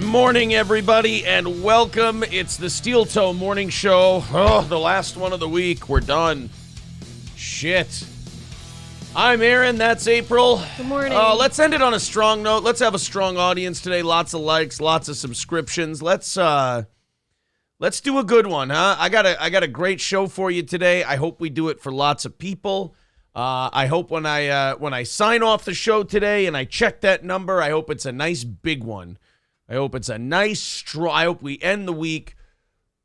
morning, everybody, and welcome. It's the Steel Toe Morning Show. Oh, the last one of the week. We're done. Shit. I'm Aaron. That's April. Good morning. Let's end it on a strong note. Let's have a strong audience today. Lots of likes, lots of subscriptions. Let's do a good one, huh? I got a great show for you today. I hope we do it for lots of people. I hope when I sign off the show today and I check that number, I hope it's a nice big one. I hope it's a nice strong. I hope we end the week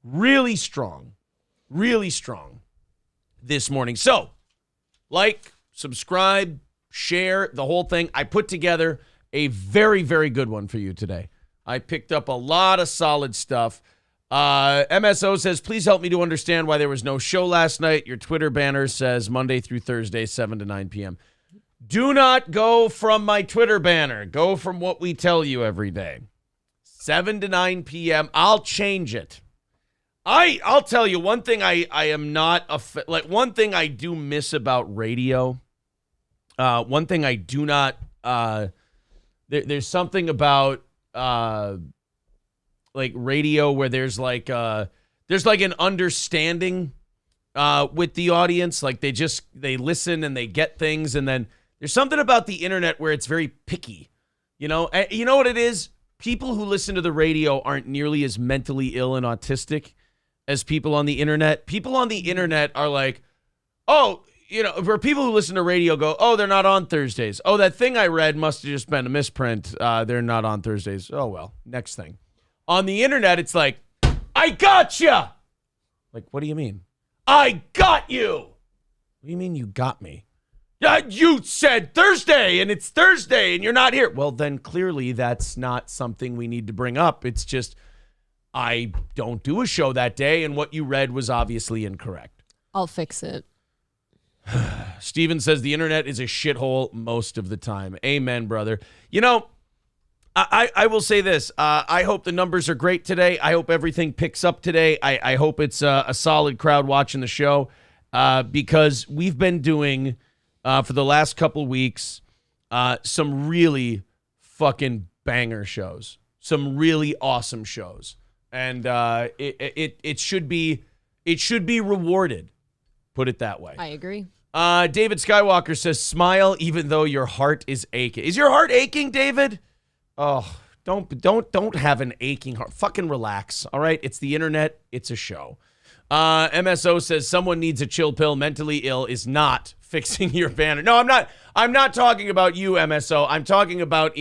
really strong this morning. So, like, subscribe, share, the whole thing. I put together a very, very good one for you today. I picked up a lot of solid stuff. MSO says, please help me to understand why there was no show last night. Your Twitter banner says Monday through Thursday, 7 to 9 p.m. Do not go from my Twitter banner. Go from what we tell you every day. 7 to 9 p.m. I'll change it. I'll tell you one thing I am not, one thing I do miss about radio. One thing I do not, there's something about, radio where there's an understanding with the audience. Like they listen and they get things. And then there's something about the internet where it's very picky. You know what it is? People who listen to the radio aren't nearly as mentally ill and autistic as people on the internet. People on the internet are like, for people who listen to radio go, oh, they're not on Thursdays. Oh, that thing I read must have just been a misprint. They're not on Thursdays. Oh, well, next thing. On the internet, it's like, I gotcha. Like, what do you mean? I got you. What do you mean you got me? You said Thursday, and it's Thursday, and you're not here. Well, then clearly that's not something we need to bring up. It's just I don't do a show that day, and what you read was obviously incorrect. I'll fix it. Steven says the internet is a shithole most of the time. Amen, brother. You know, I will say this. I hope the numbers are great today. I hope everything picks up today. I hope it's a solid crowd watching the show because we've been doing... for the last couple weeks, some really fucking banger shows, some really awesome shows, and it should be rewarded. Put it that way. I agree. David Skywalker says, "Smile even though your heart is aching." Is your heart aching, David? Oh, don't have an aching heart. Fucking relax. All right, it's the internet. It's a show. MSO says someone needs a chill pill. Mentally ill is not fixing your banner. No, I'm not. I'm not talking about you, MSO. I'm talking about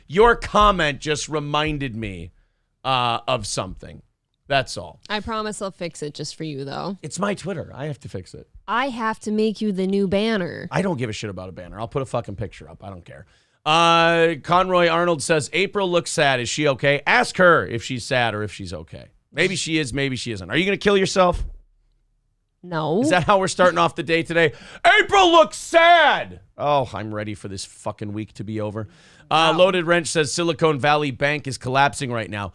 your comment just reminded me of something. That's all. I promise I'll fix it just for you, though. It's my Twitter. I have to fix it. I have to make you the new banner. I don't give a shit about a banner. I'll put a fucking picture up. I don't care. Conroy Arnold says April looks sad. Is she okay? Ask her if she's sad or if she's okay. Maybe she is, maybe she isn't. Are you going to kill yourself? No. Is that how we're starting off the day today? April looks sad. Oh, I'm ready for this fucking week to be over. Wow. Loaded Wrench says Silicon Valley Bank is collapsing right now.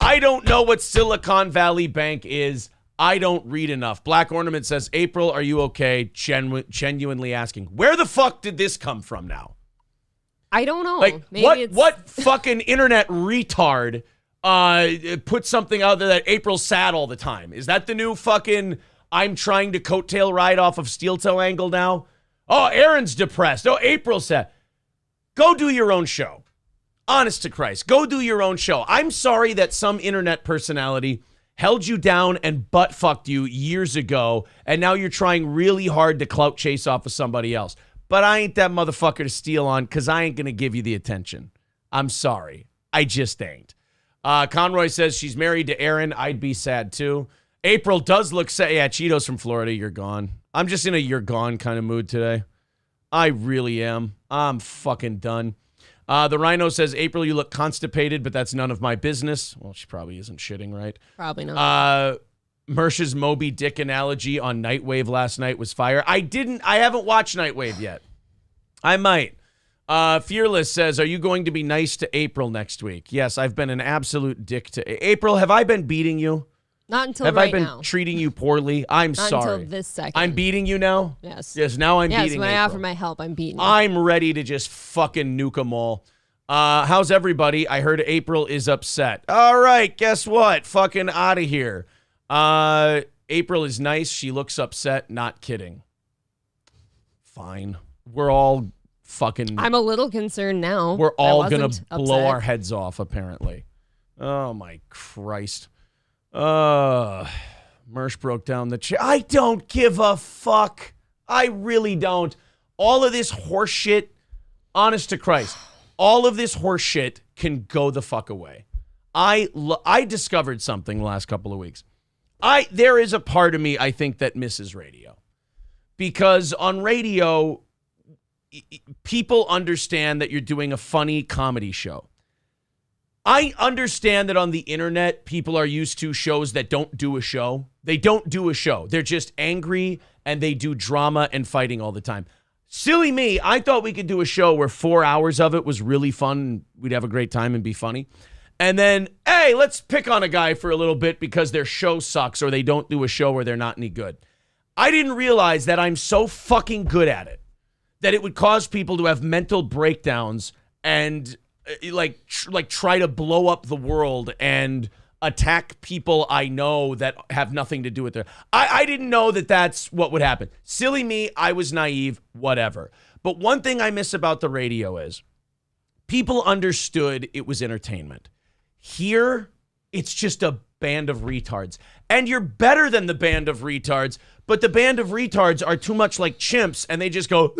I don't know what Silicon Valley Bank is. I don't read enough. Black Ornament says, April, are you okay? Genuinely asking. Where the fuck did this come from now? I don't know. Like, Maybe what fucking internet retard put something out there that April's sad all the time? Is that the new fucking I'm trying to coattail ride off of Steel Toe angle now? Oh, Aaron's depressed. Oh, April's sad. Go do your own show. Honest to Christ, go do your own show. I'm sorry that some internet personality held you down and butt-fucked you years ago, and now you're trying really hard to clout chase off of somebody else. But I ain't that motherfucker to steal on because I ain't going to give you the attention. I'm sorry. I just ain't. Conroy says she's married to Aaron. I'd be sad too. April does look sad. Yeah, Cheetos from Florida, you're gone. I'm just in a you're gone kind of mood today. I really am. I'm fucking done. The Rhino says, April, you look constipated, but that's none of my business. Well, she probably isn't shitting, right? Probably not. Mersh's Moby Dick analogy on Nightwave last night was fire. I haven't watched Nightwave yet. I might. Fearless says, are you going to be nice to April next week? Yes, I've been an absolute dick to April. Have I been beating you? Not until right now. Have I been treating you poorly? I'm Not sorry. until this second. I'm beating you now? Yes. Yes, now I'm beating Yes, when April. I offer my help, I'm beating you. I'm ready to just fucking nuke them all. How's everybody? I heard April is upset. All right, guess what? Fucking out of here. April is nice. She looks upset. Not kidding. Fine. We're all fucking... I'm a little concerned now. We're all going to upset. blow our heads off, apparently. Oh, my Christ. Mersh broke down the chair. I don't give a fuck. I really don't. All of this horse shit, honest to Christ, all of this horse shit can go the fuck away. I discovered something the last couple of weeks. There is a part of me, I think, that misses radio. Because on radio, people understand that you're doing a funny comedy show. I understand that on the internet, people are used to shows that don't do a show. They don't do a show. They're just angry and they do drama and fighting all the time. Silly me, I thought we could do a show where 4 hours of it was really fun. We'd have a great time and be funny. And then, hey, let's pick on a guy for a little bit because their show sucks or they don't do a show where they're not any good. I didn't realize that I'm so fucking good at it that it would cause people to have mental breakdowns and like try to blow up the world and attack people I know that have nothing to do with it. I didn't know that that's what would happen. Silly me, I was naive, whatever. But one thing I miss about the radio is people understood it was entertainment. Here, it's just a band of retards. And you're better than the band of retards, but the band of retards are too much like chimps and they just go,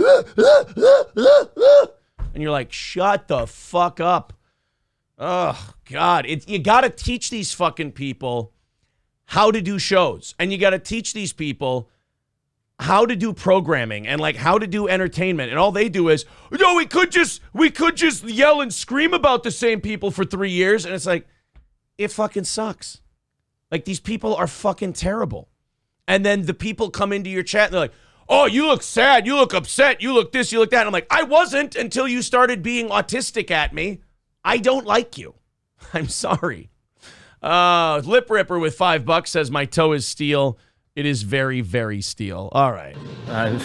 and you're like, shut the fuck up. Oh, God. You got to teach these fucking people how to do shows. And you got to teach these people how to do programming and like how to do entertainment. And all they do is, no, we could just yell and scream about the same people for 3 years. And it's like, it fucking sucks. Like, these people are fucking terrible. And then the people come into your chat and they're like, oh, you look sad, you look upset, you look this, you look that. And I'm like, I wasn't until you started being autistic at me. I don't like you. I'm sorry. Lip Ripper with $5 says, my toe is steel. It is very, very steel. All right. I'm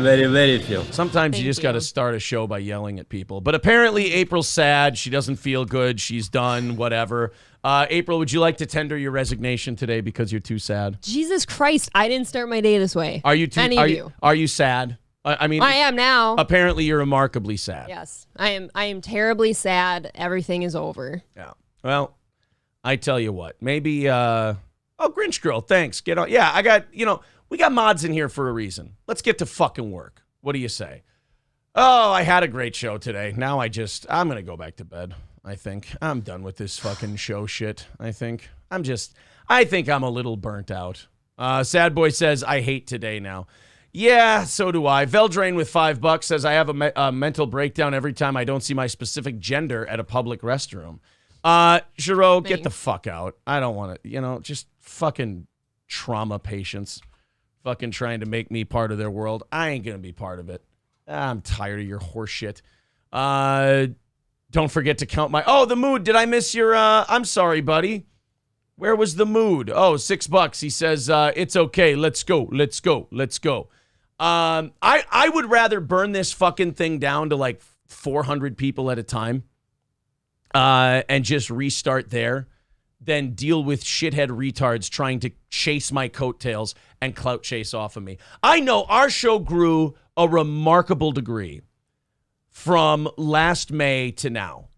very, very feel. Sometimes you just got to start a show by yelling at people. But apparently April's sad. She doesn't feel good. She's done, whatever. April, would you like to tender your resignation today because you're too sad? Jesus Christ, I didn't start my day this way. Are you too? Any of you? Are you sad? I mean, I am now. Apparently, you're remarkably sad. Yes, I am. I am terribly sad. Everything is over. Yeah. Well, I tell you what. Maybe. Oh, Grinch Girl, thanks. Get on. Yeah, I got. We got mods in here for a reason. Let's get to fucking work. What do you say? Oh, I had a great show today. Now I'm gonna go back to bed. I think I'm done with this fucking show shit. I think I'm a little burnt out. Sad Boy says, I hate today now. Yeah, so do I. Veldrain with $5 says, I have a mental breakdown every time I don't see my specific gender at a public restroom. Giro, get the fuck out. I don't want to, just fucking trauma patients fucking trying to make me part of their world. I ain't going to be part of it. I'm tired of your horse shit. Don't forget to count the mood. Did I miss your, I'm sorry, buddy. Where was the mood? Oh, $6. He says, it's okay. Let's go. I would rather burn this fucking thing down to like 400 people at a time, and just restart there than deal with shithead retards trying to chase my coattails and clout chase off of me. I know our show grew a remarkable degree from last May to now.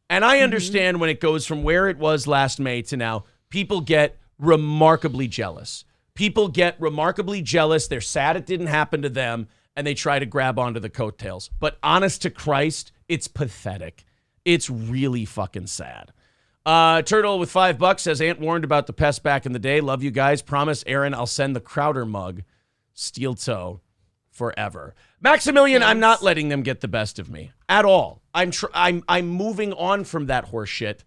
And I understand when it goes from where it was last May to now, people get remarkably jealous. People get remarkably jealous. They're sad it didn't happen to them, and they try to grab onto the coattails. But honest to Christ, it's pathetic. It's really fucking sad. Turtle with $5 says, Aunt warned about the pest back in the day. Love you guys. Promise, Aaron, I'll send the Crowder mug. Steel toe. Forever. Maximilian, I'm not letting them get the best of me at all. I'm moving on from that horse shit,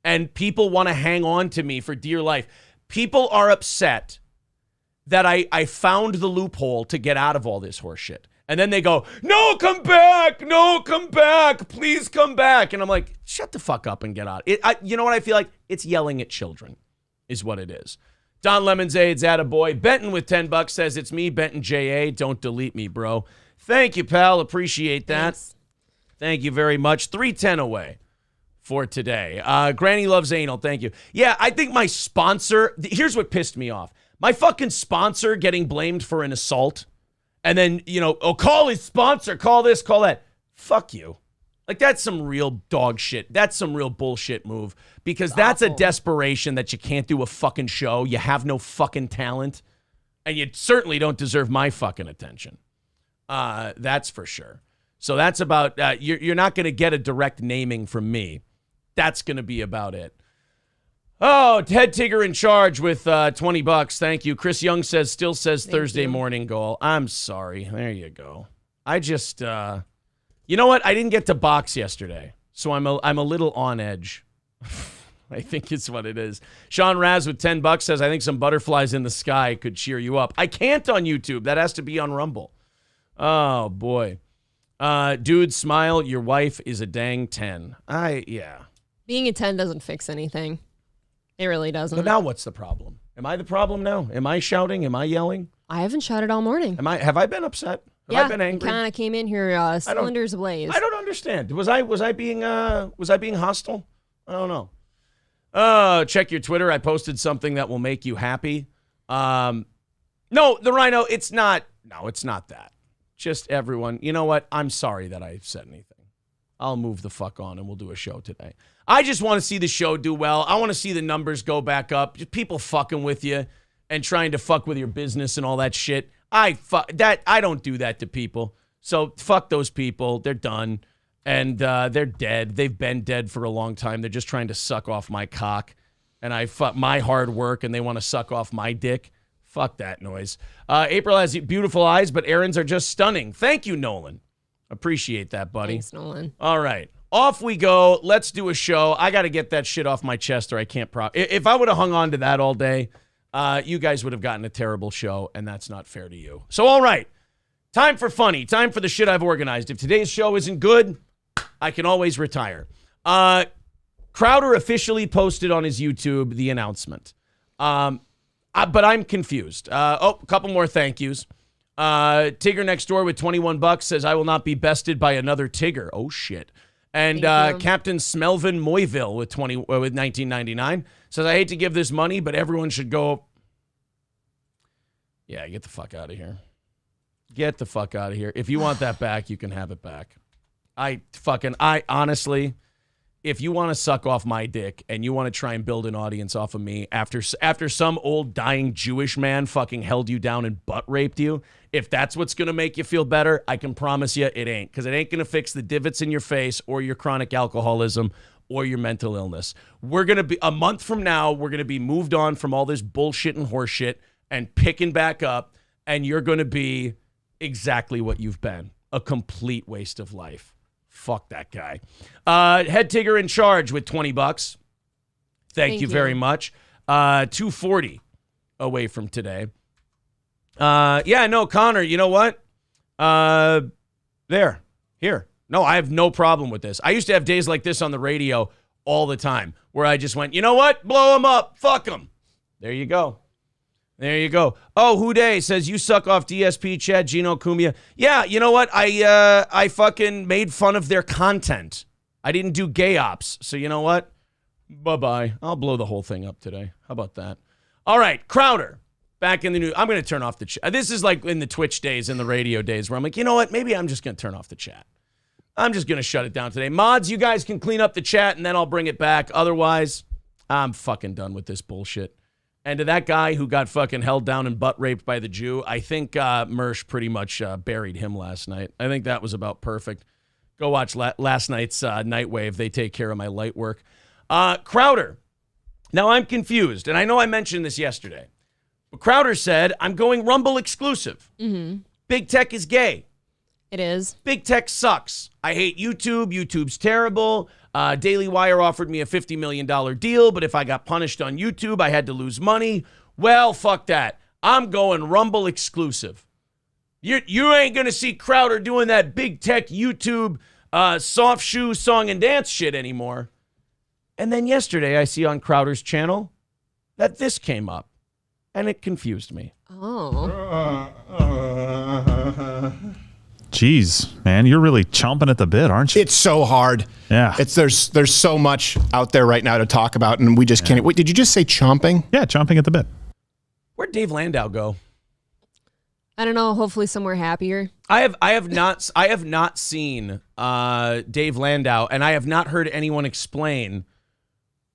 and people want to hang on to me for dear life. People are upset that I found the loophole to get out of all this horse shit. And then they go, no, come back. No, come back. Please come back. And I'm like, shut the fuck up and get out. You know what I feel like? It's yelling at children is what it is. Don Lemonzade's attaboy. Benton with $10 says, it's me, Benton J.A. Don't delete me, bro. Thank you, pal. Appreciate that. Thank you very much. 310 away for today. Granny loves anal. Thank you. Yeah, I think my sponsor, here's what pissed me off. My fucking sponsor getting blamed for an assault. And then, call his sponsor, call this, call that. Fuck you. Like, that's some real dog shit. That's some real bullshit move. Because that's a desperation that you can't do a fucking show. You have no fucking talent. And you certainly don't deserve my fucking attention. That's for sure. So that's about, you're not going to get a direct naming from me. That's going to be about it. Oh, Ted Tigger in charge with $20. Thank you. Chris Young still says Thursday morning goal. I'm sorry. There you go. I just, you know what? I didn't get to box yesterday. So I'm a little on edge. I think it's what it is. Sean Raz with $10 says, I think some butterflies in the sky could cheer you up. I can't on YouTube. That has to be on Rumble. Oh, boy. Dude, smile. Your wife is a dang 10. Yeah. Being a 10 doesn't fix anything. It really doesn't. But now what's the problem? Am I the problem now? Am I shouting? Am I yelling? I haven't shouted all morning. Have I been upset? Have I been angry? Kind of came in here cylinders ablaze. I don't understand. Was I being hostile? I don't know. Check your Twitter. I posted something that will make you happy. No, the Rhino, it's not that. Just everyone, you know what? I'm sorry that I said anything. I'll move the fuck on and we'll do a show today. I just want to see the show do well. I want to see the numbers go back up. Just people fucking with you and trying to fuck with your business and all that shit. I don't do that to people. So fuck those people. They're done. And they're dead. They've been dead for a long time. They're just trying to suck off my cock. And I fuck my hard work and they want to suck off my dick. Fuck that noise. April has beautiful eyes, but Aaron's are just stunning. Thank you, Nolan. Appreciate that, buddy. Thanks, Nolan. All right. Off we go. Let's do a show. I got to get that shit off my chest or I can't If I would have hung on to that all day, you guys would have gotten a terrible show, and that's not fair to you. So, all right. Time for funny. Time for the shit I've organized. If today's show isn't good, I can always retire. Crowder officially posted on his YouTube the announcement. But I'm confused. A couple more thank yous. Tigger next door with $21 says, I will not be bested by another Tigger. Oh, shit. And Captain Smelvin Moyville with $19.99 says, I hate to give this money, but everyone should go. Yeah, get the fuck out of here. Get the fuck out of here. If you want that back, you can have it back. I honestly, if you want to suck off my dick and you want to try and build an audience off of me after some old dying Jewish man fucking held you down and butt raped you, if that's what's going to make you feel better, I can promise you it ain't, because it ain't going to fix the divots in your face or your chronic alcoholism or your mental illness. We're going to be, a month from now, we're going to be moved on from all this bullshit and horseshit and picking back up, and you're going to be exactly what you've been, a complete waste of life. Fuck that guy. Head Tigger in charge with $20. Thank you very much. 240 away from today. Connor, you know what? Here. No, I have no problem with this. I used to have days like this on the radio all the time where I just went, you know what? Blow them up. Fuck them. There you go. Oh, Houday says, you suck off DSP, Chad, Gino, Cumia. Yeah, you know what? I fucking made fun of their content. I didn't do gay ops. So you know what? Bye-bye. I'll blow the whole thing up today. How about that? All right, Crowder. Back in the news. I'm going to turn off the chat. This is like in the Twitch days and the radio days where I'm like, you know what? Maybe I'm just going to turn off the chat. I'm just going to shut it down today. Mods, you guys can clean up the chat and then I'll bring it back. Otherwise, I'm fucking done with this bullshit. And to that guy who got fucking held down and butt raped by the Jew, I think Mersh pretty much buried him last night. I think that was about perfect. Go watch last night's Nightwave. They take care of my light work. Crowder. Now I'm confused, and I know I mentioned this yesterday. But Crowder said, I'm going Rumble exclusive. Mm-hmm. Big Tech is gay. It is. Big Tech sucks. I hate YouTube. YouTube's terrible. Daily Wire offered me a $50 million deal, but if I got punished on YouTube, I had to lose money. Well, fuck that. I'm going Rumble exclusive. You ain't going to see Crowder doing that Big Tech YouTube soft shoe song and dance shit anymore. And then yesterday, I see on Crowder's channel that this came up, and it confused me. Oh. Geez, man, you're really chomping at the bit, aren't you? It's so hard. Yeah. There's so much out there right now to talk about, and we just can't. Wait, did you just say chomping? Yeah, chomping at the bit. Where'd Dave Landau go? I don't know. Hopefully somewhere happier. I have not seen Dave Landau, and I have not heard anyone explain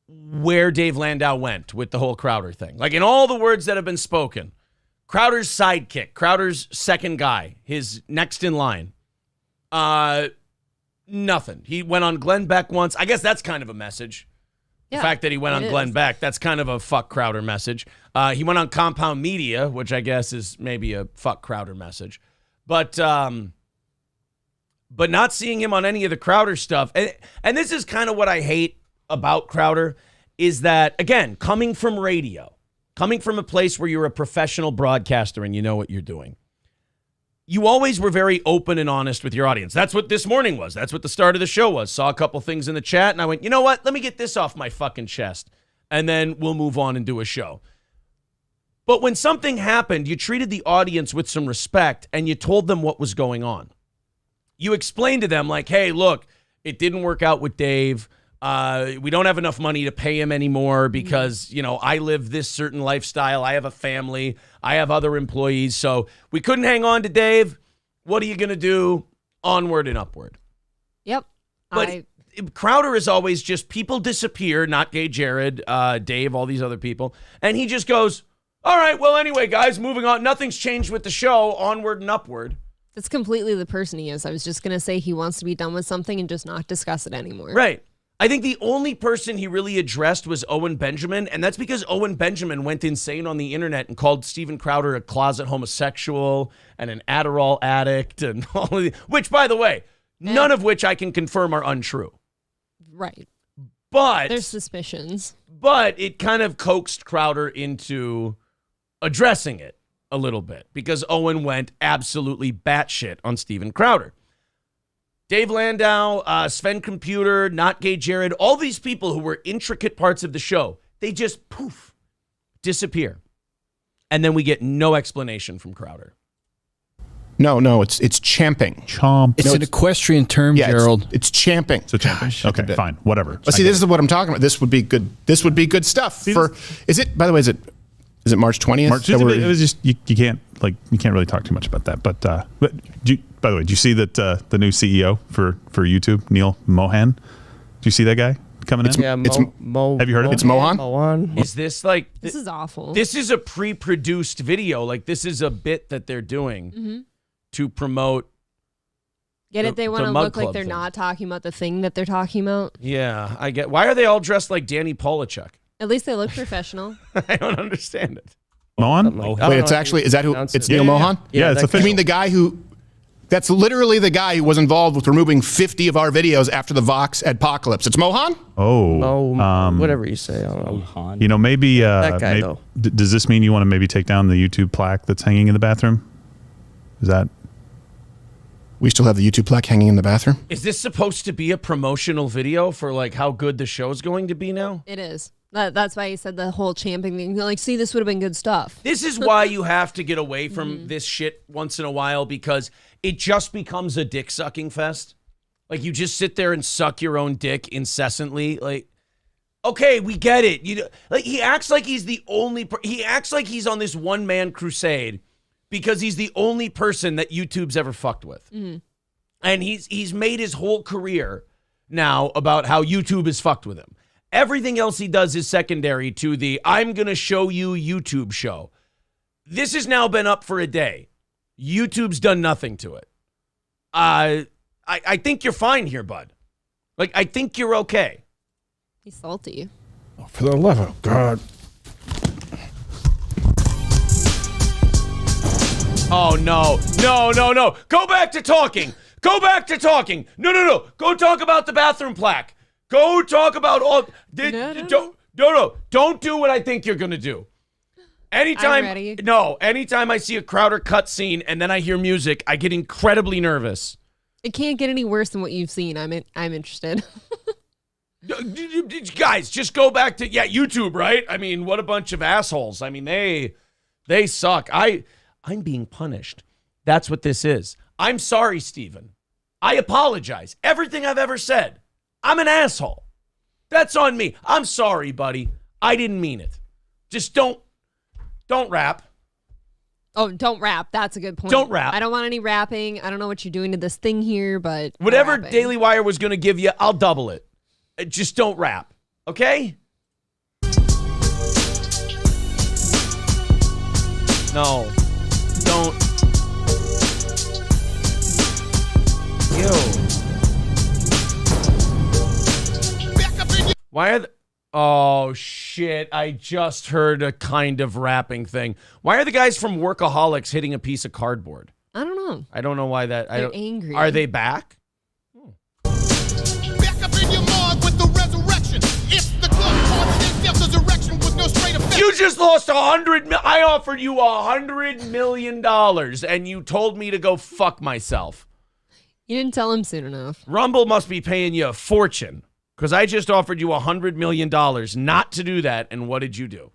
where Dave Landau went with the whole Crowder thing. Like, in all the words that have been spoken, Crowder's sidekick, Crowder's second guy, his next in line. Nothing. He went on Glenn Beck once. I guess that's kind of a message. Yeah, the fact that he went on Glenn Beck, that's kind of a fuck Crowder message. He went on Compound Media, which I guess is maybe a fuck Crowder message. But not seeing him on any of the Crowder stuff. And this is kind of what I hate about Crowder, is that, again, coming from radio, coming from a place where you're a professional broadcaster and you know what you're doing, you always were very open and honest with your audience. That's what this morning was. That's what the start of the show was. Saw a couple things in the chat, and I went, you know what? Let me get this off my fucking chest, and then we'll move on and do a show. But when something happened, you treated the audience with some respect, and you told them what was going on. You explained to them, like, hey, look, it didn't work out with Dave. We don't have enough money to pay him anymore because, I live this certain lifestyle. I have a family. I have other employees. So we couldn't hang on to Dave. What are you going to do? Onward and upward. Yep. But Crowder is always just people disappear, not Gay Jared, Dave, all these other people. And he just goes, all right, well, anyway, guys, moving on. Nothing's changed with the show. Onward and upward. That's completely the person he is. I was just going to say he wants to be done with something and just not discuss it anymore. Right. I think the only person he really addressed was Owen Benjamin, and that's because Owen Benjamin went insane on the internet and called Steven Crowder a closet homosexual and an Adderall addict, and all of the, which, by the way, none of which I can confirm are untrue. Right. But there's suspicions. But it kind of coaxed Crowder into addressing it a little bit because Owen went absolutely batshit on Steven Crowder. Dave Landau, Sven Computer, Not Gay Jared, all these people who were intricate parts of the show, they just poof, disappear. And then we get no explanation from Crowder. No, it's champing. Chomp. It's an equestrian term, Gerald. It's champing. So champing. Okay, fine, whatever. But see, this is what I'm talking about. This would be good. This would be good stuff. Is it? By the way, is it March 20th? March. It was just you can't really talk too much about that. But by the way, do you see that the new CEO for YouTube, Neil Mohan? Do you see that guy coming in? Yeah, have you heard of it? It's Mohan. Is this like this is awful? This is a pre-produced video. Like this is a bit that they're doing to promote. Get it? They want to look like they're thing. not talking about the thing that they're talking about. Yeah, I get. Why are they all dressed like Danny Polachuk? At least they look professional. I don't understand it. Mohan? Wait, it's actually, is that who? It's Neil Mohan? Yeah, it's official. You mean the guy who, that's literally the guy who was involved with removing 50 of our videos after the Vox adpocalypse. It's Mohan? Whatever you say. I don't know. Maybe, that guy, though. Does this mean you want to maybe take down the YouTube plaque that's hanging in the bathroom? Is that? We still have the YouTube plaque hanging in the bathroom? Is this supposed to be a promotional video for like how good the show's going to be now? It is. That's why he said the whole champing thing. Like, see, this would have been good stuff. This is why you have to get away from this shit once in a while because it just becomes a dick sucking fest. Like you just sit there and suck your own dick incessantly. Like, okay, we get it. Like he acts like he's the only. He acts like he's on this one man crusade because he's the only person that YouTube's ever fucked with, and he's made his whole career now about how YouTube is fucked with him. Everything else he does is secondary to the I'm going to show you YouTube show. This has now been up for a day. YouTube's done nothing to it. I think you're fine here, bud. Like, I think you're okay. He's salty. Oh, for the love of God. Oh, no. No. Go back to talking. No. Go talk about the bathroom plaque. Go talk about all. Don't do what I think you're gonna do. Anytime I see a Crowder cutscene and then I hear music, I get incredibly nervous. It can't get any worse than what you've seen. I'm interested. Guys, just go back to YouTube, right? I mean, what a bunch of assholes. I mean, they suck. I'm being punished. That's what this is. I'm sorry, Steven. I apologize. Everything I've ever said. I'm an asshole. That's on me. I'm sorry, buddy. I didn't mean it. Just don't rap. Oh, don't rap. That's a good point. Don't rap. I don't want any rapping. I don't know what you're doing to this thing here, but whatever rapping. Daily Wire was going to give you, I'll double it. Just don't rap. Okay? No. Don't. Ew. Why are oh, shit. I just heard a kind of rapping thing. Why are the guys from Workaholics hitting a piece of cardboard? I don't know. I don't know why that. They're angry. Are they back? Back up in your mug with the resurrection. If the club caused itself resurrection with no straight effect. You just lost I offered you $100 million and you told me to go fuck myself. You didn't tell him soon enough. Rumble must be paying you a fortune because I just offered you $100 million not to do that. And what did you do?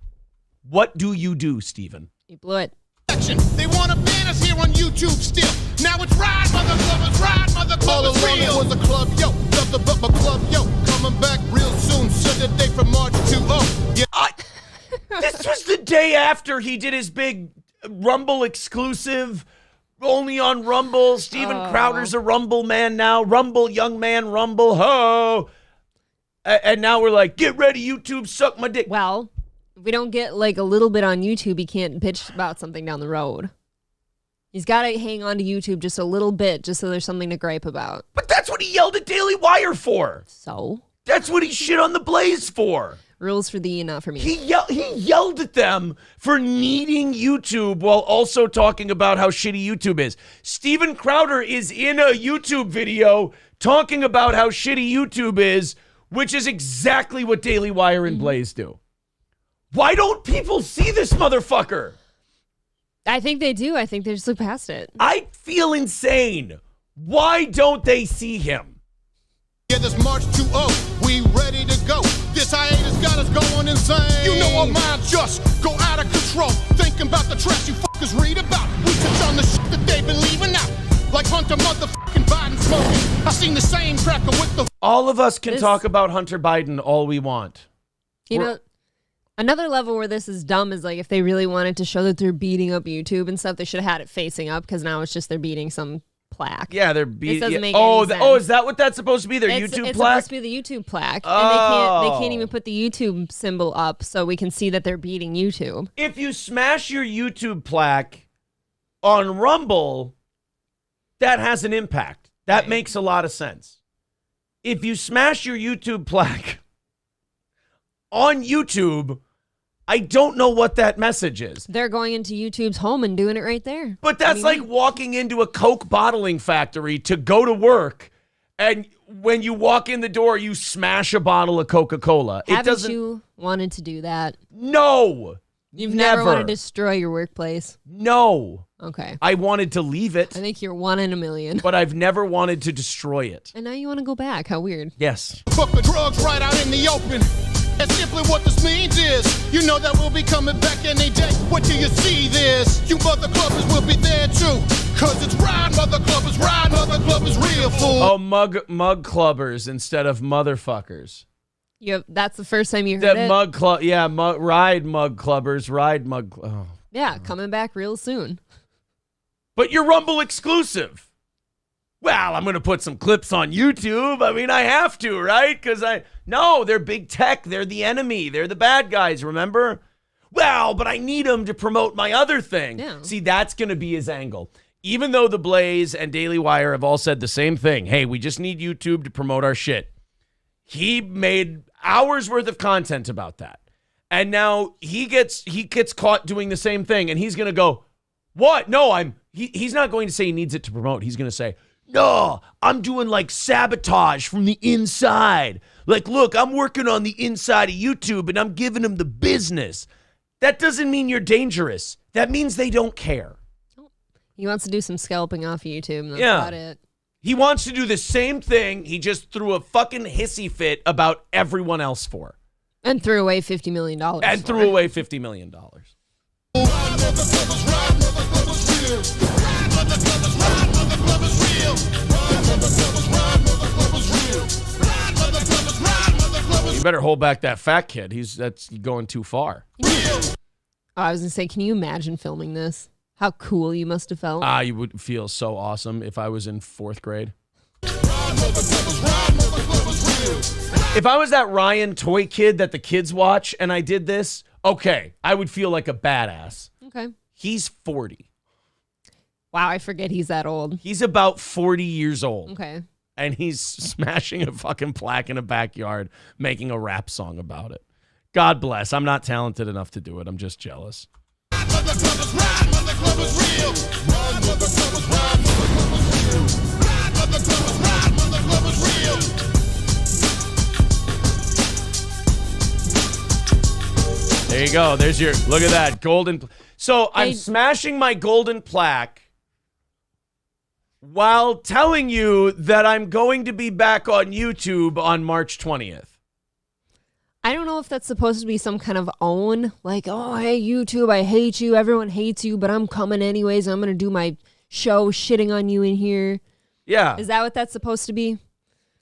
What do you do, Steven? You blew it. They want to ban us here on YouTube still. Now it's ride, mother clubbers, ride, mother clubbers. All along was a club, yo. Nothing but my club, yo. Coming back real soon. Set the date from March 20. Yeah. This was the day after he did his big Rumble exclusive, only on Rumble. Steven Crowder's a Rumble man now. Rumble, young man, Rumble, ho. And now we're like, get ready, YouTube, suck my dick. Well, if we don't get like a little bit on YouTube, he can't bitch about something down the road. He's got to hang on to YouTube just a little bit, just so there's something to gripe about. But that's what he yelled at Daily Wire for. So? That's what he shit on the Blaze for. Rules for thee, not for me. He yelled at them for needing YouTube while also talking about how shitty YouTube is. Steven Crowder is in a YouTube video talking about how shitty YouTube is, which is exactly what Daily Wire and Blaze do. Why don't people see this motherfucker? I think they do. I think they just look past it. I feel insane. Why don't they see him? Yeah, this March 20, we ready to go. This hiatus got us going insane. You know our minds just go out of control. Thinking about the trash you fuckers read about. We touch on the shit that they've been leaving out. Like Hunter motherfucking Biden smoking. I seen the same cracker with the... All of us can talk about Hunter Biden all we want. You know, another level where this is dumb is like if they really wanted to show that they're beating up YouTube and stuff, they should have had it facing up because now it's just they're beating some plaque. Yeah, they're beating... This doesn't make any sense. Oh, is that what that's supposed to be? Their YouTube it's plaque? It's supposed to be the YouTube plaque. And they can't even put the YouTube symbol up so we can see that they're beating YouTube. If you smash your YouTube plaque on Rumble, that has an impact. That makes a lot of sense. If you smash your YouTube plaque on YouTube, I don't know what that message is. They're going into YouTube's home and doing it right there. But that's like walking into a Coke bottling factory to go to work, and when you walk in the door, you smash a bottle of Coca-Cola. Haven't you wanted to do that? No. You've never wanted to destroy your workplace? No. Okay. I wanted to leave it. I think you're 1 in a million. But I've never wanted to destroy it. And now you want to go back. How weird. Yes. Fuck the drugs right out in the open. And simply what this means is, you know that we'll be coming back any day. What do you see this? You mother clubbers will be there too. Cause it's ride mother clubbers real fool. Oh, mug clubbers instead of motherfuckers. That's the first time you heard it? Mug club, yeah, ride mug clubbers, oh. Yeah, coming back real soon. But you're Rumble exclusive. Well, I'm going to put some clips on YouTube. I mean, I have to, right? Because no, they're big tech. They're the enemy. They're the bad guys, remember? Well, but I need them to promote my other thing. Yeah. See, that's going to be his angle. Even though The Blaze and Daily Wire have all said the same thing. Hey, we just need YouTube to promote our shit. He made hours worth of content about that. And now he gets caught doing the same thing. And he's going to go, what? No, he's not going to say he needs it to promote. He's going to say, no, I'm doing like sabotage from the inside. Like, look, I'm working on the inside of YouTube and I'm giving them the business. That doesn't mean you're dangerous. That means they don't care. He wants to do some scalping off YouTube. That's about it. He wants to do the same thing he just threw a fucking hissy fit about everyone else for. And threw away $50 million. And threw away $50 million. You better hold back that fat kid. That's going too far. Oh, I was gonna say, can you imagine filming this? How cool you must have felt. You would feel so awesome if I was in 4th grade. If I was that Ryan toy kid that the kids watch and I did this, okay, I would feel like a badass. Okay. He's 40. Wow, I forget he's that old. He's about 40 years old. Okay. And he's smashing a fucking plaque in a backyard, making a rap song about it. God bless. I'm not talented enough to do it. I'm just jealous. There you go. There's your, look at that, golden. So I'm smashing my golden plaque while telling you that I'm going to be back on YouTube on March 20th. I don't know if that's supposed to be some kind of own, like, oh, hey, YouTube, I hate you. Everyone hates you, but I'm coming anyways. I'm going to do my show shitting on you in here. Yeah. Is that what that's supposed to be?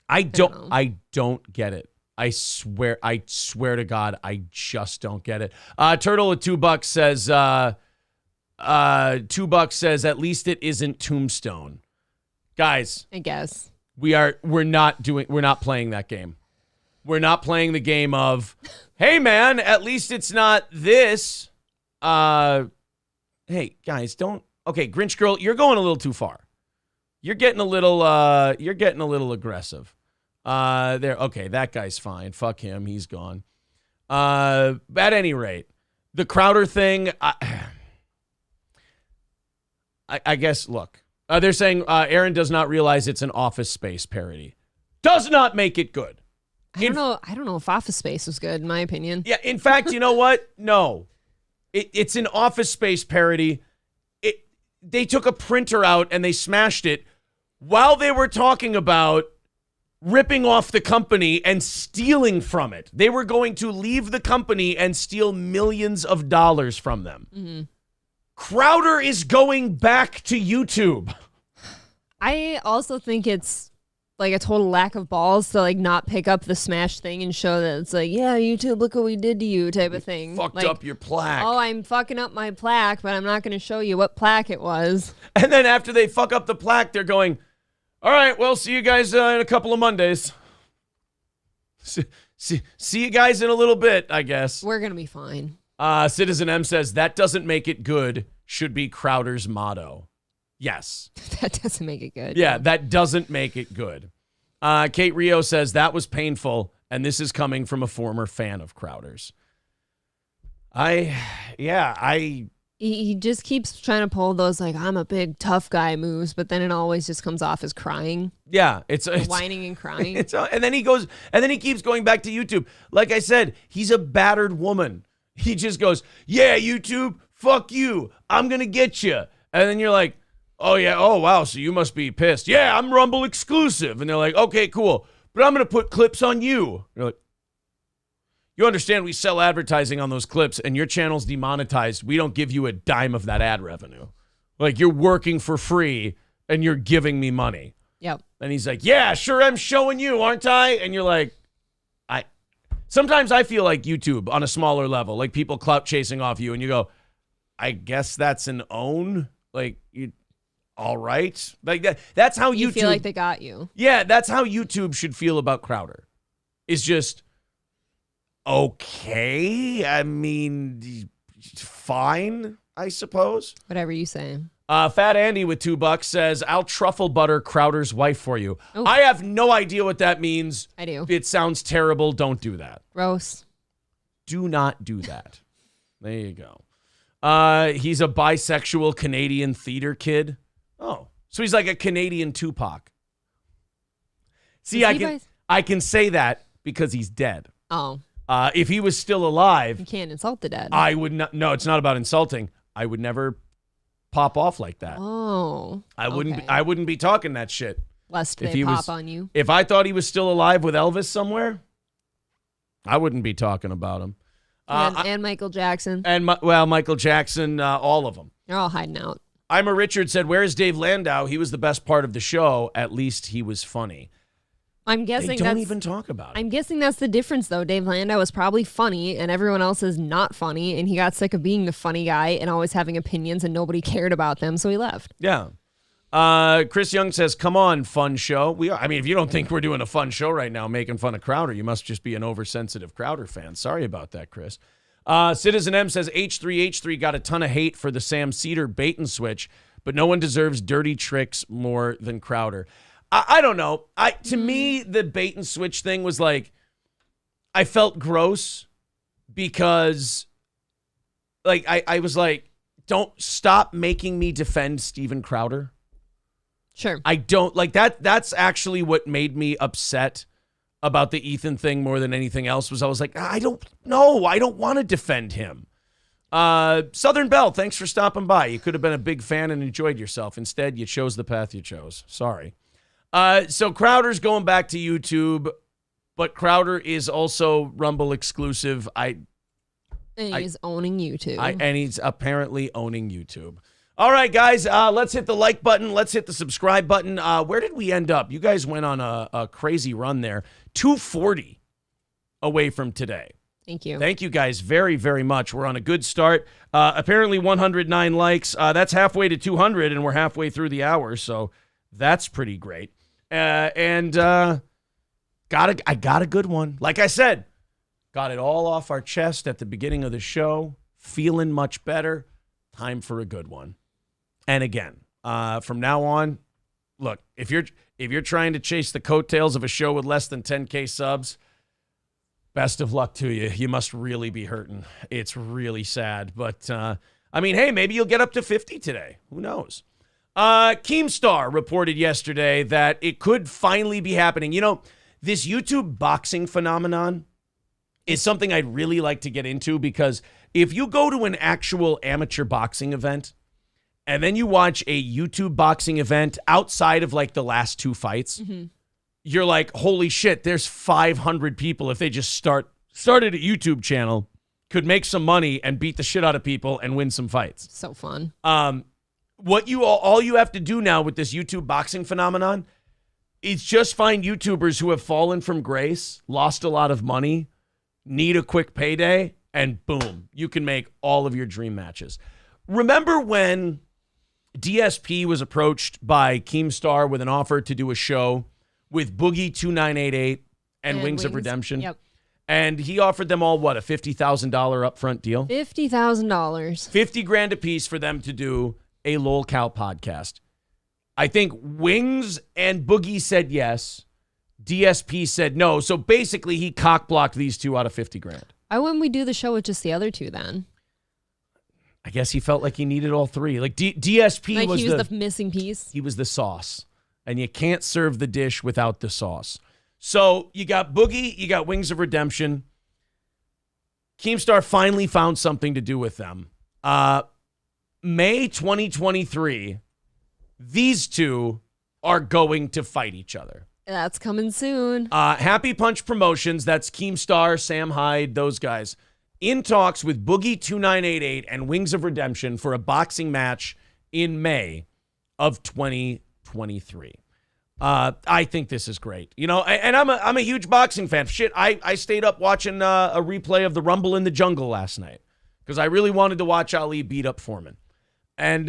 I don't get it. I swear to God, I just don't get it. Turtle at $2 says, $2 says, at least it isn't Tombstone. Guys, I guess we're not playing that game. We're not playing the game of, hey man, at least it's not this. Hey guys, okay, Grinch girl, you're going a little too far. You're getting a little aggressive. Okay, that guy's fine. Fuck him, he's gone. At any rate, the Crowder thing, I guess, look. They're saying Aaron does not realize it's an Office Space parody. Does not make it good. I don't know if Office Space was good, in my opinion. Yeah, in fact, you know what? No. It's an Office Space parody. They took a printer out and they smashed it while they were talking about ripping off the company and stealing from it. They were going to leave the company and steal millions of dollars from them. Mm-hmm. Crowder is going back to YouTube. I also think it's like a total lack of balls to like not pick up the smash thing and show that it's like, yeah, YouTube, look what we did to you type of thing. Fucked up your plaque. Oh, I'm fucking up my plaque, but I'm not going to show you what plaque it was. And then after they fuck up the plaque, they're going, all right, well, see you guys in a couple of Mondays. See you guys in a little bit, I guess. We're going to be fine. Citizen M says, that doesn't make it good, should be Crowder's motto. Yes. That doesn't make it good. Yeah, that doesn't make it good. Kate Rio says, that was painful, and this is coming from a former fan of Crowder's. He just keeps trying to pull those, like, I'm a big tough guy moves, but then it always just comes off as crying. Yeah. It's whining and crying. And then he keeps going back to YouTube. Like I said, he's a battered woman. He just goes, yeah, YouTube, fuck you. I'm going to get you. And then you're like, oh, yeah. Oh, wow. So you must be pissed. Yeah, I'm Rumble exclusive. And they're like, okay, cool. But I'm going to put clips on you. You're like, you understand we sell advertising on those clips and your channel's demonetized. We don't give you a dime of that ad revenue. Like, you're working for free and you're giving me money. Yep. And he's like, yeah, sure I'm showing you, aren't I? And you're like, sometimes I feel like YouTube on a smaller level, like people clout chasing off you and you go, I guess that's an own. Like, you, all right. Like that's how you YouTube feel like they got you. Yeah, that's how YouTube should feel about Crowder. It's just, okay. I mean, fine, I suppose. Whatever you say. Fat Andy with $2 says, I'll truffle butter Crowder's wife for you. Ooh. I have no idea what that means. I do. It sounds terrible. Don't do that. Gross. Do not do that. There you go. He's a bisexual Canadian theater kid. Oh, so he's like a Canadian Tupac. See, I can say that because he's dead. Oh. If he was still alive, you can't insult the dead. I would not. No, it's not about insulting. I would never pop off like that. Oh. I wouldn't be talking that shit. Lest they pop on you. If I thought he was still alive with Elvis somewhere, I wouldn't be talking about him. And Michael Jackson. And Michael Jackson, all of them. They're all hiding out. I'm a Richard said, where is Dave Landau? He was the best part of the show. At least he was funny. I'm guessing They don't even talk about it. I'm guessing that's the difference, though. Dave Landau was probably funny, and everyone else is not funny, and he got sick of being the funny guy and always having opinions, and nobody cared about them, so he left. Yeah. Chris Young says, come on, fun show. I mean, if you don't think we're doing a fun show right now making fun of Crowder, you must just be an oversensitive Crowder fan. Sorry about that, Chris. Citizen M says, H3H3 got a ton of hate for the Sam Cedar bait and switch, but no one deserves dirty tricks more than Crowder. I don't know. To me, the bait and switch thing was like, I felt gross because, like, I was like, don't stop making me defend Steven Crowder. Sure. I don't like that. That's actually what made me upset about the Ethan thing more than anything else. Was I was like, I don't know. I don't want to defend him. Southern Belle, thanks for stopping by. You could have been a big fan and enjoyed yourself. Instead, you chose the path you chose. Sorry. So Crowder's going back to YouTube, but Crowder is also Rumble exclusive. And he's owning YouTube. And he's apparently owning YouTube. All right, guys, let's hit the like button. Let's hit the subscribe button. Where did we end up? You guys went on a crazy run there. 240 away from today. Thank you. Thank you guys very, very much. We're on a good start. Apparently 109 likes. That's halfway to 200, and we're halfway through the hour, so that's pretty great. I got a good one. Like I said, got it all off our chest at the beginning of the show. Feeling much better. Time for a good one. And again, from now on, look, if you're trying to chase the coattails of a show with less than 10K subs, best of luck to you. You must really be hurting. It's really sad. But, I mean, hey, maybe you'll get up to 50 today. Who knows? Keemstar reported yesterday that it could finally be happening. You know, this YouTube boxing phenomenon is something I'd really like to get into, because if you go to an actual amateur boxing event and then you watch a YouTube boxing event outside of like the last two fights, you're like, holy shit, there's 500 people, if they just started a YouTube channel, could make some money and beat the shit out of people and win some fights. So fun. All you have to do now with this YouTube boxing phenomenon is just find YouTubers who have fallen from grace, lost a lot of money, need a quick payday, and boom, you can make all of your dream matches. Remember when DSP was approached by Keemstar with an offer to do a show with Boogie 2988 and Wings of Redemption? Yep. And he offered them all, what, a $50,000 upfront deal? $50,000. $50,000 a piece for them to do a Lol Cow podcast. I think Wings and Boogie said yes. DSP said no. So basically, he cock-blocked these two out of $50,000. Why wouldn't we do the show with just the other two then? I guess he felt like he needed all three. Like DSP like was he was the missing piece. He was the sauce. And you can't serve the dish without the sauce. So you got Boogie, you got Wings of Redemption. Keemstar finally found something to do with them. May 2023, these two are going to fight each other. That's coming soon. Happy Punch Promotions, that's Keemstar, Sam Hyde, those guys, in talks with Boogie 2988 and Wings of Redemption for a boxing match in May of 2023. I think this is great. You know, and I'm a huge boxing fan. Shit, I stayed up watching a replay of the Rumble in the Jungle last night because I really wanted to watch Ali beat up Foreman. And,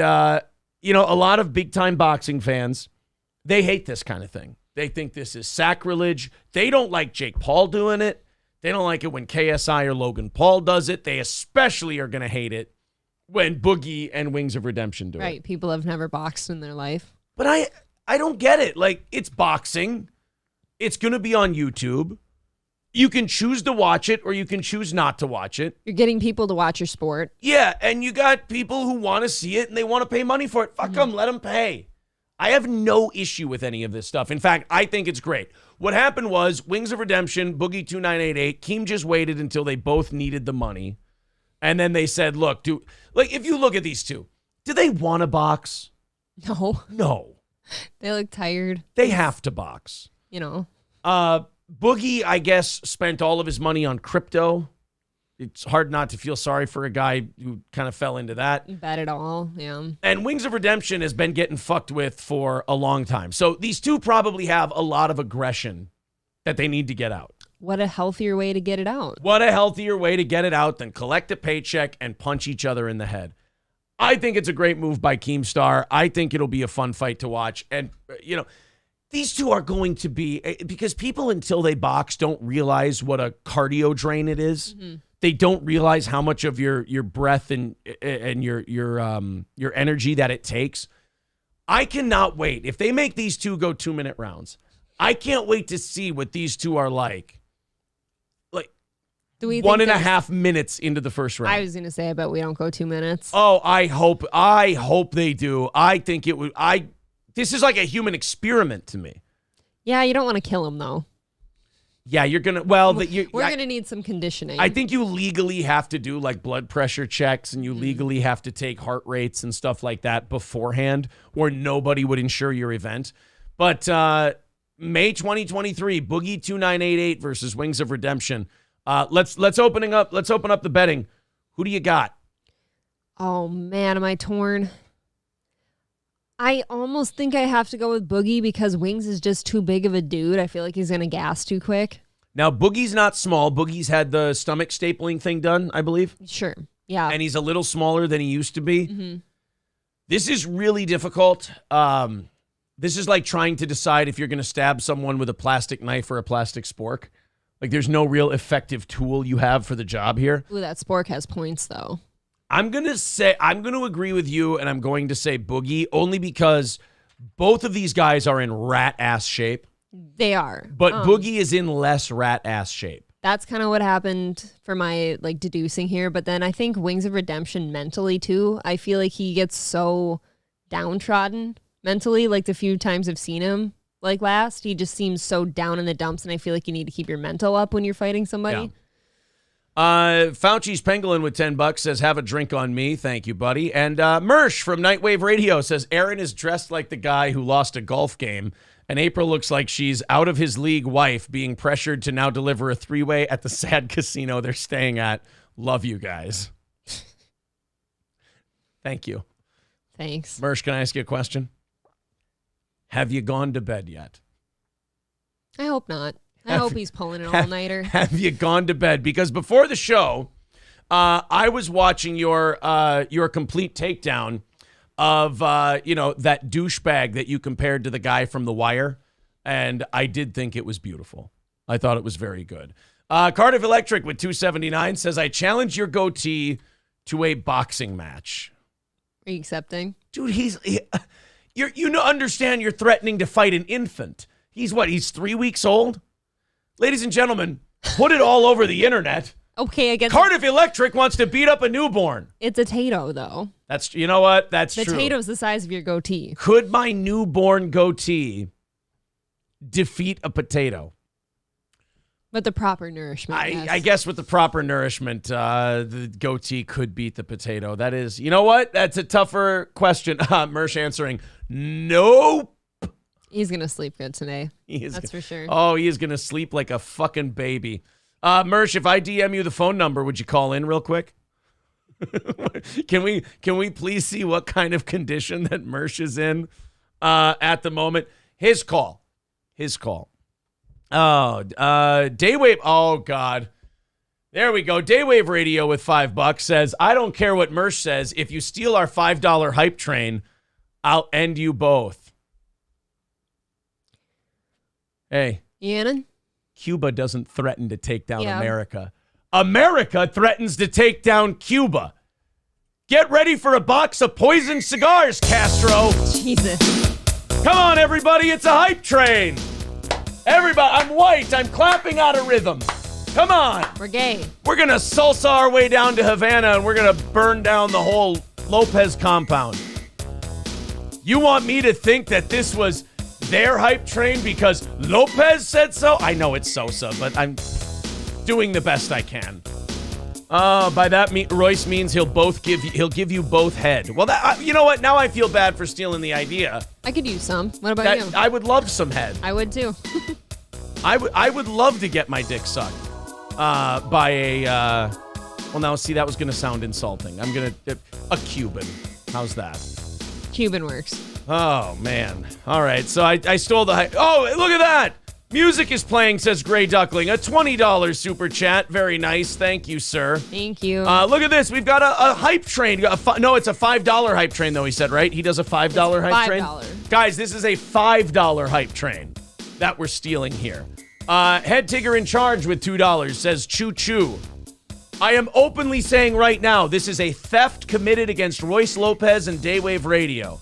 you know, a lot of big-time boxing fans, they hate this kind of thing. They think this is sacrilege. They don't like Jake Paul doing it. They don't like it when KSI or Logan Paul does it. They especially are going to hate it when Boogie and Wings of Redemption do it. Right, people have never boxed in their life. But I don't get it. Like, it's boxing. It's going to be on YouTube. You can choose to watch it or you can choose not to watch it. You're getting people to watch your sport. Yeah, and you got people who want to see it and they want to pay money for it. Fuck them, let them pay. I have no issue with any of this stuff. In fact, I think it's great. What happened was Wings of Redemption, Boogie 2988, Keem just waited until they both needed the money. And then they said, look, if you look at these two, do they want to box? No. No. They look tired. They have to box. You know. Boogie, I guess, spent all of his money on crypto. it's hard not to feel sorry for a guy who kind of fell into that. Bet it all, yeah. And Wings of Redemption has been getting fucked with for a long time. So these two probably have a lot of aggression that they need to get out. What a healthier way to get it out. What a healthier way to get it out than collect a paycheck and punch each other in the head. I think it's a great move by Keemstar. I think it'll be a fun fight to watch. And, these two are going to be, because people until they box don't realize what a cardio drain it is. Mm-hmm. They don't realize how much of your breath and your energy that it takes. I cannot wait. If they make these two go 2-minute rounds, I can't wait to see what these two are like. Do we 1.5 minutes into the first round. I was going to say, I bet we don't go 2 minutes. Oh, I hope they do. I think it would. This is like a human experiment to me. Yeah, you don't want to kill him though. Yeah, you're gonna. Well, we're gonna need some conditioning. I think you legally have to do like blood pressure checks, and you legally have to take heart rates and stuff like that beforehand, or nobody would insure your event. But May 2023, Boogie 2988 versus Wings of Redemption. Let's open up the betting. Who do you got? Oh man, am I torn? I almost think I have to go with Boogie because Wings is just too big of a dude. I feel like he's gonna gas too quick. Now Boogie's not small. Boogie's had the stomach stapling thing done, I believe. Sure. Yeah. And he's a little smaller than he used to be. Mm-hmm. This is really difficult. This is like trying to decide if you're going to stab someone with a plastic knife or a plastic spork. Like there's no real effective tool you have for the job here. Ooh, that spork has points though. I'm going to agree with you, and I'm going to say Boogie only because both of these guys are in rat-ass shape. They are. But Boogie is in less rat-ass shape. That's kind of what happened for my deducing here. But then I think Wings of Redemption mentally too. I feel like he gets so downtrodden mentally. Like the few times I've seen him last, he just seems so down in the dumps. And I feel like you need to keep your mental up when you're fighting somebody. Yeah. Fauci's Pangolin with $10 says, have a drink on me. Thank you, buddy. And Mersh from Nightwave Radio says, Aaron is dressed like the guy who lost a golf game. And April looks like she's out of his league wife being pressured to now deliver a 3-way at the sad casino they're staying at. Love you guys. Thank you. Thanks. Mersh, can I ask you a question? Have you gone to bed yet? I hope not. I hope he's pulling an all-nighter. Have you gone to bed? Because before the show, I was watching your complete takedown of that douchebag that you compared to the guy from The Wire, and I did think it was beautiful. I thought it was very good. Cardiff Electric with 279 says, I challenge your goatee to a boxing match. Are you accepting? Dude, you understand you're threatening to fight an infant. He's 3 weeks old? Ladies and gentlemen, put it all over the internet. Okay, I guess. Cardiff Electric wants to beat up a newborn. It's a Tato, though. You know what? That's the true. The Tato's the size of your goatee. Could my newborn goatee defeat a potato? With the proper nourishment, I guess with the proper nourishment, the goatee could beat the potato. That is, you know what? That's a tougher question. Mersh answering, nope. He's going to sleep good today. That's for sure. Oh, he is going to sleep like a fucking baby. Mersh, if I DM you the phone number, would you call in real quick? Can we please see what kind of condition that Mersh is in at the moment? His call. Oh, Daywave. Oh, God. There we go. Daywave Radio with $5 says, I don't care what Mersh says. If you steal our $5 hype train, I'll end you both. Hey. Yannon? Cuba doesn't threaten to take down America. America threatens to take down Cuba. Get ready for a box of poisoned cigars, Castro. Jesus. Come on, everybody. It's a hype train. Everybody, I'm white. I'm clapping out of rhythm. Come on. We're gay. We're going to salsa our way down to Havana, and we're going to burn down the whole Lopez compound. You want me to think that this was their hype train because Lopez said so? I know it's Sosa, but I'm doing the best I can. By that, Royce means he'll give you both head. Well, you know what? Now I feel bad for stealing the idea. I could use some. What about you? I would love some head. I would too. I would love to get my dick sucked by Well, now, see, that was going to sound insulting. I'm going to... A Cuban. How's that? Cuban works. Oh, man. All right, so I stole the... Oh, look at that! Music is playing, says Gray Duckling. A $20 super chat. Very nice. Thank you, sir. Thank you. Look at this. We've got a hype train. No, it's a $5 hype train, though, he said, right? He does a $5 hype train? $5. Guys, this is a $5 hype train that we're stealing here. Head Tigger in charge with $2 says, choo choo. I am openly saying right now, this is a theft committed against Royce Lopez and Daywave Radio.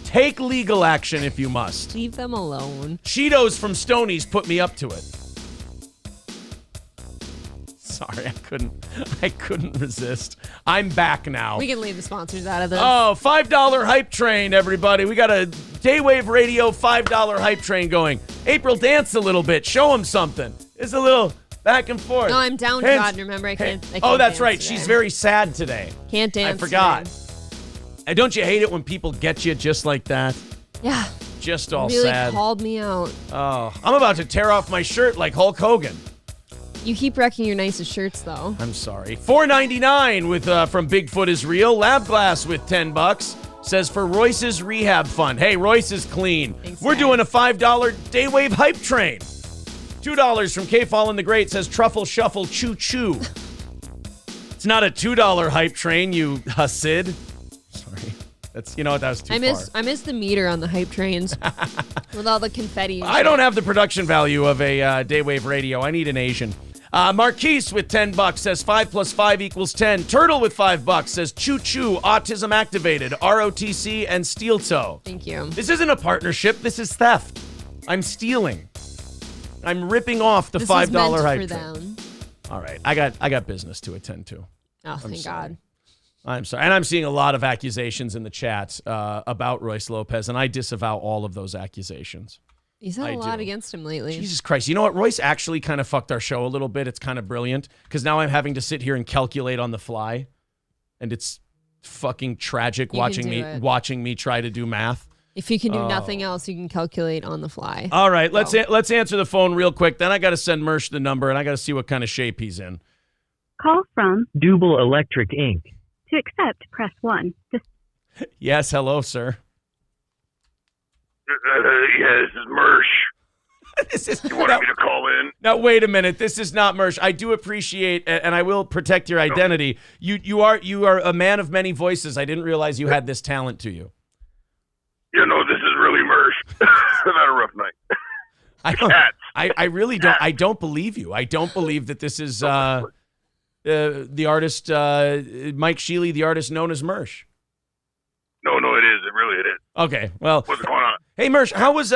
Take legal action if you must. Leave them alone. Cheetos from Stoney's put me up to it. Sorry, I couldn't resist. I'm back now. We can leave the sponsors out of this. Oh, $5 hype train, everybody. We got a Daywave Radio $5 hype train going. April, dance a little bit. Show them something. It's a little back and forth. No, I'm downtrodden. Remember, I can't Oh, that's dance right. today. She's very sad today. Can't dance. I forgot. today. And don't you hate it when people get you just like that? Yeah. Just all Really sad. called me out. Oh, I'm about to tear off my shirt like Hulk Hogan. You keep wrecking your nicest shirts, though. I'm sorry. $4.99 with from Bigfoot is Real. Lab Glass with $10 says for Royce's rehab fund. Hey, Royce is clean. Thanks, We're guys. doing a $5 Daywave hype train. $2 from K Fallen the Great says Truffle Shuffle Choo Choo. It's not a $2 hype train, you Hasid. Sorry. That's that was too far. I miss the meter on the hype trains with all the confetti. I don't have the production value of a Daywave Radio. I need an Asian. Marquise with $10 says 5 + 5 = 10. Turtle with $5 says Choo Choo, Autism Activated, ROTC, and Steel Toe. Thank you. This isn't a partnership. This is theft. I'm stealing. I'm ripping off the This $5 is meant hype for train. them. All right, I got business to attend to. Oh, thank sorry. God. I'm sorry. And I'm seeing a lot of accusations in the chat about Royce Lopez, and I disavow all of those accusations. He's had I a lot do. against him lately. Jesus Christ. You know what? Royce actually kind of fucked our show a little bit. It's kind of brilliant because now I'm having to sit here and calculate on the fly, and it's fucking tragic You can do it. watching me try to do math. If you can do nothing else, you can calculate on the fly. All right, let's answer the phone real quick. Then I got to send Mersh the number, and I got to see what kind of shape he's in. Call from Double Electric Inc. to accept, press 1. Yes, hello, sir. Yeah, this is Mersh. You wanted me to call in? Now, wait a minute. This is not Mersh. I do appreciate, and I will protect your identity. You are a man of many voices. I didn't realize you had this talent to you. You know, this is really Mersh. I've had a rough night. I really don't. I don't believe you. I don't believe that this is the artist Mike Sheely, the artist known as Mersh. No, it is. It really is. Okay, well. What's going on? Hey, Mersh, how was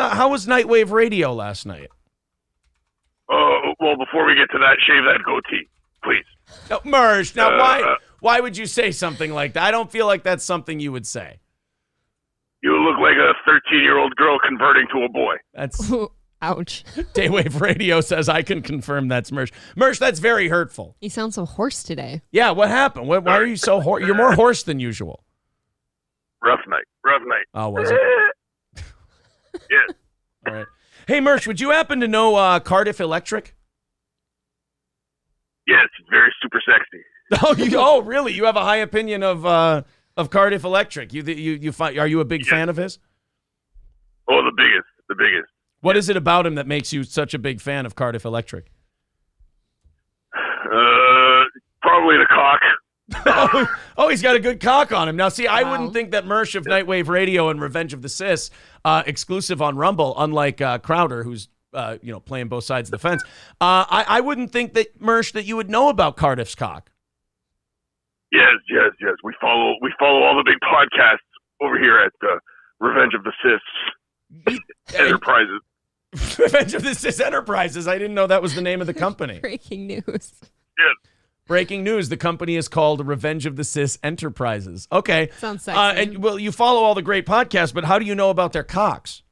Nightwave Radio last night? Well, before we get to that, shave that goatee, please. No, Mersh, now why would you say something like that? I don't feel like that's something you would say. You look like a 13-year-old girl converting to a boy. That's ouch. Daywave Radio says I can confirm that's Mersh. Mersh, that's very hurtful. You sound so hoarse today. Yeah, what happened? Why are you so hoarse? You're more hoarse than usual. Rough night. Oh, was it? Yeah. All right. Hey, Mersh, would you happen to know Cardiff Electric? Yes, it's very super sexy. Oh, really? You have a high opinion of Cardiff Electric. Are you a big fan of his? Oh, the biggest. What is it about him that makes you such a big fan of Cardiff Electric? Probably the cock. Oh, he's got a good cock on him. Now, see, I wouldn't think that Mersh of Nightwave Radio and Revenge of the Cis, exclusive on Rumble, unlike Crowder, who's playing both sides of the fence. I wouldn't think that Mersh that you would know about Cardiff's cock. Yes. We follow all the big podcasts over here at Revenge of the Cis Enterprises. Revenge of the Cis Enterprises. I didn't know that was the name of the company. Breaking news. Yes. Breaking news. The company is called Revenge of the Cis Enterprises. Okay. Sounds sexy. And you follow all the great podcasts, but how do you know about their cocks?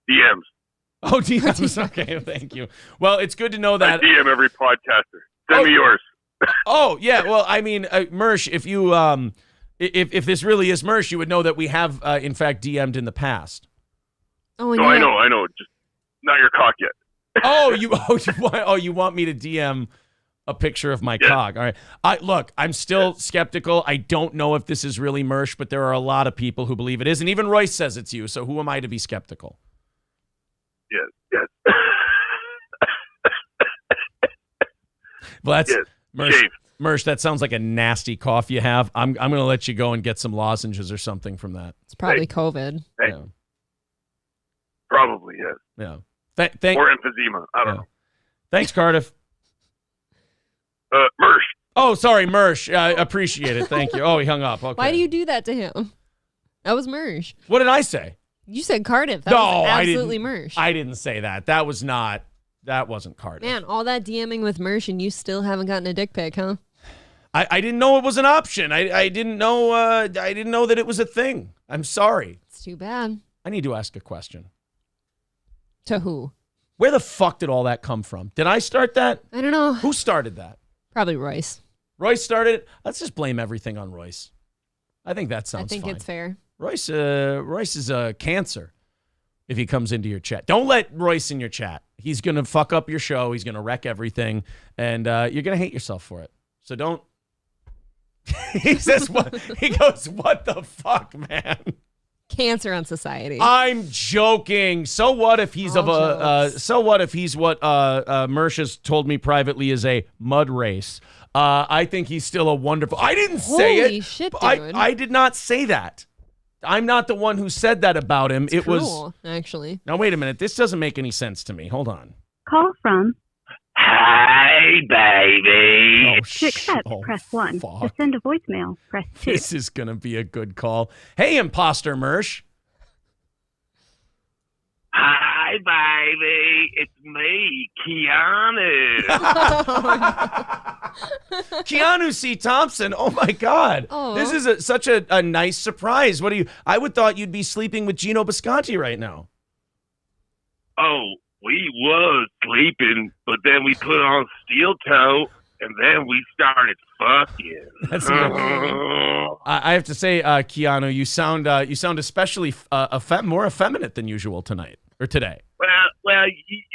DMs. Oh, DMs. Okay, thank you. Well, it's good to know that. I DM every podcaster. Send me yours. Oh, yeah. Well, I mean, Mersh, if you if this really is Mersh, you would know that we have, in fact, DM'd in the past. Oh, no, I know. Just not your cock yet. You want me to DM a picture of my cock? All right. I'm still skeptical. I don't know if this is really Mersh, but there are a lot of people who believe it is, and even Royce says it's you. So who am I to be skeptical? Yes. Well, that's Mersh, that sounds like a nasty cough you have. I'm going to let you go and get some lozenges or something from that. It's probably COVID. Yeah. Probably, yes. Yeah. Or emphysema. I don't know. Thanks, Cardiff. Mersh. Oh, sorry, Mersh. I appreciate it. Thank you. Oh, he hung up. Okay. Why do you do that to him? That was Mersh. What did I say? You said Cardiff. That was absolutely Mersh. I didn't say that. That wasn't Cardiff. Man, all that DMing with Mersh and you still haven't gotten a dick pic, huh? I didn't know it was an option. I didn't know that it was a thing. I'm sorry. It's too bad. I need to ask a question. To who? Where the fuck did all that come from? Did I start that? I don't know. Who started that? Probably Royce. Royce started it. Let's just blame everything on Royce. I think that sounds fine. It's fair. Royce is a cancer if he comes into your chat. Don't let Royce in your chat. He's going to fuck up your show. He's going to wreck everything, and you're going to hate yourself for it. So don't. He says what? He goes, "What the fuck, man?" Cancer on society. I'm joking. So what if he's so what if he's what Mersh has told me privately is a mud race? I think he's still a wonderful. I didn't say it. Holy shit, dude. I did not say that. I'm not the one who said that about him. It was actually. Now wait a minute. This doesn't make any sense to me. Hold on. Call from. Hey, baby. To accept, press 1. Fuck. To send a voicemail, press 2. This is going to be a good call. Hey, imposter Mersh. Hi, baby. It's me, Keanu. Keanu C. Thompson. Oh, my God. Aww. This is such a nice surprise. I would thought you'd be sleeping with Gino Bisconti right now. Oh, we was sleeping, but then we put on steel toe, and then we started fucking. That's I have to say, Keanu, you sound especially more effeminate than usual tonight or today. Well,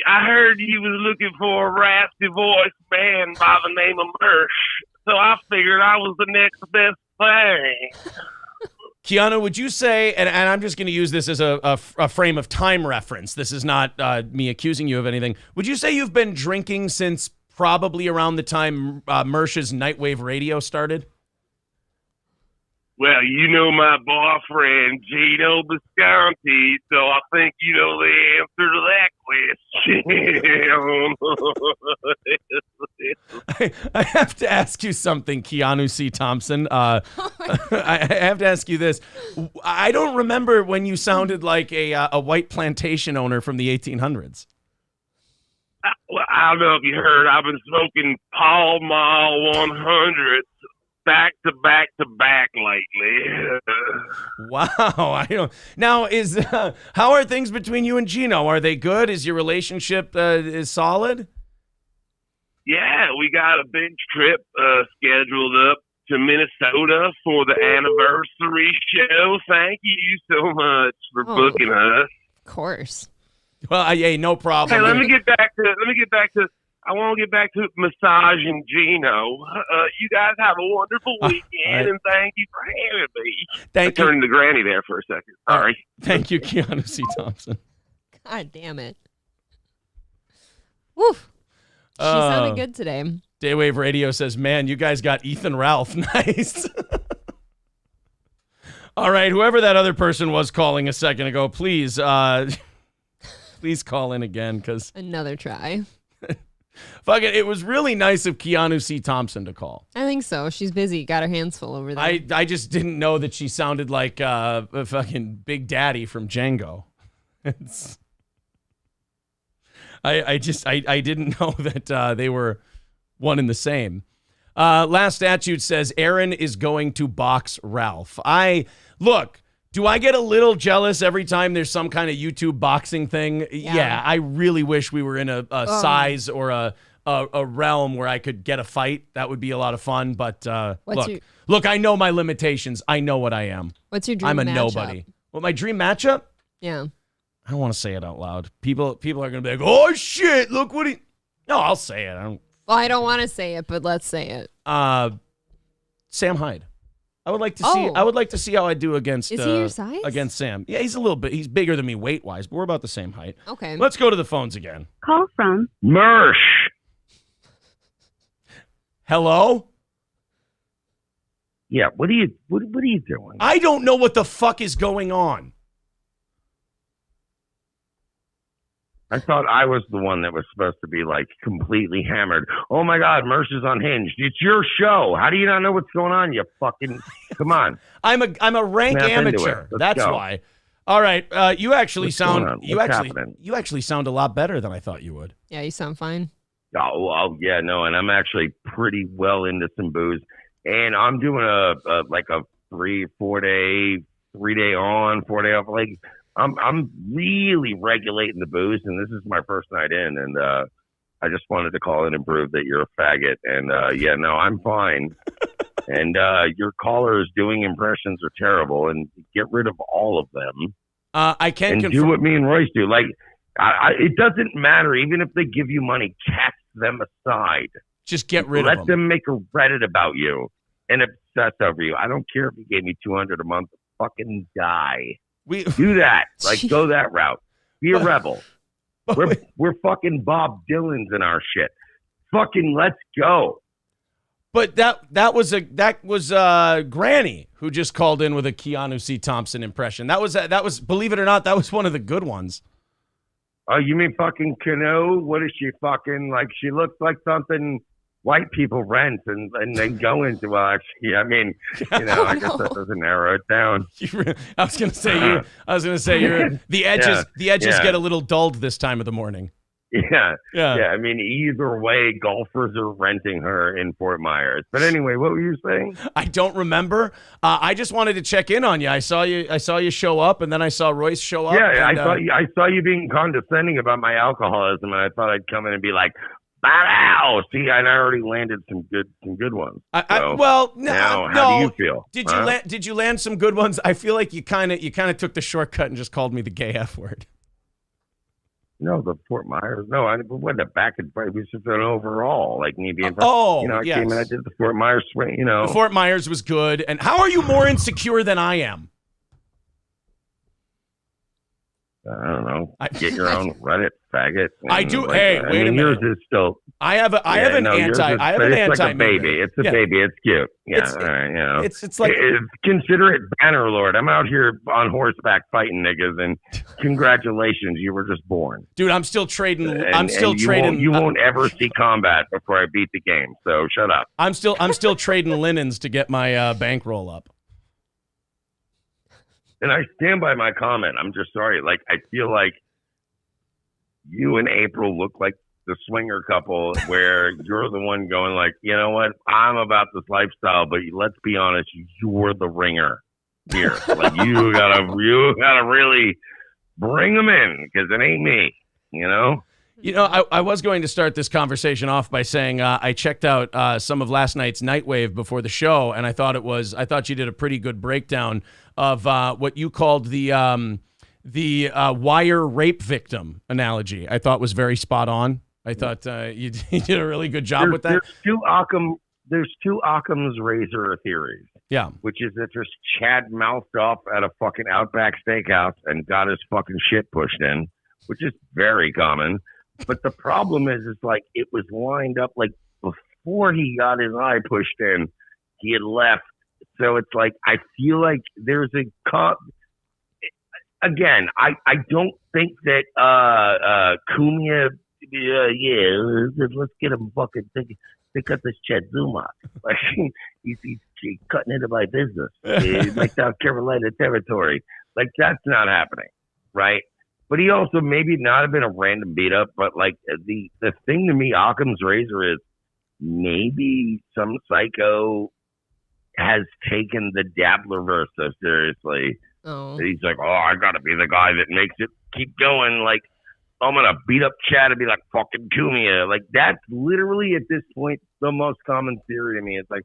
I heard you was looking for a raspy voice man by the name of Mersh, so I figured I was the next best thing. Keanu, would you say, and I'm just going to use this as a frame of time reference. This is not me accusing you of anything. Would you say you've been drinking since probably around the time Mersh's Nightwave Radio started? Well, you know my boyfriend, Gino Bisconti, so I think you know the answer to that question. I have to ask you something, Keanu C. Thompson. I have to ask you this. I don't remember when you sounded like a white plantation owner from the 1800s. Well, I don't know if you heard, I've been smoking Pall Mall 100s back to back lately. Wow. I don't. Now, how are things between you and Gino? Are they good? Is your relationship is solid? Yeah, we got a big trip scheduled up to Minnesota for the anniversary show. Thank you so much for booking us. Of course. Well, hey, no problem. Hey, let me get back to. I want to get back to massaging Gino. You guys have a wonderful weekend, and thank you for having me. I turned to Granny there for a second. Sorry. Thank you, Keanu C. Thompson. God damn it. Woof. She sounded good today. Daywave Radio says, man, you guys got Ethan Ralph. Nice. All right, whoever that other person was calling a second ago, please call in again. Another try. Fuck it. It was really nice of Keanu C. Thompson to call. I think so. She's busy. Got her hands full over there. I just didn't know that she sounded like a fucking Big Daddy from Django. I didn't know that they were one and the same. Last statute says Aaron is going to box Ralph. Do I get a little jealous every time there's some kind of YouTube boxing thing? Yeah, I really wish we were in a size or a realm where I could get a fight. That would be a lot of fun. But look, I know my limitations. I know what I am. What's your dream matchup? I'm a nobody. What, my dream matchup? Yeah. I don't want to say it out loud. People are going to be like, oh, shit, look what he... No, I'll say it. Well, I don't want to say it, but let's say it. Sam Hyde. I would like to see. I would like to see how I do against. Is he your size? Against Sam? Yeah, he's a little bit. He's bigger than me weight wise, but we're about the same height. Okay. Let's go to the phones again. Call from Mersh. Hello. Yeah. What are you doing? I don't know what the fuck is going on. I thought I was the one that was supposed to be like completely hammered. Oh my God, Mersh is unhinged. It's your show. How do you not know what's going on? You fucking come on. I'm a rank Snap amateur. That's go. why. All right. You actually What's going on? sound. You What's actually. happening? You actually sound a lot better than I thought you would. Yeah, you sound fine. Oh yeah, no, and I'm actually pretty well into some booze, and I'm doing a 3-4 day, 3 day on, 4 day off. Like I'm really regulating the booze, and this is my first night in, and I just wanted to call in and prove that you're a faggot. And yeah, no, I'm fine. And your callers doing impressions are terrible, and get rid of all of them. I can and do what me and Royce do. Like it doesn't matter, even if they give you money, cast them aside. Just get rid of them. them. Let them make a Reddit about you and obsess over you. I don't care if you gave me $200 a month. Fucking die. Do that. Like, go that route. Be a rebel. We're fucking Bob Dylan's in our shit. Fucking let's go. But that was Granny who just called in with a Keanu C. Thompson impression. That was believe it or not, that was one of the good ones. Oh, you mean fucking Canoe? What is she fucking like? She looks like something white people rent and then go into. Well, actually, I mean, I guess that doesn't narrow it down. I was gonna say the edges get a little dulled this time of the morning. Yeah. I mean, either way, golfers are renting her in Fort Myers. But anyway, what were you saying? I don't remember. I just wanted to check in on you. I saw you show up, and then I saw Royce show up. Yeah, I saw you being condescending about my alcoholism, and I thought I'd come in and be like, "Wow!" See, I already landed some good ones. How do you feel? Did you land some good ones? I feel like you kind of took the shortcut and just called me the gay F word. No, the Fort Myers. No, I wasn't a back and forth. It was just an overall, like me being. I came and I did the Fort Myers swing. The Fort Myers was good. And how are you more insecure than I am? I don't know. Get your own Reddit, faggot. I do. Wait a minute. Yours is still. I have an anti. It's like a baby. It's a baby. It's cute. Yeah. It's like consider it banner lord. I'm out here on horseback fighting niggas, and congratulations, you were just born, dude. I'm still trading. You won't ever see combat before I beat the game. So shut up. I'm still trading linens to get my bankroll up. And I stand by my comment. I'm just sorry. Like, I feel like you and April look like the swinger couple where you're the one going like, you know what? I'm about this lifestyle, but let's be honest, you're the ringer here. Like, you gotta really bring them in because it ain't me, you know? I was going to start this conversation off by saying I checked out some of last night's Nightwave before the show, and I thought you did a pretty good breakdown of what you called the wire rape victim analogy. I thought was very spot on. I thought you did a really good job with that. There's two Occam's razor theories. Yeah. Which is that just Chad mouthed off at a fucking Outback Steakhouse and got his fucking shit pushed in, which is very common. But the problem is like it was lined up like before he got his eye pushed in, he had left. So it's like I feel like there's again. I don't think that Cumia. Let's get him fucking pick up this Chad Zuma. Like he's cutting into my business, like South Carolina territory. Like that's not happening, right? But he also maybe not have been a random beat up, but like the thing to me, Occam's razor is maybe some psycho has taken the dabbler verse so seriously. Oh. He's like, I gotta be the guy that makes it keep going. Like, I'm gonna beat up Chad and be like, fucking Cumia. Like, that's literally at this point the most common theory to me. It's like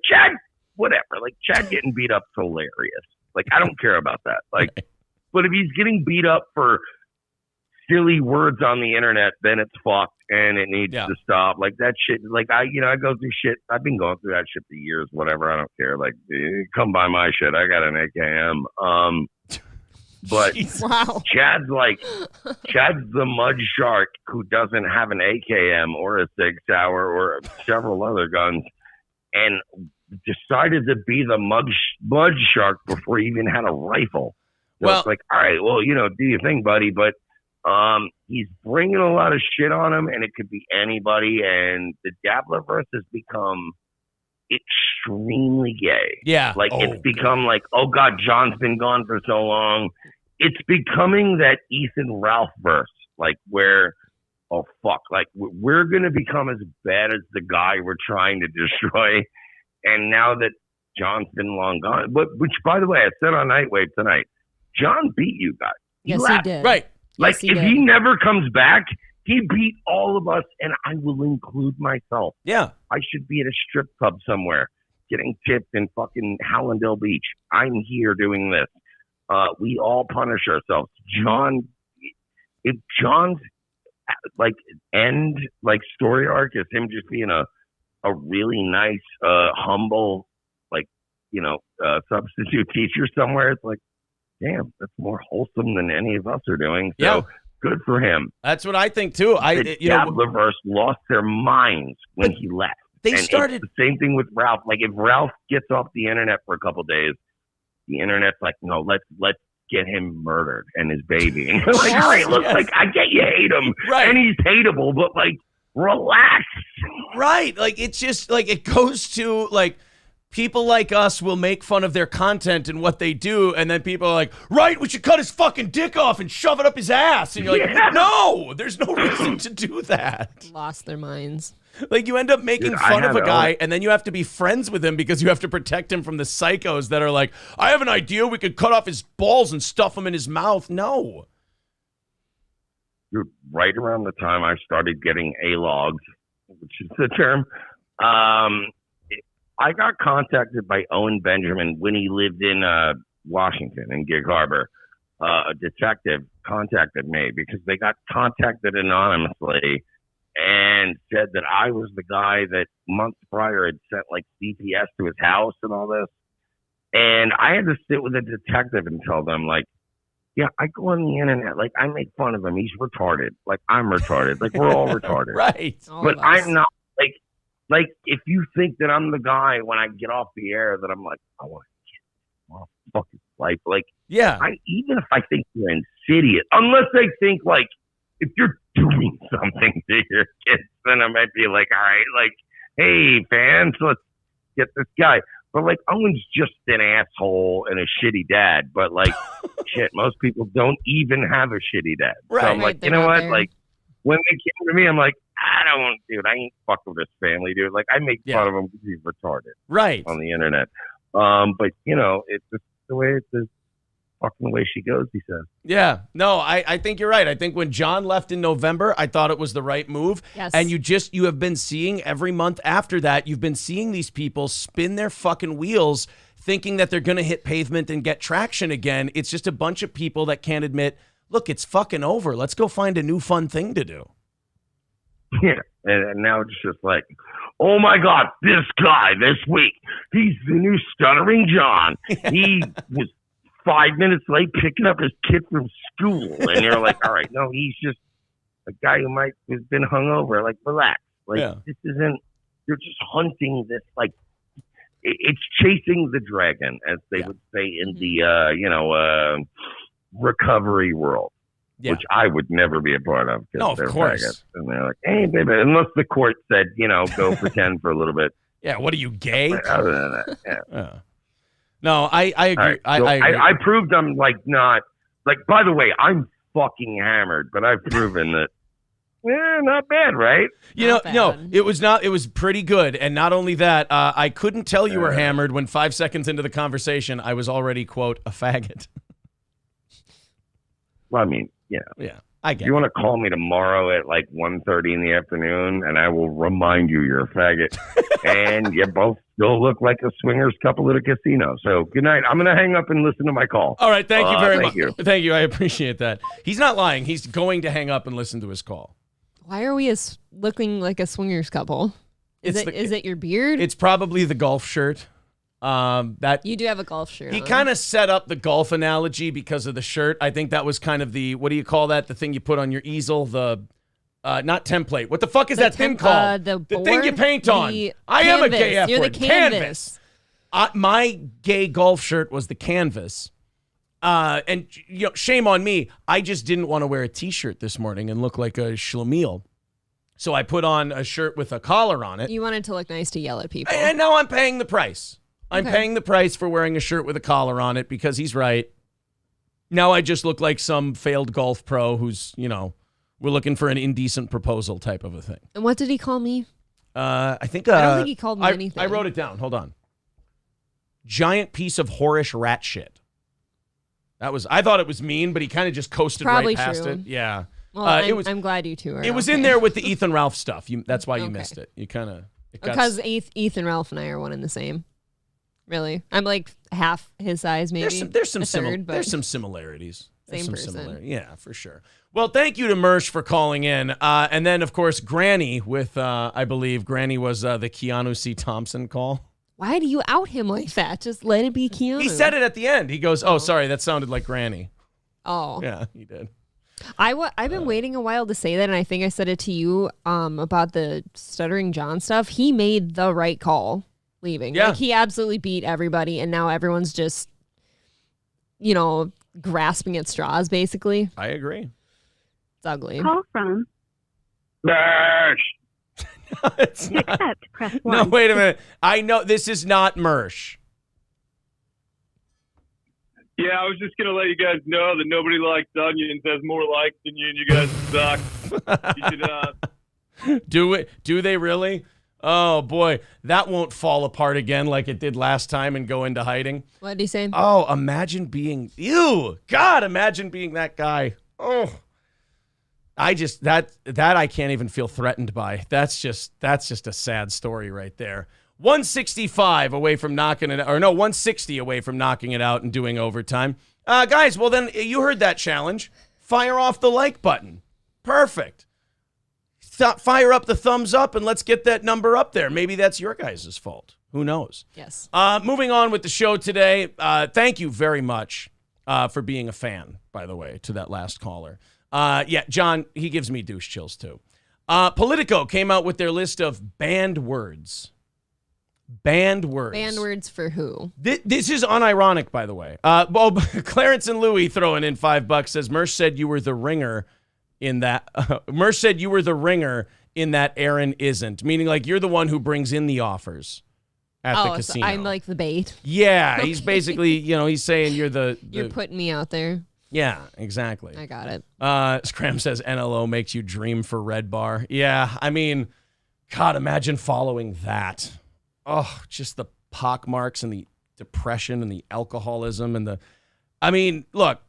Chad, whatever. Like, Chad getting beat up's hilarious. Like, I don't care about that. Like, but if he's getting beat up for silly words on the internet, then it's fucked and it needs to stop. Like that shit. Like I go through shit. I've been going through that shit for years. Whatever. I don't care. Like, come by my shit. I got an AKM. But wow. Chad's the mud shark who doesn't have an AKM or a Sig Sauer or several other guns, and decided to be the mud shark before he even had a rifle. So it's like, all right, well, do your thing, buddy. But he's bringing a lot of shit on him, and it could be anybody. And the Dabblerverse has become extremely gay. Yeah. Like, it's become like, oh, God, John's been gone for so long. It's becoming that Ethan Ralph verse, like, where, oh, fuck, like, we're going to become as bad as the guy we're trying to destroy. And now that John's been long gone, which, by the way, I said on Nightwave tonight, John beat you guys. He did. Right. Like, if he never comes back, he beat all of us, and I will include myself. Yeah. I should be at a strip club somewhere getting tipped in fucking Hallandale Beach. I'm here doing this. We all punish ourselves. If John's story arc is him just being a really nice, humble, substitute teacher somewhere, it's like, damn, that's more wholesome than any of us are doing. So good for him. That's what I think too. The Dabblerverse lost their minds when he left. It's the same thing with Ralph. Like, if Ralph gets off the internet for a couple of days, the internet's like, no, let's get him murdered and his baby. And you're like, all right, look, like, I get you hate him, right, and he's hateable, but like, relax. Right. Like, it's just like, it goes to like, people like us will make fun of their content and what they do, and then people are like, right, we should cut his fucking dick off and shove it up his ass. And you're like, no, there's no reason to do that. Lost their minds. Like, you end up making fun of a guy, and then you have to be friends with him because you have to protect him from the psychos that are like, I have an idea, we could cut off his balls and stuff them in his mouth. No. Dude, right around the time I started getting A-logs, which is the term, I got contacted by Owen Benjamin when he lived in Washington, in Gig Harbor. A detective contacted me because they got contacted anonymously and said that I was the guy that months prior had sent like CPS to his house and all this. And I had to sit with a detective and tell them, like, yeah, I go on the internet, like, I make fun of him. He's retarded. Like, I'm retarded. Like, we're all retarded. Right. But I'm not, like, if you think that I'm the guy when I get off the air that I'm like, I want to fuck his life. Like, yeah. Even if I think you're insidious, unless they think, like, if you're doing something to your kids, then I might be like, all right, like, hey, fans, let's get this guy. But, like, Owen's just an asshole and a shitty dad. But, like, shit, most people don't even have a shitty dad. Right. So I'm like, you know what? There. Like, when they came to me, I'm like, I ain't fucking with this family, dude. Like, I make fun of him because he's retarded. Right. On the internet. But, it's just the way it is. Fucking the way she goes, he says. Yeah. No, I think you're right. I think when John left in November, I thought it was the right move. Yes. And you have been seeing every month after that, you've been seeing these people spin their fucking wheels thinking that they're going to hit pavement and get traction again. It's just a bunch of people that can't admit, look, it's fucking over. Let's go find a new fun thing to do. Yeah. And now it's just like, oh my God, this guy this week, he's the new Stuttering John. He was 5 minutes late picking up his kid from school. And you're like, all right, no, he's just a guy who has been hungover. Like, relax. Like, This isn't, you're just hunting this, like, it's chasing the dragon, as they would say in the, recovery world, which I would never be a part of. No, of course. Faggots. And they're like, hey, baby, unless the court said, go pretend for a little bit. Yeah, what are you, gay? But other than that, yeah. No, I agree. Right. So I agree. I proved I'm not by the way, I'm fucking hammered, but I've proven that not bad, right? No, it was not. It was pretty good. And not only that, I couldn't tell you were hammered when 5 seconds into the conversation, I was already, quote, a faggot. Well, I mean, yeah. I get You want to call me tomorrow at like 1:30 in the afternoon, and I will remind you you're a faggot. And you both still look like a swingers couple at a casino. So good night. I'm going to hang up and listen to my call. All right. Thank you very much. You. Thank you. I appreciate that. He's not lying. He's going to hang up and listen to his call. Why are we looking like a swingers couple? Is it your beard? It's probably the golf shirt. That you do have a golf shirt. He kind of set up the golf analogy because of the shirt. I think that was kind of the, what do you call that? The thing you put on your easel, the not template. What the fuck is that thing called? The thing you paint on. I am a gay F You're word. the canvas. My gay golf shirt was the canvas. And shame on me. I just didn't want to wear a t-shirt this morning and look like a schlemiel. So I put on a shirt with a collar on it. You wanted to look nice to yell at people. And now I'm paying the price. I'm paying the price for wearing a shirt with a collar on it because he's right. Now I just look like some failed golf pro who's, we're looking for an indecent proposal type of a thing. And what did he call me? I don't think he called me anything. I wrote it down. Hold on. Giant piece of whorish rat shit. I thought it was mean, but he kind of just coasted right past it. Yeah. Well, I'm glad you two are. It was in there with the Ethan Ralph stuff. That's why you missed it. You kind of. Because Ethan Ralph and I are one and the same. Really, I'm like half his size, maybe. There's some similarities. Same person. Yeah, for sure. Well, thank you to Mersh for calling in, and then of course Granny with I believe Granny was the Keanu C. Thompson call. Why do you out him like that? Just let it be Keanu. He said it at the end. He goes, "Oh, sorry, that sounded like Granny." Oh, yeah, he did. I've been waiting a while to say that, and I think I said it to you about the Stuttering John stuff. He made the right call leaving. Yeah. Like, he absolutely beat everybody, and now everyone's just, grasping at straws, basically. I agree. It's ugly. Call from. It's not. Accept, press 1. No, wait a minute. I know this is not Mersh. Yeah, I was just going to let you guys know that nobody likes onions, has more likes than you, and you guys suck. You should, Do they really? Oh, boy. That won't fall apart again like it did last time and go into hiding. What did he say? Oh, imagine being... Ew! God, imagine being that guy. Oh. I just... That I can't even feel threatened by. That's just a sad story right there. 165 away from knocking it... Or no, 160 away from knocking it out and doing overtime. Guys, well then, you heard that challenge. Fire off the like button. Perfect. Fire up the thumbs up and let's get that number up there. Maybe that's your guys' fault. Who knows? Yes. Moving on with the show today. Thank you very much for being a fan, by the way, to that last caller. Yeah, John, he gives me douche chills too. Politico came out with their list of banned words. Banned words. Banned words for who? This is unironic, by the way. Clarence and Louie throwing in $5 says, Mersh said you were the ringer in that. Mersh said you were the ringer in that Aaron isn't. Meaning like you're the one who brings in the offers at the casino. So I'm like the bait. Yeah, he's basically, he's saying you're You're putting me out there. Yeah, exactly. I got it. Scram says NLO makes you dream for Red Bar. Yeah, I mean, God, imagine following that. Oh, just the pockmarks and the depression and the alcoholism and look,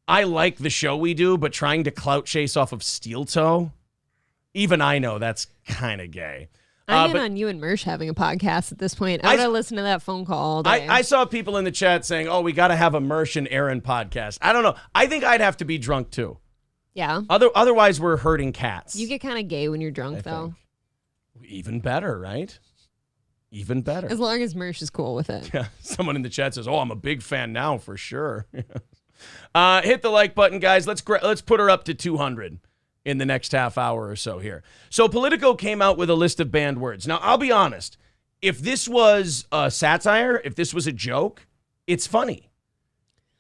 I like the show we do, but trying to clout chase off of Steel Toe, even I know that's kind of gay. I'm in on you and Mersh having a podcast at this point. I would have listened to that phone call all day. I saw people in the chat saying, oh, we got to have a Mersh and Aaron podcast. I don't know. I think I'd have to be drunk too. Yeah. Otherwise, we're herding cats. You get kind of gay when you're drunk, though. Even better, right? Even better. As long as Mersh is cool with it. Yeah. Someone in the chat says, oh, I'm a big fan now for sure. Hit the like button, guys. Let's put her up to 200 in the next half hour or so here. So Politico came out with a list of banned words. Now, I'll be honest. If this was a satire, if this was a joke, it's funny.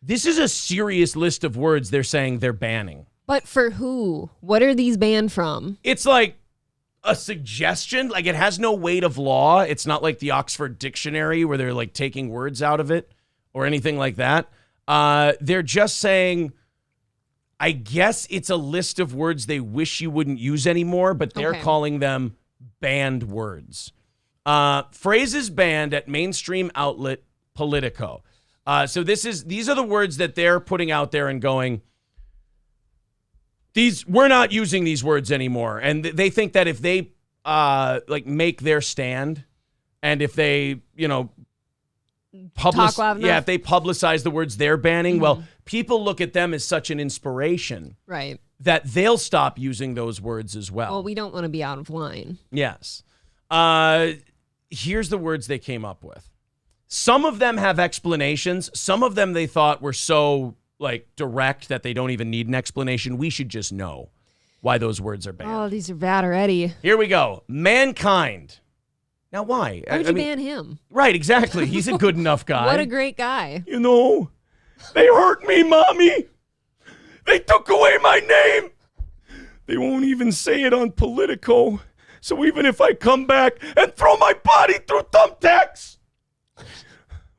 This is a serious list of words they're saying they're banning. But for who? What are these banned from? It's like a suggestion. Like, it has no weight of law. It's not like the Oxford Dictionary where they're like taking words out of it or anything like that. They're just saying, I guess it's a list of words they wish you wouldn't use anymore, but they're calling them banned words. Phrases banned at mainstream outlet Politico. So these are the words that they're putting out there and going, we're not using these words anymore. And they think that if they make their stand and if they, Talk loud enough. if they publicize the words they're banning, well, people look at them as such an inspiration. Right. That they'll stop using those words as well. Well, we don't want to be out of line. Yes. Here's the words they came up with. Some of them have explanations. Some of them they thought were so direct that they don't even need an explanation. We should just know why those words are banned. Oh, these are bad already. Here we go. Mankind. Now, why? Why would you ban him? Right, exactly. He's a good enough guy. What a great guy. They hurt me, Mommy. They took away my name. They won't even say it on Politico. So even if I come back and throw my body through thumbtacks,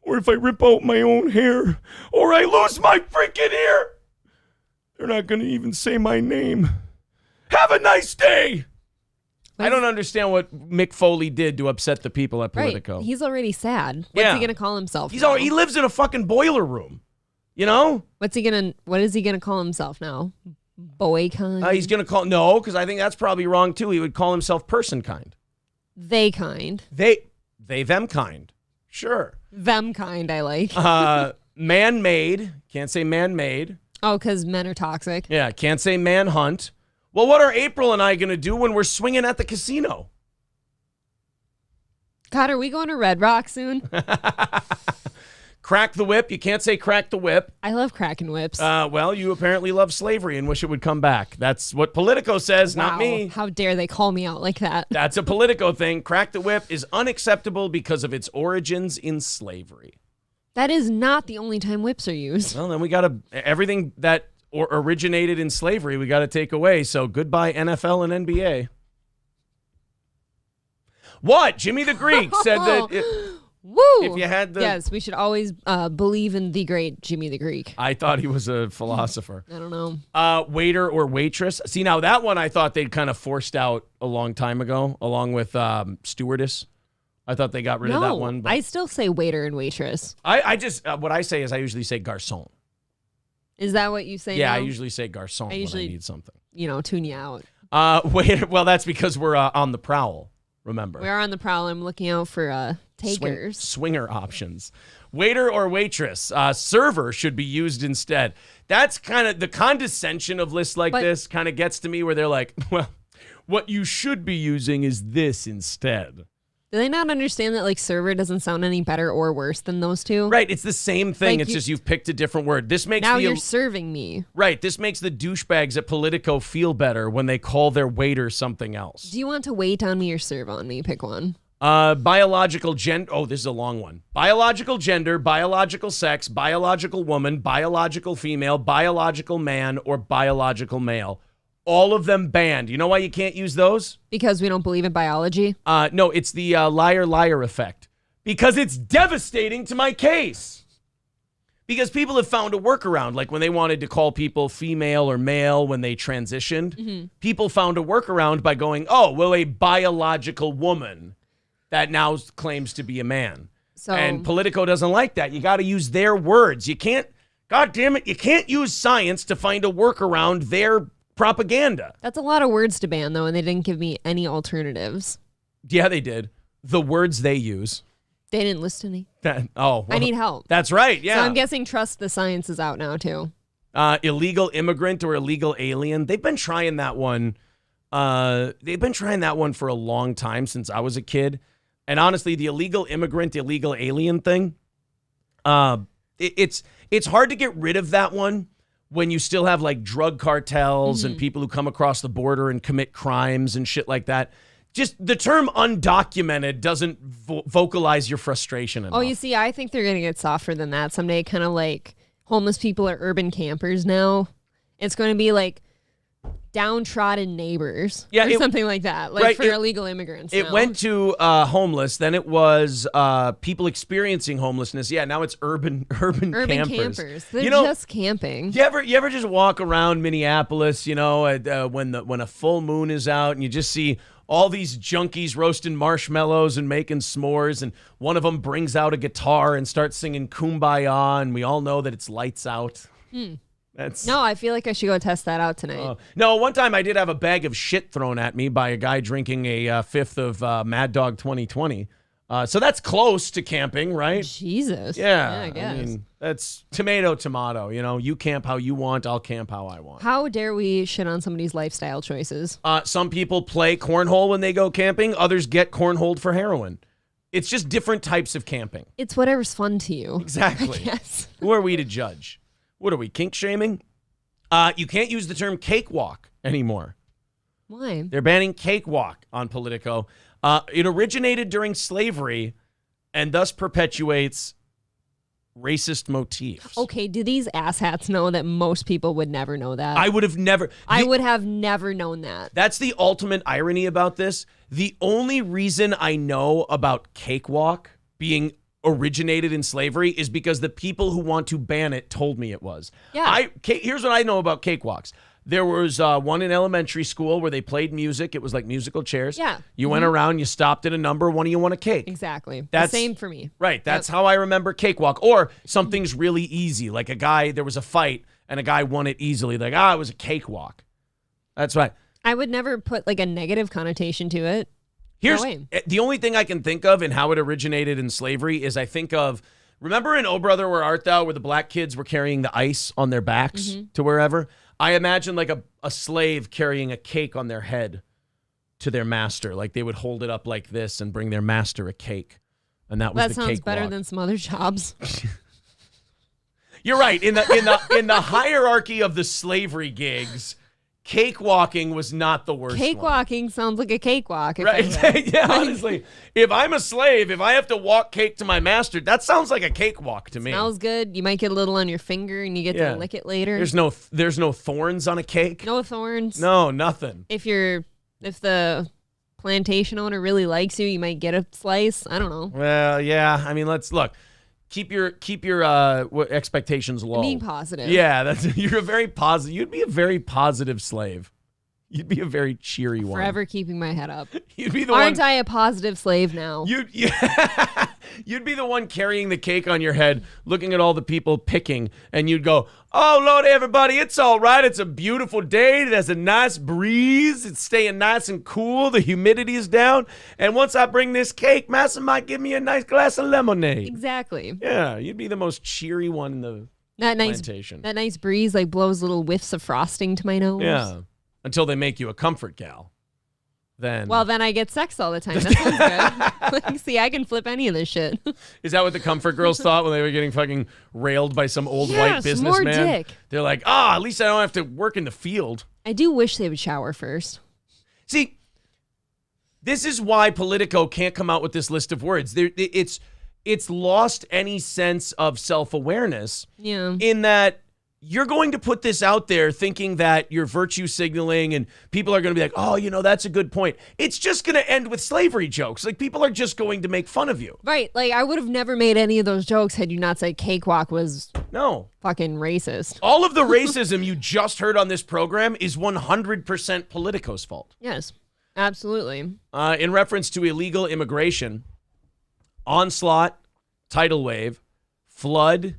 or if I rip out my own hair, or I lose my freaking ear, they're not going to even say my name. Have a nice day. I don't understand what Mick Foley did to upset the people at Politico. Right. He's already sad. What's he going to call himself now? He lives in a fucking boiler room. What is he going to call himself now? Boy kind? He's going to call... No, because I think that's probably wrong, too. He would call himself person kind. They kind. They, them kind. Sure. Them kind, I like. Man-made. Can't say man-made. Oh, because men are toxic. Yeah, can't say man-hunt. Well, what are April and I going to do when we're swinging at the casino? God, are we going to Red Rock soon? Crack the whip. You can't say crack the whip. I love cracking whips. Well, you apparently love slavery and wish it would come back. That's what Politico says, not me. How dare they call me out like that? That's a Politico thing. Crack the whip is unacceptable because of its origins in slavery. That is not the only time whips are used. Well, then we got to... Everything that originated in slavery, we got to take away. So goodbye, NFL and NBA. What? Jimmy the Greek said that... Woo! If you had the... Yes, we should always believe in the great Jimmy the Greek. I thought he was a philosopher. I don't know. Waiter or waitress. See, now that one I thought they'd kind of forced out a long time ago, along with stewardess. I thought they got rid of that one. But I still say waiter and waitress. I just, what I say is I usually say garçon. Is that what you say Yeah, now? I usually say garçon when I need something. Tune you out. Waiter, well, that's because we're on the prowl, remember. We are on the prowl. I'm looking out for takers. Swinger options. Waiter or waitress. Server should be used instead. That's kind of the condescension of lists like this kind of gets to me where they're like, well, what you should be using is this instead. Do they not understand that server doesn't sound any better or worse than those two? Right, it's the same thing. It's just you've picked a different word. This makes you're serving me. Right, this makes the douchebags at Politico feel better when they call their waiter something else. Do you want to wait on me or serve on me? Pick one. Biological gender. Oh, this is a long one. Biological gender, biological sex, biological woman, biological female, biological man, or biological male. All of them banned. You know why you can't use those? Because we don't believe in biology? No, it's the liar effect. Because it's devastating to my case. Because people have found a workaround. Like when they wanted to call people female or male when they transitioned, people found a workaround by going, oh, well, a biological woman that now claims to be a man. And Politico doesn't like that. You got to use their words. You can't, God damn it, you can't use science to find a workaround their propaganda. That's a lot of words to ban, though, and they didn't give me any alternatives. Yeah, they did. The words they use. They didn't list any. Well, I need help. That's right, yeah. So I'm guessing trust the science is out now, too. Illegal immigrant or illegal alien. They've been trying that one. They've been trying that one for a long time since I was a kid. And honestly, the illegal immigrant, illegal alien thing, it's hard to get rid of that one when you still have drug cartels and people who come across the border and commit crimes and shit like that. Just the term undocumented doesn't vocalize your frustration enough. Oh, you see, I think they're going to get softer than that someday. Kind of like homeless people are urban campers now. It's going to be like downtrodden neighbors or something like that, for illegal immigrants. It went to homeless, then it was people experiencing homelessness. Yeah, now it's urban campers. They're just camping. You ever just walk around Minneapolis, when a full moon is out and you just see all these junkies roasting marshmallows and making s'mores, and one of them brings out a guitar and starts singing Kumbaya, and we all know that it's lights out. No, I feel like I should go test that out tonight. No, one time I did have a bag of shit thrown at me by a guy drinking a fifth of Mad Dog 2020. So that's close to camping, right? Jesus. Yeah, I guess. I mean, that's tomato. You camp how you want. I'll camp how I want. How dare we shit on somebody's lifestyle choices? Some people play cornhole when they go camping. Others get cornholed for heroin. It's just different types of camping. It's whatever's fun to you. Exactly. Yes. Who are we to judge? What are we, kink shaming? You can't use the term cakewalk anymore. Why? They're banning cakewalk on Politico. It originated during slavery and thus perpetuates racist motifs. Okay, do these asshats know that most people would never know that? I would have never. I would have never known that. That's the ultimate irony about this. The only reason I know about cakewalk being originated in slavery is because the people who want to ban it told me it was. Yeah. Here's what I know about cakewalks. There was one in elementary school where they played music. It was like musical chairs. Yeah. You went around, you stopped at a number, one of you won a cake. Exactly. That's the same for me. Right. That's how I remember cakewalk. Or something's really easy. Like there was a fight and a guy won it easily. Like, it was a cakewalk. That's right. I would never put like a negative connotation to it. Here's No way. the only thing I can think of in how it originated in slavery is I think of, remember in Oh Brother, Where Art Thou, where the black kids were carrying the ice on their backs to wherever? I imagine like a slave carrying a cake on their head to their master. Like they would hold it up like this and bring their master a cake. And that was the cakewalk. That sounds better than some other jobs. You're right. In the hierarchy of the slavery gigs, cakewalking was not the worst. Cakewalking sounds like a cakewalk. Right. Yeah, honestly. If I'm a slave, if I have to walk cake to my master, that sounds like a cakewalk to me. Smells good. You might get a little on your finger and you get to lick it later. There's no thorns on a cake. No thorns. No, nothing. If the plantation owner really likes you, you might get a slice. I don't know. Well, yeah. I mean, let's look. Keep your expectations low. Being positive. Yeah, you're a very positive. You'd be a very positive slave. You'd be a very cheery one. Forever keeping my head up. You'd be the Aren't I a positive slave now? You'd be the one carrying the cake on your head, looking at all the people picking, and you'd go, "Oh Lord, everybody, it's all right. It's a beautiful day. There's a nice breeze. It's staying nice and cool. The humidity is down. And once I bring this cake, Master might give me a nice glass of lemonade." Exactly. Yeah, you'd be the most cheery one in the plantation. That nice breeze like blows little whiffs of frosting to my nose. Yeah, until they make you a comfort gal. Then I get sex all the time. That sounds good. Like, see, I can flip any of this shit. Is that what the comfort girls thought when they were getting fucking railed by some old white businessman? More dick. They're like, at least I don't have to work in the field. I do wish they would shower first. See, this is why Politico can't come out with this list of words. It's lost any sense of self-awareness. Yeah. In that you're going to put this out there thinking that you're virtue signaling and people are going to be like, that's a good point. It's just going to end with slavery jokes. Like people are just going to make fun of you. Right. Like I would have never made any of those jokes had you not said cakewalk was fucking racist. All of the racism you just heard on this program is 100% Politico's fault. Yes, absolutely. In reference to illegal immigration, onslaught, tidal wave, flood,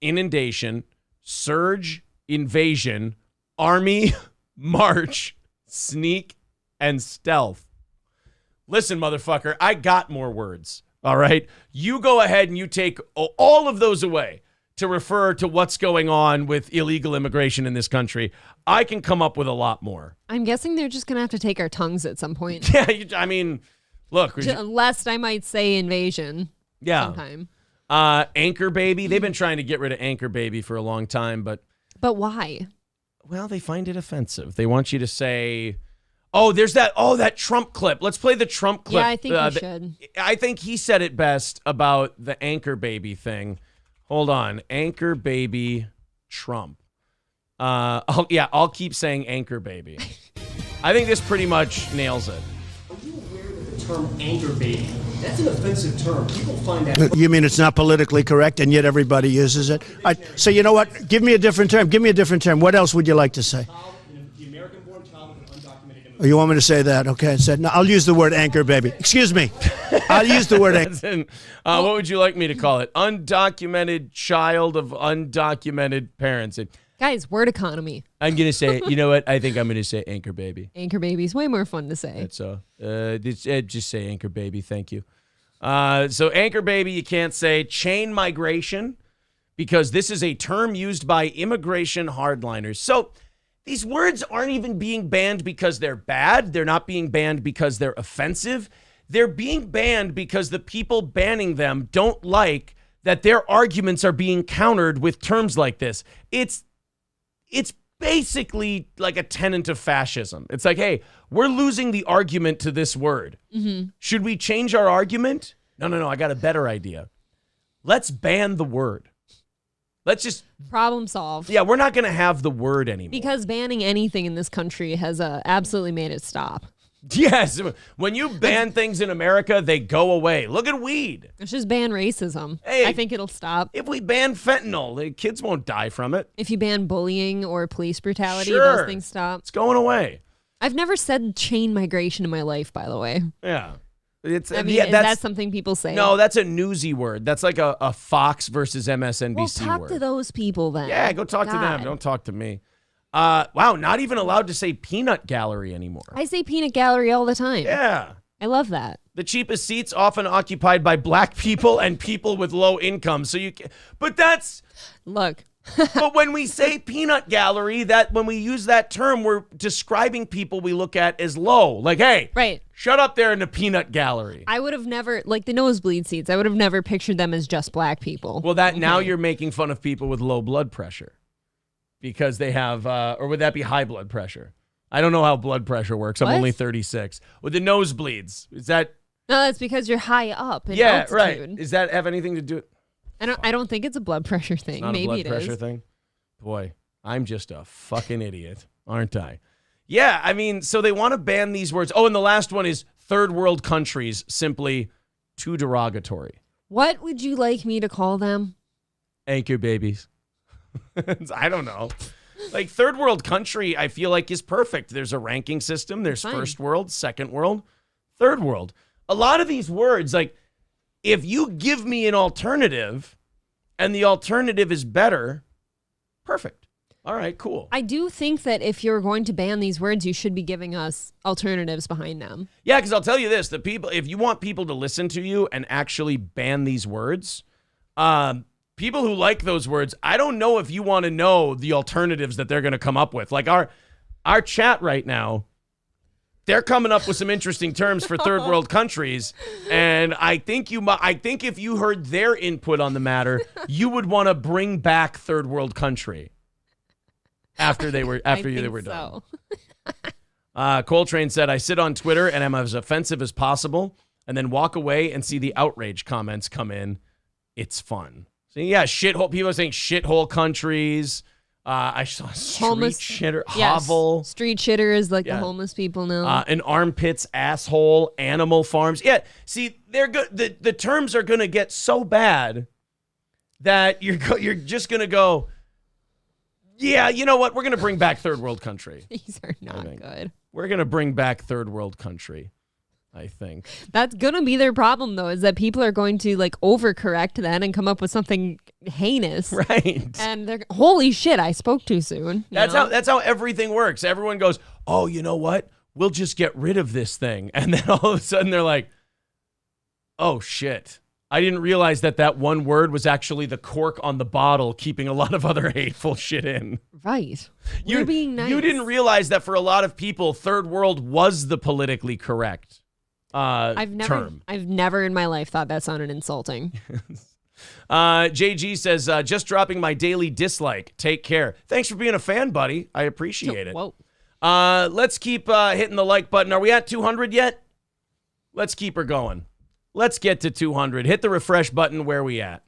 inundation, surge, invasion, army, march, sneak, and stealth. Listen, motherfucker, I got more words, all right? You go ahead and you take all of those away to refer to what's going on with illegal immigration in this country. I can come up with a lot more. I'm guessing they're just going to have to take our tongues at some point. Yeah, look. Lest I might say invasion sometime. Anchor Baby. They've been trying to get rid of Anchor Baby for a long time, but why? Well, they find it offensive. They want you to say, there's that Trump clip. Let's play the Trump clip. Yeah, I think we should. I think he said it best about the Anchor Baby thing. Hold on. Anchor Baby Trump. I'll keep saying Anchor Baby. I think this pretty much nails it. Are you aware that the term Anchor Baby, that's an offensive term? People find that... You mean it's not politically correct and yet everybody uses it? So you know what? Give me a different term. What else would you like to say? The American-born child with an undocumented immigrant. Oh, you want me to say that? Okay. No, I'll use the word Anchor Baby. Excuse me. I'll use the word anchor. What would you like me to call it? Undocumented child of undocumented parents. Guys, word economy. I'm going to say, you know what? I think I'm going to say anchor baby. Anchor baby is way more fun to say. That's just say anchor baby. Thank you. So anchor baby, you can't say. Chain migration, because this is a term used by immigration hardliners. So these words aren't even being banned because they're bad. They're not being banned because they're offensive. They're being banned because the people banning them don't like that their arguments are being countered with terms like this. It's basically like a tenet of fascism. It's like, hey, we're losing the argument to this word. Mm-hmm. Should we change our argument? No, I got a better idea. Let's ban the word. Let's just... Problem solved. Yeah, we're not going to have the word anymore. Because banning anything in this country has absolutely made it stop. Yes. When you ban things in America, they go away. Look at weed. Let's just ban racism. Hey, I think it'll stop. If we ban fentanyl, the kids won't die from it. If you ban bullying or police brutality, Sure. those things stop. It's going away. I've never said chain migration in my life, by the way. Yeah. Is that something people say? No, that's a newsy word. That's like a Fox versus MSNBC well, talk word. to those people then. Yeah, go talk to them. Don't talk to me. Wow, not even allowed to say peanut gallery anymore. I say peanut gallery all the time. Yeah. I love that. The cheapest seats often occupied by black people and people with low income. So you can, but that's... Look. But when we say peanut gallery, when we use that term, we're describing people we look at as low. Like, hey, right. Shut up there in the peanut gallery. I would have never, like the nosebleed seats, I would have never pictured them as just black people. Well, now you're making fun of people with low blood pressure because they have, or would that be high blood pressure? I don't know how blood pressure works. I'm only 36. With the nosebleeds, is that? No, that's because you're high up in altitude. right. Does that have anything to do with? I don't think it's a blood pressure thing. It's not Maybe a blood pressure thing. Boy, I'm just a fucking idiot, aren't I? Yeah, I mean, so they want to ban these words. Oh, and the last one is third world countries, simply too derogatory. What would you like me to call them? Anchor babies. I don't know. Like third world country, I feel like is perfect. There's a ranking system. There's first world, second world, third world. A lot of these words, like if you give me an alternative and the alternative is better, perfect. All right, cool. I do think that if you're going to ban these words, you should be giving us alternatives behind them. Yeah, because I'll tell you this, if you want people to listen to you and actually ban these words, people who like those words, I don't know if you want to know the alternatives that they're going to come up with. Like our chat right now, they're coming up with some interesting terms for third world countries, and I think if you heard their input on the matter, you would want to bring back third world country after they were done. Coltrane said, "I sit on Twitter and am as offensive as possible, and then walk away and see the outrage comments come in. It's fun." So yeah, shithole. People are saying shithole countries. I saw street shitter, hovel. Street shitter is like the homeless people now. An armpits, asshole, animal farms. Yeah, see, they're good. The terms are going to get so bad that you're just going to go, yeah, you know what? We're going to bring back third world country. These are not good. We're going to bring back third world country, I think. That's going to be their problem, though, is that people are going to like overcorrect then and come up with something heinous. Right. And they're, holy shit, I spoke too soon. That's how everything works. Everyone goes, oh, you know what? We'll just get rid of this thing. And then all of a sudden they're like, oh, shit. I didn't realize that one word was actually the cork on the bottle, keeping a lot of other hateful shit in. Right. You're being nice. You didn't realize that for a lot of people, third world was the politically correct term. I've never in my life thought that sounded insulting. JG says, just dropping my daily dislike. Take care. Thanks for being a fan, buddy. I appreciate it. Whoa. Let's keep hitting the like button. Are we at 200 yet? Let's keep her going. Let's get to 200. Hit the refresh button. Where we at?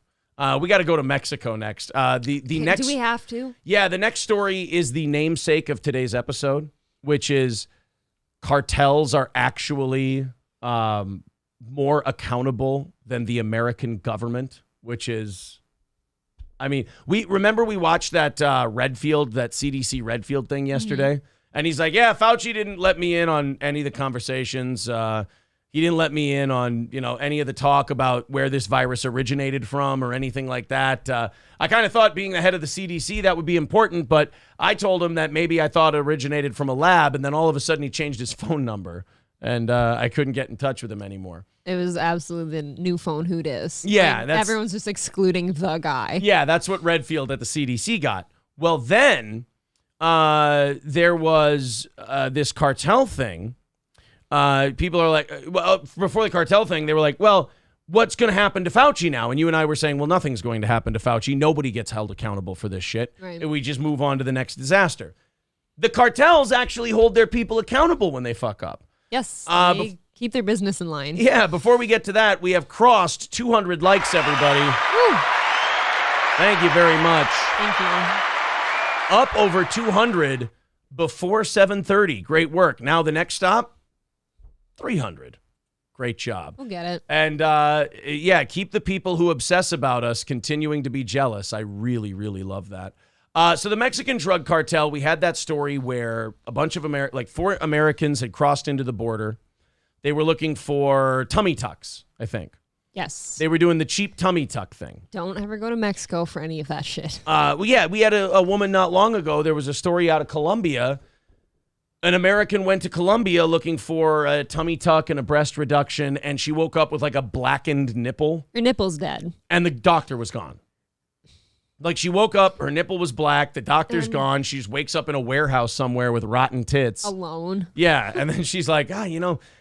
We got to go to Mexico next. The next. Do we have to? Yeah, the next story is the namesake of today's episode, which is cartels are actually more accountable than the American government, which is, I mean, we watched that Redfield, that CDC Redfield thing yesterday, and he's like, yeah, Fauci didn't let me in on any of the conversations. He didn't let me in on, any of the talk about where this virus originated from or anything like that. I kind of thought being the head of the CDC, that would be important, but I told him that maybe I thought it originated from a lab, and then all of a sudden he changed his phone number, and I couldn't get in touch with him anymore. It was absolutely the new phone who dis. Yeah. Everyone's just excluding the guy. Yeah, that's what Redfield at the CDC got. Well, then there was this cartel thing. People are like, well, before the cartel thing, they were like, well, what's going to happen to Fauci now? And you and I were saying, well, nothing's going to happen to Fauci. Nobody gets held accountable for this shit. Right. And we just move on to the next disaster. The cartels actually hold their people accountable when they fuck up. Yes. They keep their business in line. Yeah. Before we get to that, we have crossed 200 likes, everybody. Woo. Thank you very much. Thank you. Up over 200 before 7:30. Great work. Now the next stop, 300. Great job. We'll get it. And keep the people who obsess about us continuing to be jealous. I really, really love that. So the Mexican drug cartel, we had that story where a bunch of 4 Americans had crossed into the border. They were looking for tummy tucks, I think. Yes. They were doing the cheap tummy tuck thing. Don't ever go to Mexico for any of that shit. We had a woman not long ago. There was a story out of Colombia. An American went to Colombia looking for a tummy tuck and a breast reduction, and she woke up with like a blackened nipple. Her nipple's dead. And the doctor was gone. Like, she woke up, her nipple was black, the doctor's gone, she just wakes up in a warehouse somewhere with rotten tits. Alone. Yeah, and then she's like,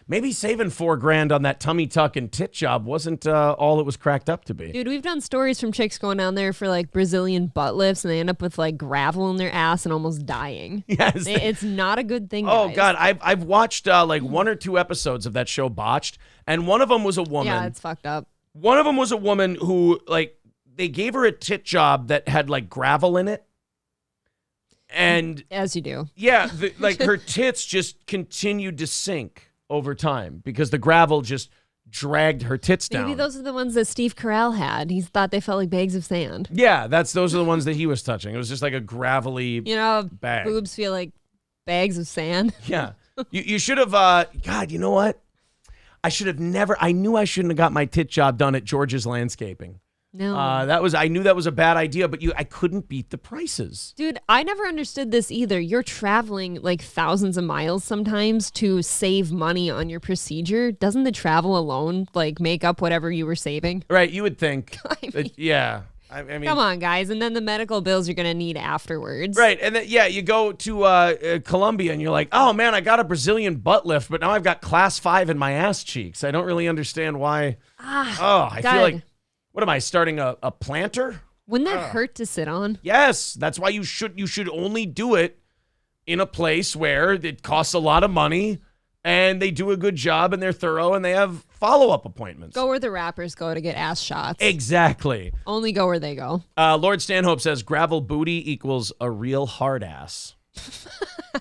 maybe saving $4,000 on that tummy tuck and tit job wasn't all it was cracked up to be. Dude, we've done stories from chicks going down there for like Brazilian butt lifts, and they end up with like gravel in their ass and almost dying. Yes. It's not a good thing, Oh, guys. God, I've watched like 1 or 2 episodes of that show, Botched, and one of them was a woman. Yeah, it's fucked up. One of them was a woman who, like, they gave her a tit job that had like gravel in it. And as you do. Yeah. Her tits just continued to sink over time because the gravel just dragged her tits down. Maybe those are the ones that Steve Carell had. He thought they felt like bags of sand. Yeah. Those are the ones that he was touching. It was just like a gravelly bag. Boobs feel like bags of sand. Yeah. You should have, God, you know what? I knew I shouldn't have got my tit job done at George's Landscaping. No. I knew that was a bad idea, but I couldn't beat the prices. Dude, I never understood this either. You're traveling like thousands of miles sometimes to save money on your procedure. Doesn't the travel alone like make up whatever you were saving? Right, you would think. Yeah. I mean, come on, guys. And then the medical bills you're going to need afterwards. Right. And then, you go to Colombia and you're like, oh, man, I got a Brazilian butt lift, but now I've got class 5 in my ass cheeks. I don't really understand why. I feel like, what am I, starting a planter? Wouldn't that hurt to sit on? Yes. That's why you should only do it in a place where it costs a lot of money and they do a good job and they're thorough and they have follow-up appointments. Go where the rappers go to get ass shots. Exactly. Only go where they go. Lord Stanhope says gravel booty equals a real hard ass.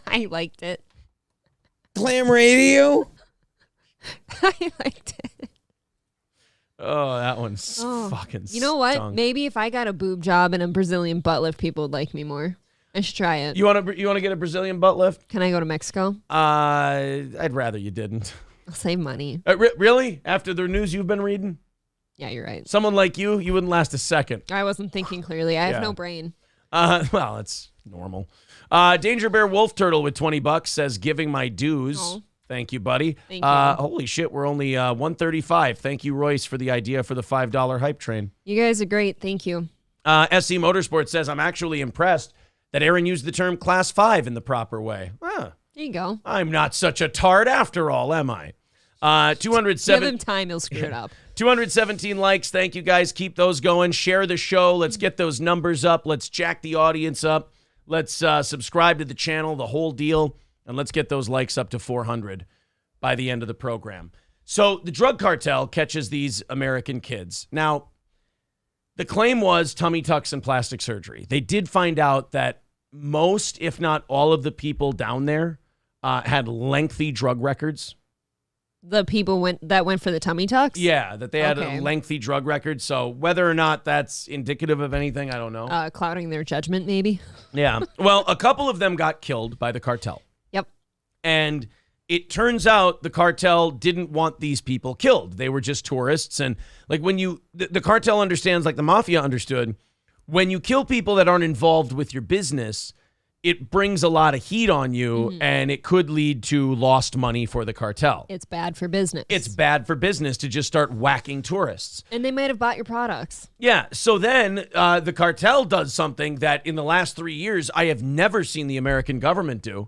I liked it. Glam radio? I liked it. Oh, that one's fucking You know what? stunk. Maybe if I got a boob job and a Brazilian butt lift, people would like me more. I should try it. You want to get a Brazilian butt lift? Can I go to Mexico? I'd rather you didn't. I'll save money. Really? After the news you've been reading? Yeah, you're right. Someone like you wouldn't last a second. I wasn't thinking clearly. I have no brain. Well, it's normal. Danger Bear Wolf Turtle with $20 says giving my dues. Oh. Thank you, buddy. Thank you. Holy shit, we're only 135. Thank you, Royce, for the idea for the $5 hype train. You guys are great. Thank you. SC Motorsports says, I'm actually impressed that Aaron used the term class 5 in the proper way. There you go. I'm not such a tard after all, am I? Give him time, he'll screw it up. 217 likes. Thank you, guys. Keep those going. Share the show. Let's get those numbers up. Let's jack the audience up. Let's subscribe to the channel, the whole deal. And let's get those likes up to 400 by the end of the program. So the drug cartel catches these American kids. Now, the claim was tummy tucks and plastic surgery. They did find out that most, if not all of the people down there had lengthy drug records. The people that went for the tummy tucks? Yeah, that they had a lengthy drug record. So whether or not that's indicative of anything, I don't know. Clouding their judgment, maybe? Yeah. Well, a couple of them got killed by the cartel. Yep. And it turns out the cartel didn't want these people killed. They were just tourists. And like when the cartel understands, like the mafia understood, when you kill people that aren't involved with your business, it brings a lot of heat on you, and it could lead to lost money for the cartel. It's bad for business. It's bad for business to just start whacking tourists. And they might have bought your products. Yeah, so then the cartel does something that in the last 3 years I have never seen the American government do.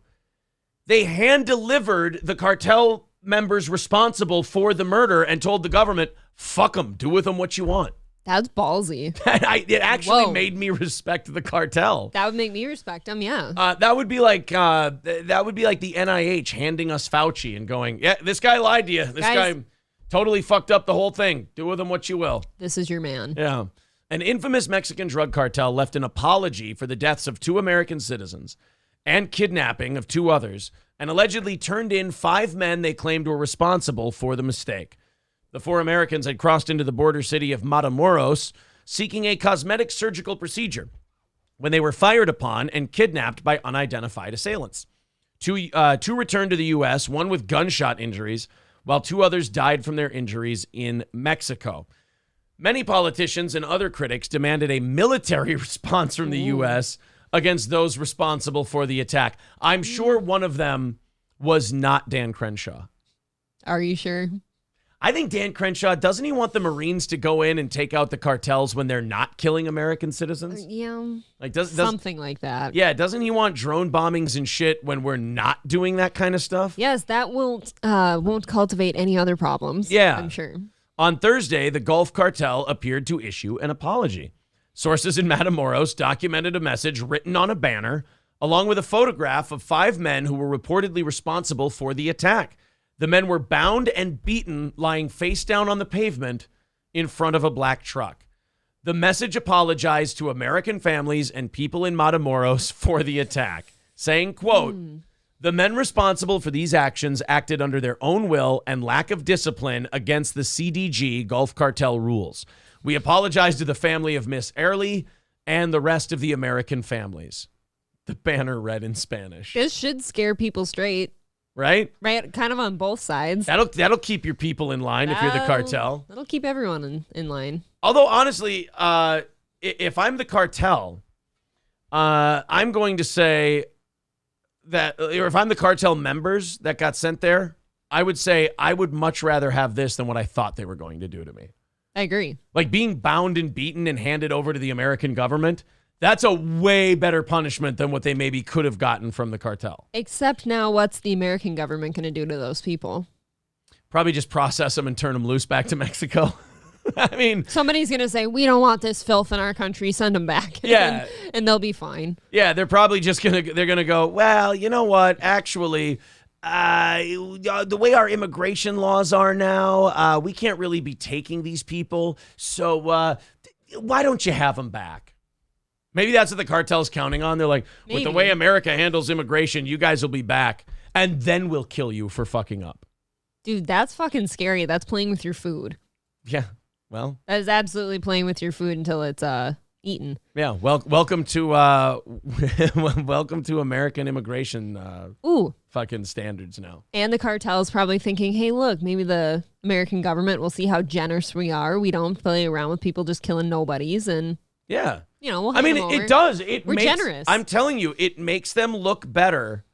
They hand-delivered the cartel members responsible for the murder and told the government, fuck them, do with them what you want. That's ballsy. It actually made me respect the cartel. That would make me respect them, yeah. That would be like the NIH handing us Fauci and going, yeah, this guy lied to you. This guy totally fucked up the whole thing. Do with him what you will. This is your man. Yeah. An infamous Mexican drug cartel left an apology for the deaths of 2 American citizens and kidnapping of 2 others, and allegedly turned in 5 men they claimed were responsible for the mistake. The 4 Americans had crossed into the border city of Matamoros seeking a cosmetic surgical procedure when they were fired upon and kidnapped by unidentified assailants. 2 returned to the U.S., 1 with gunshot injuries, while 2 others died from their injuries in Mexico. Many politicians and other critics demanded a military response from the U.S. against those responsible for the attack. I'm sure one of them was not Dan Crenshaw. Are you sure? I think Dan Crenshaw, doesn't he want the Marines to go in and take out the cartels when they're not killing American citizens? Yeah. Like something like that. Yeah, doesn't he want drone bombings and shit when we're not doing that kind of stuff? Yes, that won't cultivate any other problems. Yeah. I'm sure. On Thursday, the Gulf Cartel appeared to issue an apology. Sources in Matamoros documented a message written on a banner, along with a photograph of 5 men who were reportedly responsible for the attack. The men were bound and beaten, lying face down on the pavement in front of a black truck. The message apologized to American families and people in Matamoros for the attack, saying, quote, the men responsible for these actions acted under their own will and lack of discipline against the CDG Gulf Cartel rules. We apologize to the family of Miss Early and the rest of the American families. The banner read in Spanish. This should scare people straight. Right? Right, kind of on both sides. That'll keep your people in line if you're the cartel. That'll keep everyone in line. Although, honestly, if I'm the cartel, I'm going to say that, or if I'm the cartel members that got sent there, I would say I would much rather have this than what I thought they were going to do to me. I agree. Like being bound and beaten and handed over to the American government. That's a way better punishment than what they maybe could have gotten from the cartel. Except now, what's the American government going to do to those people? Probably just process them and turn them loose back to Mexico. I mean, somebody's going to say, we don't want this filth in our country. Send them back. Yeah. and they'll be fine. Yeah, they're probably just they're going to go, well, you know what? Actually, the way our immigration laws are now, we can't really be taking these people. So why don't you have them back? Maybe that's what the cartel's counting on. They're like, with the way America handles immigration, you guys will be back, and then we'll kill you for fucking up. Dude, that's fucking scary. That's playing with your food. Yeah, well. That is absolutely playing with your food until it's eaten. Yeah, welcome to welcome to American immigration fucking standards now. And the cartel's probably thinking, hey, look, maybe the American government will see how generous we are. We don't play around with people just killing nobodies and... Yeah. You know, we'll I mean, it does. We're generous. I'm telling you, it makes them look better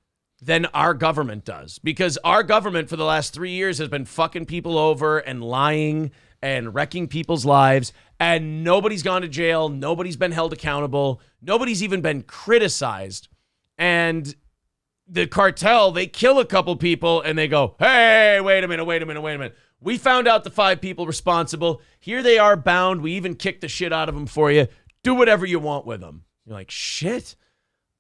than our government does, because our government for the last 3 years has been fucking people over and lying and wrecking people's lives, and nobody's gone to jail. Nobody's been held accountable. Nobody's even been criticized. And the cartel, they kill a couple people and they go, hey, wait a minute. We found out the 5 people responsible. Here they are bound. We even kicked the shit out of them for you. Do whatever you want with them. You're like, shit.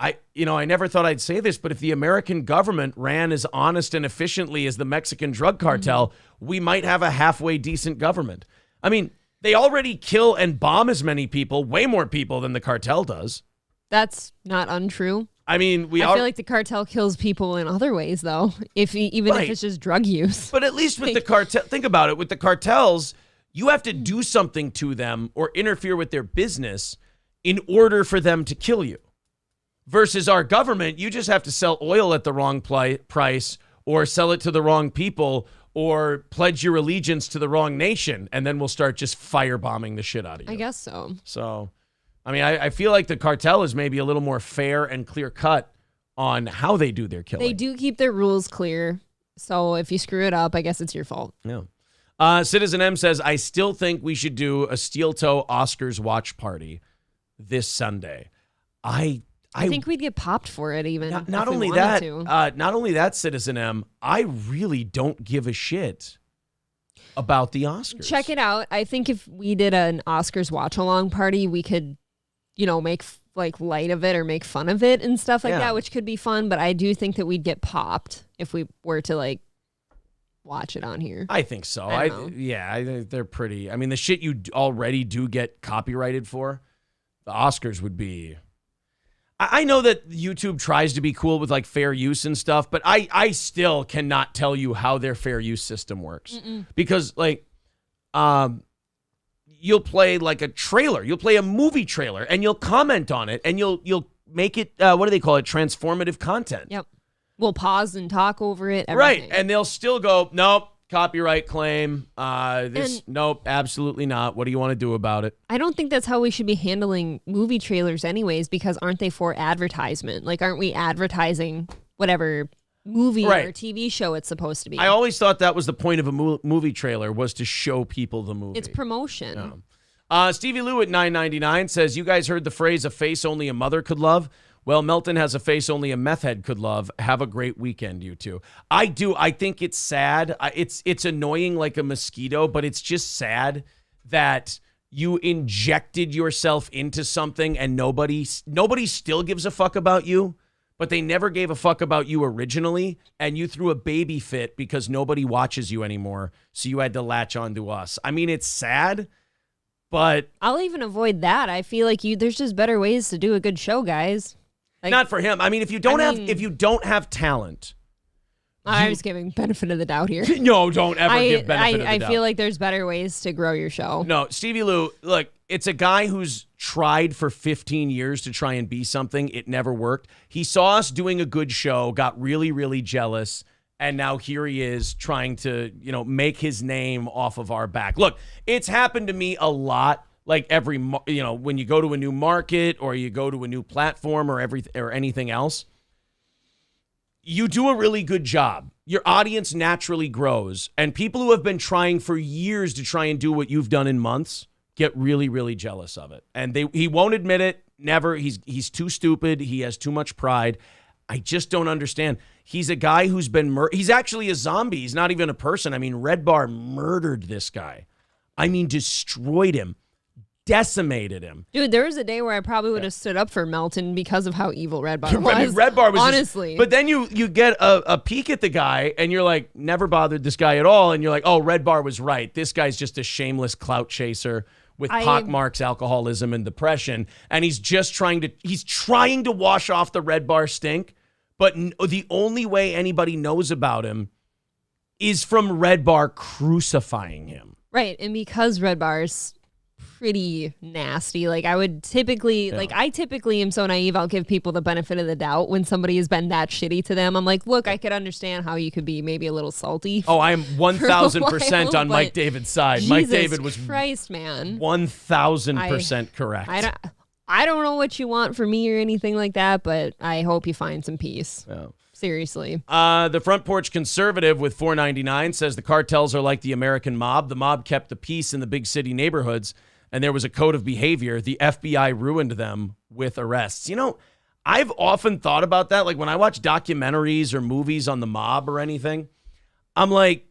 I never thought I'd say this, but if the American government ran as honest and efficiently as the Mexican drug cartel, we might have a halfway decent government. I mean, they already kill and bomb as many people, way more people than the cartel does. That's not untrue. I mean, I feel like the cartel kills people in other ways, though, if it's just drug use. But at least with the cartel, think about it. With the cartels, you have to do something to them or interfere with their business in order for them to kill you. Versus our government, you just have to sell oil at the wrong price or sell it to the wrong people or pledge your allegiance to the wrong nation, and then we'll start just firebombing the shit out of you. I guess so. So, I mean, I feel like the cartel is maybe a little more fair and clear cut on how they do their killing. They do keep their rules clear. So if you screw it up, I guess it's your fault. Yeah. Citizen M says, I still think we should do a steel toe Oscars watch party this Sunday. I think we'd get popped for it even. Not only that, Citizen M, I really don't give a shit about the Oscars. Check it out. I think if we did an Oscars watch along party, we could, make like light of it or make fun of it and stuff like that, which could be fun. But I do think that we'd get popped if we were to like watch it on here. I think so. I think they're pretty. I mean, the shit you already do get copyrighted for, the Oscars would be. I know that YouTube tries to be cool with like fair use and stuff, but I still cannot tell you how their fair use system works. Because like, you'll play like a trailer, you'll play a movie trailer, and you'll comment on it, and you'll make it what do they call it? Transformative content. Yep. We'll pause and talk over it. Everything. Right, and they'll still go, nope. Copyright claim. Nope, absolutely not. What do you want to do about it? I don't think that's how we should be handling movie trailers anyways, because aren't they for advertisement? Like, aren't we advertising whatever movie or TV show it's supposed to be? I always thought that was the point of a movie trailer, was to show people the movie. It's promotion. Stevie Lou at $9.99 says, you guys heard the phrase, a face only a mother could love? Well, Melton has a face only a meth head could love. Have a great weekend, you two. I do. I think it's sad. It's annoying like a mosquito, but it's just sad that you injected yourself into something and nobody still gives a fuck about you, but they never gave a fuck about you originally, and you threw a baby fit because nobody watches you anymore, so you had to latch onto us. I mean, it's sad, but I'll even avoid that. I feel like there's just better ways to do a good show, guys. Like, not for him. I mean, if you don't have talent, I was giving benefit of the doubt here. No, don't ever give benefit of the doubt. I feel like there's better ways to grow your show. No, Stevie Lou, look, it's a guy who's tried for 15 years to try and be something. It never worked. He saw us doing a good show, got really, really jealous, and now here he is trying to, make his name off of our back. Look, it's happened to me a lot. Like when you go to a new market or you go to a new platform or anything else, you do a really good job. Your audience naturally grows, and people who have been trying for years to try and do what you've done in months get really, really jealous of it. And he won't admit it. Never. He's too stupid. He has too much pride. I just don't understand. He's a guy who's been he's actually a zombie. He's not even a person. I mean, Red Bar murdered this guy. I mean, destroyed him. Decimated him. Dude, there was a day where I probably would have stood up for Melton because of how evil Red Bar was. I mean, Red Bar was honestly. But then you get a peek at the guy and you're like, never bothered this guy at all. And you're like, oh, Red Bar was right. This guy's just a shameless clout chaser with pockmarks, alcoholism, and depression. And he's trying to wash off the Red Bar stink. But the only way anybody knows about him is from Red Bar crucifying him. Right. And because Red Bar's pretty nasty. Like I typically am so naive, I'll give people the benefit of the doubt when somebody has been that shitty to them. I'm like, look, I could understand how you could be maybe a little salty. Oh, I am 1,000% on Mike David's side. Jesus Mike David was Christ, man. 1,000% correct. I don't know what you want from me or anything like that, but I hope you find some peace. Yeah. Seriously. The Front Porch Conservative with $4.99 says the cartels are like the American mob. The mob kept the peace in the big city neighborhoods, and there was a code of behavior. The FBI ruined them with arrests. I've often thought about that. Like when I watch documentaries or movies on the mob or anything, I'm like,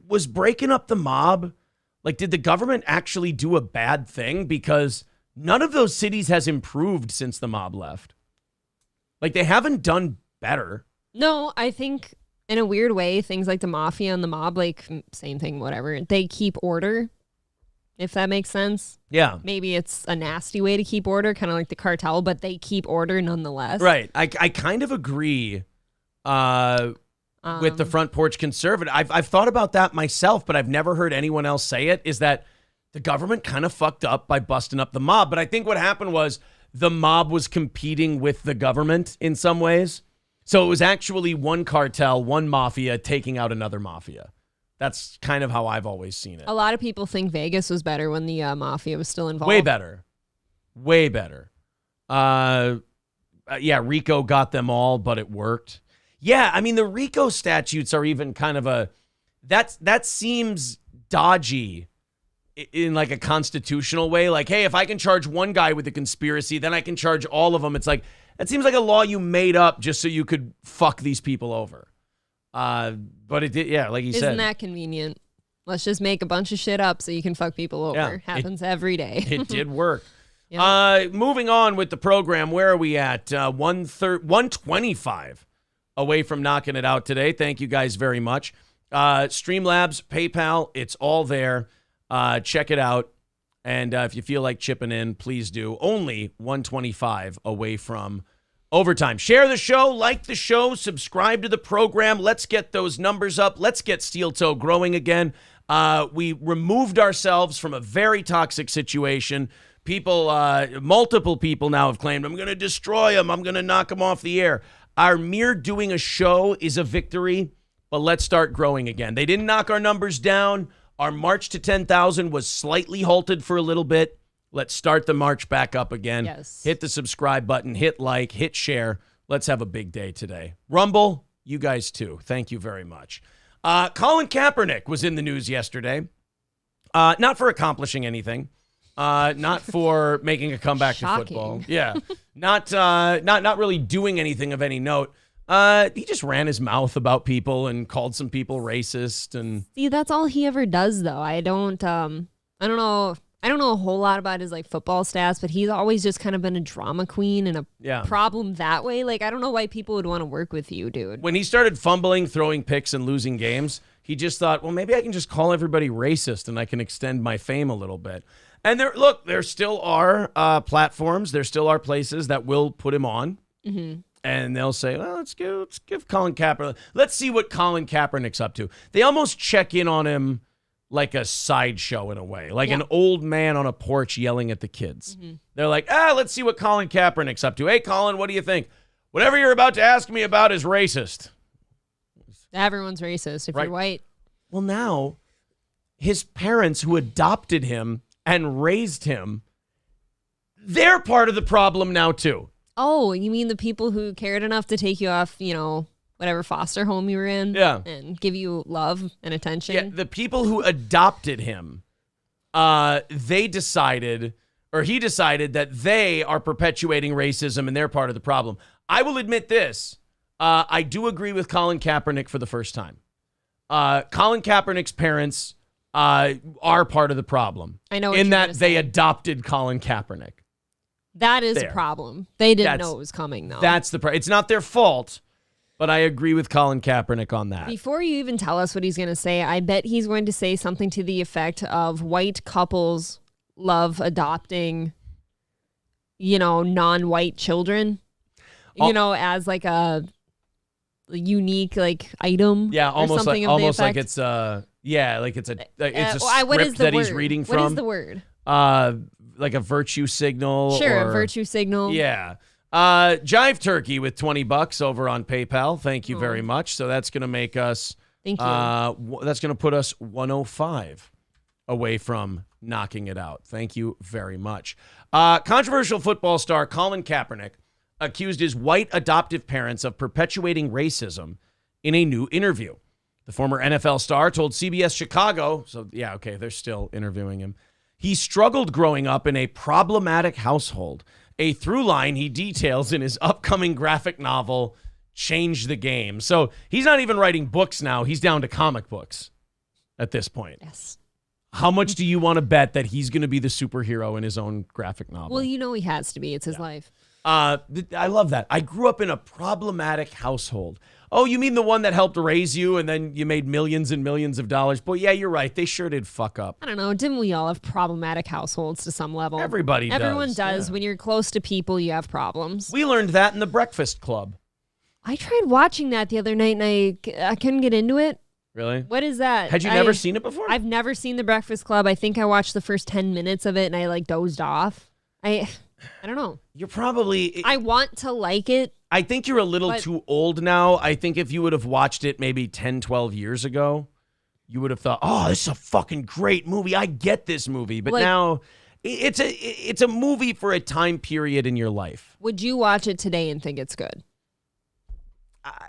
was breaking up the mob, like, did the government actually do a bad thing? Because none of those cities has improved since the mob left. Like, they haven't done better. No, I think in a weird way, things like the mafia and the mob, like, same thing, whatever, they keep order. If that makes sense. Yeah. Maybe it's a nasty way to keep order, kind of like the cartel, but they keep order nonetheless. Right. I kind of agree with the Front Porch Conservative. I've thought about that myself, but I've never heard anyone else say it, is that the government kind of fucked up by busting up the mob. But I think what happened was the mob was competing with the government in some ways. So it was actually one cartel, one mafia taking out another mafia. That's kind of how I've always seen it. A lot of people think Vegas was better when the mafia was still involved. Way better. Way better. Yeah, Rico got them all, but it worked. Yeah, I mean, the Rico statutes are even kind of that seems dodgy in like a constitutional way. Like, hey, if I can charge one guy with a conspiracy, then I can charge all of them. It's like, that seems like a law you made up just so you could fuck these people over. But it did, yeah, like you said. Isn't that convenient? Let's just make a bunch of shit up so you can fuck people over. Yeah, Happens every day. It did work. Yep. Moving on with the program, where are we at? 125 away from knocking it out today. Thank you guys very much. Streamlabs, PayPal, it's all there. Check it out. And if you feel like chipping in, please do. Only 125 away from overtime. Share the show, like the show, subscribe to the program. Let's get those numbers up. Let's get Steel Toe growing again. We removed ourselves from a very toxic situation. People, multiple people now have claimed, I'm going to destroy him. I'm going to knock him off the air. Our mere doing a show is a victory, but let's start growing again. They didn't knock our numbers down. Our march to 10,000 was slightly halted for a little bit. Let's start the march back up again. Yes. Hit the subscribe button, hit like, hit share. Let's have a big day today. Rumble, you guys too. Thank you very much. Colin Kaepernick was in the news yesterday. Not for accomplishing anything. Not for making a comeback to football. Yeah. Not really doing anything of any note. He just ran his mouth about people and called some people racist. And see, that's all he ever does, though. I don't know a whole lot about his like football stats, but he's always just kind of been a drama queen and a problem that way. Like, I don't know why people would want to work with you, dude. When he started fumbling, throwing picks, and losing games, he just thought, well, maybe I can just call everybody racist and I can extend my fame a little bit. And there still are platforms, there still are places that will put him on. Mm-hmm. And they'll say, well, let's give Colin Kaepernick. Let's see what Colin Kaepernick's up to. They almost check in on him like a sideshow in a way, like an old man on a porch yelling at the kids. Mm-hmm. They're like, let's see what Colin Kaepernick's up to. Hey, Colin, what do you think? Whatever you're about to ask me about is racist. Everyone's racist if you're white. Well, now his parents who adopted him and raised him, they're part of the problem now too. Oh, you mean the people who cared enough to take you off, whatever foster home you were in? Yeah. And give you love and attention? Yeah, the people who adopted him, he decided that they are perpetuating racism and they're part of the problem. I will admit this. I do agree with Colin Kaepernick for the first time. Colin Kaepernick's parents are part of the problem. I know what in that they adopted Colin Kaepernick. That is a problem. They didn't know it was coming, though. That's the problem. It's not their fault, but I agree with Colin Kaepernick on that. Before you even tell us what he's going to say, I bet he's going to say something to the effect of white couples love adopting, non-white children, as like a unique like item. Yeah, almost like it's a script that he's reading from. What is the word? Like a virtue signal. Sure, a virtue signal. Yeah. Jive Turkey with $20 over on PayPal. Thank you very much. So that's going to make us. Thank you. That's going to put us 105 away from knocking it out. Thank you very much. Controversial football star Colin Kaepernick accused his white adoptive parents of perpetuating racism in a new interview. The former NFL star told CBS Chicago, they're still interviewing him, he struggled growing up in a problematic household, a through line he details in his upcoming graphic novel, Change the Game. So he's not even writing books now. He's down to comic books at this point. Yes. How much do you want to bet that he's going to be the superhero in his own graphic novel? Well, he has to be. It's his life. I love that. I grew up in a problematic household. Oh, you mean the one that helped raise you and then you made millions and millions of dollars? Boy, yeah, you're right. They sure did fuck up. I don't know. Didn't we all have problematic households to some level? Everyone does. Yeah. When you're close to people, you have problems. We learned that in the Breakfast Club. I tried watching that the other night and I couldn't get into it. Really? What is that? Had you never seen it before? I've never seen The Breakfast Club. I think I watched the first 10 minutes of it and I dozed off. I don't know. You're probably... I want to like it. I think you're a little too old now. I think if you would have watched it maybe 10, 12 years ago, you would have thought, oh, this is a fucking great movie. I get this movie. But now it's a movie for a time period in your life. Would you watch it today and think it's good?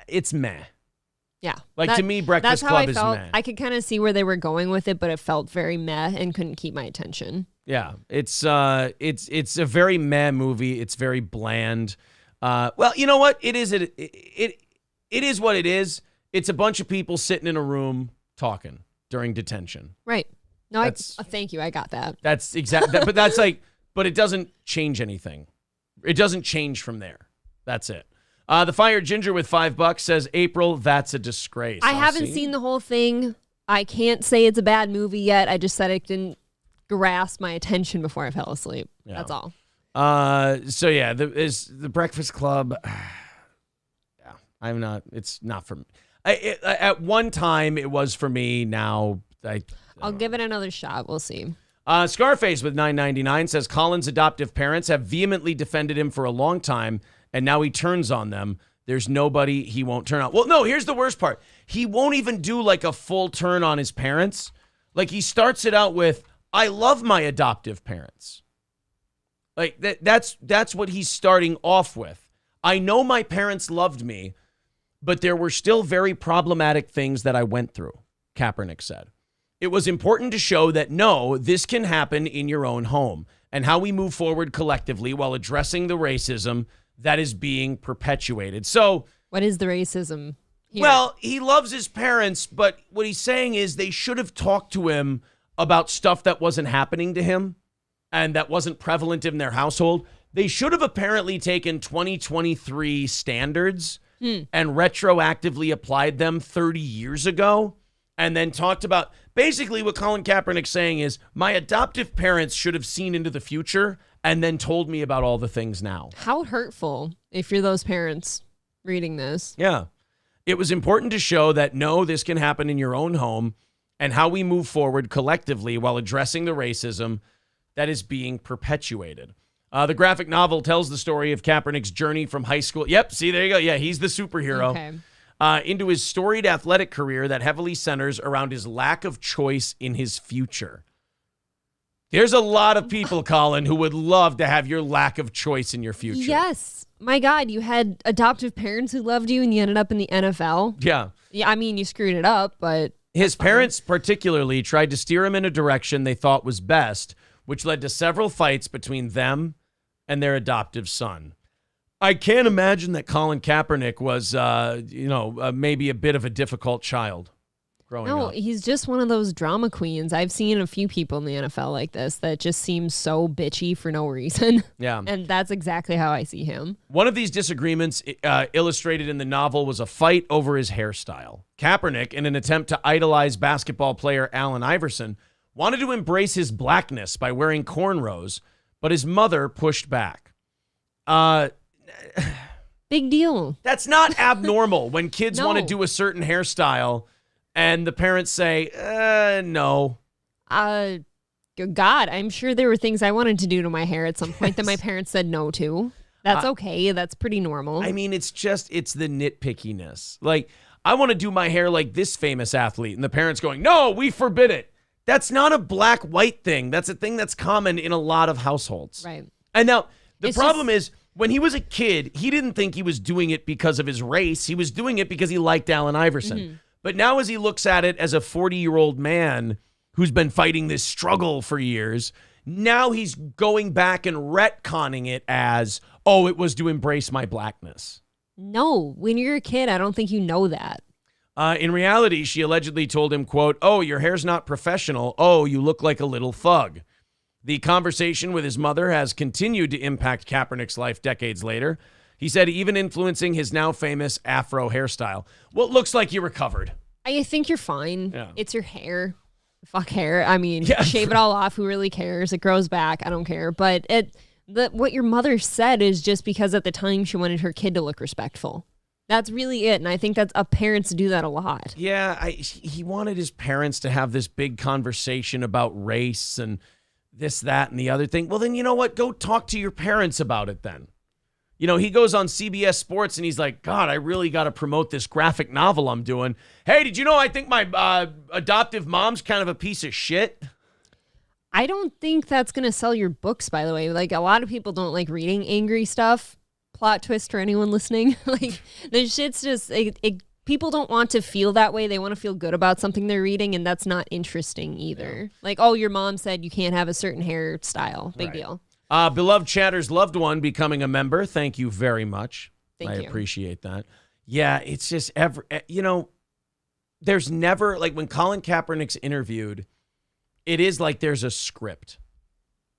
It's meh. Yeah. To me, Breakfast Club is meh. I could kind of see where they were going with it, but it felt very meh and couldn't keep my attention. Yeah. It's a very meh movie. It's very bland. Well, you know what? It is what it is. It's a bunch of people sitting in a room talking during detention. Right. No, thank you. I got that. That's exactly. But it doesn't change anything. It doesn't change from there. That's it. The Fire Ginger with $5 says, April, that's a disgrace. I haven't seen the whole thing. I can't say it's a bad movie yet. I just said it didn't grasp my attention before I fell asleep. Yeah. That's all. So yeah, the Breakfast Club. Yeah, it's not for me. At one time it was for me. Now I'll give it another shot. We'll see. Scarface with $9.99 says Colin's adoptive parents have vehemently defended him for a long time, and now he turns on them. There's nobody he won't turn on. Well, no, here's the worst part. He won't even do like a full turn on his parents. Like he starts it out with, I love my adoptive parents. Like that's what he's starting off with. I know my parents loved me, but there were still very problematic things that I went through, Kaepernick said. It was important to show that, no, this can happen in your own home, and how we move forward collectively while addressing the racism that is being perpetuated. So, what is the racism here? Well, he loves his parents, but what he's saying is they should have talked to him about stuff that wasn't happening to him and that wasn't prevalent in their household. They should have apparently taken 2023 standards and retroactively applied them 30 years ago and then talked about basically what Colin Kaepernick's saying is my adoptive parents should have seen into the future and then told me about all the things now. How hurtful if you're those parents reading this. Yeah. It was important to show that, no, this can happen in your own home and how we move forward collectively while addressing the racism that is being perpetuated. The graphic novel tells the story of Kaepernick's journey from high school. Yep, see, there you go. Yeah, he's the superhero. Okay. Into his storied athletic career that heavily centers around his lack of choice in his future. There's a lot of people, Colin, who would love to have your lack of choice in your future. Yes. My God, you had adoptive parents who loved you and you ended up in the NFL. Yeah. Yeah, I mean, you screwed it up, but... His parents particularly tried to steer him in a direction they thought was best, which led to several fights between them and their adoptive son. I can't imagine that Colin Kaepernick was, maybe a bit of a difficult child growing up. No, he's just one of those drama queens. I've seen a few people in the NFL like this that just seem so bitchy for no reason. Yeah. And that's exactly how I see him. One of these disagreements illustrated in the novel was a fight over his hairstyle. Kaepernick, in an attempt to idolize basketball player Allen Iverson, wanted to embrace his blackness by wearing cornrows, but his mother pushed back. Big deal. That's not abnormal when kids want to do a certain hairstyle and the parents say, no. God, I'm sure there were things I wanted to do to my hair at some point that my parents said no to. That's okay. That's pretty normal. I mean, it's the nitpickiness. Like, I want to do my hair like this famous athlete, and the parents going, no, we forbid it. That's not a black-white thing. That's a thing that's common in a lot of households. Right. And now, the problem is, when he was a kid, he didn't think he was doing it because of his race. He was doing it because he liked Allen Iverson. Mm-hmm. But now as he looks at it as a 40-year-old man who's been fighting this struggle for years, now he's going back and retconning it as, oh, it was to embrace my blackness. No, when you're a kid, I don't think you know that. In reality, she allegedly told him, quote, oh, your hair's not professional. Oh, you look like a little thug. The conversation with his mother has continued to impact Kaepernick's life decades later. He said even influencing his now famous Afro hairstyle. Well, it looks like you recovered. I think you're fine. Yeah. It's your hair. Fuck hair. I mean, shave it all off. Who really cares? It grows back. I don't care. But what your mother said is just because at the time she wanted her kid to look respectful. That's really it. And I think that's parents do that a lot. Yeah, he wanted his parents to have this big conversation about race and this, that, and the other thing. Well, then you know what? Go talk to your parents about it then. You know, he goes on CBS Sports and he's like, God, I really got to promote this graphic novel I'm doing. Hey, did you know I think my adoptive mom's kind of a piece of shit? I don't think that's going to sell your books, by the way. Like, a lot of people don't like reading angry stuff. Plot twist for anyone listening. Like, the shit's just, people don't want to feel that way. They want to feel good about something they're reading, and that's not interesting either. Yeah. Like, oh, your mom said you can't have a certain hairstyle. Big deal. Beloved Chatter's loved one becoming a member. Thank you very much. Thank you. I appreciate that. Yeah, it's just there's never, like when Colin Kaepernick's interviewed, it is like there's a script,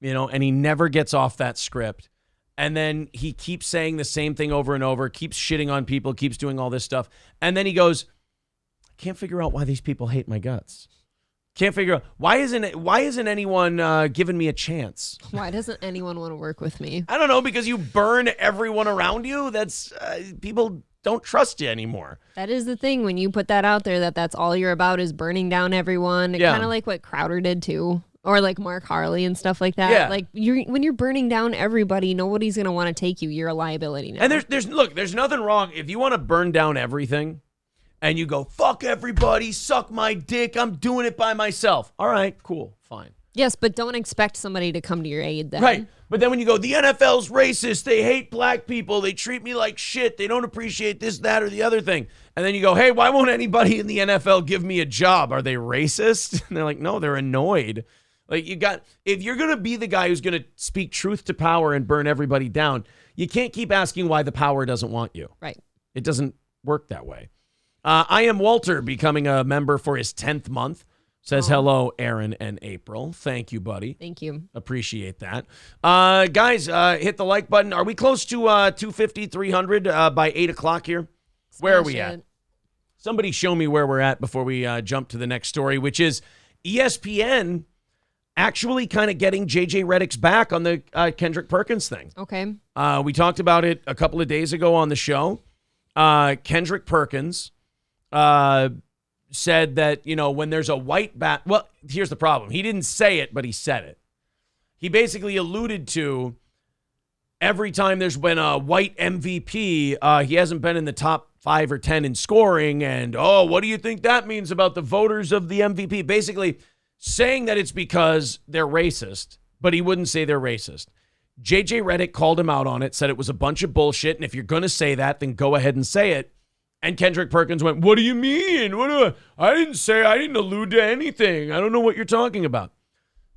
and he never gets off that script. And then he keeps saying the same thing over and over, keeps shitting on people, keeps doing all this stuff. And then he goes, I can't figure out why these people hate my guts. Can't figure out why isn't anyone giving me a chance? Why doesn't anyone want to work with me? I don't know, because you burn everyone around you. That's people don't trust you anymore. That is the thing when you put that out there that's all you're about is burning down everyone. Kind of like what Crowder did too, or like Mark Harley and stuff like that. Yeah. Like when you're burning down everybody, nobody's gonna want to take you. You're a liability now. And there's nothing wrong if you want to burn down everything. And you go, fuck everybody, suck my dick, I'm doing it by myself. All right, cool, fine. Yes, but don't expect somebody to come to your aid then. Right, but then when you go, the NFL's racist, they hate black people, they treat me like shit, they don't appreciate this, that, or the other thing. And then you go, hey, why won't anybody in the NFL give me a job? Are they racist? And they're like, no, they're annoyed. Like if you're going to be the guy who's going to speak truth to power and burn everybody down, you can't keep asking why the power doesn't want you. Right. It doesn't work that way. I am Walter becoming a member for his 10th month. Says hello, Aaron and April. Thank you, buddy. Thank you. Appreciate that. Guys, hit the like button. Are we close to 250, 300 by 8 o'clock here? Where are we at? Somebody show me where we're at before we jump to the next story, which is ESPN actually kind of getting JJ Redick's back on the Kendrick Perkins thing. Okay. We talked about it a couple of days ago on the show. Kendrick Perkins said that, when there's a white well, here's the problem. He didn't say it, but he said it. He basically alluded to every time there's been a white MVP, he hasn't been in the top 5 or 10 in scoring. And, what do you think that means about the voters of the MVP? Basically saying that it's because they're racist, but he wouldn't say they're racist. JJ Redick called him out on it, said it was a bunch of bullshit. And if you're going to say that, then go ahead and say it. And Kendrick Perkins went, what do you mean? I didn't allude to anything. I don't know what you're talking about.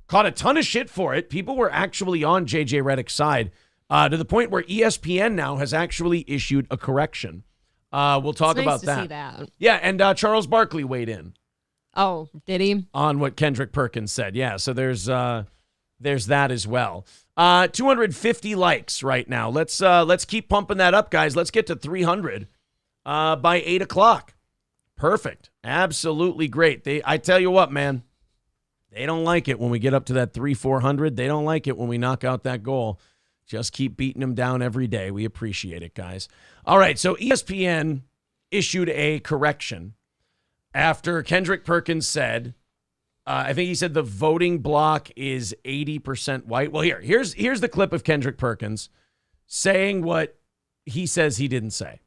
Caught a ton of shit for it. People were actually on JJ Redick's side to the point where ESPN now has actually issued a correction. We'll talk about that. See that. Yeah, and Charles Barkley weighed in. Oh, did he? On what Kendrick Perkins said. Yeah, so there's that as well. 250 likes right now. Let's keep pumping that up, guys. Let's get to 300 by 8 o'clock. Perfect. Absolutely great. I tell you what, man, they don't like it when we get up to that 300-400. They don't like it when we knock out that goal. Just keep beating them down every day. We appreciate it, guys. All right, so ESPN issued a correction after Kendrick Perkins said, I think he said the voting block is 80% white. Well, here's the clip of Kendrick Perkins saying what he says he didn't say.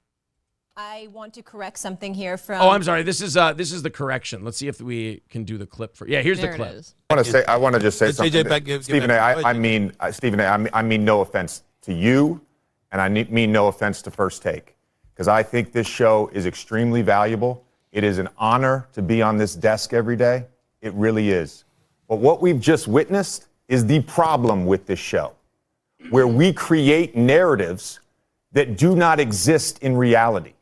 I want to correct something here from. Oh, I'm sorry. This is the correction. Let's see if we can do the clip for. Yeah, here's the clip. I want to just say something. Stephen A. I mean no offense to you, and I mean no offense to First Take, because I think this show is extremely valuable. It is an honor to be on this desk every day. It really is. But what we've just witnessed is the problem with this show, where we create narratives that do not exist in reality.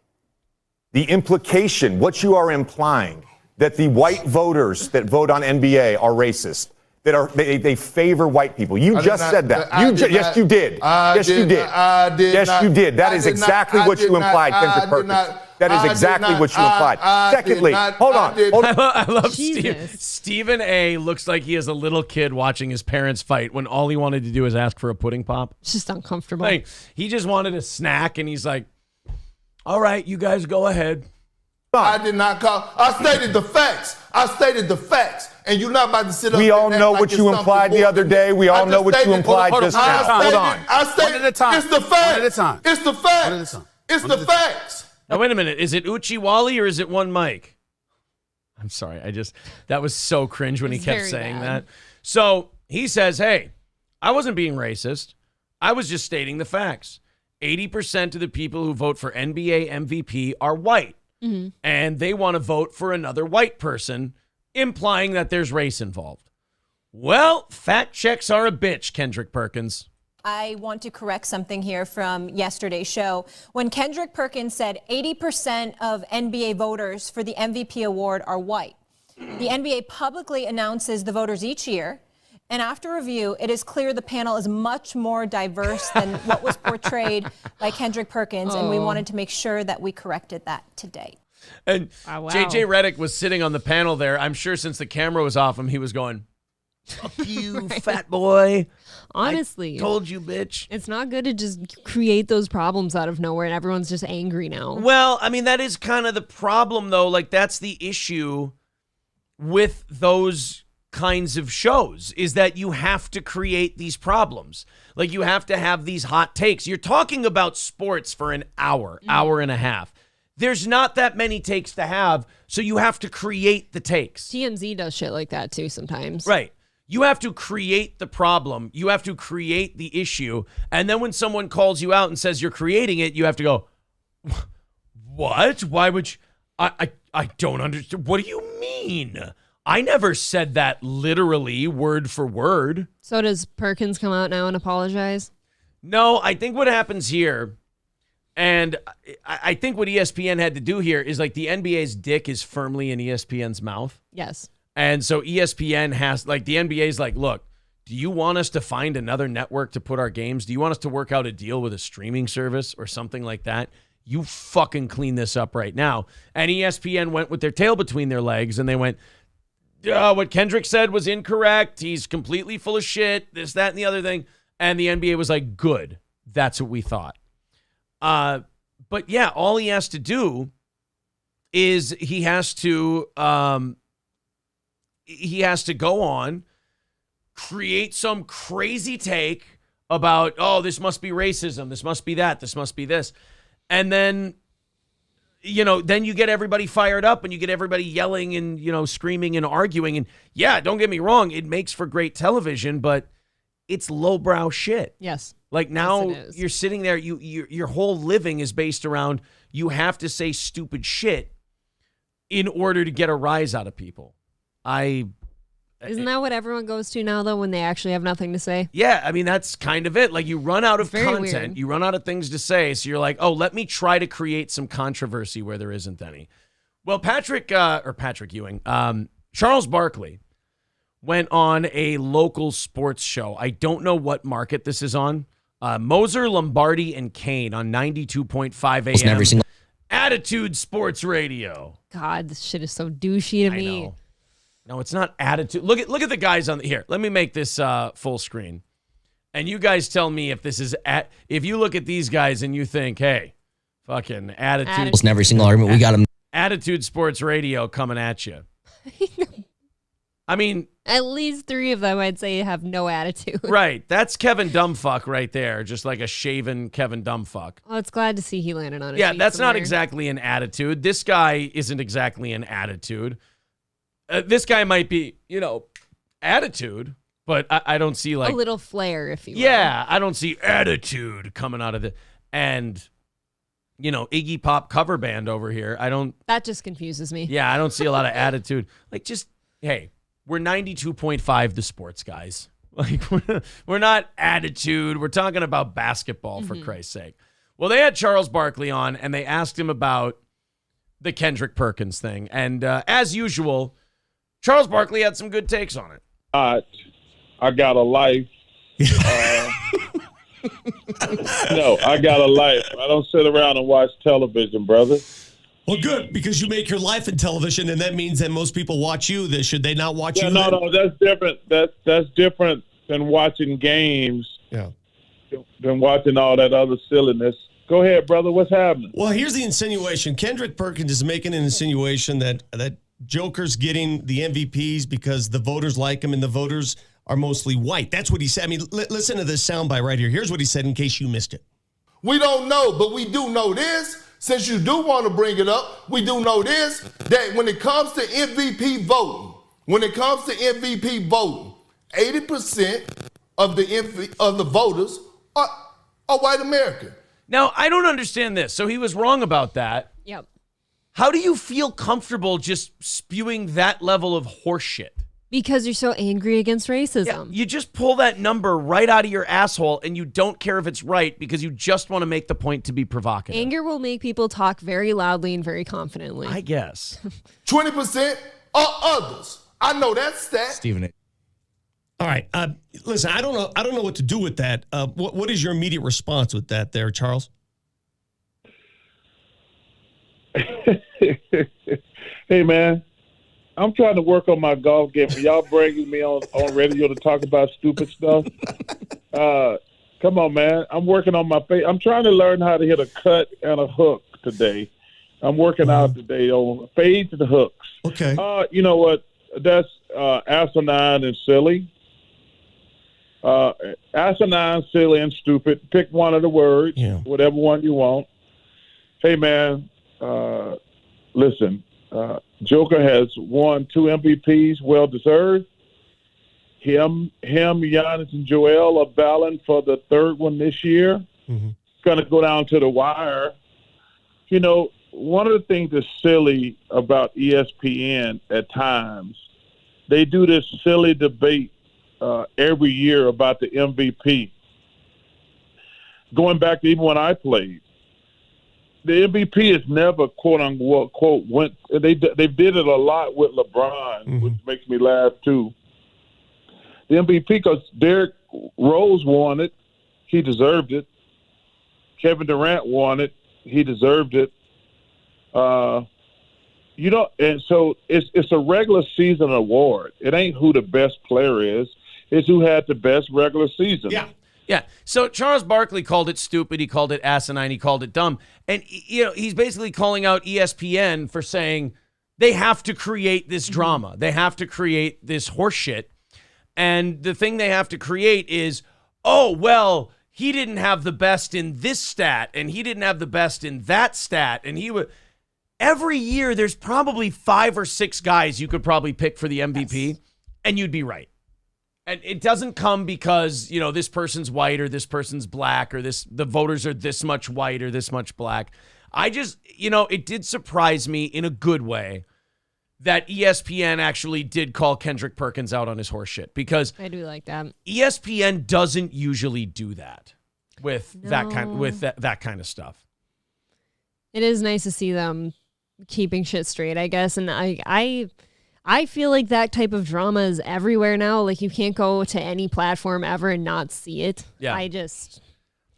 The implication, what you are implying, that the white voters that vote on NBA are racist, they favor white people. You just said that. Yes, you did. Yes, you did. Yes, you did. That is exactly what you implied, Kendrick Perkins. That is exactly what you implied. Secondly, hold on. I love Stephen A. looks like he is a little kid watching his parents fight when all he wanted to do is ask for a pudding pop. It's just uncomfortable. Like, he just wanted a snack, and he's like, all right, you guys go ahead. I did not call. I stated the facts. And you're not about to sit up. We all and know act what like you it's implied the other day. We all know what you implied just now. Hold on. I stated, One at a time. It's the facts. One at a time. It's the facts. It's the facts. Now, wait a minute. Is it Uchi Wally or is it one mic? I'm sorry. That was so cringe when he kept saying that. So he says, hey, I wasn't being racist. I was just stating the facts. 80% of the people who vote for NBA MVP are white. Mm-hmm. And they want to vote for another white person, implying that there's race involved. Well, fact checks are a bitch, Kendrick Perkins. I want to correct something here from yesterday's show. When Kendrick Perkins said 80% of NBA voters for the MVP award are white, the NBA publicly announces the voters each year. And after review, it is clear the panel is much more diverse than what was portrayed by Kendrick Perkins. And we wanted to make sure that we corrected that today. And JJ Redick was sitting on the panel there. I'm sure since the camera was off him, he was going, fuck you, fat boy. Honestly. I told you, bitch. It's not good to just create those problems out of nowhere and everyone's just angry now. Well, I mean, that is kind of the problem, though. Like, that's the issue with those kinds of shows, is that you have to create these problems. Like, you have to have these hot takes. You're talking about sports for an hour, hour and a half. There's not that many takes to have, so you have to create the takes. TMZ does shit like that too sometimes. Right. You have to create the problem. You have to create the issue. And then when someone calls you out and says you're creating it, you have to go, what? Why would you? I don't understand. What do you mean? I never said that literally, word for word. So does Perkins come out now and apologize? No, I think what happens here, and I think what ESPN had to do here is, like, the NBA's dick is firmly in ESPN's mouth. Yes. And so ESPN has, like, the NBA's like, look, do you want us to find another network to put our games? Do you want us to work out a deal with a streaming service or something like that? You fucking clean this up right now. And ESPN went with their tail between their legs and they went, what Kendrick said was incorrect. He's completely full of shit, this, that, and the other thing. And the NBA was like, good. That's what we thought. But yeah, all he has to do is he has to go on, create some crazy take about, oh, this must be racism. This must be that. This must be this. And then, then you get everybody fired up and you get everybody yelling and, screaming and arguing. And yeah, don't get me wrong. It makes for great television, but it's lowbrow shit. Yes. Like now you're sitting there, your whole living is based around, you have to say stupid shit in order to get a rise out of people. Isn't that what everyone goes to now, though, when they actually have nothing to say? Yeah, I mean, that's kind of it. Like, you run out of content, weird. You run out of things to say, so you're like, oh, let me try to create some controversy where there isn't any. Well, Patrick Ewing, Charles Barkley went on a local sports show. I don't know what market this is on. Moser, Lombardi, and Kane on 92.5 AM. Attitude Sports Radio. God, this shit is so douchey to me. Know. No, it's not attitude. Look at the guys on here. Let me make this full screen. And you guys tell me if this is if you look at these guys and you think, hey, fucking attitude. It's every single argument we got them. Attitude Sports Radio coming at you. I mean, at least 3 of them I'd say have no attitude. Right. That's Kevin Dumbfuck right there. Just like a shaven Kevin Dumbfuck. Well, it's glad to see he landed on his feet that's somewhere. Not exactly an attitude. This guy isn't exactly an attitude. This guy might be, attitude, but I don't see like a little flair, if you will. Yeah, I don't see attitude coming out of it. And, Iggy Pop cover band over here. That just confuses me. Yeah, I don't see a lot of attitude. Like, just, hey, we're 92.5 the sports guys. Like, we're not attitude. We're talking about basketball, for Christ's sake. Well, they had Charles Barkley on, and they asked him about the Kendrick Perkins thing. And as usual, Charles Barkley had some good takes on it. I got a life. No, I got a life. I don't sit around and watch television, brother. Well, good, because you make your life in television, and that means that most people watch you. Should they not watch you? No, that's different. That's different than watching games. Yeah. Than watching all that other silliness. Go ahead, brother. What's happening? Well, here's the insinuation. Kendrick Perkins is making an insinuation that Joker's getting the MVPs because the voters like him and the voters are mostly white. That's what he said. I mean, listen to this soundbite right here. Here's what he said in case you missed it. We don't know, but we do know this. Since you do want to bring it up, we do know this, that when it comes to MVP voting, 80% of the voters are white American. Now, I don't understand this. So he was wrong about that. Yep. How do you feel comfortable just spewing that level of horseshit? Because you're so angry against racism. Yeah, you just pull that number right out of your asshole and you don't care if it's right because you just want to make the point to be provocative. Anger will make people talk very loudly and very confidently. I guess. 20% are others. I know that stat. Stephen A. All right. Listen, I don't know what to do with that. What is your immediate response with that there, Charles? Hey, man. I'm trying to work on my golf game. Y'all bringing me on radio to talk about stupid stuff? Come on, man. I'm working on my face. I'm trying to learn how to hit a cut and a hook today. I'm working out today on fades and hooks. Okay. You know what? That's asinine and silly. Asinine, silly, and stupid. Pick one of the words, whatever one you want. Hey, man, listen. Joker has won 2 MVPs, well deserved. Him, Giannis, and Joel are battling for the 3rd one this year. Mm-hmm. It's going to go down to the wire. You know, one of the things that's silly about ESPN at times, they do this silly debate every year about the MVP. Going back to even when I played. The MVP is never, quote unquote, went. They did it a lot with LeBron, which makes me laugh too. The MVP, because Derrick Rose won it, he deserved it. Kevin Durant won it, he deserved it. And so it's a regular season award. It ain't who the best player is; it's who had the best regular season. Yeah. Yeah, so Charles Barkley called it stupid, he called it asinine, he called it dumb. And, he's basically calling out ESPN for saying they have to create this drama. They have to create this horseshit. And the thing they have to create is, oh, well, he didn't have the best in this stat, and he didn't have the best in that stat. And every year there's probably 5 or 6 guys you could probably pick for the MVP, and you'd be right. And it doesn't come because, this person's white or this person's black or the voters are this much white or this much black. I just, it did surprise me in a good way that ESPN actually did call Kendrick Perkins out on his horse shit because I do like that. ESPN doesn't usually do that with that kind of stuff. It is nice to see them keeping shit straight, I guess. And I feel like that type of drama is everywhere now. Like, you can't go to any platform ever and not see it. Yeah.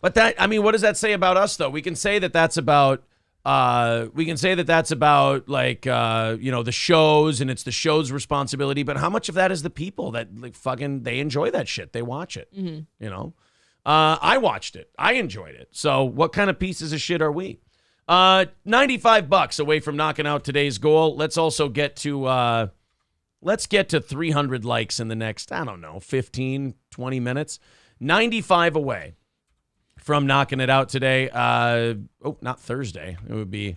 But what does that say about us, though? We can say that that's about, the shows and it's the show's responsibility. But how much of that is the people that they enjoy that shit? They watch it, I watched it. I enjoyed it. So what kind of pieces of shit are we? $95 away from knocking out today's goal. Let's also get to 300 likes in the next, 15, 20 minutes. 95 away from knocking it out today. Not Thursday. It would be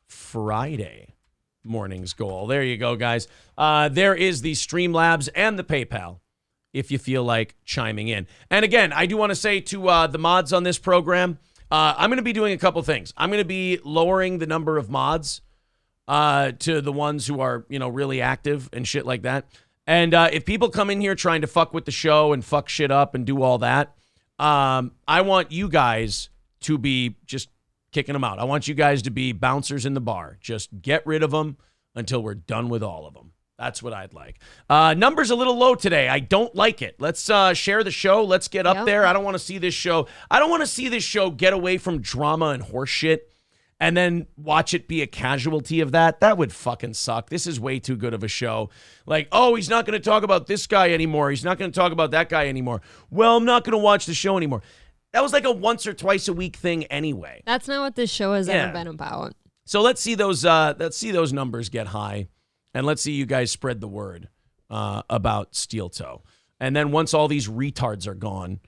Friday morning's goal. There you go, guys. There is the Streamlabs and the PayPal if you feel like chiming in. And again, I do want to say to the mods on this program, I'm going to be doing a couple things. I'm going to be lowering the number of mods to the ones who are, really active and shit like that. And if people come in here trying to fuck with the show and fuck shit up and do all that, I want you guys to be just kicking them out. I want you guys to be bouncers in the bar. Just get rid of them until we're done with all of them. That's what I'd like. Number's a little low today. I don't like it. Let's share the show. Let's get up there. I don't want to see this show. I don't want to see this show get away from drama and horse shit and then watch it be a casualty of that. That would fucking suck. This is way too good of a show. Like, oh, he's not going to talk about this guy anymore. He's not going to talk about that guy anymore. Well, I'm not going to watch the show anymore. That was like a once or twice a week thing anyway. That's not what this show has ever been about. So let's see those numbers get high, and let's see you guys spread the word about Steel Toe. And then once all these retards are gone,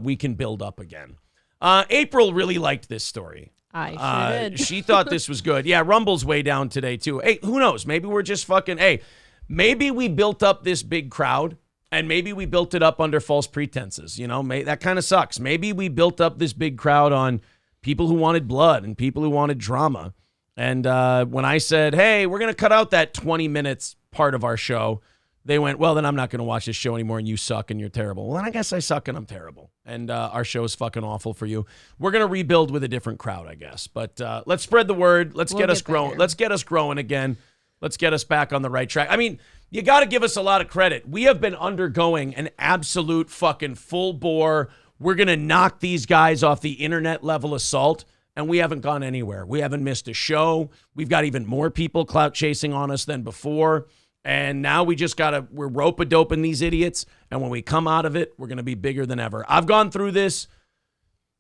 we can build up again. April really liked this story. I sure did. She thought this was good. Yeah, Rumble's way down today, too. Hey, who knows? Maybe we're just fucking... Hey, maybe we built up this big crowd, and maybe we built it up under false pretenses. You know, that kind of sucks. Maybe we built up this big crowd on people who wanted blood and people who wanted drama. And when I said, hey, we're going to cut out that 20 minutes part of our show, they went, well, then I'm not going to watch this show anymore, and you suck and you're terrible. Well, then I guess I suck and I'm terrible. And our show is fucking awful for you. We're going to rebuild with a different crowd, I guess. But let's spread the word. Let's get us growing. Let's get us growing again. Let's get us back on the right track. I mean, you got to give us a lot of credit. We have been undergoing an absolute fucking full bore. We're going to knock these guys off the internet level assault, and we haven't gone anywhere. We haven't missed a show. We've got even more people clout chasing on us than before. And now we just we're rope-a-doping these idiots. And when we come out of it, we're going to be bigger than ever. I've gone through this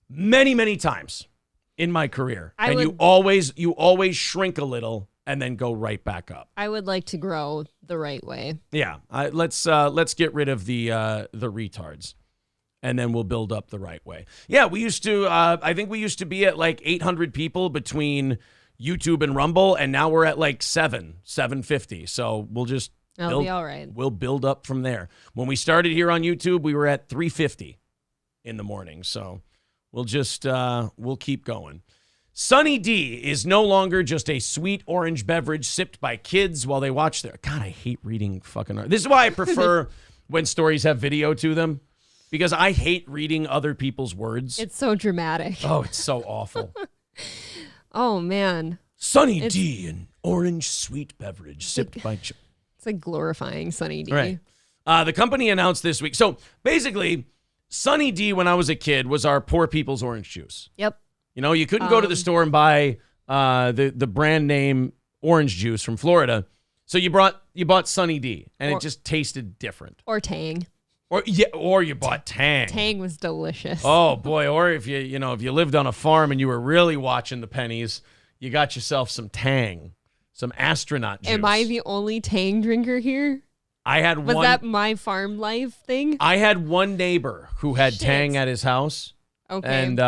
many, many times in my career. You always shrink a little and then go right back up. I would like to grow the right way. Yeah. Let's get rid of the retards, and then we'll build up the right way. Yeah, we used to, I think we used to be at like 800 people between YouTube and Rumble, and now we're at like 750. So we'll just It'll be all right. We'll build up from there. When we started here on YouTube, we were at 350 in the morning. So we'll just we'll keep going. Sunny D is no longer just a sweet orange beverage sipped by kids while they watch their... God, I hate reading fucking... This is why I prefer when stories have video to them, because I hate reading other people's words. It's so dramatic. Oh, it's so awful. Oh, man. Sunny D, an orange sweet beverage sipped by... It's like glorifying Sunny D. Right. The company announced this week. So basically, Sunny D, when I was a kid, was our poor people's orange juice. Yep. You know, you couldn't go to the store and buy the brand name orange juice from Florida. So you bought Sunny D, and it just tasted different. Or Tang. Or you bought Tang. Tang was delicious. Oh boy! Or if you lived on a farm and you were really watching the pennies, you got yourself some Tang, some astronaut juice. Am I the only Tang drinker here? Was that my farm life thing? I had one neighbor who had Tang at his house. Okay. And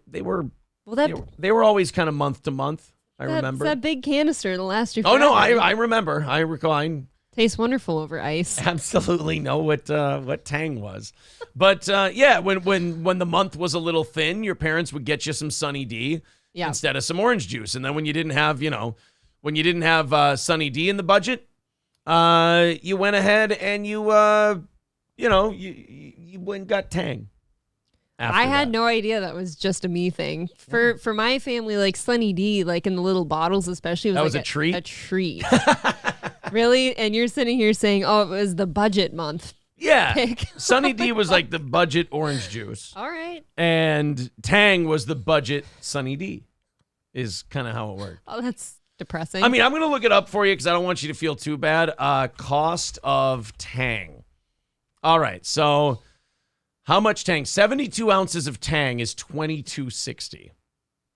they were always kind of month to month. I remember that big canister that'll last you forever. forever. Oh no, I remember. I recall. Tastes wonderful over ice. Absolutely know what Tang was. But when the month was a little thin, your parents would get you some Sunny D instead of some orange juice. And then when you didn't have Sunny D in the budget, you went ahead and you went and got Tang. I had no idea that was just a me thing. For my family, like Sunny D, like in the little bottles especially, was a treat? A treat. Really? And you're sitting here saying, oh, it was the budget month. Yeah. Pick. Sunny D was like the budget orange juice. All right. And Tang was the budget Sunny D, is kind of how it worked. Oh, that's depressing. I mean, I'm going to look it up for you because I don't want you to feel too bad. Cost of Tang. All right. So how much Tang? 72 ounces of Tang is $22.60.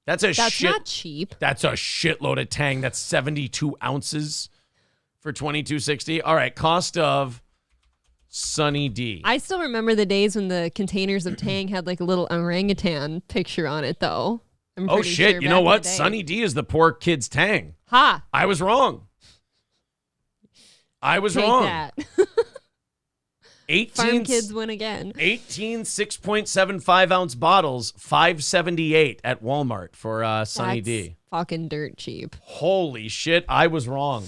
That's not cheap. That's a shitload of Tang. That's 72 ounces for $22.60. All right, cost of Sunny D. I still remember the days when the containers of Tang had like a little orangutan picture on it, though. Oh shit! Sure you know what? Sunny D is the poor kid's Tang. Ha! I was wrong. Take that. 18 Farm kids win again. 18 6.75 ounce bottles, $5.78 at Walmart for Sunny D. Fucking dirt cheap. Holy shit! I was wrong.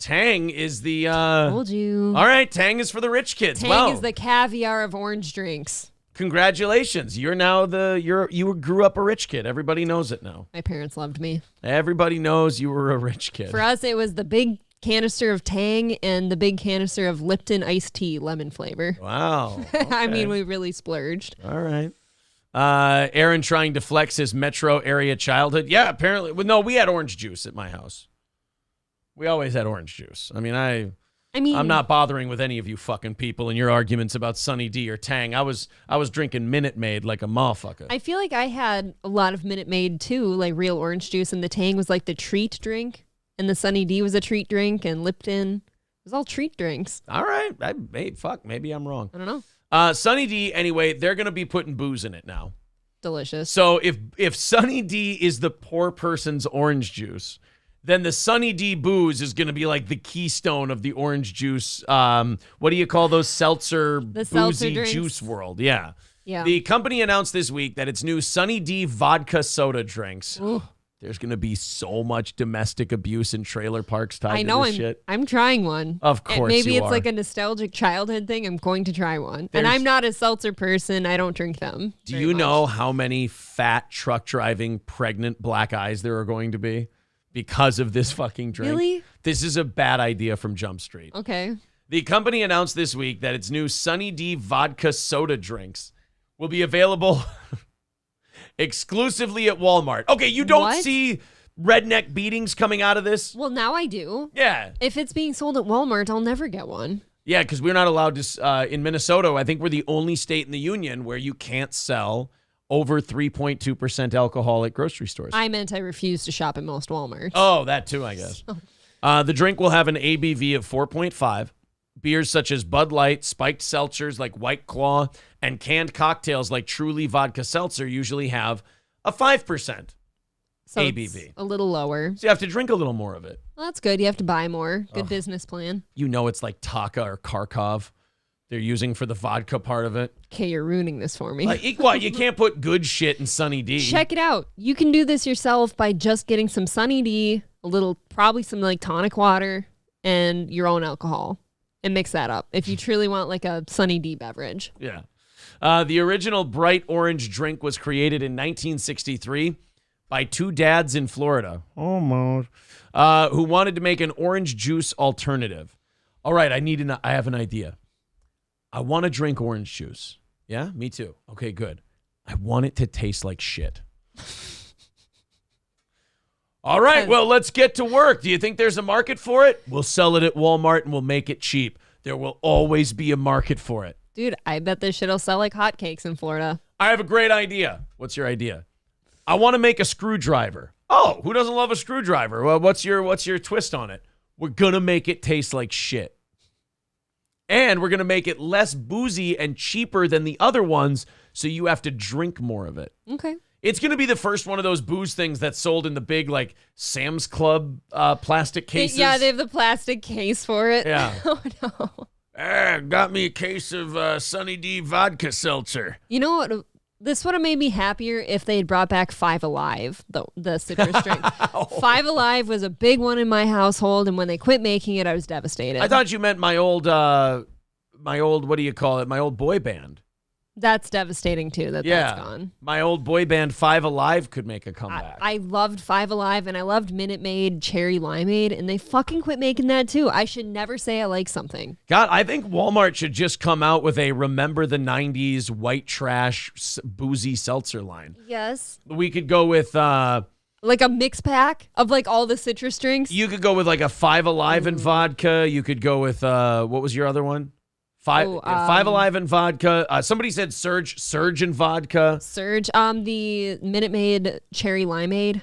Tang is the. Told you. All right, Tang is for the rich kids. Tang is the caviar of orange drinks. Congratulations! You're now you grew up a rich kid. Everybody knows it now. My parents loved me. Everybody knows you were a rich kid. For us, it was the big canister of Tang and the big canister of Lipton iced tea, lemon flavor. Wow. I Okay. mean, we really splurged. All right. Aaron trying to flex his metro area childhood. Yeah, apparently. Well, no, we had orange juice at my house. We always had orange juice. I mean, I mean, I'm not bothering with any of you fucking people and your arguments about Sunny D or Tang. I was drinking Minute Maid like a motherfucker. I feel like I had a lot of Minute Maid too, like real orange juice, and the Tang was like the treat drink, and the Sunny D was a treat drink, and Lipton. It was all treat drinks. All right. Maybe I'm wrong. I don't know. Sunny D, anyway, they're going to be putting booze in it now. Delicious. So if Sunny D is the poor person's orange juice, then the Sunny D booze is going to be like the keystone of the orange juice. What do you call those seltzer boozy juice world? Yeah. Yeah. The company announced this week that its new Sunny D vodka soda drinks. Ooh. There's going to be so much domestic abuse in trailer parks tied to this shit. I'm trying one. Of course Maybe you it's are. like a nostalgic childhood thing. I'm going to try one. And I'm not a seltzer person. I don't drink them. Do you know how many fat truck driving pregnant black eyes there are going to be because of this fucking drink? Really? This is a bad idea from Jump Street. Okay. The company announced this week that its new Sunny D vodka soda drinks will be available exclusively at Walmart. Okay, you don't see redneck beatings coming out of this? Well, now I do. Yeah. If it's being sold at Walmart, I'll never get one. Yeah, because we're not allowed to, in Minnesota, I think we're the only state in the union where you can't sell over 3.2% alcohol at grocery stores. I meant I refuse to shop at most Walmarts. Oh, that too, I guess. The drink will have an ABV of 4.5. Beers such as Bud Light, spiked seltzers like White Claw, and canned cocktails like Truly Vodka Seltzer usually have a 5% So ABV. it's a little lower. So you have to drink a little more of it. Well, that's good. You have to buy more. Good business plan. You know it's like Taka or Kharkov they're using for the vodka part of it. Okay, you're ruining this for me. Like, what? You can't put good shit in Sunny D. Check it out. You can do this yourself by just getting some Sunny D, probably some like tonic water, and your own alcohol. And mix that up if you truly want like a Sunny D beverage. Yeah. The original bright orange drink was created in 1963 by two dads in Florida. Almost. Who wanted to make an orange juice alternative. All right, I have an idea. I want to drink orange juice. Yeah, me too. Okay, good. I want it to taste like shit. All right, well, let's get to work. Do you think there's a market for it? We'll sell it at Walmart and we'll make it cheap. There will always be a market for it. Dude, I bet this shit'll sell like hotcakes in Florida. I have a great idea. What's your idea? I want to make a screwdriver. Oh, who doesn't love a screwdriver? Well, what's your twist on it? We're going to make it taste like shit. And we're going to make it less boozy and cheaper than the other ones, so you have to drink more of it. Okay. It's going to be the first one of those booze things that's sold in the big, like, Sam's Club plastic cases. Yeah, they have the plastic case for it. Yeah. Oh, no. Got me a case of Sunny D vodka seltzer. You know what? This would have made me happier if they had brought back Five Alive, the citrus drink. Five Alive was a big one in my household, and when they quit making it, I was devastated. I thought you meant my old, what do you call it? My old boy band. That's devastating, too, that's gone. My old boy band, Five Alive, could make a comeback. I loved Five Alive, and I loved Minute Maid, Cherry Limeade, and they fucking quit making that, too. I should never say I like something. God, I think Walmart should just come out with a Remember the 90s white trash boozy seltzer line. Yes. We could go with... like a mix pack of like all the citrus drinks? You could go with like a Five Alive and vodka. You could go with, what was your other one? Five Alive and vodka. Somebody said Surge and vodka. Surge. The Minute Maid Cherry Limeade.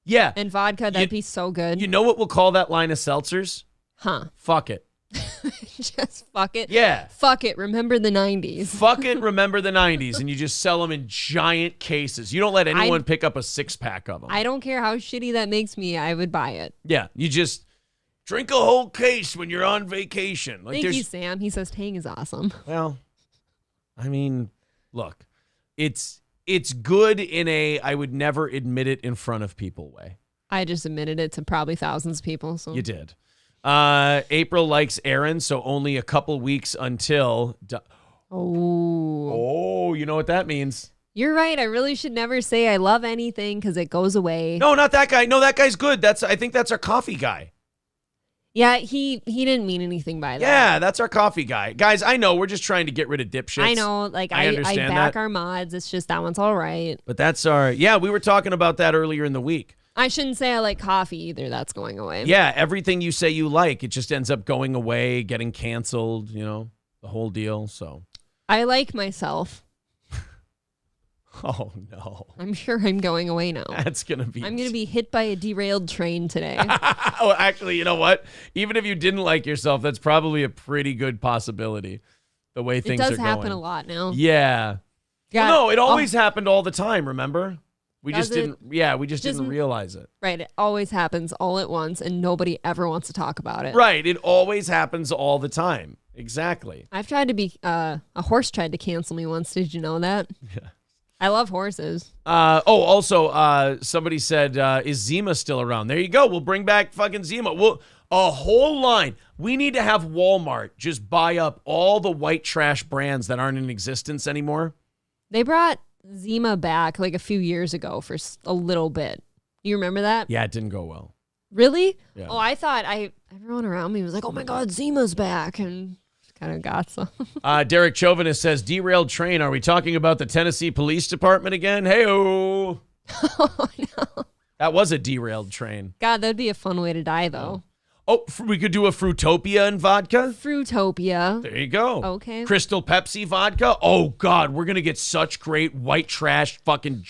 Yeah. And vodka. That'd be so good. You know what we'll call that line of seltzers? Huh. Fuck it. Just fuck it. Yeah. Fuck it. Remember the 90s. Fuck it. Remember the 90s. And you just sell them in giant cases. You don't let anyone pick up a 6-pack of them. I don't care how shitty that makes me. I would buy it. Yeah. You just drink a whole case when you're on vacation. Thank you, Sam. He says Tang is awesome. Well, I mean, look, it's good in a I would never admit it in front of people way. I just admitted it to probably thousands of people. So you did. April likes Aaron, so only a couple weeks until. Oh, you know what that means. You're right. I really should never say I love anything because it goes away. No, not that guy. No, that guy's good. I think that's our coffee guy. Yeah, he didn't mean anything by that. Yeah, that's our coffee guy. Guys, I know we're just trying to get rid of dipshits. I know, like I understand back that. our mods. It's just that one's all right. But that's we were talking about that earlier in the week. I shouldn't say I like coffee either. That's going away. Yeah, everything you say you like, it just ends up going away, getting canceled, the whole deal. So I like myself. Oh, no. I'm sure I'm going away now. That's going to be... I'm going to be hit by a derailed train today. Oh, actually, you know what? Even if you didn't like yourself, that's probably a pretty good possibility, the way things are going. It does happen a lot now. Yeah. Well, no, it always happened all the time, remember? We just didn't realize it. Right. It always happens all at once, and nobody ever wants to talk about it. Right. It always happens all the time. Exactly. I've tried to be... a horse tried to cancel me once. Did you know that? Yeah. I love horses. Also, somebody said, is Zima still around? There you go. We'll bring back fucking Zima. A whole line. We need to have Walmart just buy up all the white trash brands that aren't in existence anymore. They brought Zima back like a few years ago for a little bit. You remember that? Yeah, it didn't go well. Really? Yeah. Oh, I thought everyone around me was like, oh my God, Zima's back. And kind of got some. Derek Chauvinist says, derailed train. Are we talking about the Tennessee Police Department again? Hey-oh. Oh, no. That was a derailed train. God, that'd be a fun way to die, though. Oh, we could do a Fruitopia and vodka? Fruitopia. There you go. Okay. Crystal Pepsi vodka. Oh, God, we're going to get such great white trash fucking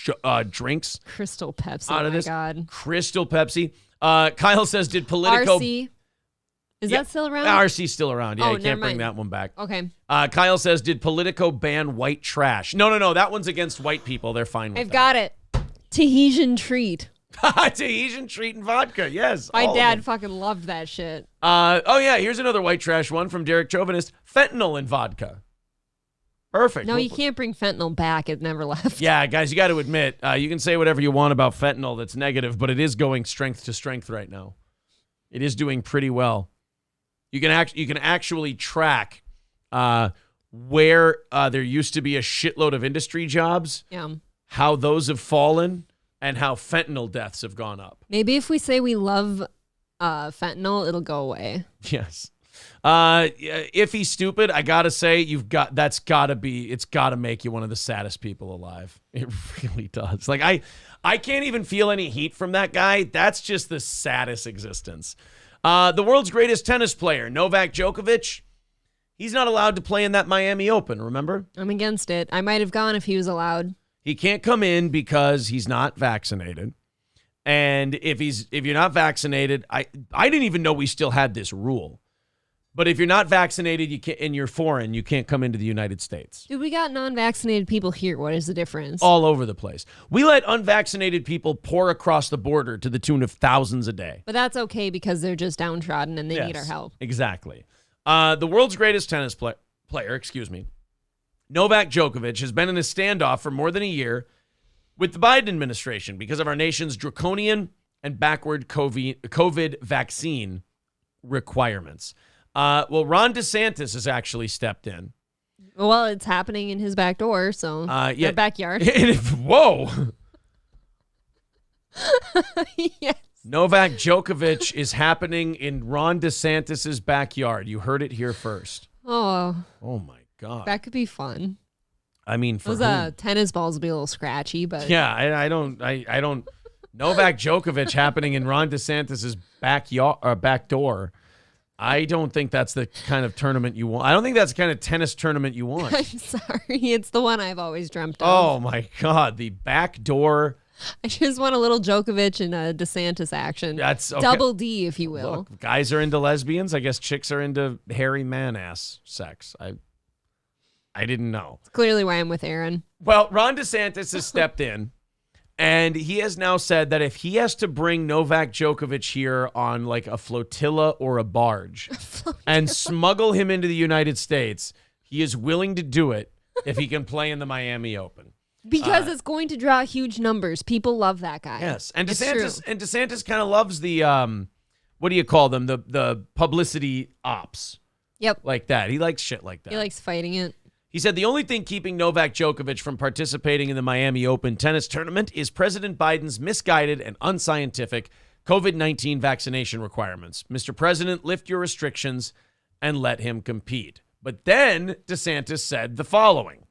drinks. Crystal Pepsi, out of this. God. Crystal Pepsi. Kyle says, did Politico... RC. Is that still around? RC's still around. Yeah, Oh, you can't never bring mind. that one back. Okay. Kyle says, did Politico ban white trash? No. That one's against white people. They're fine with I've got it. Tahitian treat. Tahitian treat and vodka. Yes. My all of dad them. fucking loved that shit. Here's another white trash one from Derek Chauvinist. Fentanyl and vodka. Perfect. No, you can't bring fentanyl back. It never left. Yeah, guys, you got to admit, you can say whatever you want about fentanyl that's negative, but it is going strength to strength right now. It is doing pretty well. You can actually track where there used to be a shitload of industry jobs, how those have fallen, and how fentanyl deaths have gone up. Maybe if we say we love fentanyl, it'll go away. Yes. If he's stupid, I gotta say, it's gotta make you one of the saddest people alive. It really does. Like I can't even feel any heat from that guy. That's just the saddest existence. The world's greatest tennis player, Novak Djokovic, he's not allowed to play in that Miami Open, remember? I'm against it. I might have gone if he was allowed. He can't come in because he's not vaccinated. And if you're not vaccinated, I didn't even know we still had this rule. But if you're not vaccinated, you can't, and you're foreign, you can't come into the United States. Dude, we got non-vaccinated people here. What is the difference? All over the place. We let unvaccinated people pour across the border to the tune of thousands a day. But that's okay because they're just downtrodden and they need our help. Exactly. The world's greatest tennis player, Novak Djokovic, has been in a standoff for more than a year with the Biden administration because of our nation's draconian and backward COVID vaccine requirements. Ron DeSantis has actually stepped in. Well, it's happening in his back door, so their backyard. Whoa. Yes. Novak Djokovic is happening in Ron DeSantis's backyard. You heard it here first. Oh my God. That could be fun. I mean, for those tennis balls would be a little scratchy, but yeah, I don't. Novak Djokovic happening in Ron DeSantis's back door. I don't think that's the kind of tournament you want. I don't think that's the kind of tennis tournament you want. I'm sorry. It's the one I've always dreamt of. Oh, my God. The back door. I just want a little Djokovic and a DeSantis action. That's okay. Double D, if you will. Look, guys are into lesbians. I guess chicks are into hairy man-ass sex. I didn't know. It's clearly why I'm with Aaron. Well, Ron DeSantis has stepped in. And he has now said that if he has to bring Novak Djokovic here on like a flotilla or a barge and smuggle him into the United States, he is willing to do it if he can play in the Miami Open. Because it's going to draw huge numbers. People love that guy. Yes. And DeSantis kind of loves the what do you call them? The publicity ops. Yep. Like that. He likes shit like that. He likes fighting it. He said the only thing keeping Novak Djokovic from participating in the Miami Open tennis tournament is President Biden's misguided and unscientific COVID-19 vaccination requirements. Mr. President, lift your restrictions and let him compete. But then DeSantis said the following.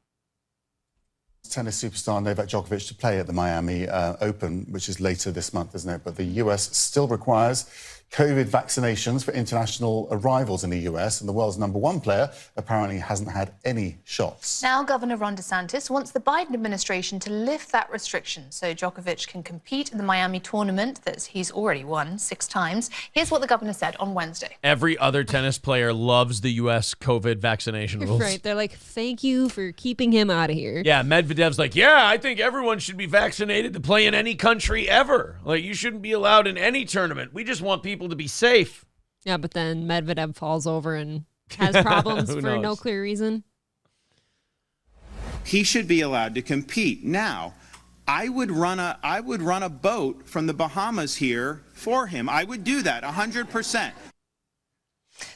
Tennis superstar Novak Djokovic to play at the Miami Open, which is later this month, isn't it? But the US still requires COVID vaccinations for international arrivals in the US, and the world's #1 player apparently hasn't had any shots. Now, Governor Ron DeSantis wants the Biden administration to lift that restriction so Djokovic can compete in the Miami tournament that he's already won 6 times. Here's what the governor said on Wednesday. Every other tennis player loves the U.S. COVID vaccination rules. Right. They're like, thank you for keeping him out of here. Yeah, Medvedev's like, yeah, I think everyone should be vaccinated to play in any country ever. Like, you shouldn't be allowed in any tournament. We just want people to be safe. Yeah, but then Medvedev falls over and has problems for no clear reason. He should be allowed to compete. Now, I would run a boat from the Bahamas here for him. I would do that 100%.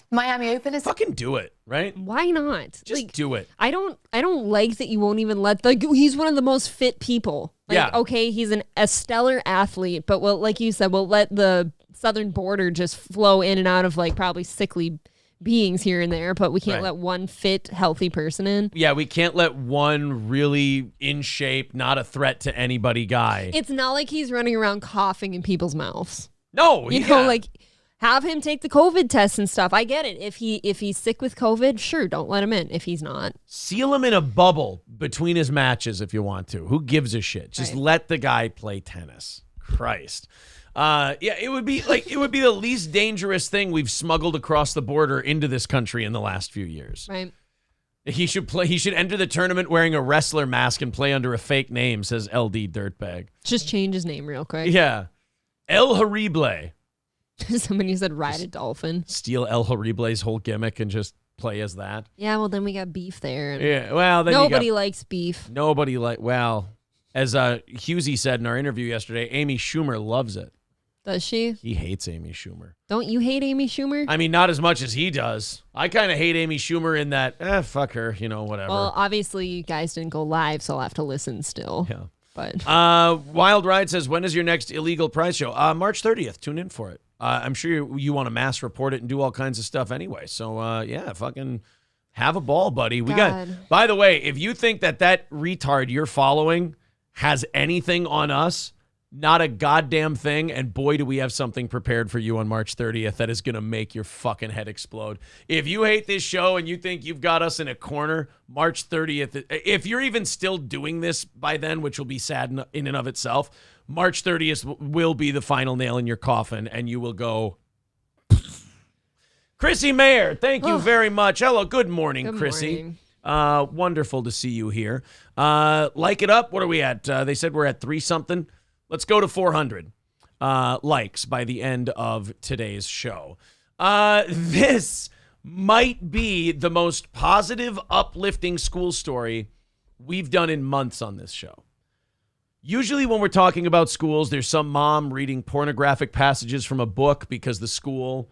Miami Open is fucking do it, right? Why not? Just do it. I don't like that you won't even let he's one of the most fit people. Like, yeah. Okay, he's a stellar athlete, but like you said, we'll let the southern border just flow in and out of like probably sickly beings here and there, but we can't let one fit, healthy person in. Yeah, we can't let one really in shape, not a threat to anybody guy. It's not like he's running around coughing in people's mouths. No, you know, like have him take the COVID test and stuff. I get it. If he's sick with COVID, sure, don't let him in. If he's not, seal him in a bubble between his matches if you want to. Who gives a shit? Just let the guy play tennis. Christ. Yeah, it would be the least dangerous thing we've smuggled across the border into this country in the last few years. Right. He should enter the tournament wearing a wrestler mask and play under a fake name, says LD Dirtbag. Just change his name real quick. Yeah. El Horrible. Somebody said ride a dolphin. Steal El Horrible's whole gimmick and just play as that. Yeah, well then we got beef there. Yeah, well then nobody likes beef. As Husey said in our interview yesterday, Amy Schumer loves it. Does she? He hates Amy Schumer. Don't you hate Amy Schumer? I mean, not as much as he does. I kind of hate Amy Schumer in that, fuck her, whatever. Well, obviously you guys didn't go live, so I'll have to listen still. Yeah. But Wild Ride says, when is your next illegal prize show? March 30th. Tune in for it. I'm sure you want to mass report it and do all kinds of stuff anyway. So, yeah, fucking have a ball, buddy. By the way, if you think that retard you're following has anything on us, not a goddamn thing, and boy, do we have something prepared for you on March 30th that is going to make your fucking head explode. If you hate this show and you think you've got us in a corner, March 30th, if you're even still doing this by then, which will be sad in and of itself, March 30th will be the final nail in your coffin, and you will go... Chrissy Mayer, thank you very much. Hello, good morning, Chrissy. Wonderful to see you here. Like it up. What are we at? They said we're at 3-something. Let's go to 400 likes by the end of today's show. This might be the most positive, uplifting school story we've done in months on this show. Usually when we're talking about schools, there's some mom reading pornographic passages from a book because the school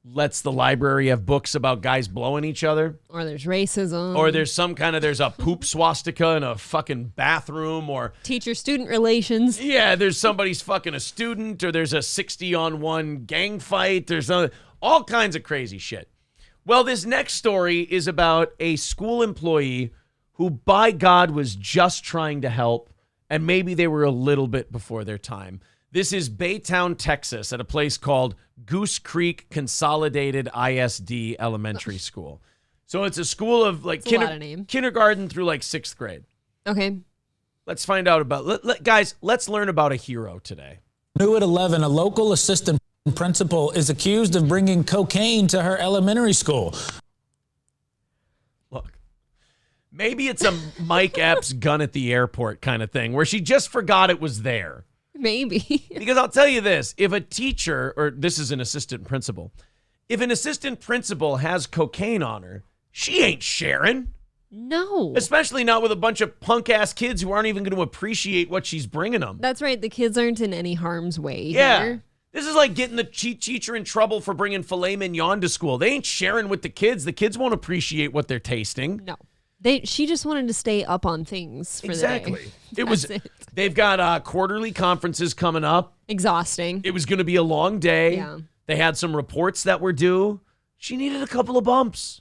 lets the library have books about guys blowing each other. Or there's racism. Or there's there's a poop swastika in a fucking bathroom, or teacher-student relations. Yeah, there's somebody's fucking a student, or there's a 60-on-1 gang fight. There's all kinds of crazy shit. Well, this next story is about a school employee who, by God, was just trying to help, and maybe they were a little bit before their time. This is Baytown, Texas, at a place called Goose Creek Consolidated ISD Elementary School. So it's a school of like kindergarten through like 6th grade. Okay. Let's find out about guys, let's learn about a hero today. New at 11, a local assistant principal is accused of bringing cocaine to her elementary school. Look, maybe it's a Mike Epps gun at the airport kind of thing where she just forgot it was there. Maybe. Because I'll tell you this, if a teacher, or this is an assistant principal, if an assistant principal has cocaine on her, she ain't sharing. No. Especially not with a bunch of punk-ass kids who aren't even going to appreciate what she's bringing them. That's right. The kids aren't in any harm's way. Yeah. Here. This is like getting the teacher in trouble for bringing filet mignon to school. They ain't sharing with the kids. The kids won't appreciate what they're tasting. No. She just wanted to stay up on things for exactly. the day. They've got quarterly conferences coming up. Exhausting. It was going to be a long day. Yeah. They had some reports that were due. She needed a couple of bumps.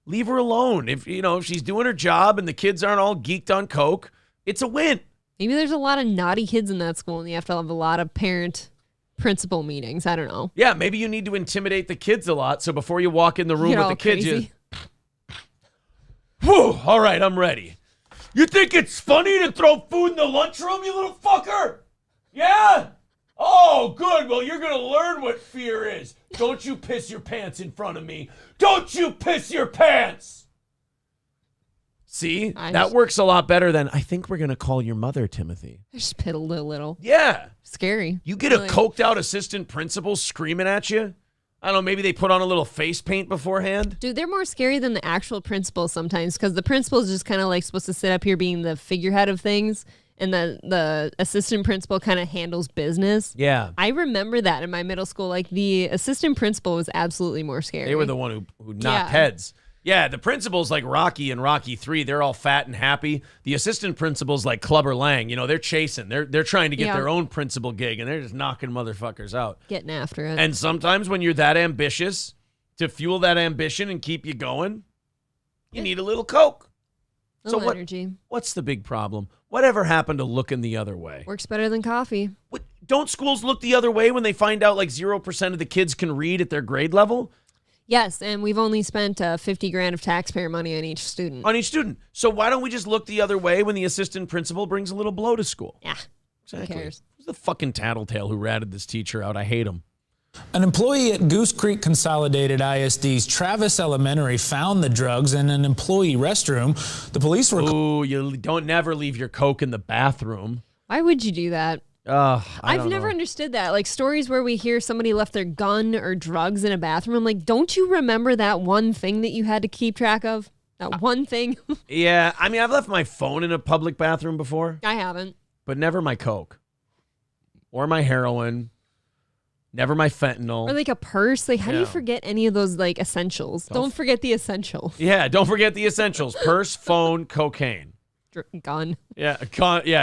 Leave her alone. If she's doing her job and the kids aren't all geeked on coke, It's a win. Maybe there's a lot of naughty kids in that school and you have to have a lot of parent-principal meetings. I don't know. Yeah, maybe you need to intimidate the kids a lot, so before you walk in the room with the kids, Whew, all right, I'm ready. You think it's funny to throw food in the lunchroom, you little fucker? Yeah? Oh, good. Well, you're going to learn what fear is. Don't you piss your pants in front of me. Don't you piss your pants. See, that works a lot better than, I think we're going to call your mother, Timothy. I just piddled a little. Yeah. Scary. You get a coked out assistant principal screaming at you. I don't know, maybe they put on a little face paint beforehand. Dude, they're more scary than the actual principal sometimes because the principal is just kind of like supposed to sit up here being the figurehead of things and the assistant principal kind of handles business. Yeah. I remember that in my middle school. Like the assistant principal was absolutely more scary. They were the one who knocked heads. Yeah, the principal's like Rocky and Rocky 3. They're all fat and happy. The assistant principal's like Clubber Lang. You know, they're chasing. They're trying to get their own principal gig, and they're just knocking motherfuckers out. Getting after it. And sometimes when you're that ambitious, to fuel that ambition and keep you going, you need a little Coke. Little energy. What's the big problem? Whatever happened to looking the other way? Works better than coffee. Don't schools look the other way when they find out like 0% of the kids can read at their grade level? Yes, and we've only spent $50,000 of taxpayer money on each student. On each student. So why don't we just look the other way when the assistant principal brings a little blow to school? Yeah. Exactly. Who cares? Who's the fucking tattletale who ratted this teacher out? I hate him. An employee at Goose Creek Consolidated ISD's Travis Elementary found the drugs in an employee restroom. The police were... Ooh, you don't never leave your Coke in the bathroom. Why would you do that? I've never understood that. Like stories where we hear somebody left their gun or drugs in a bathroom. I'm like, don't you remember that one thing that you had to keep track of? That one thing? Yeah, I mean, I've left my phone in a public bathroom before. I haven't. But never my Coke. Or my heroin. Never my fentanyl. Or like a purse. Like, how do you forget any of those like essentials? Don't forget the essentials. Yeah, don't forget the essentials. Purse, phone, cocaine. Gun. Yeah,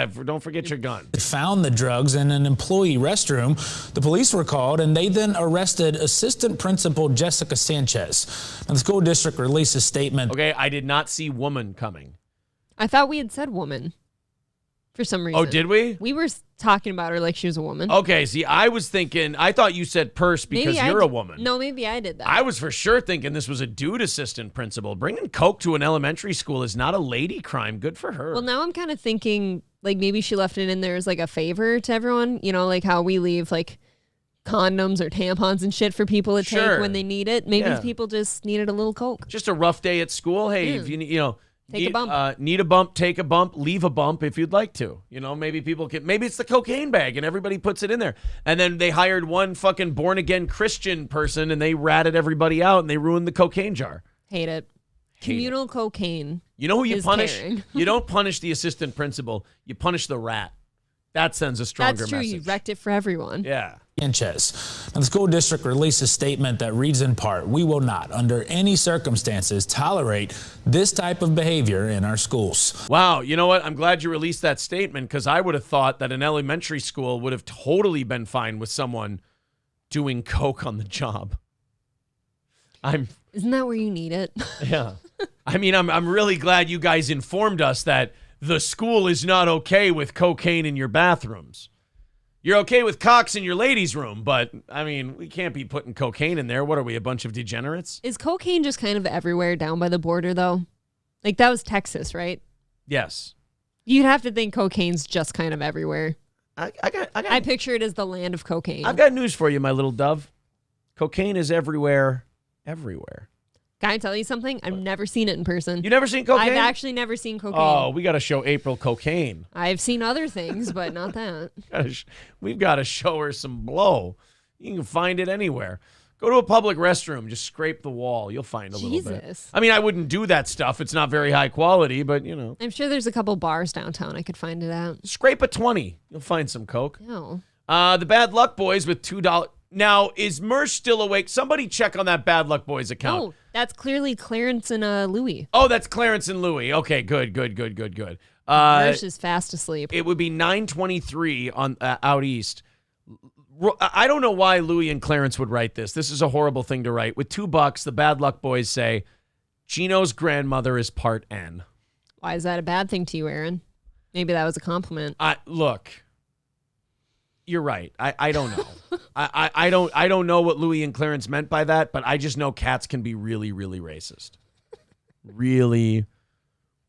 don't forget your gun. Found the drugs in an employee restroom. The police were called, and they then arrested Assistant Principal Jessica Sanchez. Now, the school district released a statement. Okay, I did not see woman coming. I thought we had said woman for some reason. Oh, did we? We were talking about her like she was a woman. Okay, see, I thought you said purse because you're a woman. No, maybe I did that. I was for sure thinking this was a dude assistant principal. Bringing Coke to an elementary school is not a lady crime. Good for her. Well, now I'm kind of thinking like maybe she left it in there as like a favor to everyone. You know, like how we leave like condoms or tampons and shit for people to take when they need it. Maybe people just needed a little Coke. Just a rough day at school. Hey, if you Take a bump. Need a bump, take a bump, leave a bump if you'd like to. You know, maybe it's the cocaine bag and everybody puts it in there. And then they hired one fucking born again Christian person and they ratted everybody out and they ruined the cocaine jar. Hate it. Communal cocaine. You know who you punish? Caring. You don't punish the assistant principal. You punish the rat. That sends a stronger message. That's true. You wrecked it for everyone. Yeah. Sanchez. And the school district released a statement that reads in part, "We will not, under any circumstances, tolerate this type of behavior in our schools." Wow. You know what? I'm glad you released that statement because I would have thought that an elementary school would have totally been fine with someone doing coke on the job. Isn't that where you need it? Yeah. I mean, I'm really glad you guys informed us that the school is not okay with cocaine in your bathrooms. You're okay with cocks in your ladies' room, but, I mean, we can't be putting cocaine in there. What are we, a bunch of degenerates? Is cocaine just kind of everywhere down by the border, though? Like, that was Texas, right? Yes. You'd have to think cocaine's just kind of everywhere. I picture it as the land of cocaine. I've got news for you, my little dove. Cocaine is everywhere. Can I tell you something? I've never seen it in person. You never seen cocaine? I've actually never seen cocaine. Oh, we got to show April cocaine. I've seen other things, but not that. We've got to show her some blow. You can find it anywhere. Go to a public restroom. Just scrape the wall. You'll find a little bit. I mean, I wouldn't do that stuff. It's not very high quality, but, you know. I'm sure there's a couple bars downtown I could find it at. Scrape a 20. You'll find some coke. No. The Bad Luck Boys with $2. Now, is Mersh still awake? Somebody check on that Bad Luck Boys account. Oh, that's clearly Clarence and Louie. Oh, that's Clarence and Louie. Okay, good. Mersh is fast asleep. It would be 9:23 on out east. I don't know why Louie and Clarence would write this. This is a horrible thing to write. With $2, the Bad Luck Boys say, Gino's grandmother is part N. Why is that a bad thing to you, Aaron? Maybe that was a compliment. Look, you're right. I don't know. I don't know what Louis and Clarence meant by that, but I just know cats can be really, really racist. Really,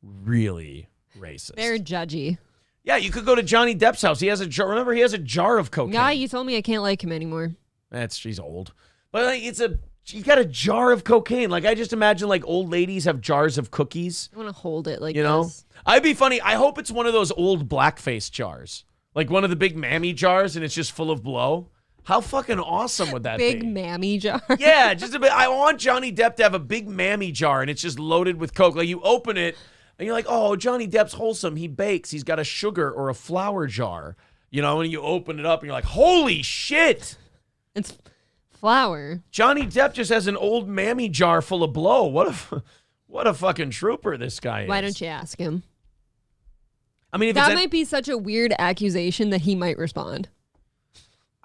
really racist. They're judgy. Yeah, you could go to Johnny Depp's house. He has a jar. Remember, he has a jar of cocaine. Yeah, you told me I can't like him anymore. She's old. But like, he's got a jar of cocaine. Like, I just imagine like old ladies have jars of cookies. I want to hold it like you know? this. I'd be funny. I hope it's one of those old blackface jars. Like one of the big mammy jars and it's just full of blow. How fucking awesome would that be? Big mammy jar. Yeah, just a bit. I want Johnny Depp to have a big mammy jar and it's just loaded with coke. Like you open it and you're like, oh, Johnny Depp's wholesome. He bakes. He's got a sugar or a flour jar. You know, and you open it up and you're like, holy shit. It's flour. Johnny Depp just has an old mammy jar full of blow. What a fucking trooper this guy is. Why don't you ask him? I mean, if that might be such a weird accusation that he might respond.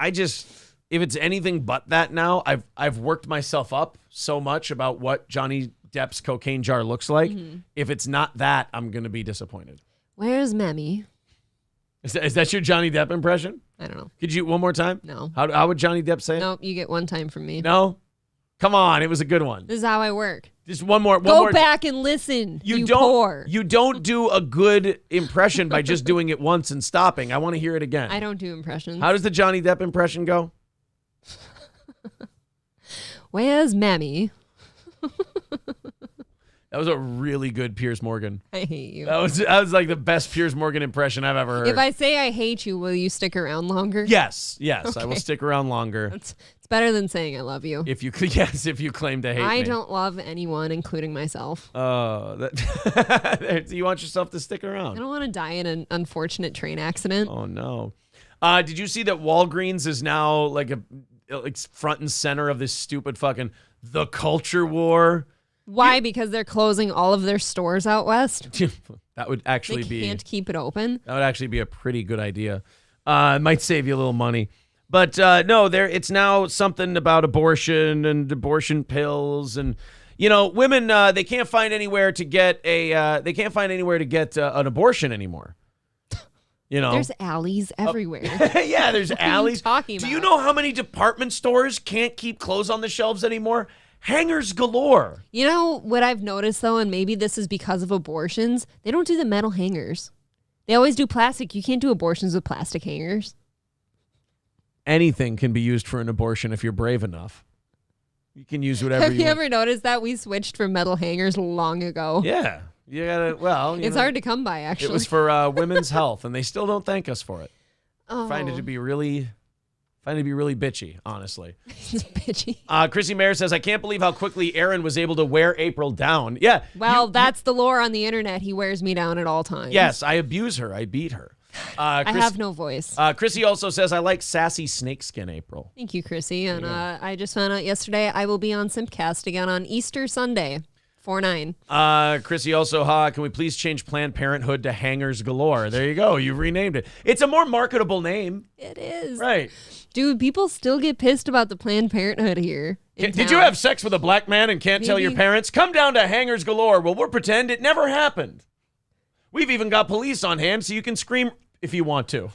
If it's anything but that now, I've worked myself up so much about what Johnny Depp's cocaine jar looks like. Mm-hmm. If it's not that, I'm going to be disappointed. Where's Mammy? Is that your Johnny Depp impression? I don't know. Could you one more time? No. How would Johnny Depp say it? No, you get one time from me. No? Come on, it was a good one. This is how I work. Just one more. Go back and listen. You don't do a good impression by just doing it once and stopping. I want to hear it again. I don't do impressions. How does the Johnny Depp impression go? Where's Mammy? That was a really good Piers Morgan. I hate you. That was like the best Piers Morgan impression I've ever heard. If I say I hate you, will you stick around longer? Yes, okay. I will stick around longer. It's better than saying I love you. If you claim to hate me. I don't love anyone, including myself. Oh, you want yourself to stick around. I don't want to die in an unfortunate train accident. Oh no. Did you see that Walgreens is now like front and center of this stupid fucking the culture war? Why? Because they're closing all of their stores out west? That would actually they can't keep it open? That would actually be a pretty good idea. It might save you a little money. But no, it's now something about abortion and abortion pills and women they can't find anywhere to get an abortion anymore. There's alleys everywhere. Yeah, there's alleys. What are you talking about? Do you know how many department stores can't keep clothes on the shelves anymore? Hangers galore. You know what I've noticed, though, and maybe this is because of abortions, they don't do the metal hangers. They always do plastic. You can't do abortions with plastic hangers. Anything can be used for an abortion if you're brave enough. You can use whatever Have you ever noticed that? We switched from metal hangers long ago. Yeah. You gotta, it's hard to come by, actually. It was for women's health, and they still don't thank us for it. Oh. I find it to be really bitchy, honestly. It's bitchy. Chrissy Mayer says, I can't believe how quickly Aaron was able to wear April down. Yeah. Well, that's the lore on the internet. He wears me down at all times. Yes, I abuse her. I beat her. I have no voice. Chrissy also says, I like sassy snakeskin April. Thank you, Chrissy. And I just found out yesterday I will be on Simpcast again on Easter Sunday. 4/9. Chrissy also, can we please change Planned Parenthood to Hangers Galore? There you go. You renamed it. It's a more marketable name. It is. Right. Dude, people still get pissed about the Planned Parenthood here. Did you have sex with a black man and can't tell your parents? Come down to Hangers Galore. Well, we'll pretend it never happened. We've even got police on hand so you can scream if you want to.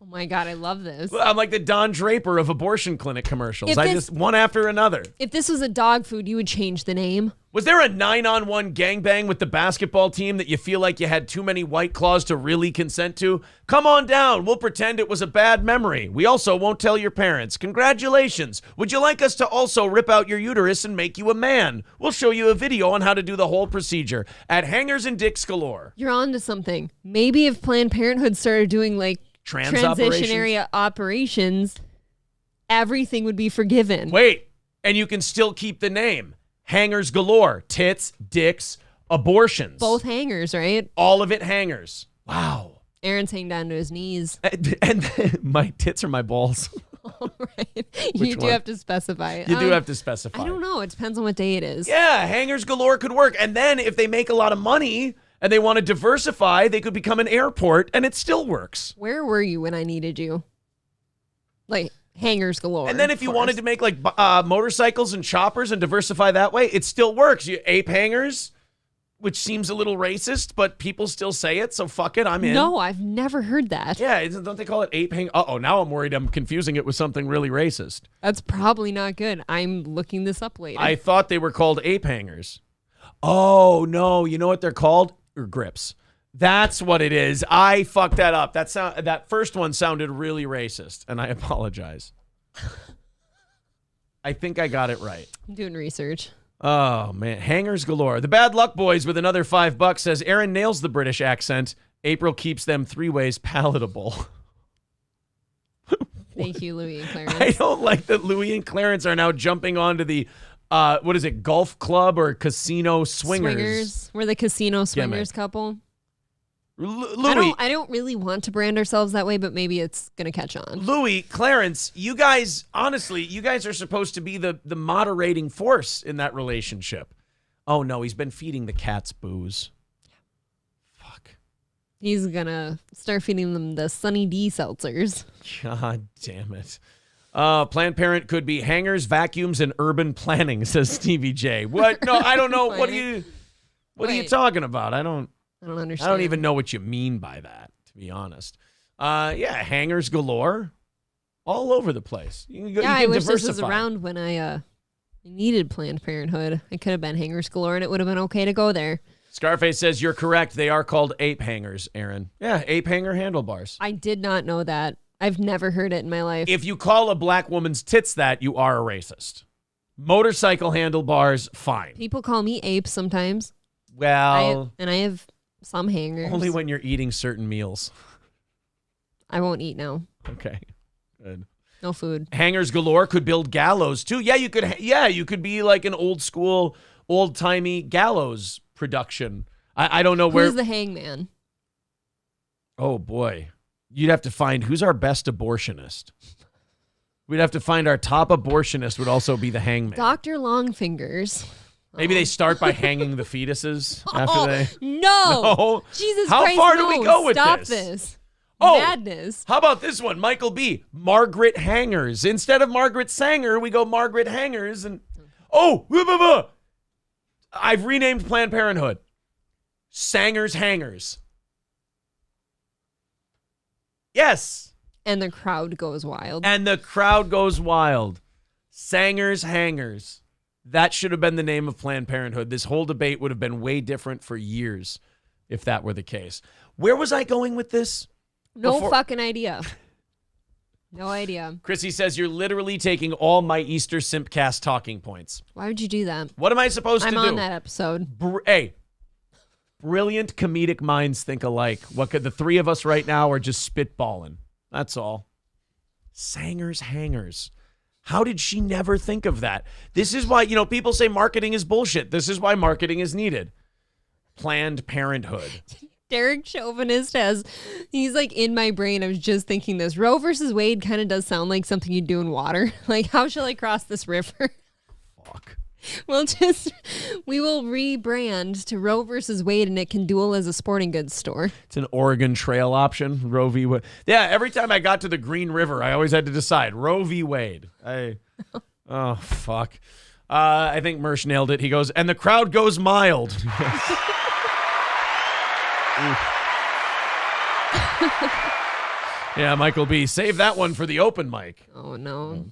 Oh my God, I love this. I'm like the Don Draper of abortion clinic commercials. Just one after another. If this was a dog food, you would change the name. Was there a 9-on-1 gangbang with the basketball team that you feel like you had too many White Claws to really consent to? Come on down. We'll pretend it was a bad memory. We also won't tell your parents. Congratulations. Would you like us to also rip out your uterus and make you a man? We'll show you a video on how to do the whole procedure at Hangers and Dicks Galore. You're on to something. Maybe if Planned Parenthood started doing transitionary operations, everything would be forgiven. Wait, and you can still keep the name. Hangers Galore. Tits, dicks, abortions. Both hangers, right? All of it hangers. Wow. Aaron's hanging down to his knees. And my tits are my balls. All right. You do have to specify. You do have to specify. I don't know. It depends on what day it is. Yeah, Hangers Galore could work. And then if they make a lot of money and they want to diversify, they could become an airport and it still works. Where were you when I needed you? Like Hangers Galore. And then if you wanted to make like motorcycles and choppers and diversify that way, it still works. You ape hangers, which seems a little racist, but people still say it, so fuck it, I'm in. No, I've never heard that. Yeah, don't they call it ape hang? Uh-oh, now I'm worried I'm confusing it with something really racist. That's probably not good. I'm looking this up later. I thought they were called ape hangers. Oh, no, you know what they're called? Or grips. That's what it is. I fucked that up. That first one sounded really racist, and I apologize. I think I got it right. I'm doing research. Oh, man. Hangers galore. The Bad Luck Boys with another $5 says, Aaron nails the British accent. April keeps them 3 ways palatable. Thank you, Louis and Clarence. I don't like that Louis and Clarence are now jumping onto the, what is it, golf club or casino swingers? We're the casino swingers couple. Louis, I don't really want to brand ourselves that way, but maybe it's going to catch on. Louis, Clarence, you guys, honestly, you guys are supposed to be the moderating force in that relationship. Oh, no, he's been feeding the cats booze. Fuck. He's going to start feeding them the Sunny D seltzers. God damn it. Planned Parent could be hangers, vacuums, and urban planning, says Stevie J. What? No, I don't know. What are you talking about? I don't understand. I don't even know what you mean by that, to be honest. Yeah, hangers galore, all over the place. You can I wish this was around when I needed Planned Parenthood. I could have been hangers galore, and it would have been okay to go there. Scarface says you're correct. They are called ape hangers, Aaron. Yeah, ape hanger handlebars. I did not know that. I've never heard it in my life. If you call a black woman's tits that, you are a racist. Motorcycle handlebars, fine. People call me ape sometimes. Well, I have some hangers. Only when you're eating certain meals. I won't eat now. Okay, good. No food. Hangers galore could build gallows too. Yeah, you could. Yeah, you could be like an old school, old timey gallows production. I don't know where. Who's the hangman? Oh boy, you'd have to find who's our best abortionist. We'd have to find our top abortionist would also be the hangman. Dr. Longfingers. Maybe they start by hanging the fetuses after they. No. Jesus How Christ, far no. do we go with Stop this? this. Oh, madness. How about this one? Michael B. Margaret Hangers. Instead of Margaret Sanger, we go Margaret Hangers. And I've renamed Planned Parenthood. Sanger's Hangers. Yes. And the crowd goes wild. Sanger's Hangers. That should have been the name of Planned Parenthood. This whole debate would have been way different for years if that were the case. Where was I going with this? No fucking idea. No idea. Chrissy says you're literally taking all my Easter Simpcast talking points. Why would you do that? What am I supposed to do? I'm on that episode. Hey, brilliant comedic minds think alike. What could the three of us right now are just spitballing? That's all. Sanger's Hangers. How did she never think of that? This is why, people say marketing is bullshit. This is why marketing is needed. Planned Parenthood. Derek Chauvinist he's like in my brain. I was just thinking this. Roe versus Wade kind of does sound like something you do in water. Like, how shall I cross this river? Fuck. We will rebrand to Roe versus Wade, and it can duel as a sporting goods store. It's an Oregon Trail option. Roe v. Wade. Yeah, every time I got to the Green River, I always had to decide Roe v. Wade. Oh, fuck. I think Mersh nailed it. He goes, and the crowd goes mild. Yeah, Michael B. Save that one for the open mic. Oh, no.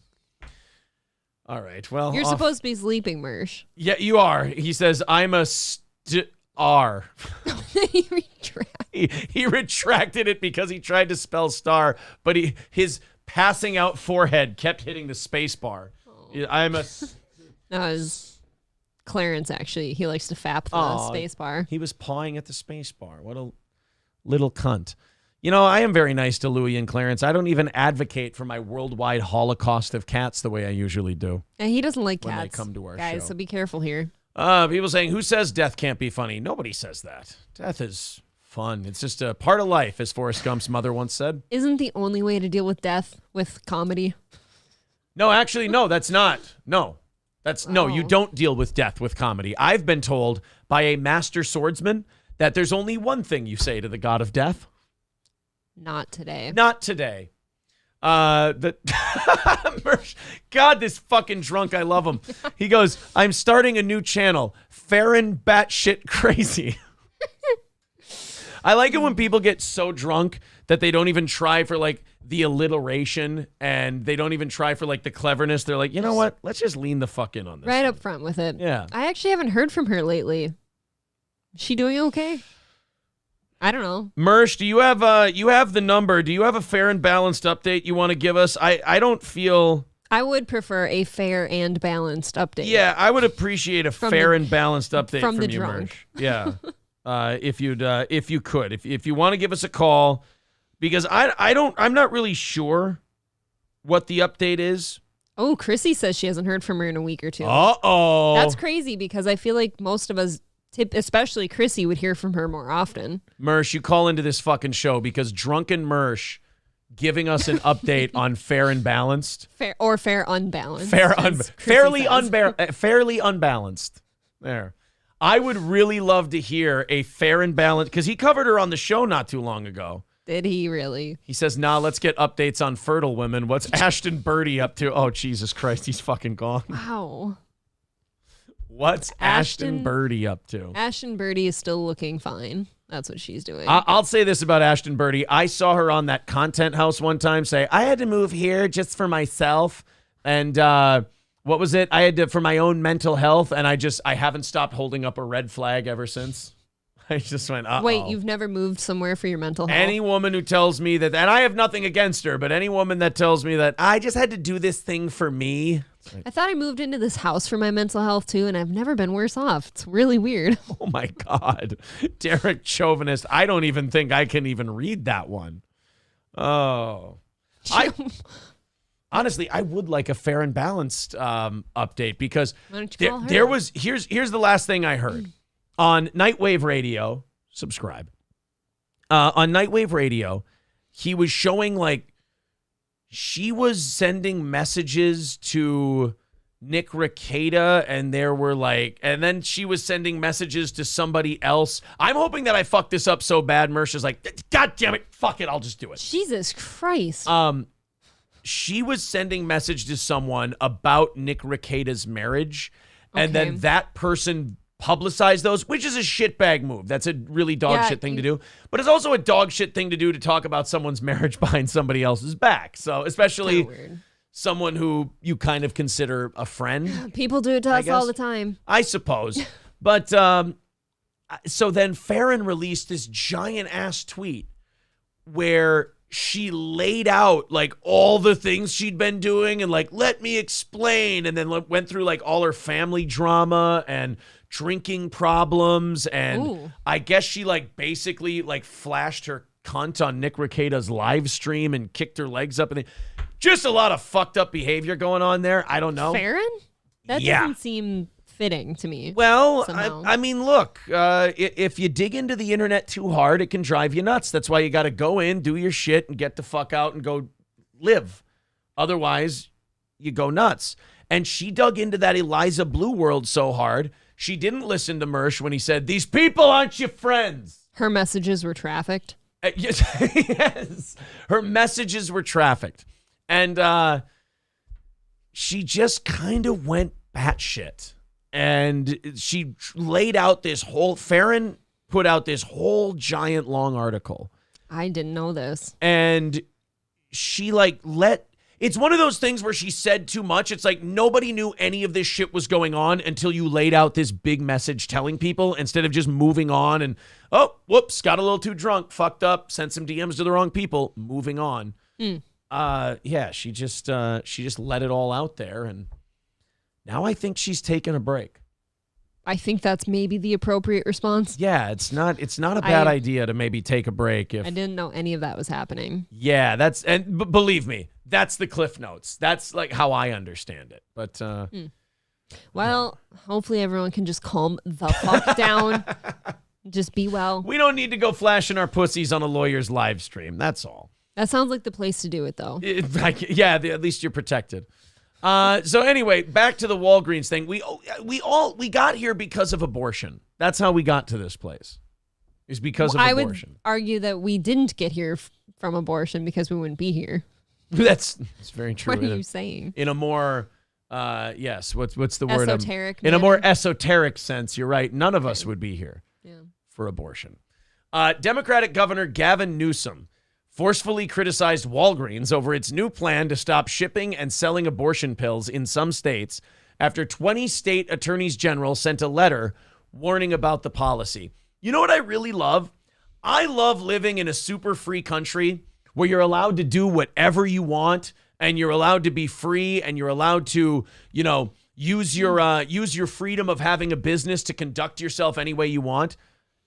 All right, well. You're supposed to be sleeping, Mersh. Yeah, you are. He says, I'm a star. He retracted it because he tried to spell star, but his passing out forehead kept hitting the space bar. Oh. I'm a... No, it was Clarence, actually. He likes to fap the space bar. He was pawing at the space bar. What a little cunt. I am very nice to Louis and Clarence. I don't even advocate for my worldwide holocaust of cats the way I usually do. And he doesn't like cats. When they come to our guys, show. So be careful here. People saying, who says death can't be funny? Nobody says that. Death is fun. It's just a part of life, as Forrest Gump's mother once said. Isn't the only way to deal with death with comedy? No, actually, no, that's not. No. No, you don't deal with death with comedy. I've been told by a master swordsman that there's only one thing you say to the god of death. Not today. Not today. God, this fucking drunk, I love him. He goes, I'm starting a new channel, Farron Batshit Crazy. I like it when people get so drunk that they don't even try for like the alliteration and they don't even try for like the cleverness. They're like, you know what? Let's just lean the fuck in on this. Right up front with it. Yeah. I actually haven't heard from her lately. Is she doing okay? I don't know. Mersh, do you have the number? Do you have a fair and balanced update you want to give us? I don't feel... I would prefer a fair and balanced update. Yeah, I would appreciate a fair and balanced update from the you, drunk. Mersh. Yeah. If you could. If you want to give us a call, because I'm not really sure what the update is. Oh, Chrissy says she hasn't heard from her in a week or two. Uh-oh. That's crazy because I feel like most of us, especially Chrissy, would hear from her more often. Mersh, you call into this fucking show because drunken Mersh giving us an update on fair and balanced. Fair unbalanced. Fairly unbalanced. There. I would really love to hear a fair and balanced, because he covered her on the show not too long ago. Did he really? He says, nah, let's get updates on fertile women. What's Ashton Birdie up to? Oh, Jesus Christ, he's fucking gone. Wow. What's Ashton Birdie up to? Ashton Birdie is still looking fine. That's what she's doing. I'll say this about Ashton Birdie. I saw her on that Content House one time say, I had to move here just for myself. And what was it? I had to, for my own mental health. And I haven't stopped holding up a red flag ever since. I just went, uh-oh. Wait, you've never moved somewhere for your mental health? Any woman who tells me that, and I have nothing against her, but any woman that tells me that I just had to do this thing for me. I thought I moved into this house for my mental health too, and I've never been worse off. It's really weird. Oh my God. Derek Chauvinist. I don't even think I can even read that one. Oh. Honestly, I would like a fair and balanced update, because here's the last thing I heard. On Nightwave Radio, subscribe. On Nightwave Radio, he was showing she was sending messages to Nick Rekieta, and there were and then she was sending messages to somebody else. I'm hoping that I fucked this up so bad. Mersh is like, God damn it, fuck it, I'll just do it. Jesus Christ. She was sending message to someone about Nick Rekieta's marriage, and then that person publicize those, which is a shitbag move. That's a really dog shit thing to do. But it's also a dog shit thing to do to talk about someone's marriage behind somebody else's back. So especially someone who you kind of consider a friend. People do it to us all the time. I suppose. But so then Farron released this giant ass tweet where she laid out all the things she'd been doing and let me explain, and then went through all her family drama and drinking problems, and I guess she basically flashed her cunt on Nick Rekieta's live stream and kicked her legs up, and just a lot of fucked up behavior going on there. I don't know. Farron? That doesn't seem fitting to me. Well, I mean, look, if you dig into the internet too hard, it can drive you nuts. That's why you got to go in, do your shit, and get the fuck out and go live. Otherwise, you go nuts. And she dug into that Eliza Blue world so hard, she didn't listen to Mersh when he said, these people aren't your friends. Her messages were trafficked. Yes. Her messages were trafficked. And she just kind of went batshit. And she laid out this whole, Farron put out this whole giant long article. I didn't know this. And she it's one of those things where she said too much. It's nobody knew any of this shit was going on until you laid out this big message telling people, instead of just moving on and, oh, whoops, got a little too drunk, fucked up, sent some DMs to the wrong people, moving on. Yeah, she just let it all out there, and now I think she's taking a break. I think that's maybe the appropriate response. Yeah, it's not a bad idea to maybe take a break. If I didn't know any of that was happening. Yeah, believe me, that's the Cliff Notes. That's how I understand it. But well, hopefully everyone can just calm the fuck down. Just be well. We don't need to go flashing our pussies on a lawyer's live stream. That's all. That sounds like the place to do it, though. At least you're protected. So anyway, back to the Walgreens thing. We got here because of abortion. That's how we got to this place. Is because of abortion. I would argue that we didn't get here from abortion because we wouldn't be here. That's very true. What are you saying? In a more, yes, what's the word? Esoteric In a more manner? esoteric sense, you're right. None of us would be here for abortion. Democratic Governor Gavin Newsom forcefully criticized Walgreens over its new plan to stop shipping and selling abortion pills in some states after 20 state attorneys general sent a letter warning about the policy. You know what I really love? I love living in a super free country where you're allowed to do whatever you want and you're allowed to be free and you're allowed to, use your freedom of having a business to conduct yourself any way you want.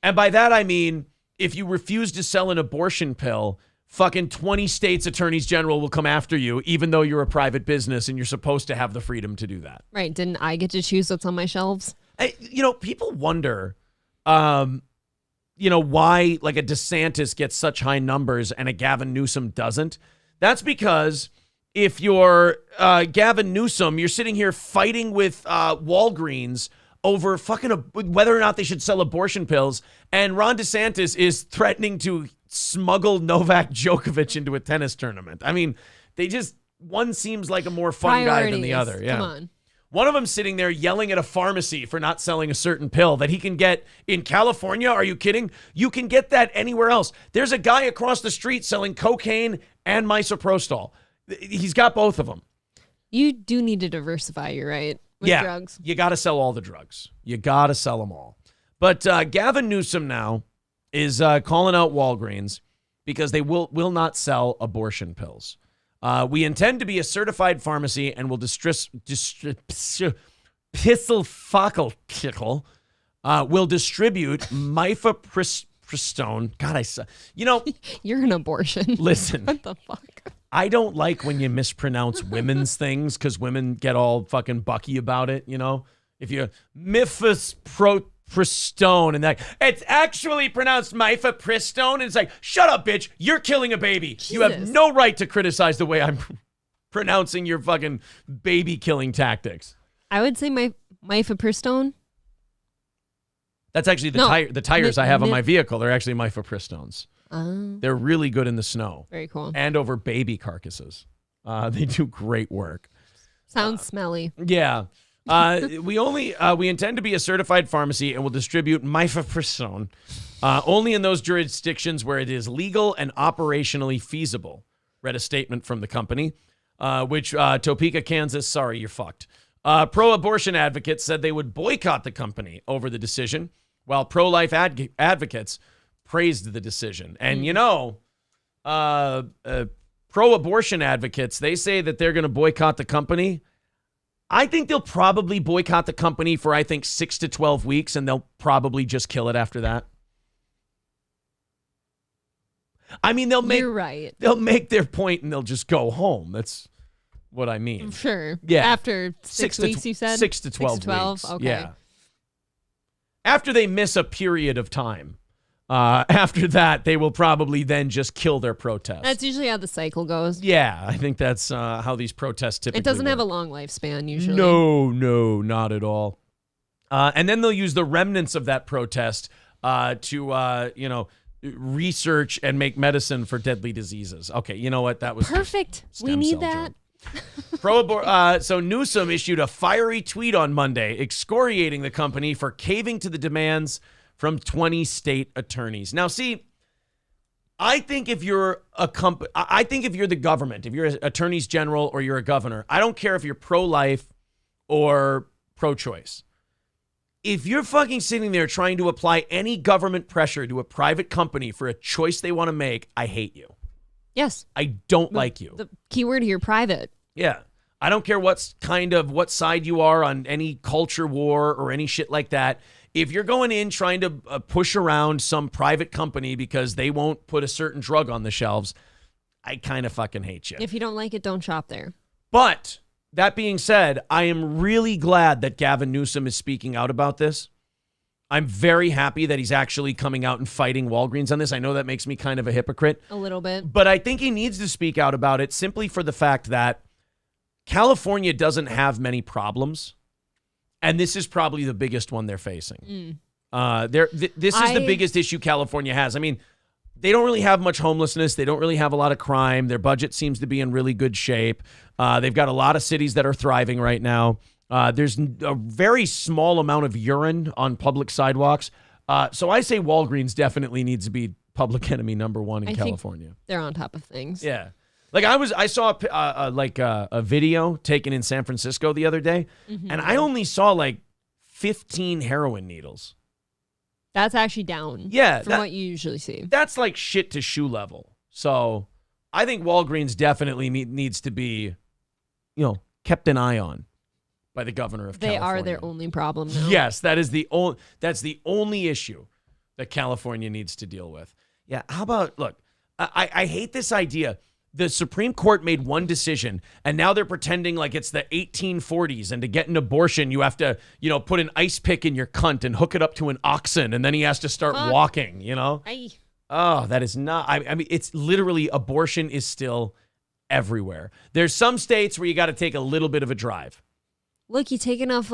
And by that, I mean, if you refuse to sell an abortion pill, fucking 20 states attorneys general will come after you, even though you're a private business and you're supposed to have the freedom to do that. Right. Didn't I get to choose what's on my shelves? People wonder, why like a DeSantis gets such high numbers and a Gavin Newsom doesn't. That's because if you're Gavin Newsom, you're sitting here fighting with Walgreens over fucking whether or not they should sell abortion pills. And Ron DeSantis is threatening to smuggle Novak Djokovic into a tennis tournament. I mean, one seems like a more fun guy than the other. Yeah. Come on. One of them sitting there yelling at a pharmacy for not selling a certain pill that he can get in California. Are you kidding? You can get that anywhere else. There's a guy across the street selling cocaine and misoprostol. He's got both of them. You do need to diversify, you're right, with drugs. You got to sell all the drugs. You got to sell them all. But Gavin Newsom now is calling out Walgreens because they will not sell abortion pills. We intend to be a certified pharmacy and will distribute mifepristone. God, you're an abortion. Listen. What the fuck? I don't like when you mispronounce women's things because women get all fucking bucky about it, If you mifepristone and that, it's actually pronounced mifepristone, and it's like, shut up, bitch. You're killing a baby. Jesus. You have no right to criticize the way I'm pronouncing your fucking baby killing tactics. I would say mifepristone. That's actually the tires I have on my vehicle. They're actually mifepristones. They're really good in the snow. Very cool. And over baby carcasses. They do great work. Sounds smelly. Yeah. We intend to be a certified pharmacy and will distribute mifepristone only in those jurisdictions where it is legal and operationally feasible. Read a statement from the company, which Topeka, Kansas, sorry, you're fucked. Pro-abortion advocates said they would boycott the company over the decision, while pro-life advocates praised the decision. And, pro-abortion advocates, they say that they're going to boycott the company. I think they'll probably boycott the company for, 6 to 12 weeks, and they'll probably just kill it after that. I mean, You're right. They'll make their point and they'll just go home. That's what I mean. Sure. Yeah. After 6 weeks, you said? 6 to 12 weeks. Okay. Yeah. After they miss a period of time. After that, they will probably then just kill their protest. That's usually how the cycle goes. Yeah, I think that's how these protests typically It doesn't work. have a long lifespan, usually. No, not at all. And then they'll use the remnants of that protest to, research and make medicine for deadly diseases. Okay, you know what? That was perfect. We need that. So Newsom issued a fiery tweet on Monday excoriating the company for caving to the demands from 20 state attorneys. Now, see, I think if you're the government, if you're attorneys general or you're a governor, I don't care if you're pro-life or pro-choice. If you're fucking sitting there trying to apply any government pressure to a private company for a choice they want to make, I hate you. Yes. I don't like you. The key word here, private. Yeah. I don't care what side you are on any culture war or any shit like that. If you're going in trying to push around some private company because they won't put a certain drug on the shelves, I kind of fucking hate you. If you don't like it, don't shop there. But that being said, I am really glad that Gavin Newsom is speaking out about this. I'm very happy that he's actually coming out and fighting Walgreens on this. I know that makes me kind of a hypocrite. A little bit. But I think he needs to speak out about it simply for the fact that California doesn't have many problems. And this is probably the biggest one they're facing. This is the biggest issue California has. I mean, they don't really have much homelessness. They don't really have a lot of crime. Their budget seems to be in really good shape. They've got a lot of cities that are thriving right now. There's a very small amount of urine on public sidewalks. So I say Walgreens definitely needs to be public enemy number one in California. They're on top of things. Yeah. Like I saw a video taken in San Francisco the other day, and I only saw like 15 heroin needles. That's actually down. Yeah, from what you usually see. That's like shit to shoe level. So I think Walgreens definitely needs to be, kept an eye on by the governor of California. They are their only problem now. Yes, that's the only issue that California needs to deal with. Yeah, how about, look, I hate this idea. The Supreme Court made one decision, and now they're pretending like it's the 1840s, and to get an abortion, you have to, put an ice pick in your cunt and hook it up to an oxen, and then he has to start walking, Oh, that is not, I mean, it's literally, abortion is still everywhere. There's some states where you got to take a little bit of a drive. Look, you take enough,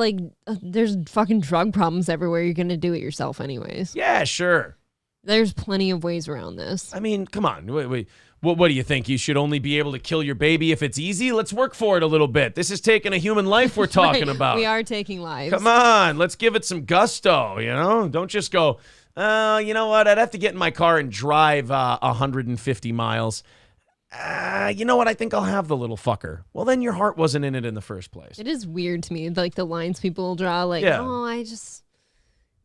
there's fucking drug problems everywhere. You're going to do it yourself anyways. Yeah, sure. There's plenty of ways around this. I mean, come on. Wait. What do you think? You should only be able to kill your baby if it's easy? Let's work for it a little bit. This is taking a human life we're talking about. We are taking lives. Come on. Let's give it some gusto, Don't just go, you know what? I'd have to get in my car and drive 150 miles. You know what? I think I'll have the little fucker. Well, then your heart wasn't in it in the first place. It is weird to me, like the lines people draw,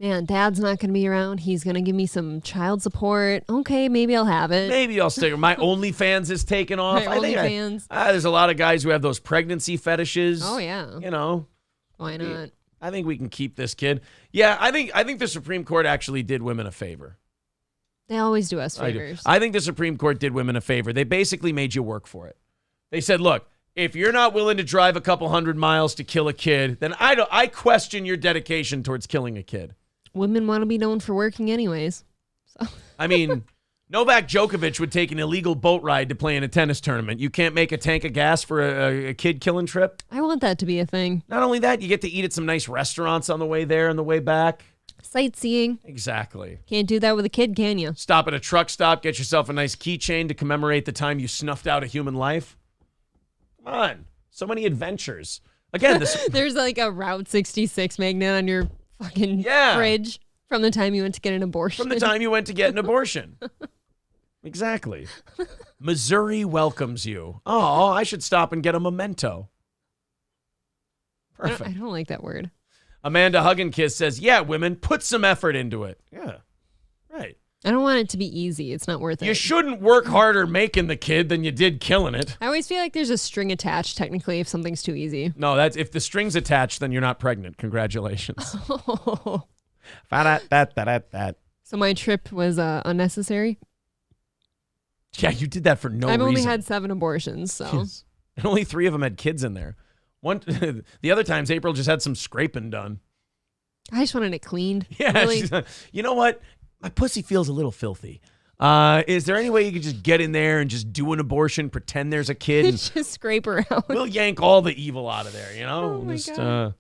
man, Dad's not going to be around. He's going to give me some child support. Okay, maybe I'll have it. Maybe I'll stick. My OnlyFans is taken off. OnlyFans. There's a lot of guys who have those pregnancy fetishes. Oh, yeah. Why not? I think we can keep this kid. Yeah, I think the Supreme Court actually did women a favor. They always do us favors. I think the Supreme Court did women a favor. They basically made you work for it. They said, look, if you're not willing to drive a couple 100 miles to kill a kid, then I question your dedication towards killing a kid. Women want to be known for working anyways. So. I mean, Novak Djokovic would take an illegal boat ride to play in a tennis tournament. You can't make a tank of gas for a kid-killing trip? I want that to be a thing. Not only that, you get to eat at some nice restaurants on the way there and the way back. Sightseeing. Exactly. Can't do that with a kid, can you? Stop at a truck stop, get yourself a nice keychain to commemorate the time you snuffed out a human life. Come on. So many adventures. Again, there's like a Route 66 magnet on your fucking fridge from the time you went to get an abortion. From the time you went to get an abortion. Exactly. Missouri welcomes you. Oh, I should stop and get a memento. Perfect. I don't like that word. Amanda Hugginkiss says, yeah, women, put some effort into it. Yeah, right. I don't want it to be easy. It's not worth it. You shouldn't work harder making the kid than you did killing it. I always feel like there's a string attached, technically, if something's too easy. No, that's if the string's attached, then you're not pregnant. Congratulations. Oh. That. So my trip was unnecessary? Yeah, you did that for no reason. I've only had 7 abortions, so. And only 3 of them had kids in there. The other times, April just had some scraping done. I just wanted it cleaned. Yeah. Really. You know what? My pussy feels a little filthy. Is there any way you could just get in there and just do an abortion, pretend there's a kid? And just scrape her out. We'll yank all the evil out of there, Oh my God.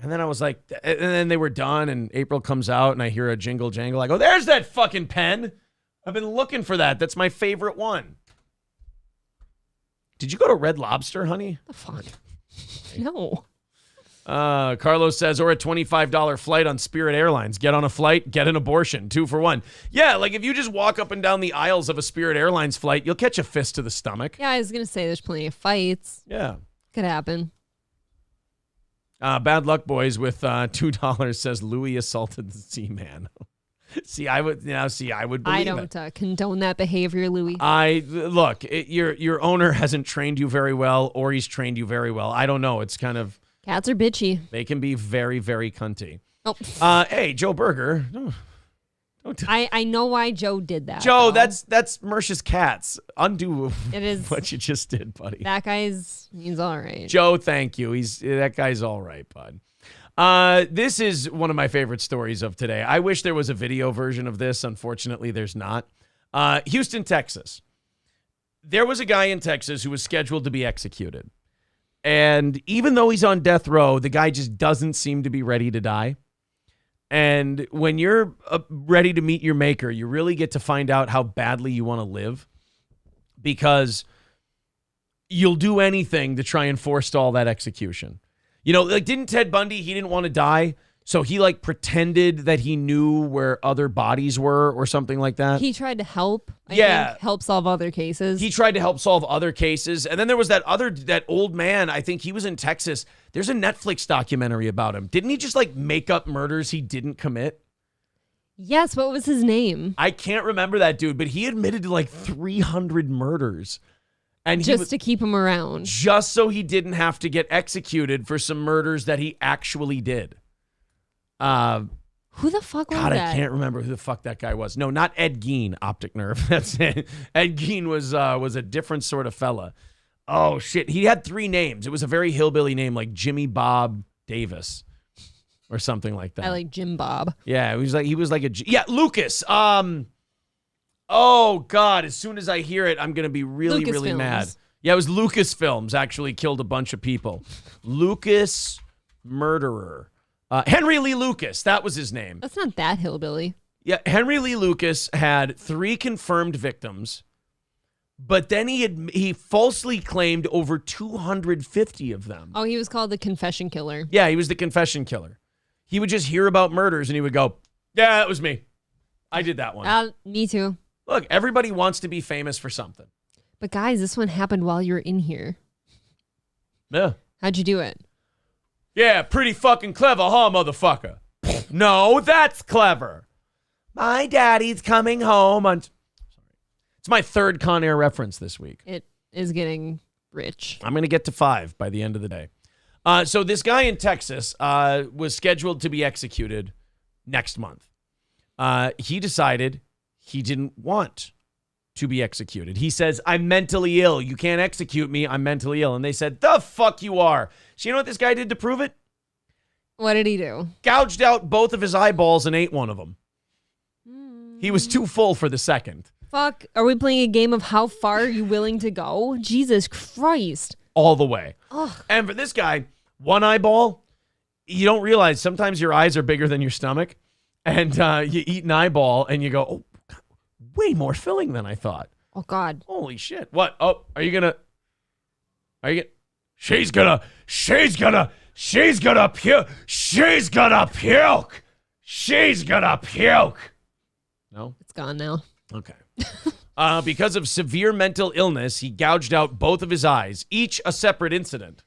And then I was like, and then they were done, and April comes out, and I hear a jingle jangle. I go, there's that fucking pen. I've been looking for that. That's my favorite one. Did you go to Red Lobster, honey? The fuck? No. Carlos says, or a $25 flight on Spirit Airlines. Get on a flight, get an abortion. 2 for 1. Yeah, like if you just walk up and down the aisles of a Spirit Airlines flight, you'll catch a fist to the stomach. Yeah, I was going to say there's plenty of fights. Yeah. Could happen. Bad Luck Boys with $2 says Louis assaulted the Seaman. I would believe I don't condone that behavior, Louis. Your owner hasn't trained you very well, or he's trained you very well. I don't know. It's kind of cats are bitchy. They can be very, very cunty. Oh. Hey, Joe Berger. I know why Joe did that. Joe, though. that's Mersh's cats. Undo it is what you just did, buddy. That he's all right. Joe, thank you. That guy's all right, bud. This is one of my favorite stories of today. I wish there was a video version of this. Unfortunately, there's not. Houston, Texas. There was a guy in Texas who was scheduled to be executed. And even though he's on death row, the guy just doesn't seem to be ready to die. And when you're ready to meet your maker, you really get to find out how badly you want to live, because you'll do anything to try and forestall that execution. You know, like, didn't Ted Bundy, he didn't want to die, so he like pretended that he knew where other bodies were or something like that. He tried to help. I think, help solve other cases. He tried to help solve other cases. And then there was that old man, I think he was in Texas. There's a Netflix documentary about him. Didn't he just like make up murders he didn't commit? Yes, what was his name? I can't remember that dude, but he admitted to like 300 murders. And just to keep him around. Just so he didn't have to get executed for some murders that he actually did. Who the fuck was God, that? I can't remember who the fuck that guy was. No, not Ed Gein, optic nerve. That's it. Ed Gein was a different sort of fella. Oh shit, he had 3 names. It was a very hillbilly name, like Jimmy Bob Davis or something like that. I like Jim Bob. Yeah, he was like Lucas. Oh God, as soon as I hear it, I'm gonna be really Lucasfilms. mad. Yeah, it was Lucasfilms actually killed a bunch of people. Lucas murderer. Henry Lee Lucas, that was his name. That's not that hillbilly. Yeah, Henry Lee Lucas had 3 confirmed victims, but then he falsely claimed over 250 of them. Oh, he was called the confession killer. Yeah, he was the confession killer. He would just hear about murders and he would go, yeah, that was me. I did that one. Me too. Look, everybody wants to be famous for something. But guys, this one happened while you were in here. Yeah. How'd you do it? Yeah, pretty fucking clever, huh, motherfucker? No, that's clever. My daddy's coming home on... Sorry. It's my 3rd Con Air reference this week. It is getting rich. I'm going to get to 5 by the end of the day. So this guy in Texas was scheduled to be executed next month. He decided he didn't want to be executed. He says, I'm mentally ill. You can't execute me. I'm mentally ill. And they said, the fuck you are. So you know what this guy did to prove it? What did he do? Gouged out both of his eyeballs and ate one of them. He was too full for the second. Fuck. Are we playing a game of how far are you willing to go? Jesus Christ. All the way. Ugh. And for this guy, one eyeball, you don't realize sometimes your eyes are bigger than your stomach. And you eat an eyeball and you go, oh, way more filling than I thought. Oh, God. Holy shit. What? Oh, she's gonna puke. She's gonna puke. No? It's gone now. Okay. Because of severe mental illness, he gouged out both of his eyes, each a separate incident.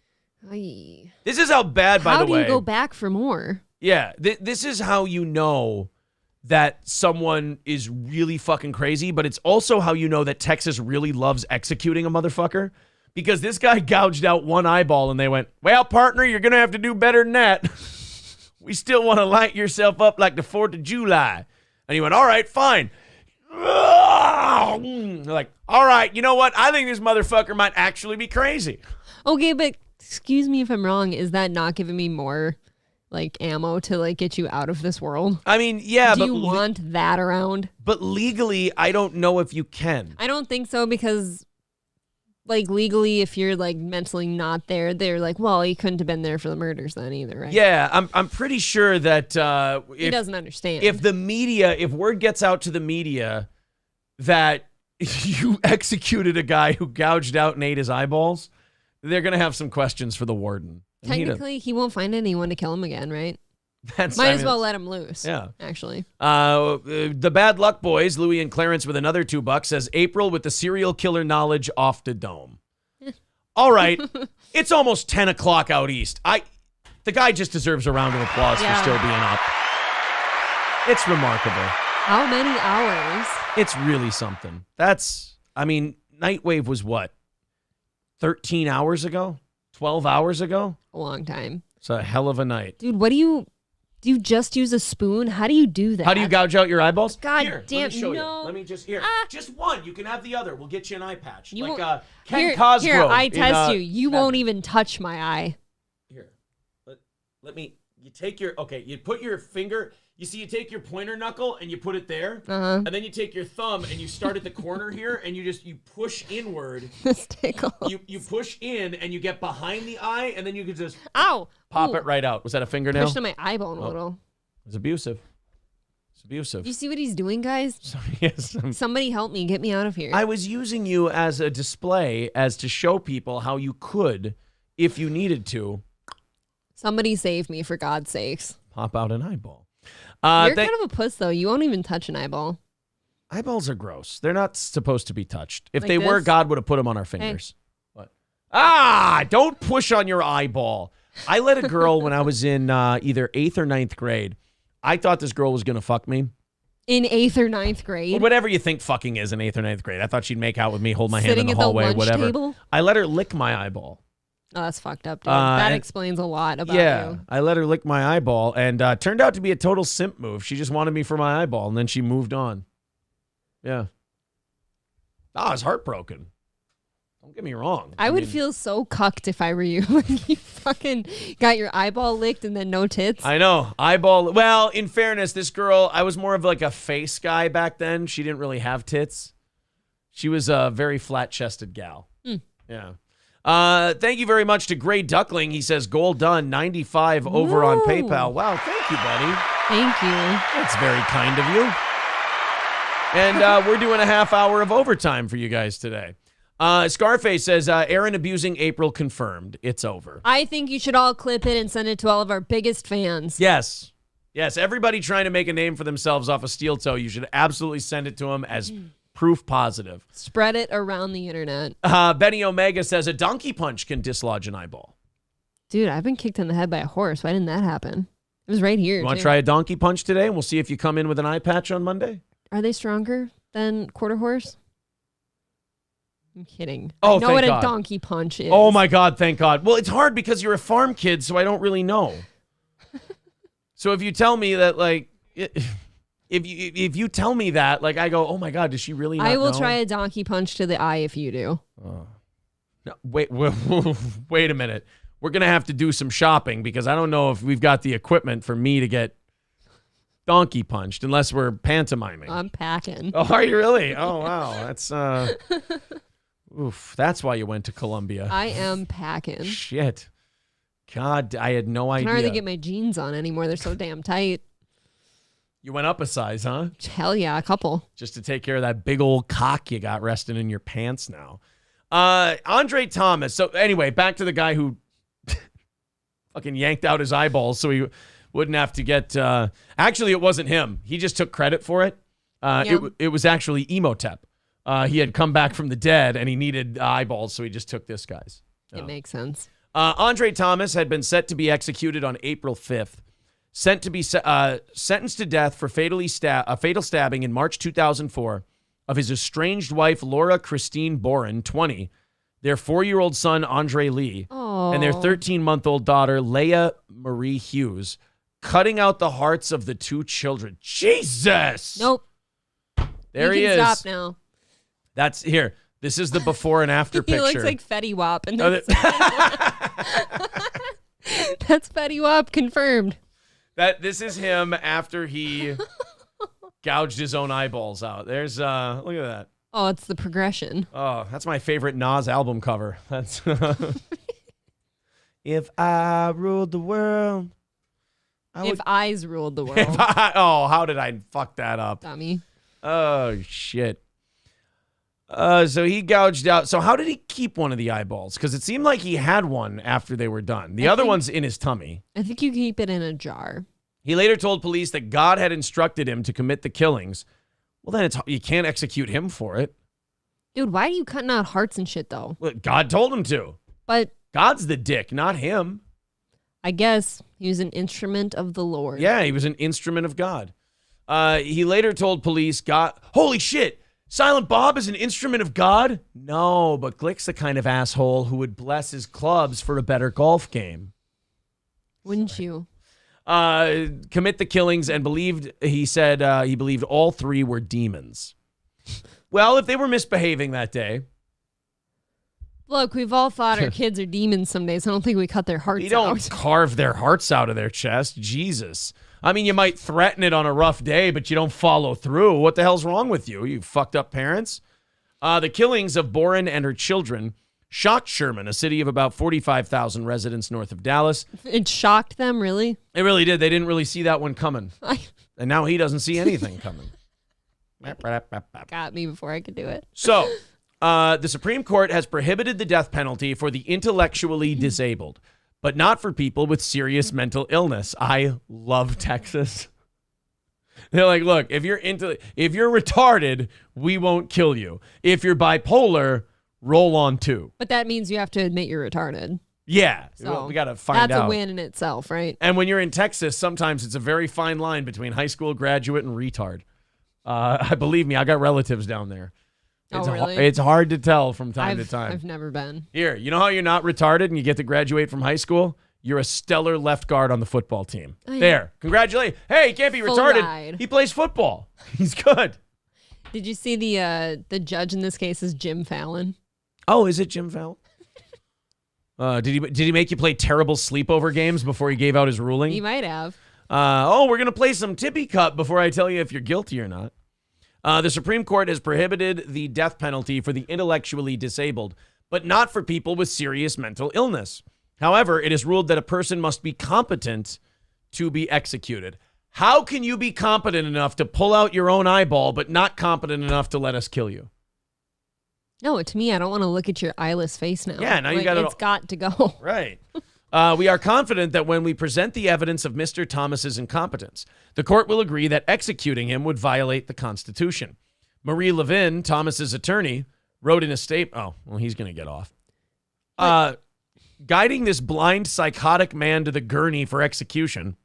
Aye. This is how bad, by the way. How do you go back for more? Yeah, this is how you know that someone is really fucking crazy, but it's also how you know that Texas really loves executing a motherfucker, because this guy gouged out one eyeball and they went, well, partner, you're going to have to do better than that. We still want to light yourself up like the 4th of July. And he went, all right, fine. They're like, all right, you know what? I think this motherfucker might actually be crazy. Okay, but excuse me if I'm wrong. Is that not giving me more like ammo to like get you out of this world? I mean, yeah, Do you want that around? But legally, I don't know if you can. I don't think so, because like legally, if you're like mentally not there, they're like, well, he couldn't have been there for the murders then either, right? Yeah, I'm pretty sure that he doesn't understand. If word gets out to the media that you executed a guy who gouged out and ate his eyeballs, they're gonna have some questions for the warden. Technically, he won't find anyone to kill him again, right? Might as well let him loose. Yeah, actually. The Bad Luck Boys, Louie and Clarence, with another $2 says April with the serial killer knowledge off the dome. All right, it's almost 10 o'clock out east. The guy just deserves a round of applause for still being up. It's remarkable. How many hours? It's really something. Nightwave was what? 13 hours ago? 12 hours ago? A long time. It's a hell of a night. Dude, do you just use a spoon? How do you do that? How do you gouge out your eyeballs? God here, damn, let me show no. you. Let me just, just one. You can have the other. We'll get you an eye patch. You like Ken Cosgrove. Here, I test you. You won't even touch my eye. Here, let me, you put your finger, you take your pointer knuckle and you put it there, and then you take your thumb and you start at the corner here and you push inward. This tickles. You push in and you get behind the eye and then you can just pop it right out. Was that a fingernail? Pushed on my eye bone a little. It's abusive. It's abusive. You see what he's doing, guys? Yes. Somebody help me. Get me out of here. I was using you as a display as to show people how you could, if you needed to. Somebody save me, for God's sakes. Pop out an eyeball. You're kind of a puss, though. You won't even touch an eyeball. Eyeballs are gross. They're not supposed to be touched. If Like they were, this? God would have put them on our fingers. What? Don't push on your eyeball. I let a girl when I was in either 8th or 9th grade. I thought this girl was going to fuck me. In 8th or 9th grade? Or whatever you think fucking is in 8th or 9th grade. I thought she'd make out with me, hold my hand Sitting in the at the hallway, lunch whatever. table? I let her lick my eyeball. Oh, that's fucked up, dude. That and- explains a lot about Yeah, you. I let her lick my eyeball, and turned out to be a total simp move. She just wanted me for my eyeball, and then she moved on. Yeah. I was heartbroken. Don't get me wrong. I would feel so cucked if I were you. Like, you fucking got your eyeball licked and then no tits. I know. Eyeball. Well, in fairness, this girl, I was more of like a face guy back then. She didn't really have tits. She was a very flat-chested gal. Yeah. Thank you very much to Gray Duckling. He says, goal done, 95 over on PayPal. Wow, thank you, buddy. Thank you. That's very kind of you. And we're doing a half hour of overtime for you guys today. Scarface says, Aaron abusing April confirmed. It's over. I think you should all clip it and send it to all of our biggest fans. Yes. Yes, everybody trying to make a name for themselves off of steel toe, you should absolutely send it to them as proof positive. Spread it around the internet. Benny Omega says, a donkey punch can dislodge an eyeball. Dude, I've been kicked in the head by a horse. Why didn't that happen? It was right here. You want too. to try a donkey punch today, and we'll see if you come in with an eye patch on Monday? Are they stronger than quarter horse? I'm kidding. Oh, I know thank what God. a donkey punch is. Oh, my God, thank God. Well, it's hard because you're a farm kid, so I don't really know. So if you tell me that, like, if you tell me that, like, I go, oh, my God, does she really not I will know? try a donkey punch to the eye if you do. No, wait a minute. We're going to have to do some shopping because I don't know if we've got the equipment for me to get donkey punched unless we're pantomiming. I'm packing. Oh, are you really? Oh, wow. That's, oof. That's why you went to Colombia. I am packing. Shit. God, I had no I idea. can hardly get my jeans on anymore. They're so damn tight. You went up a size, huh? Hell yeah, a couple. Just to take care of that big old cock you got resting in your pants now. Andre Thomas. So anyway, back to the guy who fucking yanked out his eyeballs so he wouldn't have to get... actually, it wasn't him. He just took credit for it. It was actually Emotep. He had come back from the dead, and he needed eyeballs, so he just took this guy's. It makes sense. Andre Thomas had been set to be executed on April 5th. Sent to be sentenced to death for fatal stabbing in March 2004 of his estranged wife, Laura Christine Boren, 20, their 4-year-old son, Andre Lee, and their 13-month-old daughter, Leah Marie Hughes, cutting out the hearts of the 2 children. Jesus! Nope. There you he can is. Stop now. That's here. This is the before and after He picture. looks like Fetty Wap. And Oh, that's Fetty Wap confirmed. This is him after he gouged his own eyeballs out. There's look at that. Oh, it's the progression. Oh, that's my favorite Nas album cover. That's If I ruled the world. If eyes ruled the world. How did I fuck that up? Dummy. Oh shit. So he gouged out. So how did he keep one of the eyeballs? Because it seemed like he had one after they were done. The other one's in his tummy. I think you keep it in a jar. He later told police that God had instructed him to commit the killings. Well, then you can't execute him for it. Dude, why are you cutting out hearts and shit, though? Well, God told him to. But God's the dick, not him. I guess he was an instrument of the Lord. Yeah, he was an instrument of God. He later told police, God, holy shit, Silent Bob is an instrument of God? No, but Glick's the kind of asshole who would bless his clubs for a better golf game. Wouldn't you? Commit the killings and he said he believed all 3 were demons. Well, if they were misbehaving that day. Look, we've all thought our kids are demons some days. I don't think we cut their hearts You don't out. carve their hearts out of their chest. Jesus. I mean, you might threaten it on a rough day, but you don't follow through. What the hell's wrong with you? You fucked up parents? The killings of Boren and her children shocked Sherman, a city of about 45,000 residents north of Dallas. It shocked them, really? It really did. They didn't really see that one coming. And now he doesn't see anything coming. Got me before I could do it. So, the Supreme Court has prohibited the death penalty for the intellectually disabled, but not for people with serious mental illness. I love Texas. They're like, look, if you're retarded, we won't kill you. If you're bipolar, roll on too. But that means you have to admit you're retarded. Yeah. So well, we got to find out. That's a win in itself, right? And when you're in Texas, sometimes it's a very fine line between high school graduate and retard. Believe me, I got relatives down there. Really? It's hard to tell from time to time. I've never been. Here, you know how you're not retarded and you get to graduate from high school? You're a stellar left guard on the football team. There. Congratulations. Hey, he can't be retarded. Ride. He plays football. He's good. Did you see the judge in this case is Jim Fallon? Oh, is it Jim Fallon? Did he make you play terrible sleepover games before he gave out his ruling? He might have. We're going to play some tippy cup before I tell you if you're guilty or not. The Supreme Court has prohibited the death penalty for the intellectually disabled, but not for people with serious mental illness. However, it is ruled that a person must be competent to be executed. How can you be competent enough to pull out your own eyeball, but not competent enough to let us kill you? No, to me, I don't want to look at your eyeless face now. Yeah, now you got it's got to go. Right. We are confident that when we present the evidence of Mr. Thomas's incompetence, the court will agree that executing him would violate the Constitution. Marie Levin, Thomas's attorney, wrote in a statement. Oh, well, he's going to get off. Guiding this blind, psychotic man to the gurney for execution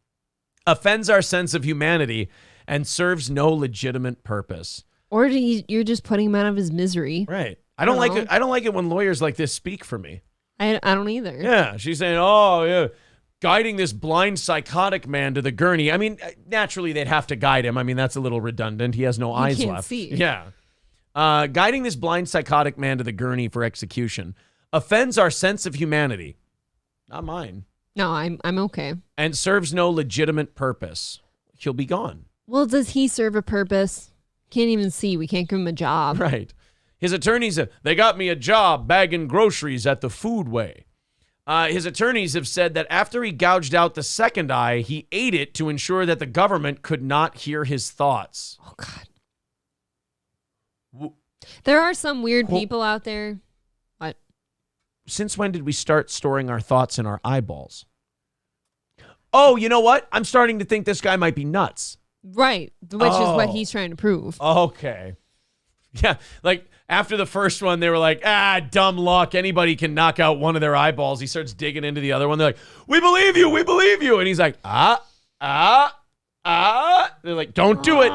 offends our sense of humanity and serves no legitimate purpose. Or you're just putting him out of his misery. Right. I don't like it. I don't like it when lawyers like this speak for me. I don't either. Yeah, she's saying, oh, yeah, guiding this blind, psychotic man to the gurney. I mean, naturally, they'd have to guide him. I mean, that's a little redundant. He has no eyes can't left. see. Yeah. Guiding this blind, psychotic man to the gurney for execution offends our sense of humanity. Not mine. No, I'm okay. And serves no legitimate purpose. He'll be gone. Well, does he serve a purpose? Can't even see. We can't give him a job. Right. His attorneys, they got me a job bagging groceries at the Foodway. His attorneys have said that after he gouged out the second eye, he ate it to ensure that the government could not hear his thoughts. Oh, God. There are some weird people out there. What? Since when did we start storing our thoughts in our eyeballs? Oh, you know what? I'm starting to think this guy might be nuts. Right, which is what he's trying to prove. Okay. Yeah, like after the first one, they were like, dumb luck. Anybody can knock out one of their eyeballs. He starts digging into the other one. They're like, we believe you. We believe you. And he's like, They're like, don't do it.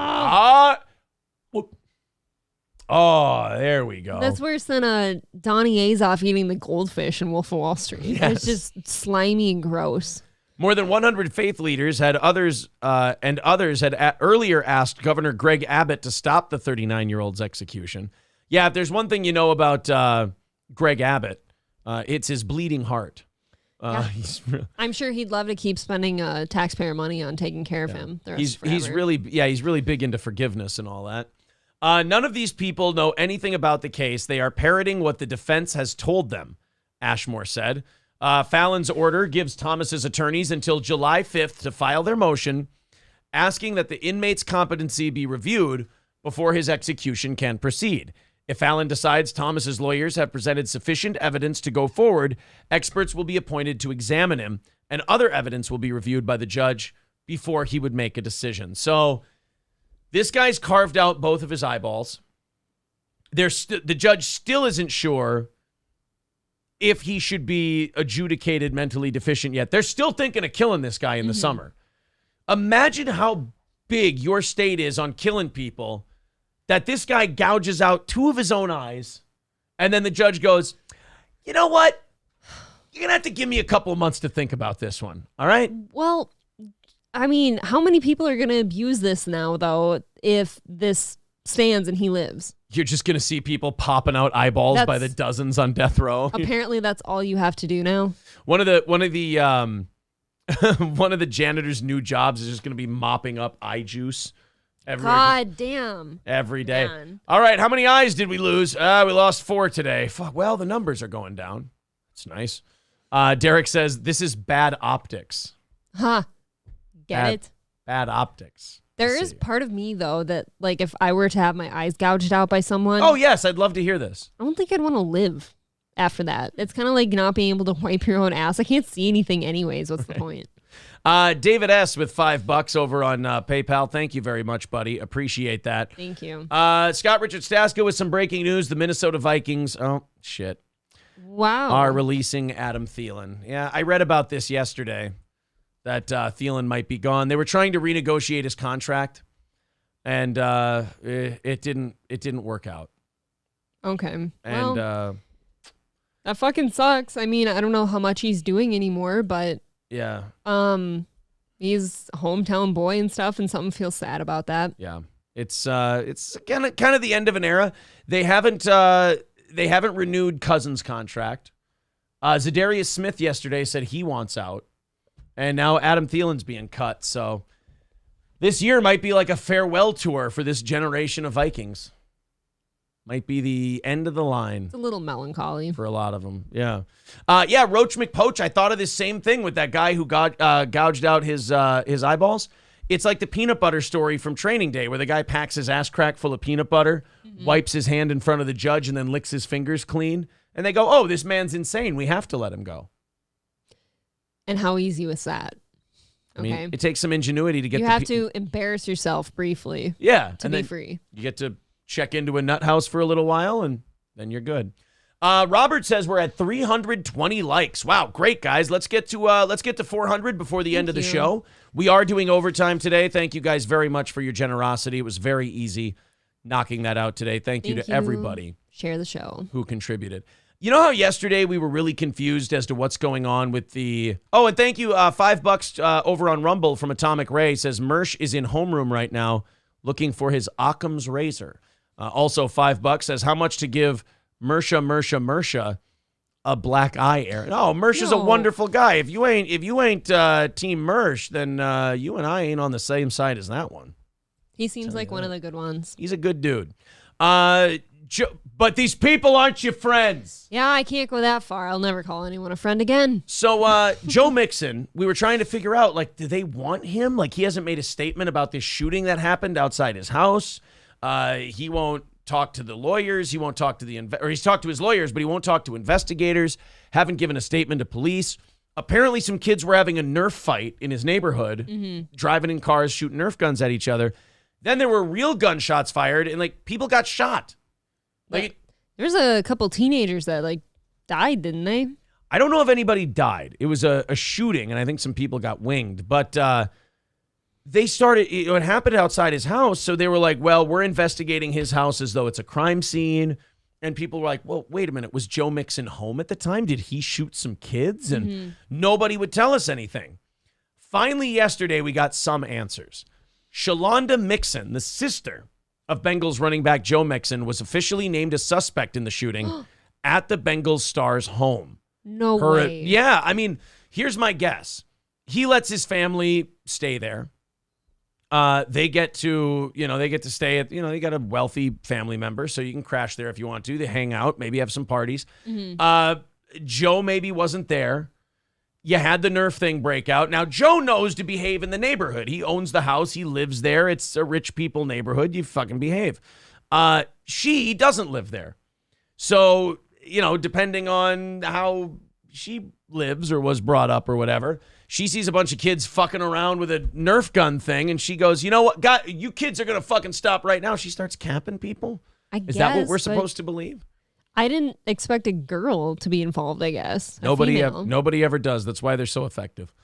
Oh, there we go. That's worse than Donnie Azoff eating the goldfish in Wolf of Wall Street. Yes. It's just slimy and gross. More than 100 faith leaders had earlier asked Governor Greg Abbott to stop the 39-year-old's execution. Yeah, if there's one thing you know about Greg Abbott, it's his bleeding heart. I'm sure he'd love to keep spending taxpayer money on taking care of him. He's really big into forgiveness and all that. None of these people know anything about the case. They are parroting what the defense has told them, Ashmore said. Fallon's order gives Thomas's attorneys until July 5th to file their motion, asking that the inmate's competency be reviewed before his execution can proceed. If Fallon decides Thomas's lawyers have presented sufficient evidence to go forward, experts will be appointed to examine him, and other evidence will be reviewed by the judge before he would make a decision. So this guy's carved out both of his eyeballs. The judge still isn't sure if he should be adjudicated mentally deficient yet. They're still thinking of killing this guy in the summer. Imagine how big your state is on killing people that this guy gouges out two of his own eyes, and then the judge goes, you know what? You're going to have to give me a couple of months to think about this one, all right? Well, I mean, how many people are going to abuse this now, though, if this stands and he lives? You're just going to see people popping out eyeballs by the dozens on death row. Apparently, that's all you have to do now. One of the one of the janitor's new jobs is just going to be mopping up eye juice God damn. Every day. Man. All right, how many eyes did we lose? We lost 4 today. Fuck, well, the numbers are going down. That's nice. Derek says, this is bad optics. Huh. Get it? Bad optics. There is part of me, though, that, like, if I were to have my eyes gouged out by someone. Oh, yes, I'd love to hear this. I don't think I'd want to live after that. It's kind of like not being able to wipe your own ass. I can't see anything anyways. What's the point? David S. with $5 over on PayPal. Thank you very much, buddy. Appreciate that. Thank you. Scott Richard Staska with some breaking news. The Minnesota Vikings, oh, shit. Wow. Are releasing Adam Thielen. Yeah, I read about this yesterday, that Thielen might be gone. They were trying to renegotiate his contract, and it didn't work out. Okay. And well, that fucking sucks. I mean, I don't know how much he's doing anymore, but yeah. He's a hometown boy and stuff, and something feels sad about that. Yeah. It's kind of the end of an era. They haven't renewed Cousins' contract. Zadarius Smith yesterday said he wants out. And now Adam Thielen's being cut. So this year might be like a farewell tour for this generation of Vikings. Might be the end of the line. It's a little melancholy. For a lot of them, yeah. Roach McPoach, I thought of this same thing with that guy who gouged out his eyeballs. It's like the peanut butter story from Training Day where the guy packs his ass crack full of peanut butter, wipes his hand in front of the judge, and then licks his fingers clean. And they go, oh, this man's insane. We have to let him go. And how easy was that? Okay. I mean, it takes some ingenuity to get you have to embarrass yourself briefly. Yeah. To be free. You get to check into a nut house for a little while, and then you're good. Robert says we're at 320 likes. Wow, great, guys. Let's get to 400 before the end of the show. We are doing overtime today. Thank you guys very much for your generosity. It was very easy knocking that out today. Thank you to everybody. Share the show. Who contributed. You know how yesterday we were really confused as to what's going on with the... Oh, and thank you, $5 over on Rumble from Atomic Ray says Mersh is in homeroom right now looking for his Occam's razor. Also, $5 says how much to give Mersha a black eye, Aaron. Oh, Mersh is a wonderful guy. If you ain't Team Mersh, then you and I ain't on the same side as that one. He seems like one of the good ones. He's a good dude. But these people aren't your friends. Yeah, I can't go that far. I'll never call anyone a friend again. So Joe Mixon, we were trying to figure out, like, do they want him? Like, he hasn't made a statement about this shooting that happened outside his house. He won't talk to the lawyers. He won't talk to or he's talked to his lawyers, but he won't talk to investigators. Haven't given a statement to police. Apparently, some kids were having a Nerf fight in his neighborhood, driving in cars, shooting Nerf guns at each other. Then there were real gunshots fired, and like people got shot. Like, there's a couple teenagers that like died, didn't they? I don't know if anybody died. It was a shooting, and I think some people got winged. But they started. It happened outside his house, so they were like, "Well, we're investigating his house as though it's a crime scene." And people were like, "Well, wait a minute. Was Joe Mixon home at the time? Did he shoot some kids?" And nobody would tell us anything. Finally, yesterday we got some answers. Shalonda Mixon, the sister of Bengals running back Joe Mixon, was officially named a suspect in the shooting at the Bengals star's home. No way. Yeah, I mean, here's my guess. He lets his family stay there. They get to stay at, they got a wealthy family member, so you can crash there if you want to. They hang out, maybe have some parties. Joe maybe wasn't there. You had the Nerf thing break out. Now, Joe knows to behave in the neighborhood. He owns the house. He lives there. It's a rich people neighborhood. You fucking behave. She doesn't live there. So, depending on how she lives or was brought up or whatever, she sees a bunch of kids fucking around with a Nerf gun thing, and she goes, you know what? God, you kids are going to fucking stop right now. She starts capping people. Is that what we're supposed to believe? I didn't expect a girl to be involved, I guess. Nobody ever does. That's why they're so effective.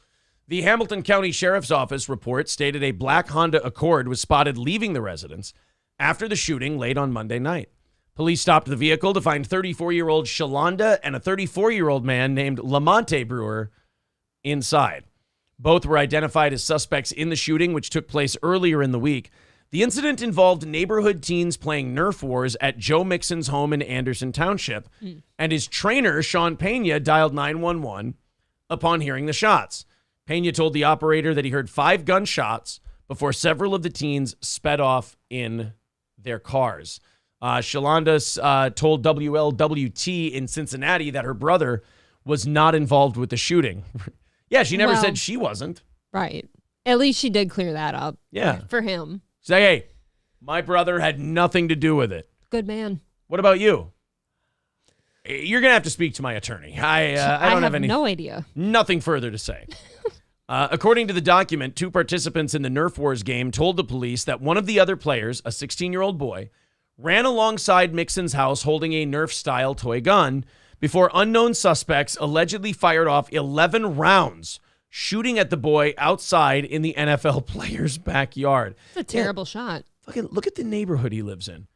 The Hamilton County Sheriff's Office report stated a black Honda Accord was spotted leaving the residence after the shooting late on Monday night. Police stopped the vehicle to find 34-year-old Shalonda and a 34-year-old man named Lamonte Brewer inside. Both were identified as suspects in the shooting, which took place earlier in the week. The incident involved neighborhood teens playing Nerf wars at Joe Mixon's home in Anderson Township, and his trainer, Sean Pena, dialed 911 upon hearing the shots. Pena told the operator that he heard 5 gunshots, before several of the teens sped off in their cars. Shalonda told WLWT in Cincinnati that her brother was not involved with the shooting. Yeah, she never said she wasn't. Right. At least she did clear that up. Yeah. For him. Say, hey, my brother had nothing to do with it. Good man. What about you? You're going to have to speak to my attorney. I don't have no idea. Nothing further to say. According to the document, 2 participants in the Nerf Wars game told the police that one of the other players, a 16-year-old boy, ran alongside Mixon's house holding a Nerf-style toy gun before unknown suspects allegedly fired off 11 rounds, shooting at the boy outside in the NFL player's backyard. It's a terrible shot. Fucking look at the neighborhood he lives in.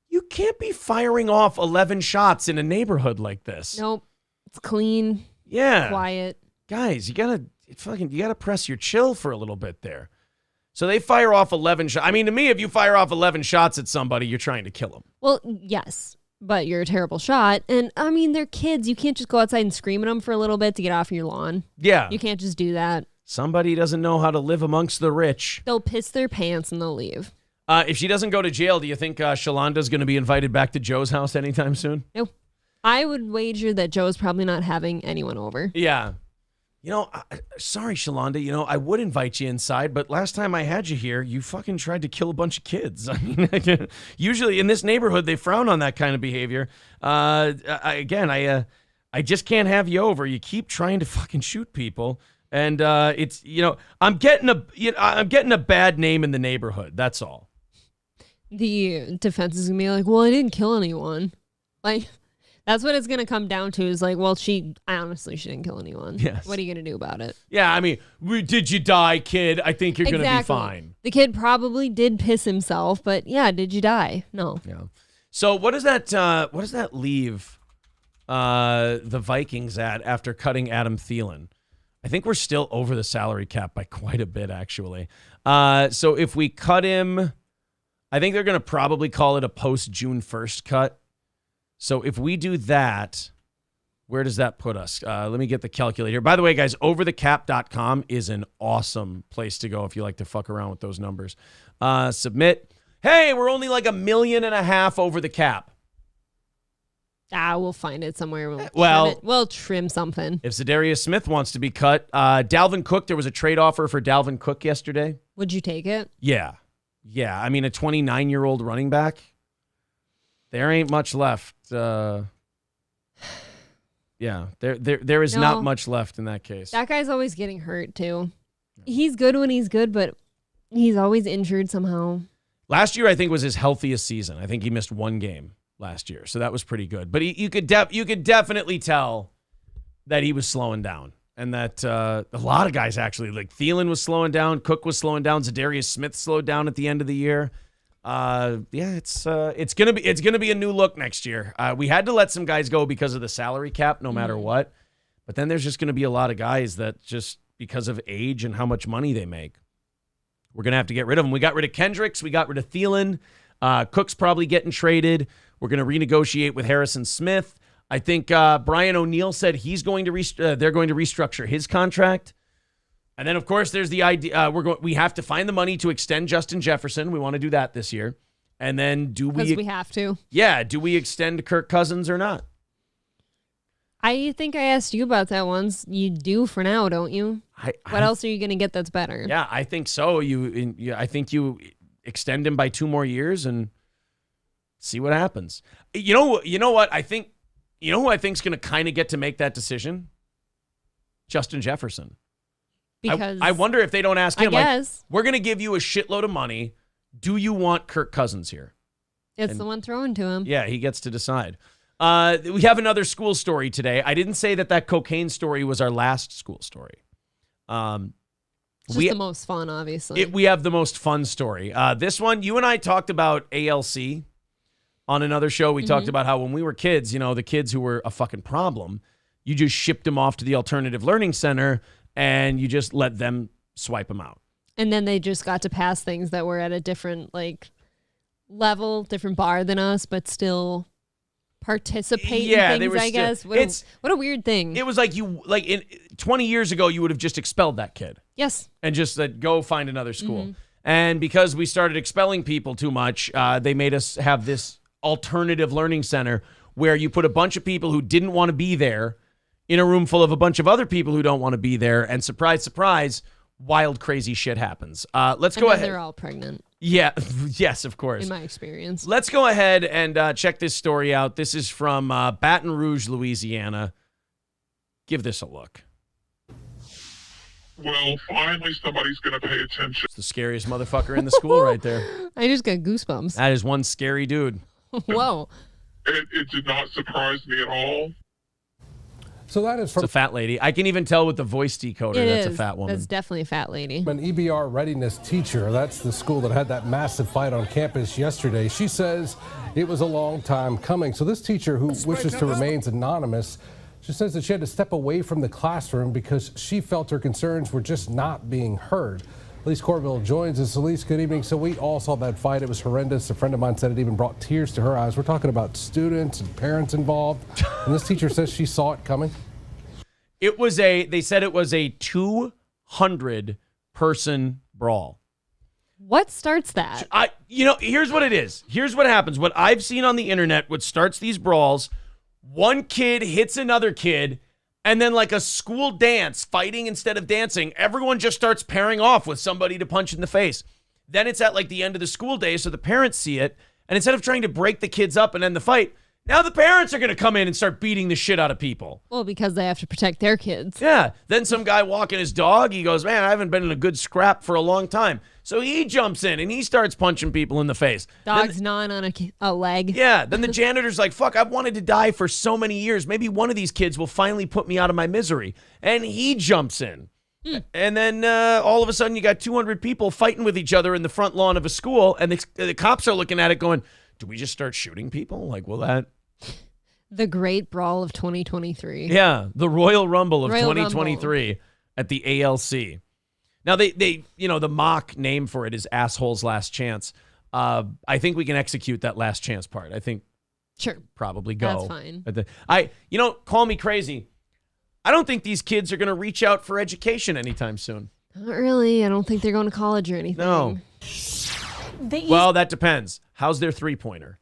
You can't be firing off 11 shots in a neighborhood like this. Nope. It's clean. Yeah. Quiet. Guys, you gotta press your chill for a little bit there. So they fire off 11 shots. I mean, to me, if you fire off 11 shots at somebody, you're trying to kill them. Well, yes, but you're a terrible shot. And I mean, they're kids. You can't just go outside and scream at them for a little bit to get off your lawn. Yeah. You can't just do that. Somebody doesn't know how to live amongst the rich. They'll piss their pants and they'll leave. If she doesn't go to jail, do you think Shalonda's going to be invited back to Joe's house anytime soon? No. I would wager that Joe's probably not having anyone over. Yeah. You know, sorry, Shalonda. You know, I would invite you inside, but last time I had you here, you fucking tried to kill a bunch of kids. I mean, usually in this neighborhood, they frown on that kind of behavior. I just can't have you over. You keep trying to fucking shoot people, and it's, you know, I'm getting a bad name in the neighborhood. That's all. The defense is gonna be like, well, I didn't kill anyone. Like, that's what it's gonna come down to. Is like, well, she didn't kill anyone. Yes. What are you gonna do about it? Yeah, I mean, did you die, kid? I think you're gonna be fine. The kid probably did piss himself, but yeah, did you die? No. Yeah. So what does that leave the Vikings at after cutting Adam Thielen? I think we're still over the salary cap by quite a bit, actually. So if we cut him, I think they're going to probably call it a post-June 1st cut. So if we do that, where does that put us? Let me get the calculator. By the way, guys, overthecap.com is an awesome place to go if you like to fuck around with those numbers. Submit. Hey, we're only like $1.5 million over the cap. We'll find it somewhere. We'll trim something. If Zadarius Smith wants to be cut, Dalvin Cook, there was a trade offer for Dalvin Cook yesterday. Would you take it? Yeah. Yeah, I mean, a 29-year-old running back, there ain't much left. Yeah, there is not much left in that case. That guy's always getting hurt, too. He's good when he's good, but he's always injured somehow. Last year, I think, was his healthiest season. I think he missed 1 game last year, so that was pretty good. But you could definitely tell that he was slowing down. And that a lot of guys actually, like Thielen was slowing down, Cook was slowing down, Zadarius Smith slowed down at the end of the year. It's gonna be a new look next year. We had to let some guys go because of the salary cap, no matter what. But then there's just gonna be a lot of guys that just because of age and how much money they make, we're gonna have to get rid of them. We got rid of Kendricks, we got rid of Thielen. Cook's probably getting traded. We're gonna renegotiate with Harrison Smith. I think Brian O'Neill said he's going to they're going to restructure his contract. And then, of course, there's the idea we have to find the money to extend Justin Jefferson. We want to do that this year. And then because we have to. Yeah, do we extend Kirk Cousins or not? I think I asked you about that once. You do for now, don't you? What else are you going to get that's better? Yeah, I think so. I think you extend him by 2 more years and see what happens. You know what? I think. You know who I think is going to kind of get to make that decision? Justin Jefferson. Because I wonder if they don't ask him, like, we're going to give you a shitload of money. Do you want Kirk Cousins here? It's the one thrown to him. Yeah, he gets to decide. We have another school story today. I didn't say that cocaine story was our last school story. Just the most fun, obviously. We have the most fun story. This one, you and I talked about ALC. On another show, we talked about how when we were kids, you know, the kids who were a fucking problem, you just shipped them off to the alternative learning center and you just let them swipe them out. And then they just got to pass things that were at a different level, different bar than us, but still participate in things, I guess. What a weird thing. It was in 20 years ago, you would have just expelled that kid. Yes. And just said, go find another school. And because we started expelling people too much, they made us have this alternative learning center where you put a bunch of people who didn't want to be there in a room full of a bunch of other people who don't want to be there. And surprise, surprise, wild, crazy shit happens. Let's go ahead. They're all pregnant. Yeah. Yes, of course. In my experience. Let's go ahead and check this story out. This is from Baton Rouge, Louisiana. Give this a look. Well, finally somebody's going to pay attention. It's the scariest motherfucker in the school right there. I just got goosebumps. That is one scary dude. Whoa. It did not surprise me at all. So that is from it's a fat lady. I can even tell with the voice decoder that's a fat woman. That's definitely a fat lady. An EBR readiness teacher. That's the school that had that massive fight on campus yesterday. She says it was a long time coming. So this teacher, who wishes to remain anonymous, she says that she had to step away from the classroom because she felt her concerns were just not being heard. Elise Corville joins us. Elise, good evening. So we all saw that fight. It was horrendous. A friend of mine said it even brought tears to her eyes. We're talking about students and parents involved. And this teacher says she saw it coming. They said it was a 200-person brawl. What starts that? Here's what it is. Here's what happens. What I've seen on the internet, what starts these brawls, one kid hits another kid, and then like a school dance, fighting instead of dancing, everyone just starts pairing off with somebody to punch in the face. Then it's at like the end of the school day, so the parents see it, and instead of trying to break the kids up and end the fight, now the parents are going to come in and start beating the shit out of people. Well, because they have to protect their kids. Yeah. Then some guy walking his dog, he goes, man, I haven't been in a good scrap for a long time. So he jumps in and he starts punching people in the face. Dog's gnawing on a leg. Yeah. Then the janitor's like, fuck, I've wanted to die for so many years. Maybe one of these kids will finally put me out of my misery. And he jumps in. And then all of a sudden you got 200 people fighting with each other in the front lawn of a school. And the cops are looking at it going, do we just start shooting people? Like, will that... The Great Brawl of 2023. Yeah, the Royal Rumble of 2023 at the ALC. Now, they the mock name for it is Asshole's Last Chance. I think we can execute that last chance part. I think sure, probably go. That's fine. Call me crazy. I don't think these kids are going to reach out for education anytime soon. Not really. I don't think they're going to college or anything. No. Well, that depends. How's their three-pointer?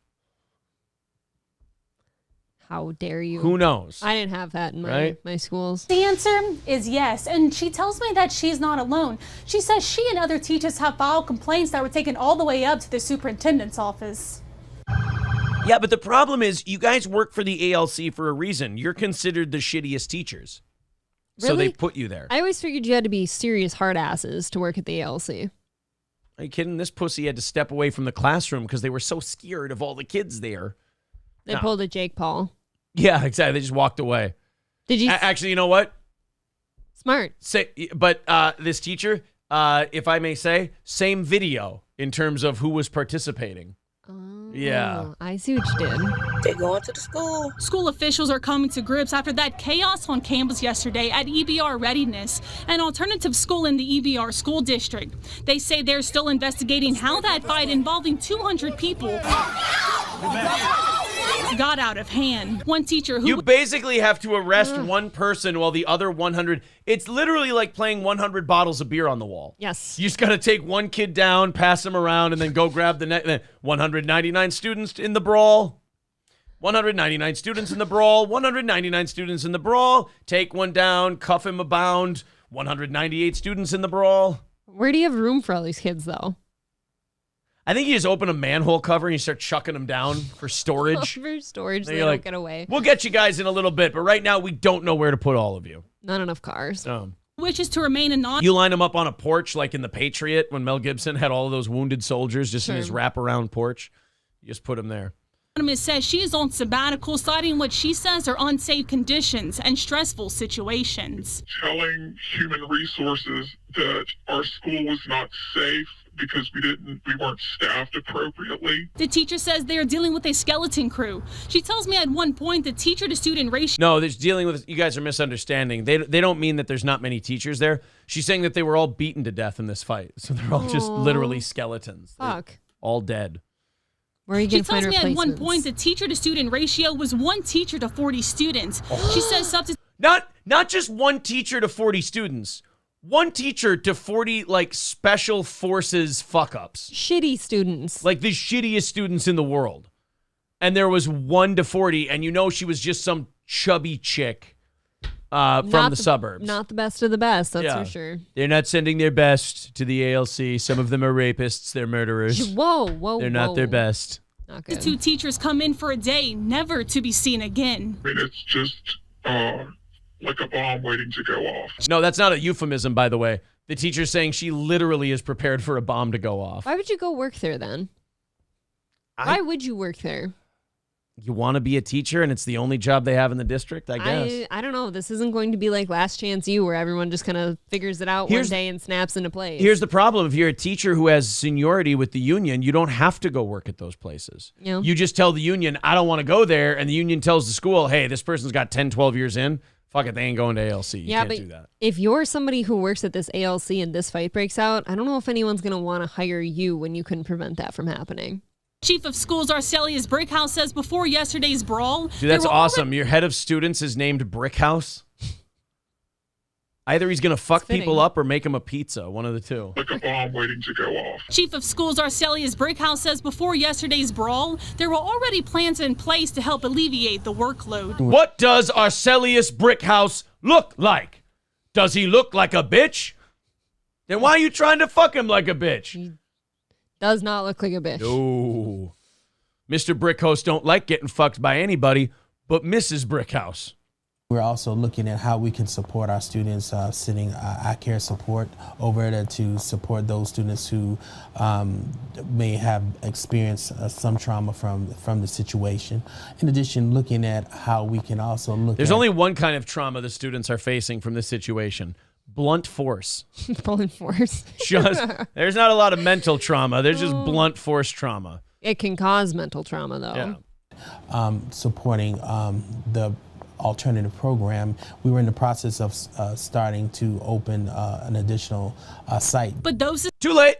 How dare you? Who knows? I didn't have that in my schools. The answer is yes, and she tells me that she's not alone. She says she and other teachers have filed complaints that were taken all the way up to the superintendent's office. Yeah, but the problem is you guys work for the ALC for a reason. You're considered the shittiest teachers. Really? So they put you there. I always figured you had to be serious hard asses to work at the ALC. Are you kidding? This pussy had to step away from the classroom because they were so scared of all the kids there. They pulled a Jake Paul. Yeah, exactly. They just walked away. Did you? Actually, you know what? Smart. But this teacher, if I may say, same video in terms of who was participating. Oh, yeah. I see what you did. They're going to the school. School officials are coming to grips after that chaos on campus yesterday at EBR Readiness, an alternative school in the EBR school district. They say they're still investigating how that fight involving 200 people got out of hand. One teacher who... You basically have to arrest one person while the other 100... It's literally like playing 100 bottles of beer on the wall. Yes. You just got to take one kid down, pass him around, and then go grab the next... 199 students in the brawl. 199 students in the brawl. 199 students in the brawl. Take one down, cuff him abound. 198 students in the brawl. Where do you have room for all these kids, though? I think you just open a manhole cover and you start chucking them down for storage. For storage, And they you're don't like, get away. We'll get you guys in a little bit, but right now we don't know where to put all of you. Not enough cars. wishes to remain anonymous. You line them up on a porch like in The Patriot when Mel Gibson had all of those wounded soldiers just in his wraparound porch. You just put them there. Anonymous says she is on sabbatical, citing what she says are unsafe conditions and stressful situations. Telling human resources that our school was not safe because we weren't staffed appropriately. The teacher says they are dealing with a skeleton crew. She tells me at one point the teacher-to-student ratio... No, there's dealing with... You guys are misunderstanding. They don't mean that there's not many teachers there. She's saying that they were all beaten to death in this fight. So they're all just literally skeletons. Fuck. They're all dead. Where are you She going to find tells me at one replacements? point the teacher-to-student ratio was 1 teacher to 40 students. She says substitute... Not just 1 teacher to 40 students. One teacher to 40 like special forces fuck-ups. Shitty students. Like the shittiest students in the world. And there was 1 to 40, and you know she was just some chubby chick from the suburbs. Not the best of the best, that's for sure. They're not sending their best to the ALC. Some of them are rapists. They're murderers. Whoa. They're not their best. Not The good. 2 teachers come in for a day, never to be seen again. I mean, it's just like a bomb waiting to go off. No, that's not a euphemism, by the way. The teacher's saying she literally is prepared for a bomb to go off. Why would you go work there then? Why would you work there? You want to be a teacher and it's the only job they have in the district, I guess. I don't know. This isn't going to be like Last Chance U where everyone just kind of figures it out one day and snaps into place. Here's the problem. If you're a teacher who has seniority with the union, you don't have to go work at those places. Yeah. You just tell the union, I don't want to go there, and the union tells the school, hey, this person's got 10, 12 years in. Fuck it, they ain't going to ALC. You can't do that. If you're somebody who works at this ALC and this fight breaks out, I don't know if anyone's going to want to hire you when you couldn't prevent that from happening. Chief of Schools Arcelius Brickhouse says before yesterday's brawl... Dude, that's awesome. Your head of students is named Brickhouse. Either he's going to fuck people up or make them a pizza. One of the two. Like a bomb waiting to go off. Chief of Schools Arcelius Brickhouse says before yesterday's brawl, there were already plans in place to help alleviate the workload. What does Arcelius Brickhouse look like? Does he look like a bitch? Then why are you trying to fuck him like a bitch? Does not look like a bitch. No. Mr. Brickhouse don't like getting fucked by anybody but Mrs. Brickhouse. We're also looking at how we can support our students, sitting eye care support over there to support those students who may have experienced some trauma from the situation. In addition, looking at how we can also look There's only one kind of trauma the students are facing from this situation. Blunt force. Blunt force. There's not a lot of mental trauma. There's just blunt force trauma. It can cause mental trauma, though. Yeah. Supporting the alternative program. We were in the process of starting to open an additional site. But those... Too late.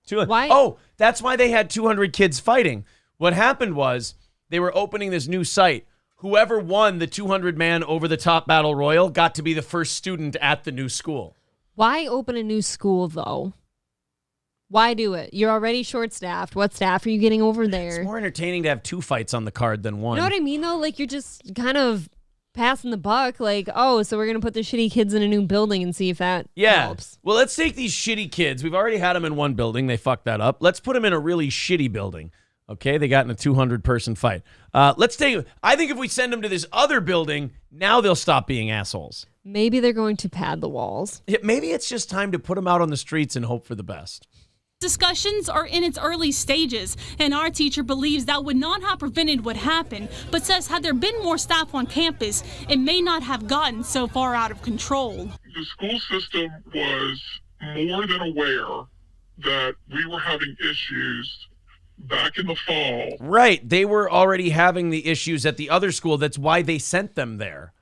Too late. Why? Oh, that's why they had 200 kids fighting. What happened was they were opening this new site. Whoever won the 200-man over-the-top battle royal got to be the first student at the new school. Why open a new school, though? Why do it? You're already short-staffed. What staff are you getting over there? It's more entertaining to have 2 fights on the card than one. You know what I mean, though? Like, you're just kind of passing the buck. Like, oh, so we're going to put the shitty kids in a new building and see if that helps. Well, let's take these shitty kids. We've already had them in one building. They fucked that up. Let's put them in a really shitty building. Okay, they got in a 200-person fight. I think if we send them to this other building, now they'll stop being assholes. Maybe they're going to pad the walls. Maybe it's just time to put them out on the streets and hope for the best. Discussions are in its early stages, and our teacher believes that would not have prevented what happened, but says had there been more staff on campus, it may not have gotten so far out of control. The school system was more than aware that we were having issues back in the fall. Right. They were already having the issues at the other school. That's why they sent them there.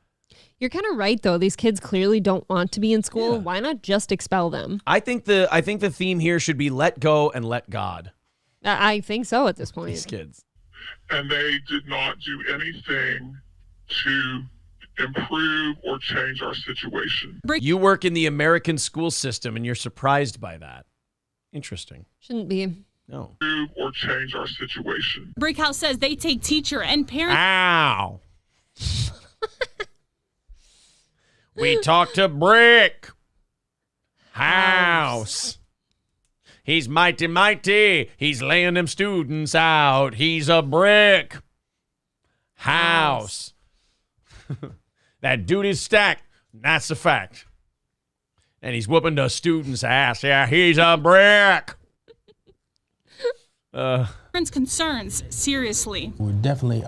You're kind of right, though. These kids clearly don't want to be in school. Yeah. Why not just expel them? I think the theme here should be let go and let God. I think so at this point. These kids. And they did not do anything to improve or change our situation. You work in the American school system and you're surprised by that. Interesting. Shouldn't be. No. Or change our situation. Brickhouse says they take teacher and parent. Ow. We talked to Brick House. He's mighty. He's laying them students out. He's a brick house. That dude is stacked. That's a fact. And he's whooping the students' ass. Yeah, he's a brick. Concerns seriously. We definitely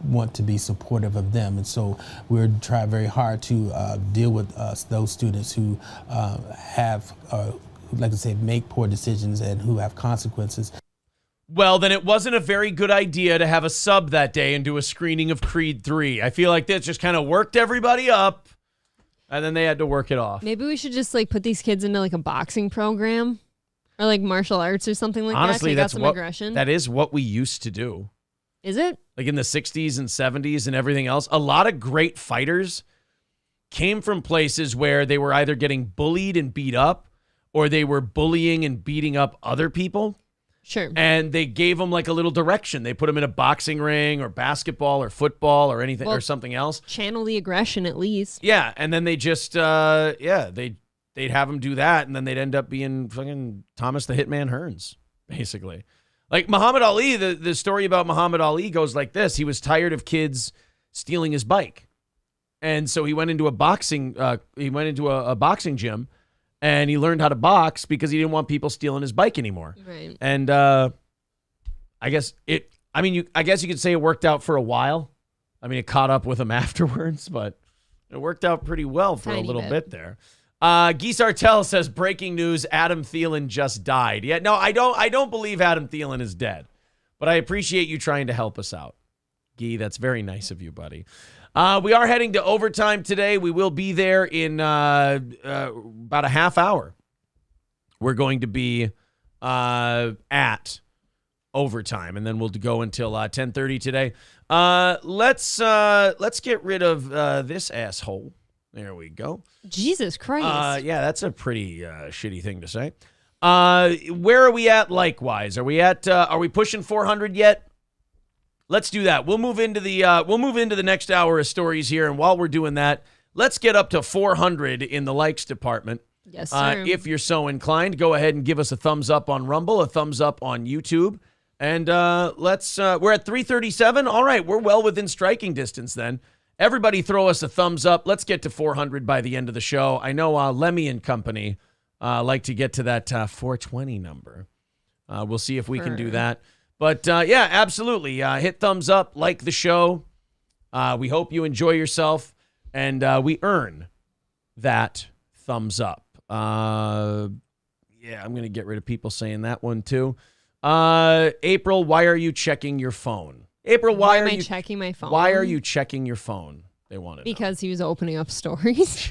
want to be supportive of them, and so we're trying very hard to deal with those students who have, like I say, make poor decisions and who have consequences. Well, then it wasn't a very good idea to have a sub that day and do a screening of Creed 3. I feel like that just kind of worked everybody up, and then they had to work it off. Maybe we should just put these kids into a boxing program. Or martial arts or something like Honestly, that. Take out some aggression. That is what we used to do. Is it? Like in the 60s and 70s and everything else. A lot of great fighters came from places where they were either getting bullied and beat up or they were bullying and beating up other people. Sure. And they gave them like a little direction. They put them in a boxing ring or basketball or football or anything or something else. Channel the aggression at least. Yeah. And then they just, they'd have them do that. And then they'd end up being fucking Thomas the Hitman Hearns, basically. Like Muhammad Ali, the story about Muhammad Ali goes like this. He was tired of kids stealing his bike. And so he went into a boxing gym and he learned how to box because he didn't want people stealing his bike anymore. Right. And I guess you could say it worked out for a while. I mean, it caught up with him afterwards, but it worked out pretty well for a little bit there. Keemstar says, breaking news, Adam Thielen just died. Yeah, no, I don't believe Adam Thielen is dead, but I appreciate you trying to help us out. Gee, that's very nice of you, buddy. We are heading to overtime today. We will be there in about a half hour. We're going to be at overtime, and then we'll go until 10:30 today. Let's get rid of this asshole. There we go. Jesus Christ. Yeah, that's a pretty shitty thing to say. Where are we at likewise? Are we pushing 400 yet? Let's do that. We'll move into the next hour of stories here, and while we're doing that, let's get up to 400 in the likes department. Yes, sir. If you're so inclined, go ahead and give us a thumbs up on Rumble, a thumbs up on YouTube, and we're at 337. All right, we're well within striking distance then. Everybody throw us a thumbs up. Let's get to 400 by the end of the show. I know Lemmy and company like to get to that 420 number. We'll see if we can do that. But, yeah, absolutely. Hit thumbs up, like the show. We hope you enjoy yourself, and we earn that thumbs up. Yeah, I'm going to get rid of people saying that one, too. April, why are you checking your phone? April, why am are I you checking my phone? Why are you checking your phone? They want to because he was opening up stories.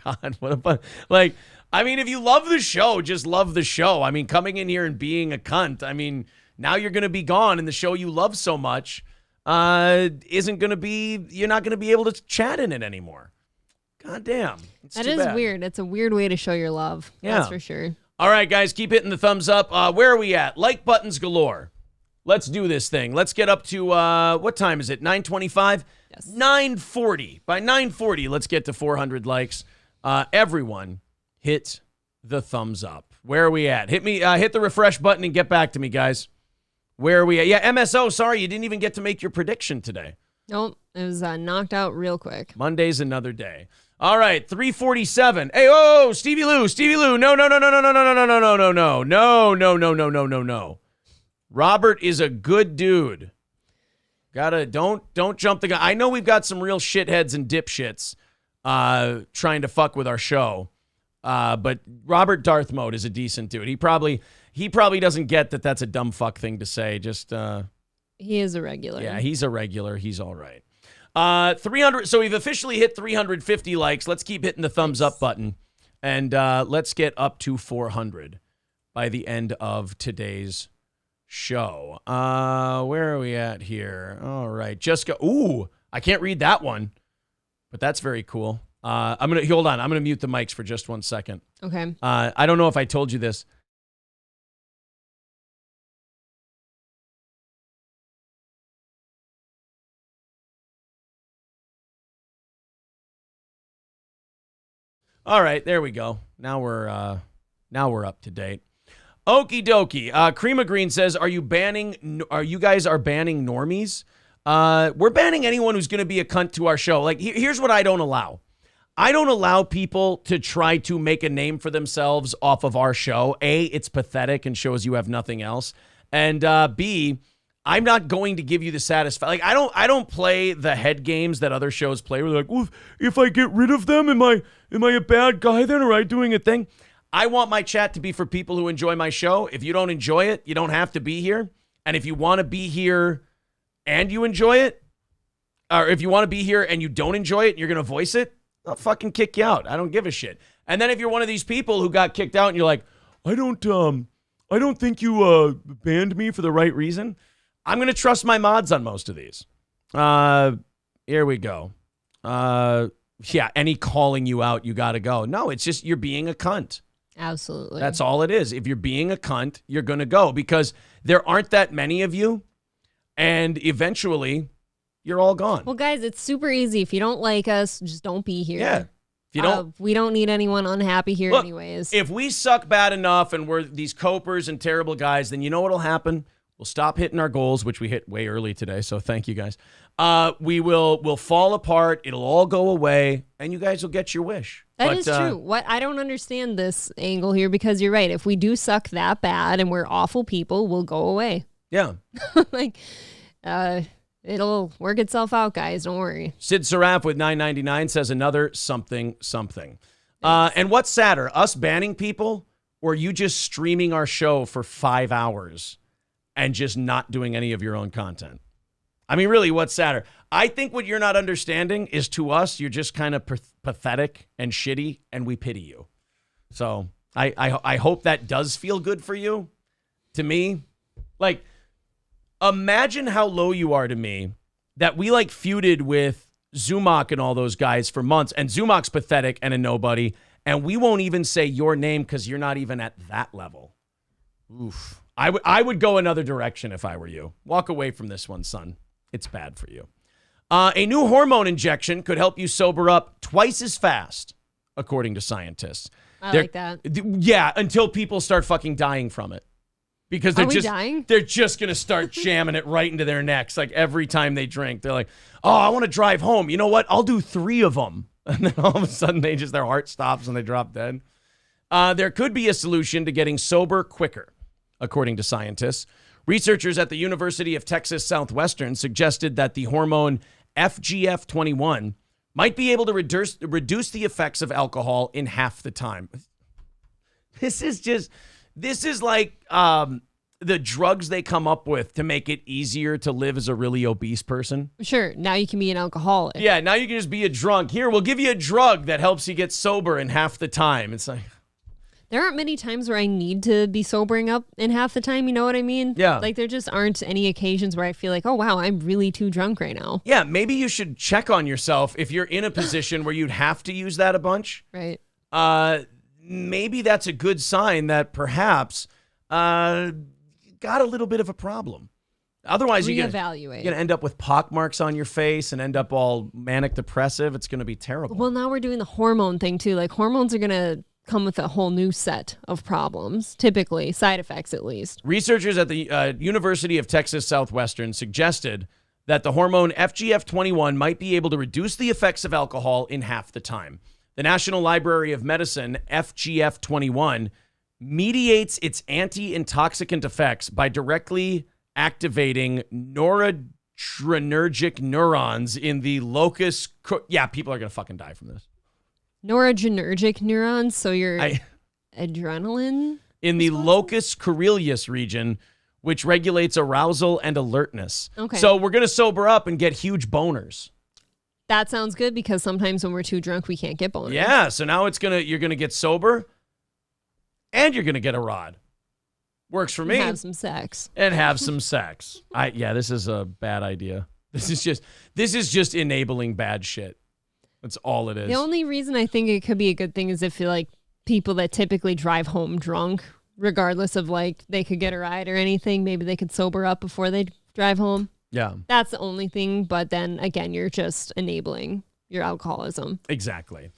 God, what a fun. Like, I mean, if you love the show, just love the show. I mean, coming in here and being a cunt, I mean, now you're going to be gone, and the show you love so much isn't going to be, you're not going to be able to chat in it anymore. God damn. That is weird. It's a weird way to show your love. Yeah. That's for sure. All right, guys, keep hitting the thumbs up. Where are we at? Like buttons galore. Let's do this thing. Let's get up to, what time is it? 9:25? Yes. 9:40. By 9:40, let's get to 400 likes. Everyone, hit the thumbs up. Where are we at? Hit the refresh button and get back to me, guys. Where are we at? Yeah, MSO, sorry, you didn't even get to make your prediction today. Nope, it was knocked out real quick. Monday's another day. All right, 347. Hey, oh, Stevie Lou. No. Robert is a good dude. Don't jump the gun. I know we've got some real shitheads and dipshits trying to fuck with our show. But Robert Darth Mode is a decent dude. He probably doesn't get that that's a dumb fuck thing to say. Just he is a regular. Yeah, he's a regular. He's all right. 300. So we've officially hit 350 likes. Let's keep hitting the thumbs up button, and let's get up to 400 by the end of today's show. Where are we at here? All right, Jessica. Ooh, I can't read that one, but that's very cool. Hold on. I'm gonna mute the mics for just 1 second. Okay. I don't know if I told you this. All right, there we go. Now we're up to date. Okie dokie. Creama Green says, are you guys banning normies? We're banning anyone who's going to be a cunt to our show. Like, here's what I don't allow. I don't allow people to try to make a name for themselves off of our show. A, it's pathetic and shows you have nothing else. And B, I'm not going to give you the satisfaction. Like, I don't play the head games that other shows play. We're like, well, if I get rid of them, am I a bad guy then? Or am I doing a thing? I want my chat to be for people who enjoy my show. If you don't enjoy it, you don't have to be here. And if you want to be here and you enjoy it, or if you want to be here and you don't enjoy it and you're going to voice it, I'll fucking kick you out. I don't give a shit. And then if you're one of these people who got kicked out and you're like, I don't think you banned me for the right reason, I'm going to trust my mods on most of these. Here we go. any calling you out, you got to go. No, it's just you're being a cunt. Absolutely. That's all it is. If you're being a cunt, you're going to go because there aren't that many of you. And eventually, you're all gone. Well, guys, it's super easy. If you don't like us, just don't be here. Yeah. If you don't, we don't need anyone unhappy here look, anyways. If we suck bad enough and we're these copers and terrible guys, then you know what'll happen? We'll stop hitting our goals, which we hit way early today. So thank you guys. We'll fall apart. It'll all go away, and you guys will get your wish. That is true. What I don't understand this angle here because you're right. If we do suck that bad and we're awful people, we'll go away. Yeah. It'll work itself out, guys. Don't worry. Sid Saraf with $9.99 says another something. And what's sadder, us banning people or you just streaming our show for 5 hours and just not doing any of your own content? I mean, really, what's sadder? I think what you're not understanding is to us, you're just kind of pathetic and shitty, and we pity you. So I hope that does feel good for you. To me, like, imagine how low you are to me that we like feuded with Zumock and all those guys for months, and Zumock's pathetic and a nobody, and we won't even say your name because you're not even at that level. Oof. I would go another direction if I were you. Walk away from this one, son. It's bad for you. A new hormone injection could help you sober up twice as fast, according to scientists. I like that. Yeah, until people start fucking dying from it. Because they're just going to start jamming it right into their necks. Like every time they drink, they're like, oh, I want to drive home. You know what? I'll do 3 of them. And then all of a sudden their heart stops and they drop dead. There could be a solution to getting sober quicker, according to scientists. Researchers at the University of Texas Southwestern suggested that the hormone FGF21 might be able to reduce the effects of alcohol in half the time. This is like the drugs they come up with to make it easier to live as a really obese person. Sure. Now you can be an alcoholic. Yeah, now you can just be a drunk. Here, we'll give you a drug that helps you get sober in half the time. It's like... There aren't many times where I need to be sobering up in half the time. You know what I mean? Yeah. Like there just aren't any occasions where I feel like, oh, wow, I'm really too drunk right now. Yeah, maybe you should check on yourself if you're in a position where you'd have to use that a bunch. Right. Maybe that's a good sign that perhaps got a little bit of a problem. Otherwise, you're going to end up with pockmarks on your face and end up all manic depressive. It's going to be terrible. Well, now we're doing the hormone thing too. Like hormones are going to come with a whole new set of problems, typically side effects at least. Researchers at the University of Texas Southwestern suggested that the hormone FGF21 might be able to reduce the effects of alcohol in half the time. The National Library of Medicine, FGF21, mediates its anti-intoxicant effects by directly activating noradrenergic neurons in the locus... Yeah, people are going to fucking die from this. Noradrenergic neurons, so your adrenaline? In the locus coeruleus region, which regulates arousal and alertness. Okay. So we're going to sober up and get huge boners. That sounds good because sometimes when we're too drunk, we can't get boners. Yeah, so now you're going to get sober and you're going to get a rod. Works for me. And have some sex. And have some sex. This is a bad idea. This is just enabling bad shit. That's all it is. The only reason I think it could be a good thing is if you like people that typically drive home drunk, regardless of like they could get a ride or anything, maybe they could sober up before they drive home. Yeah. That's the only thing. But then again, you're just enabling your alcoholism. Exactly.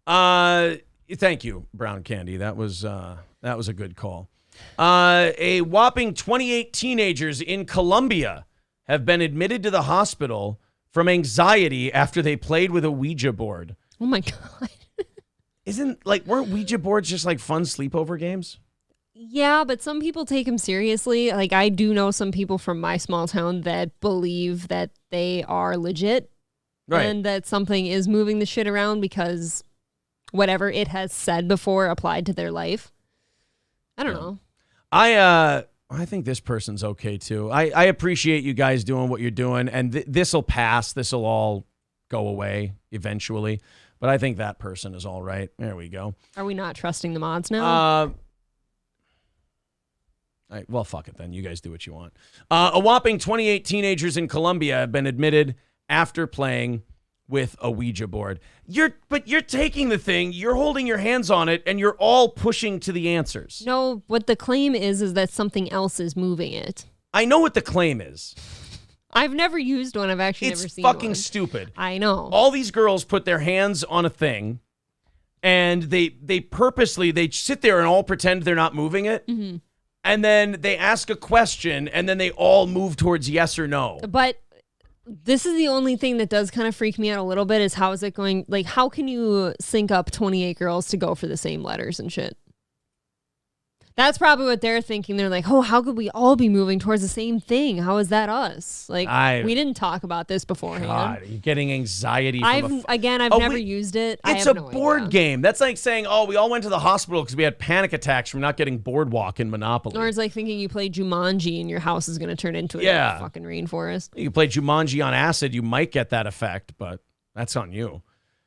Thank you, Brown Candy. That was a good call. A whopping 28 teenagers in Colombia have been admitted to the hospital from anxiety after they played with a Ouija board. Oh my God. Weren't Ouija boards just like fun sleepover games? Yeah, but some people take them seriously. Like I do know some people from my small town that believe that they are legit. Right. And that something is moving the shit around because whatever it has said before applied to their life. I don't know. I think this person's okay too. I appreciate you guys doing what you're doing, and this'll pass. This'll all go away eventually. But I think that person is all right. There we go. Are we not trusting the mods now? Well, fuck it then. You guys do what you want. A whopping 28 teenagers in Colombia have been admitted after playing with a Ouija board. But you're taking the thing, you're holding your hands on it, and you're all pushing to the answers. No, what the claim is that something else is moving it. I know what the claim is. I've never used one. I've actually never seen one. It's fucking one. stupid. I know. All these girls put their hands on a thing, and they purposely, they sit there and all pretend they're not moving it. Mm-hmm. And then they ask a question, and then they all move towards yes or no. But this is the only thing that does kind of freak me out a little bit is how is it going? Like, how can you sync up 28 girls to go for the same letters and shit? That's probably what they're thinking. They're like, oh, how could we all be moving towards the same thing? How is that us? Like, we didn't talk about this beforehand. God, you're getting anxiety. I've never used it. It's a board game. That's like saying, oh, we all went to the hospital because we had panic attacks from not getting Boardwalk in Monopoly. Or it's like thinking you play Jumanji and your house is going to turn into a fucking rainforest. You play Jumanji on acid, you might get that effect, but that's on you.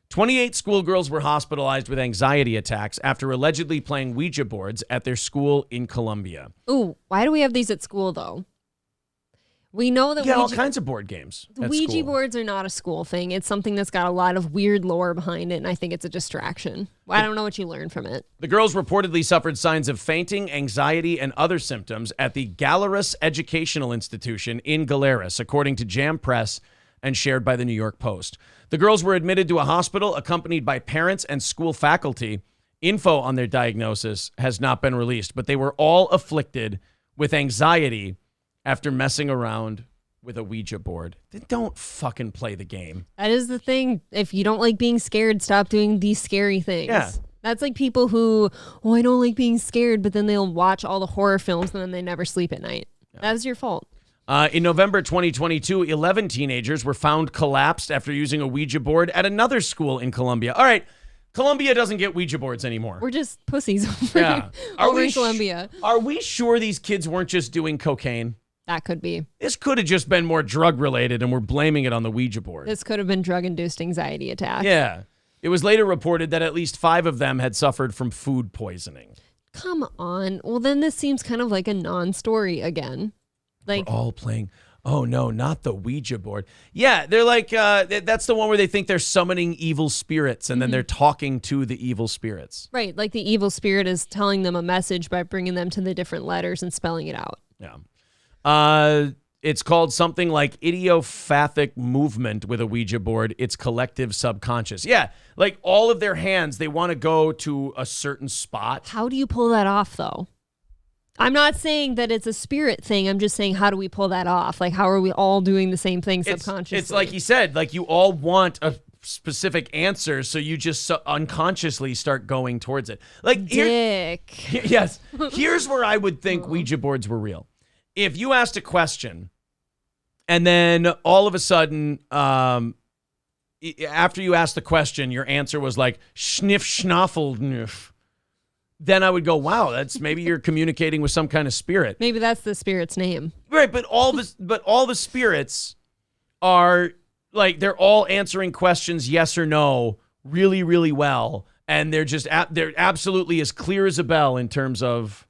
28 schoolgirls were hospitalized with anxiety attacks after allegedly playing Ouija boards at their school in Colombia. Ooh, why do we have these at school, though? We know that all kinds of board games at Ouija school. boards are not a school thing. It's something that's got a lot of weird lore behind it, and I think it's a distraction. I don't know what you learn from it. The girls reportedly suffered signs of fainting, anxiety, and other symptoms at the Galeras Educational Institution in Galeras, according to Jam Press and shared by the New York Post. The girls were admitted to a hospital accompanied by parents and school faculty. Info on their diagnosis has not been released, but they were all afflicted with anxiety after messing around with a Ouija board. Then don't fucking play the game. That is the thing. If you don't like being scared, stop doing these scary things. Yeah. That's like people who, I don't like being scared, but then they'll watch all the horror films and then they never sleep at night. Yeah. That is your fault. In November 2022, 11 teenagers were found collapsed after using a Ouija board at another school in Colombia. All right, Colombia doesn't get Ouija boards anymore. We're just pussies over in Colombia. Are we sure these kids weren't just doing cocaine? That could be. This could have just been more drug-related, and we're blaming it on the Ouija board. This could have been drug-induced anxiety attacks. Yeah. It was later reported that at least 5 of them had suffered from food poisoning. Come on. Well, then this seems kind of like a non-story again. Like, we're all playing, oh no, not the Ouija board. Yeah, they're like, that's the one where they think they're summoning evil spirits and then they're talking to the evil spirits. Right, like the evil spirit is telling them a message by bringing them to the different letters and spelling it out. Yeah. It's called something like idiopathic movement with a Ouija board. It's collective subconscious. Yeah, like all of their hands, they want to go to a certain spot. How do you pull that off, though? I'm not saying that it's a spirit thing. I'm just saying, how do we pull that off? Like, how are we all doing the same thing subconsciously? It's like you said, like you all want a specific answer, so you just unconsciously start going towards it. Like, yes. Here's where I would think Ouija boards were real. If you asked a question, and then all of a sudden, after you asked the question, your answer was like, schniff, schnaffel, then I would go, wow, that's maybe you're communicating with some kind of spirit. Maybe that's the spirit's name. Right, but all the spirits are like, they're all answering questions yes or no really, really well, and they're absolutely as clear as a bell in terms of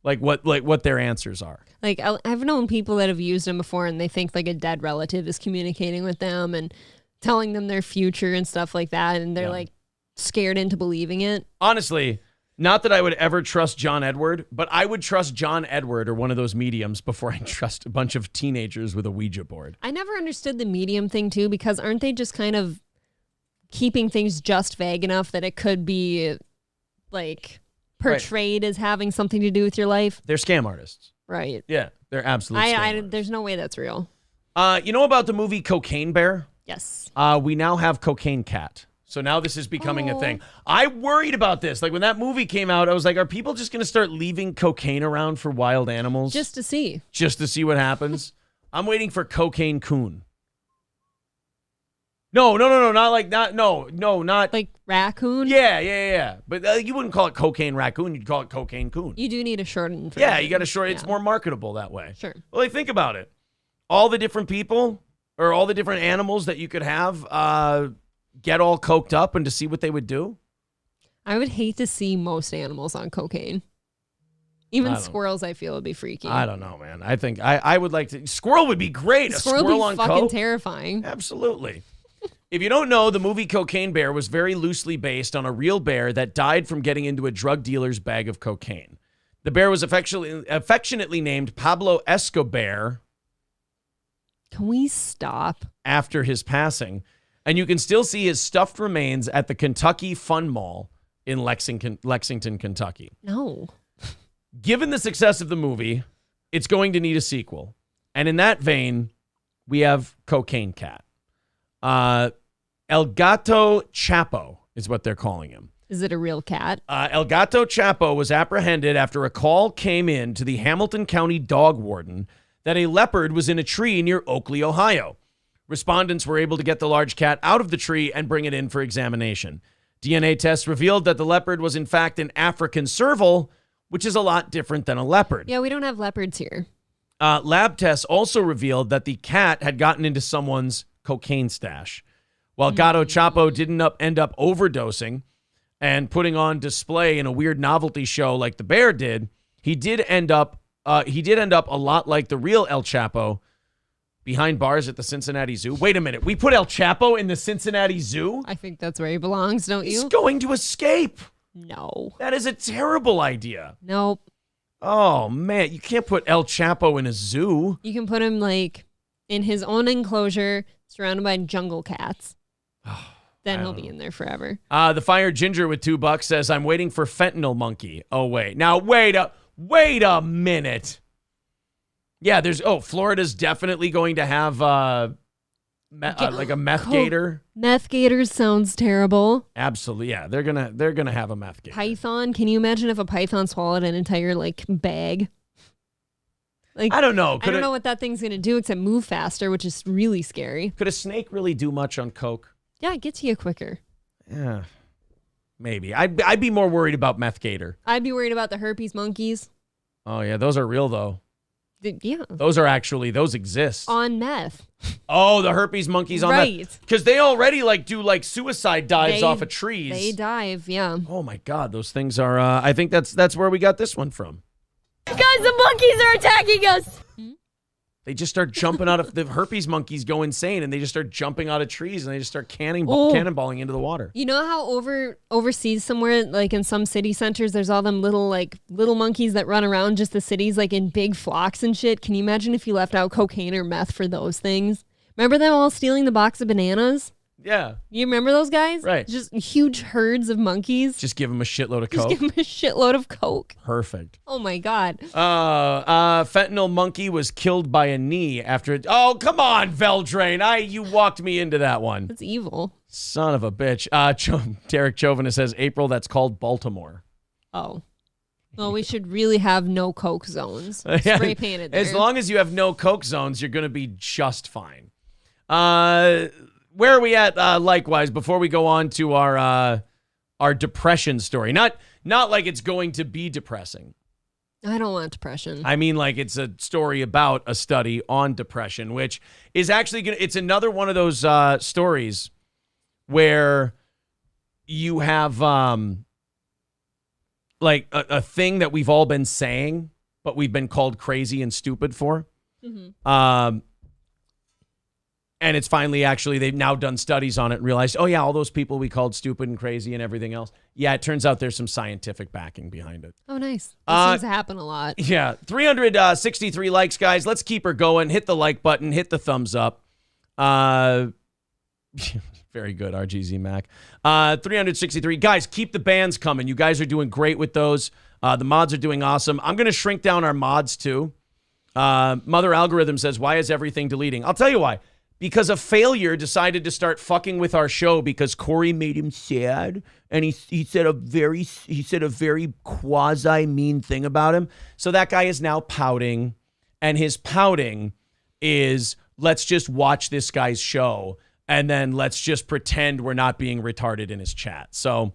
what their answers are. Like, I've known people that have used them before, and they think like a dead relative is communicating with them and telling them their future and stuff like that, and they're like scared into believing it. Honestly, not that I would ever trust John Edward, but I would trust John Edward or one of those mediums before I trust a bunch of teenagers with a Ouija board. I never understood the medium thing, too, because aren't they just kind of keeping things just vague enough that it could be, like, portrayed as having something to do with your life? They're scam artists. Right. Yeah, they're absolute scam artists. There's no way that's real. You know about the movie Cocaine Bear? Yes. We now have Cocaine Cat. So now this is becoming a thing. I worried about this. Like when that movie came out, I was like, are people just going to start leaving cocaine around for wild animals? Just to see. Just to see what happens? I'm waiting for Cocaine Coon. No, not like raccoon? Yeah. But you wouldn't call it Cocaine Raccoon. You'd call it Cocaine Coon. You do need a shortened version. Yeah, you got to shorten. It's more marketable that way. Sure. Well, like, think about it. All the different people or all the different animals that you could have get all coked up and to see what they would do. I would hate to see most animals on cocaine. Even squirrels, I feel, would be freaky. I don't know, man. I think I would like to. Squirrel would be great. A squirrel would be on fucking coke? Terrifying. Absolutely. If you don't know, the movie Cocaine Bear was very loosely based on a real bear that died from getting into a drug dealer's bag of cocaine. The bear was affectionately named Pablo Escobar. Can we stop? After his passing. And you can still see his stuffed remains at the Kentucky Fun Mall in Lexington, Kentucky. No. Given the success of the movie, it's going to need a sequel. And in that vein, we have Cocaine Cat. El Gato Chapo is what they're calling him. Is it a real cat? El Gato Chapo was apprehended after a call came in to the Hamilton County dog warden that a leopard was in a tree near Oakley, Ohio. Respondents were able to get the large cat out of the tree and bring it in for examination. DNA tests revealed that the leopard was in fact an African serval, which is a lot different than a leopard. Yeah, we don't have leopards here. Lab tests also revealed that the cat had gotten into someone's cocaine stash. While Gato Chapo didn't end up overdosing and putting on display in a weird novelty show like the bear did, he did end up a lot like the real El Chapo behind bars at the Cincinnati Zoo. Wait a minute. We put El Chapo in the Cincinnati Zoo? I think that's where he belongs, don't you? He's going to escape. No. That is a terrible idea. Nope. Oh, man. You can't put El Chapo in a zoo. You can put him like in his own enclosure surrounded by jungle cats. Then he'll be in there forever. The Fire Ginger with $2 says, I'm waiting for Fentanyl Monkey. Oh, wait. Now, wait a minute. Yeah, Florida's definitely going to have like a meth gator. Meth gators sounds terrible. Absolutely. Yeah, they're gonna have a meth gator. Python. Can you imagine if a python swallowed an entire like bag? Like I don't know. I don't know what that thing's gonna do except move faster, which is really scary. Could a snake really do much on coke? Yeah, it gets you quicker. Yeah, maybe. I'd be more worried about meth gator. I'd be worried about the herpes monkeys. Oh yeah, those are real though. Yeah. Those exist. On meth. Oh, the herpes monkeys on right. meth. Because they already do suicide dives off of trees. They dive, yeah. Oh my God, those things are, I think that's where we got this one from. Guys, the monkeys are attacking us. They just start jumping out of, the herpes monkeys go insane and they just start jumping out of trees and they just start cannonballing into the water. You know how overseas somewhere, like in some city centers, there's all them little monkeys that run around just the cities like in big flocks and shit? Can you imagine if you left out cocaine or meth for those things? Remember them all stealing the box of bananas? Yeah. You remember those guys? Right. Just huge herds of monkeys. Just give them a shitload of coke. Just give them a shitload of coke. Perfect. Oh my God. Fentanyl Monkey was killed by a knee after. Oh, come on, Veldrain. You walked me into that one. That's evil. Son of a bitch. Derek Chauvin says, April, that's called Baltimore. Oh. Well, we should really have no coke zones. Spray painted there. As long as you have no coke zones, you're going to be just fine. Where are we at, likewise, before we go on to our depression story? Not like it's going to be depressing. I don't want depression. I mean, like it's a story about a study on depression, which is actually it's another one of those stories where you have like a thing that we've all been saying, but we've been called crazy and stupid for. Mm-hmm. And it's finally they've now done studies on it and realized, oh yeah, all those people we called stupid and crazy and everything else. Yeah, it turns out there's some scientific backing behind it. Oh, nice. This seems to happen a lot. Yeah. 363 likes, guys. Let's keep her going. Hit the like button. Hit the thumbs up. Very good, RGZ Mac. 363. Guys, keep the bands coming. You guys are doing great with those. The mods are doing awesome. I'm going to shrink down our mods too. Mother Algorithm says, why is everything deleting? I'll tell you why. Because a failure decided to start fucking with our show because Corey made him sad and he said a very quasi mean thing about him. So that guy is now pouting, and his pouting is, let's just watch this guy's show and then let's just pretend we're not being retarded in his chat. So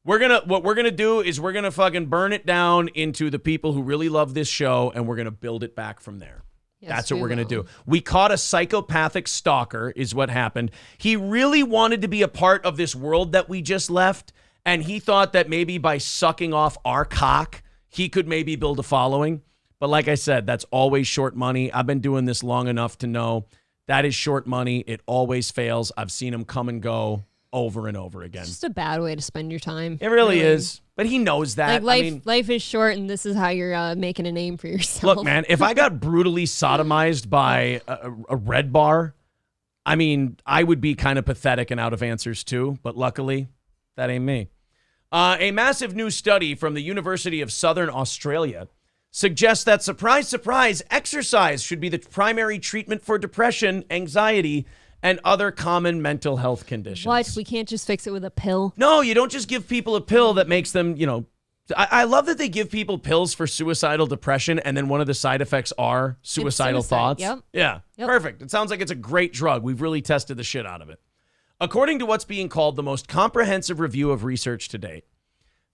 what we're gonna do is we're gonna fucking burn it down into the people who really love this show, and we're gonna build it back from there. Yes, that's what we're going to do. We caught a psychopathic stalker is what happened. He really wanted to be a part of this world that we just left, and he thought that maybe by sucking off our cock, he could maybe build a following. But like I said, that's always short money. I've been doing this long enough to know That is short money. It always fails. I've seen him come and go over and over again. It's just a bad way to spend your time. It really is. But he knows that. Like life is short, and this is how you're making a name for yourself. Look, man, if I got brutally sodomized by a red bar, I mean, I would be kind of pathetic and out of answers too. But luckily, that ain't me. A massive new study from the University of Southern Australia suggests that, surprise, surprise, exercise should be the primary treatment for depression, anxiety, and other common mental health conditions. What? We can't just fix it with a pill? No, you don't just give people a pill that makes them, I love that they give people pills for suicidal depression, and then one of the side effects are suicidal thoughts. Yep. Yeah, perfect. It sounds like it's a great drug. We've really tested the shit out of it. According to what's being called the most comprehensive review of research to date,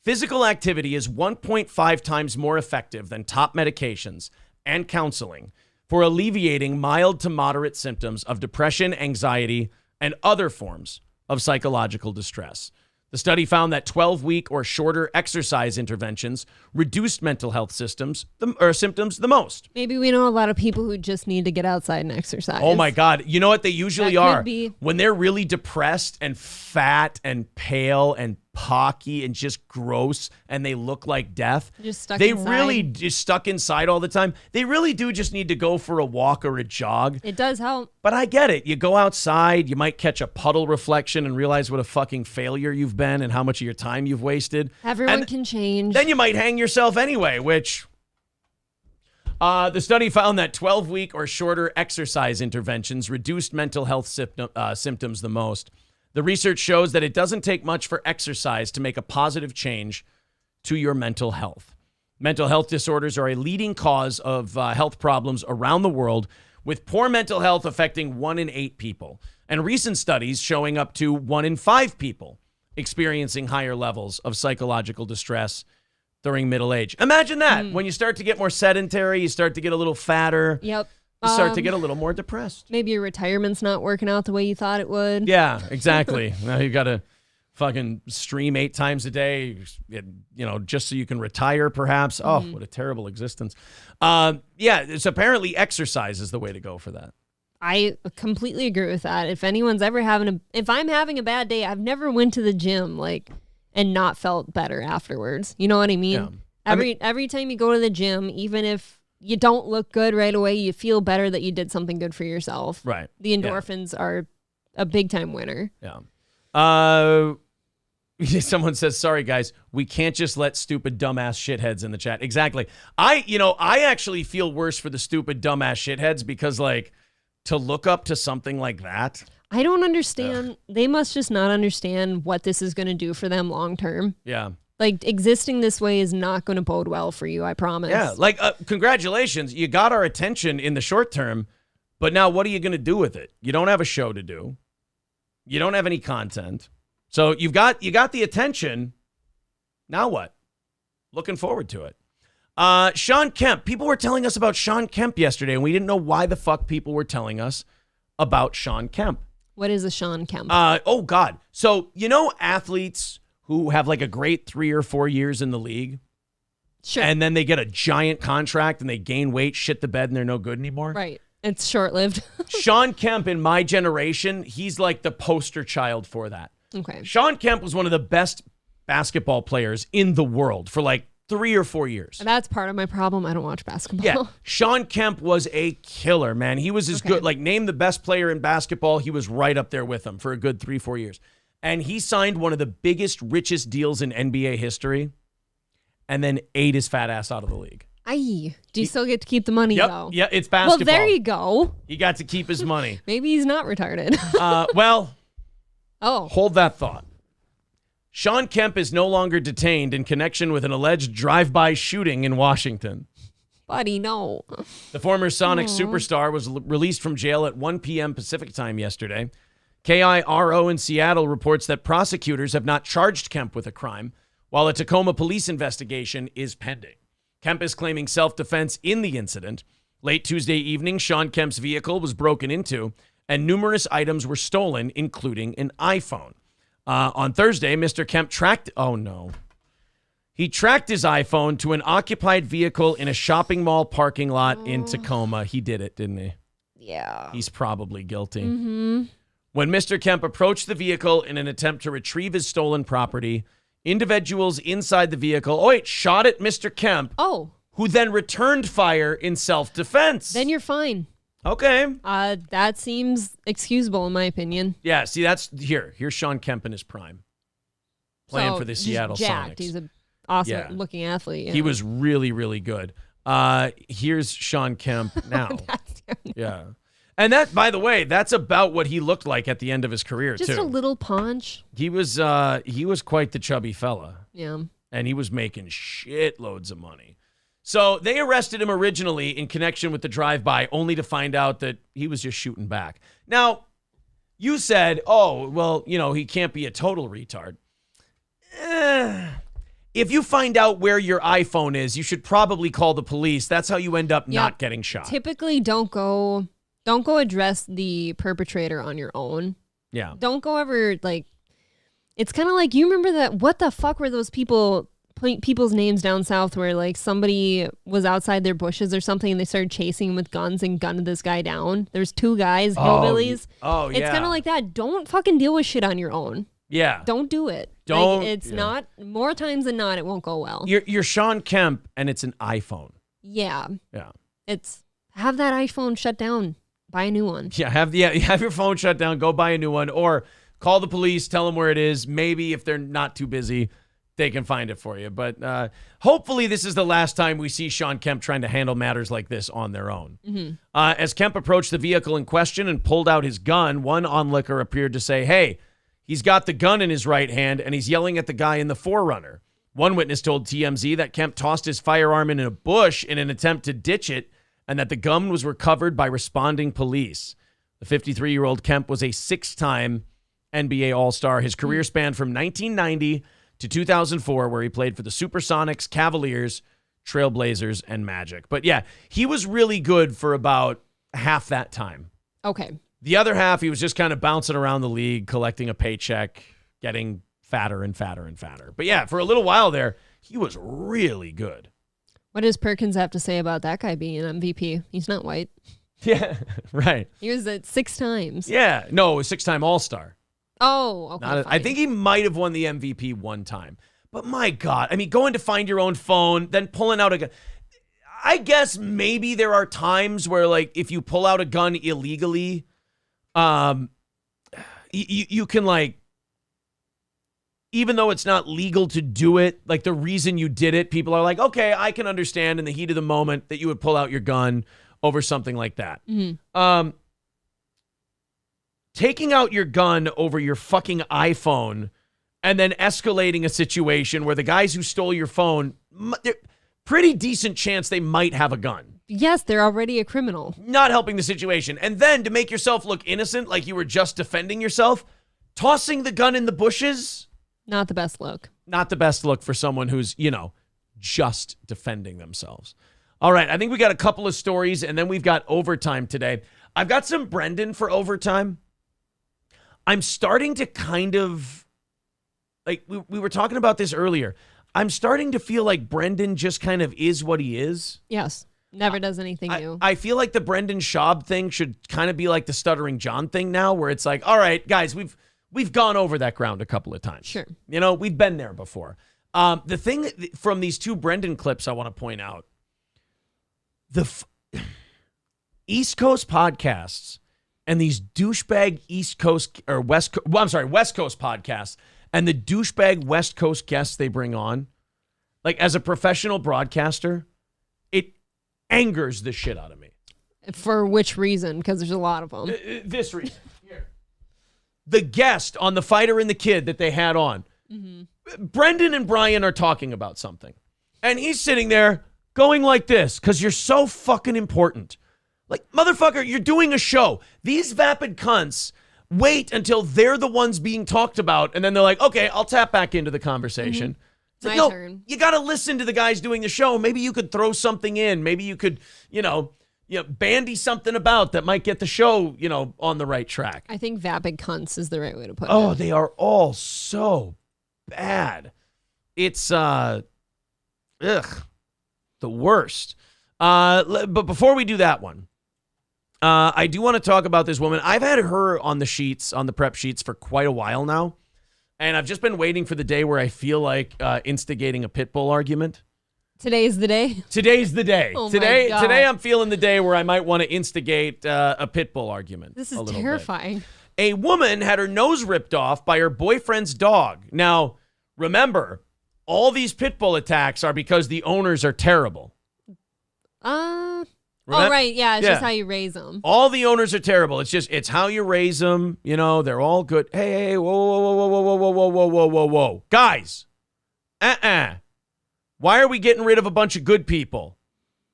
physical activity is 1.5 times more effective than top medications and counseling for alleviating mild to moderate symptoms of depression, anxiety, and other forms of psychological distress. The study found that 12-week or shorter exercise interventions reduced mental health symptoms the most. Maybe we know a lot of people who just need to get outside and exercise. Oh my God. You know what they usually are? Be. When they're really depressed and fat and pale and pocky and just gross and they look like death. Just stuck they inside. really just stuck inside all the time. They really do just need to go for a walk or a jog. It does help. But I get it. You go outside, you might catch a puddle reflection and realize what a fucking failure you've been and how much of your time you've wasted. Everyone can change. Then you might hang yourself anyway, which the study found that 12-week or shorter exercise interventions reduced mental health symptoms the most. The research shows that it doesn't take much for exercise to make a positive change to your mental health. Mental health disorders are a leading cause of health problems around the world, with poor mental health affecting 1 in 8 people, and recent studies showing up to 1 in 5 people experiencing higher levels of psychological distress during middle age. Imagine that. When you start to get more sedentary, you start to get a little fatter. Yep. You start to get a little more depressed. Maybe your retirement's not working out the way you thought it would. Yeah, exactly. Now you got to fucking stream 8 times a day, just so you can retire, perhaps. Oh, what a terrible existence. It's apparently exercise is the way to go for that. I completely agree with that. If anyone's ever if I'm having a bad day, I've never went to the gym and not felt better afterwards. You know what I mean? Yeah. Every time you go to the gym, even if you don't look good right away, you feel better that you did something good for yourself. Right. The endorphins are a big time winner. Yeah. Someone says, sorry guys, we can't just let stupid dumbass shitheads in the chat. Exactly. I actually feel worse for the stupid dumbass shitheads because to look up to something like that. I don't understand. They must just not understand what this is going to do for them long term. Yeah. Existing this way is not going to bode well for you, I promise. Yeah, congratulations. You got our attention in the short term, but now what are you going to do with it? You don't have a show to do. You don't have any content. So you got the attention. Now what? Looking forward to it. Sean Kemp. People were telling us about Sean Kemp yesterday, and we didn't know why the fuck people were telling us about Sean Kemp. What is a Sean Kemp? Oh, God. So, athletes who have a great 3 or 4 years in the league. Sure. And then they get a giant contract and they gain weight, shit the bed, and they're no good anymore. Right. It's short-lived. Sean Kemp, in my generation, he's the poster child for that. Okay. Sean Kemp was one of the best basketball players in the world for 3 or 4 years. That's part of my problem. I don't watch basketball. Yeah. Sean Kemp was a killer, man. He was as good. Name the best player in basketball. He was right up there with them for a good 3-4 years. And he signed one of the biggest, richest deals in NBA history and then ate his fat ass out of the league. Do you still get to keep the money, though? Yeah, it's basketball. Well, there you go. He got to keep his money. Maybe he's not retarded. Hold that thought. Sean Kemp is no longer detained in connection with an alleged drive-by shooting in Washington. Buddy, no. The former Sonic superstar was released from jail at 1 p.m. Pacific time yesterday. KIRO in Seattle reports that prosecutors have not charged Kemp with a crime, while a Tacoma police investigation is pending. Kemp is claiming self-defense in the incident. Late Tuesday evening, Sean Kemp's vehicle was broken into, and numerous items were stolen, including an iPhone. On Thursday, Mr. Kemp He tracked his iPhone to an occupied vehicle in a shopping mall parking lot in Tacoma. He did it, didn't he? Yeah. He's probably guilty. Mm-hmm. When Mr. Kemp approached the vehicle in an attempt to retrieve his stolen property, individuals inside the vehicle, shot at Mr. Kemp. Oh. Who then returned fire in self-defense. Then you're fine. Okay. That seems excusable in my opinion. Yeah, see, here's Sean Kemp in his prime. Playing for the Seattle jacked. Sonics. He's an awesome looking athlete. He was really, really good. Here's Sean Kemp now. Yeah. And that, by the way, that's about what he looked like at the end of his career, just too. a little paunch. He was quite the chubby fella. Yeah. And he was making shitloads of money. So they arrested him originally in connection with the drive-by, only to find out that he was just shooting back. Now, you said, he can't be a total retard. If you find out where your iPhone is, you should probably call the police. That's how you end up not getting shot. Typically, don't go address the perpetrator on your own. Yeah. Don't go ever, it's kind of like, you remember that, what the fuck were those people's names down south where somebody was outside their bushes or something and they started chasing him with guns and gunned this guy down? There's two guys, hillbillies. Oh, yeah. It's kind of like that. Don't fucking deal with shit on your own. Yeah. Don't do it. Don't. It's not, more times than not, it won't go well. You're Sean Kemp and it's an iPhone. Yeah. Yeah. Have that iPhone shut down. Buy a new one. Yeah, have your phone shut down, go buy a new one, or call the police, tell them where it is. Maybe if they're not too busy, they can find it for you. But hopefully this is the last time we see Sean Kemp trying to handle matters like this on their own. Mm-hmm. As Kemp approached the vehicle in question and pulled out his gun, one onlooker appeared to say, hey, he's got the gun in his right hand and he's yelling at the guy in the 4Runner. One witness told TMZ that Kemp tossed his firearm in a bush in an attempt to ditch it and that the gun was recovered by responding police. The 53-year-old Kemp was a 6-time NBA All-Star. His career spanned from 1990 to 2004, where he played for the Supersonics, Cavaliers, Trailblazers, and Magic. But yeah, he was really good for about half that time. Okay. The other half, he was just kind of bouncing around the league, collecting a paycheck, getting fatter and fatter and fatter. But yeah, for a little while there, he was really good. What does Perkins have to say about that guy being an MVP? He's not white. Yeah, right. He was at 6 times. Yeah, no, a 6-time All-Star. Oh, okay. I think he might have won the MVP one time. But my God, I mean, going to find your own phone, then pulling out a gun. I guess maybe there are times where, if you pull out a gun illegally, you can, even though it's not legal to do it, the reason you did it, people are like, okay, I can understand in the heat of the moment that you would pull out your gun over something like that. Mm-hmm. Taking out your gun over your fucking iPhone and then escalating a situation where the guys who stole your phone, pretty decent chance they might have a gun. Yes, they're already a criminal. Not helping the situation. And then to make yourself look innocent, like you were just defending yourself, tossing the gun in the bushes. Not the best look. Not the best look for someone who's, just defending themselves. All right, I think we got a couple of stories, and then we've got overtime today. I've got some Brendan for overtime. I'm starting to kind of, we were talking about this earlier. I'm starting to feel like Brendan just kind of is what he is. Yes, never does anything new. I feel like the Brendan Schaub thing should kind of be like the Stuttering John thing now, where it's like, all right, guys, we've gone over that ground a couple of times. Sure. We've been there before. The thing from these two Brendan clips I want to point out, the East Coast podcasts and these douchebag West Coast podcasts and the douchebag West Coast guests they bring on, as a professional broadcaster, it angers the shit out of me. For which reason? Because there's a lot of them. This reason. Here. The guest on The Fighter and the Kid that they had on, Brendan and Brian are talking about something. And he's sitting there going like this, because you're so fucking important. Motherfucker, you're doing a show. These vapid cunts wait until they're the ones being talked about, and then they're like, okay, I'll tap back into the conversation. It's My turn. You got to listen to the guys doing the show. Maybe you could throw something in. Maybe you could, bandy something about that might get the show, on the right track. I think vapid cunts is the right way to put it. Oh, they are all so bad. It's, the worst. But before we do that one, I do want to talk about this woman. I've had her on the prep sheets for quite a while now. And I've just been waiting for the day where I feel like instigating a pit bull argument. Today's the day? Today's the day. Oh today, my God. Today I'm feeling the day where I might want to instigate a pit bull argument. This is terrifying. A woman had her nose ripped off by her boyfriend's dog. Now, remember, all these pit bull attacks are because the owners are terrible. Oh, right. Yeah, it's just how you raise them. All the owners are terrible. It's how you raise them. You know, they're all good. Hey, whoa. Guys, why are we getting rid of a bunch of good people?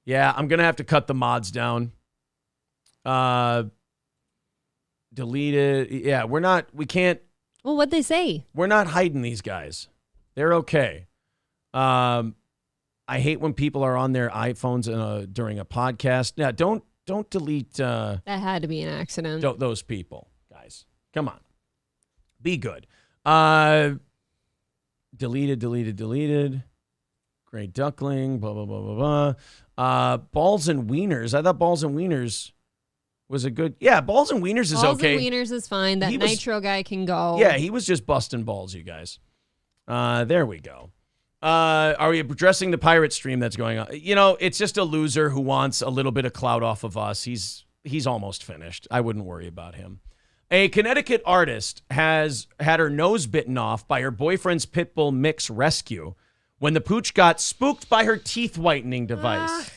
Yeah, I'm going to have to cut the mods down. Delete it. Yeah, we can't. Well, what'd they say? We're not hiding these guys. They're okay. I hate when people are on their iPhones during a podcast. Now, don't delete. That had to be an accident. Those people, guys. Come on. Be good. Deleted. Great duckling. Blah, blah, blah, blah, blah. Balls and wieners. I thought balls and wieners was a good. Yeah, balls and wieners is okay. Balls and wieners is fine. That Nitro guy can go. Yeah, he was just busting balls, you guys. There we go. Are we addressing the pirate stream that's going on? You know, it's just a loser who wants a little bit of clout off of us. He's almost finished. I wouldn't worry about him. A Connecticut artist has had her nose bitten off by her boyfriend's pit bull mix rescue when the pooch got spooked by her teeth whitening device.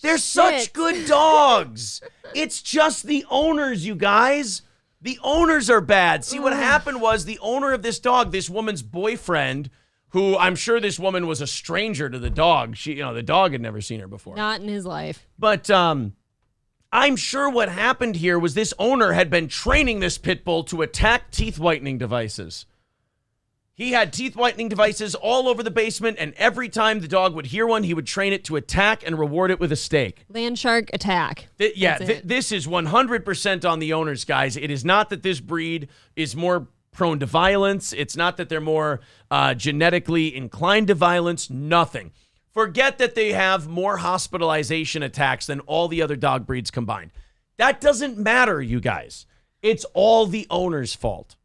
They're such good dogs. It's just the owners, you guys. The owners are bad. See, what happened was the owner of this dog, this woman's boyfriend, who I'm sure this woman was a stranger to the dog. The dog had never seen her before. Not in his life. But I'm sure what happened here was this owner had been training this pit bull to attack teeth whitening devices. He had teeth whitening devices all over the basement, and every time the dog would hear one, he would train it to attack and reward it with a steak. Land shark attack. This is 100% on the owners, guys. It is not that this breed is more prone to violence. It's not that they're more genetically inclined to violence. Nothing. Forget that they have more hospitalization attacks than all the other dog breeds combined. That doesn't matter, you guys. It's all the owner's fault.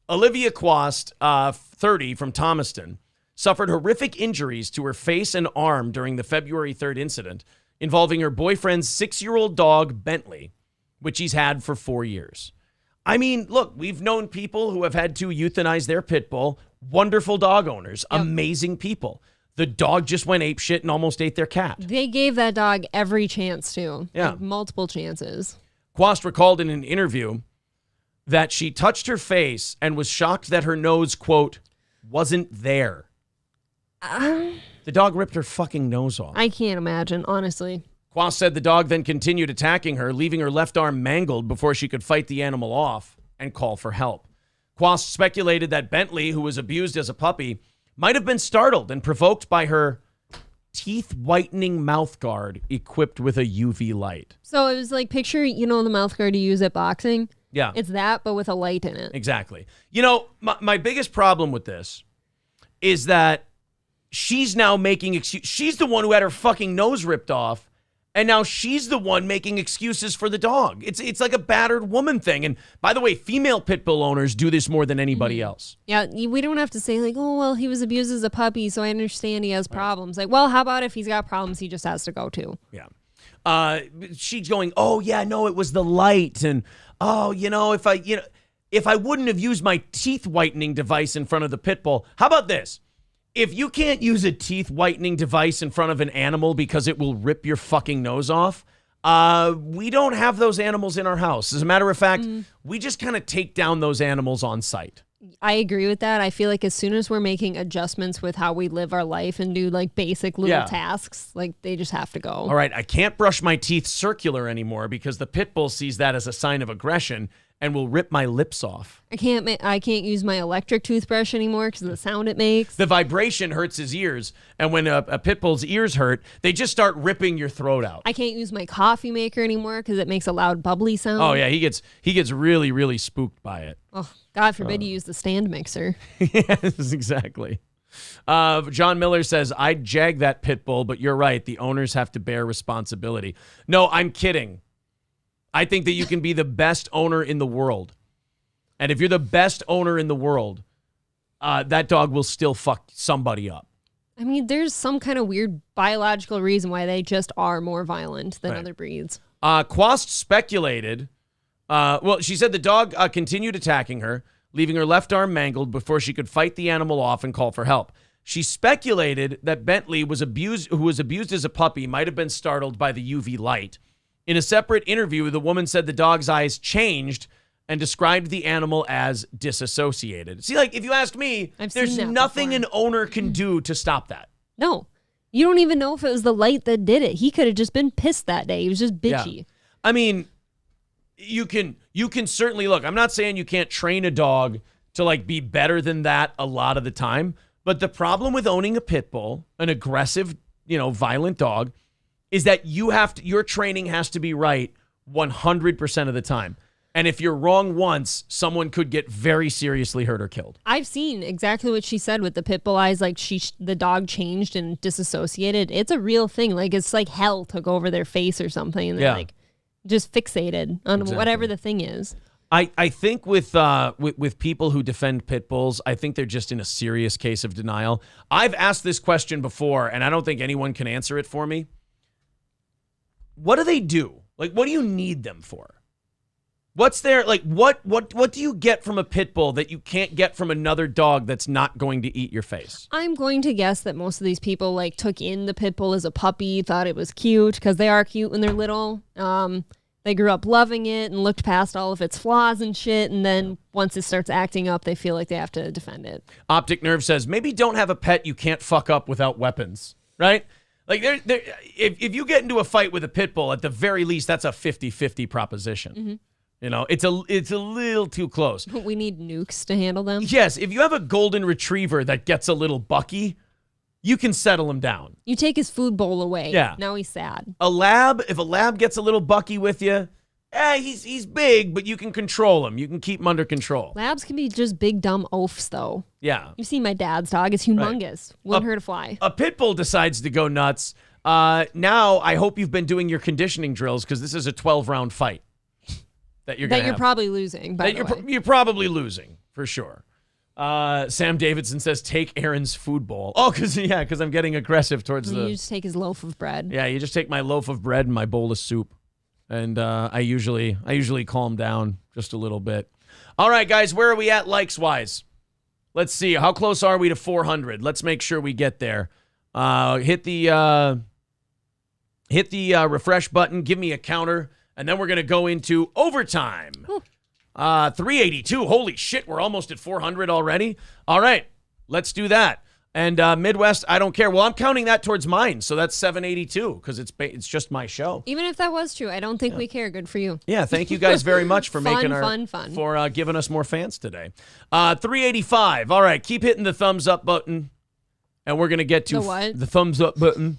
Olivia Quast, 30, from Thomaston, suffered horrific injuries to her face and arm during the February 3rd incident involving her boyfriend's 6-year-old dog, Bentley, which he's had for 4 years. I mean, look, we've known people who have had to euthanize their pit bull. Wonderful dog owners, amazing people. The dog just went apeshit and almost ate their cat. They gave that dog every chance to. Yeah. Like, multiple chances. Quast recalled in an interview that she touched her face and was shocked that her nose, quote, wasn't there. The dog ripped her fucking nose off. I can't imagine, honestly. Quast said the dog then continued attacking her, leaving her left arm mangled before she could fight the animal off and call for help. Quast speculated that Bentley, who was abused as a puppy, might have been startled and provoked by her teeth-whitening mouth guard equipped with a UV light. So it was like, picture, the mouth guard you use at boxing? Yeah. It's that, but with a light in it. Exactly. My biggest problem with this is that she's now making excuses. She's the one who had her fucking nose ripped off. And now she's the one making excuses for the dog. It's like a battered woman thing. And by the way, female pit bull owners do this more than anybody else. Yeah, we don't have to say like, oh, well, he was abused as a puppy, so I understand he has problems. Like, well, how about if he's got problems, he just has to go too. Yeah. She's going, oh, yeah, no, it was the light. And, oh, if I wouldn't have used my teeth whitening device in front of the pit bull, how about this? If you can't use a teeth whitening device in front of an animal because it will rip your fucking nose off, we don't have those animals in our house. As a matter of fact, we just kind of take down those animals on sight. I agree with that. I feel like as soon as we're making adjustments with how we live our life and do like basic little tasks, like they just have to go. All right, I can't brush my teeth circular anymore because the pit bull sees that as a sign of aggression and will rip my lips off. I can't use my electric toothbrush anymore because of the sound it makes. The vibration hurts his ears, and when a pit bull's ears hurt, they just start ripping your throat out. I can't use my coffee maker anymore because it makes a loud bubbly sound. Oh yeah, he gets really, really spooked by it. Oh, God forbid you use the stand mixer. Yes, exactly. John Miller says, I'd jag that pit bull, but you're right. The owners have to bear responsibility. No, I'm kidding. I think that you can be the best owner in the world. And if you're the best owner in the world, that dog will still fuck somebody up. I mean, there's some kind of weird biological reason why they just are more violent than other breeds. Quast speculated, she said the dog continued attacking her, leaving her left arm mangled before she could fight the animal off and call for help. She speculated that Bentley who was abused as a puppy, might have been startled by the UV light. In a separate interview, the woman said the dog's eyes changed and described the animal as disassociated. See, like, if you ask me, there's nothing an owner can do to stop that. No. You don't even know if it was the light that did it. He could have just been pissed that day. He was just bitchy. Yeah. I mean, you can certainly, look, I'm not saying you can't train a dog to, like, be better than that a lot of the time, but the problem with owning a pit bull, an aggressive, violent dog, is that your training has to be right 100% of the time. And if you're wrong once, someone could get very seriously hurt or killed. I've seen exactly what she said with the pit bull eyes. Like, the dog changed and disassociated. It's a real thing. Like, it's like hell took over their face or something. And they're like just fixated on whatever the thing is. I think with people who defend pit bulls, I think they're just in a serious case of denial. I've asked this question before, and I don't think anyone can answer it for me. What do they do? Like, what do you need them for? What's there, like, what do you get from a pit bull that you can't get from another dog that's not going to eat your face? I'm going to guess that most of these people, like, took in the pit bull as a puppy, thought it was cute, because they are cute when they're little. They grew up loving it and looked past all of its flaws and shit, and then once it starts acting up, they feel like they have to defend it. Optic Nerve says, maybe don't have a pet you can't fuck up without weapons, right? Like, if you get into a fight with a pit bull, at the very least, that's a 50-50 proposition. Mm-hmm. It's a little too close. We need nukes to handle them. Yes, if you have a golden retriever that gets a little bucky, you can settle him down. You take his food bowl away. Yeah. Now he's sad. If a lab gets a little bucky with you, he's big, but you can control him. You can keep him under control. Labs can be just big, dumb oafs, though. Yeah. You see my dad's dog. It's humongous. Right. Wouldn't hurt a fly. A pit bull decides to go nuts. Now, I hope you've been doing your conditioning drills, because this is a 12-round fight. That you're probably losing, by the way. You're probably losing, for sure. Sam Davidson says, take Aaron's food bowl. Oh, because I'm getting aggressive towards You just take his loaf of bread. Yeah, you just take my loaf of bread and my bowl of soup. And I usually calm down just a little bit. All right, guys, where are we at likes-wise? Let's see. How close are we to 400? Let's make sure we get there. Hit the refresh button. Give me a counter. And then we're going to go into overtime. 382. Holy shit, we're almost at 400 already. All right, let's do that. And Midwest, I don't care. Well, I'm counting that towards mine, so that's 782 because it's just my show. Even if that was true, I don't think we care. Good for you. Yeah, thank you guys very much for fun. For giving us more fans today. 385. All right, keep hitting the thumbs up button, and we're going to get to the thumbs up button.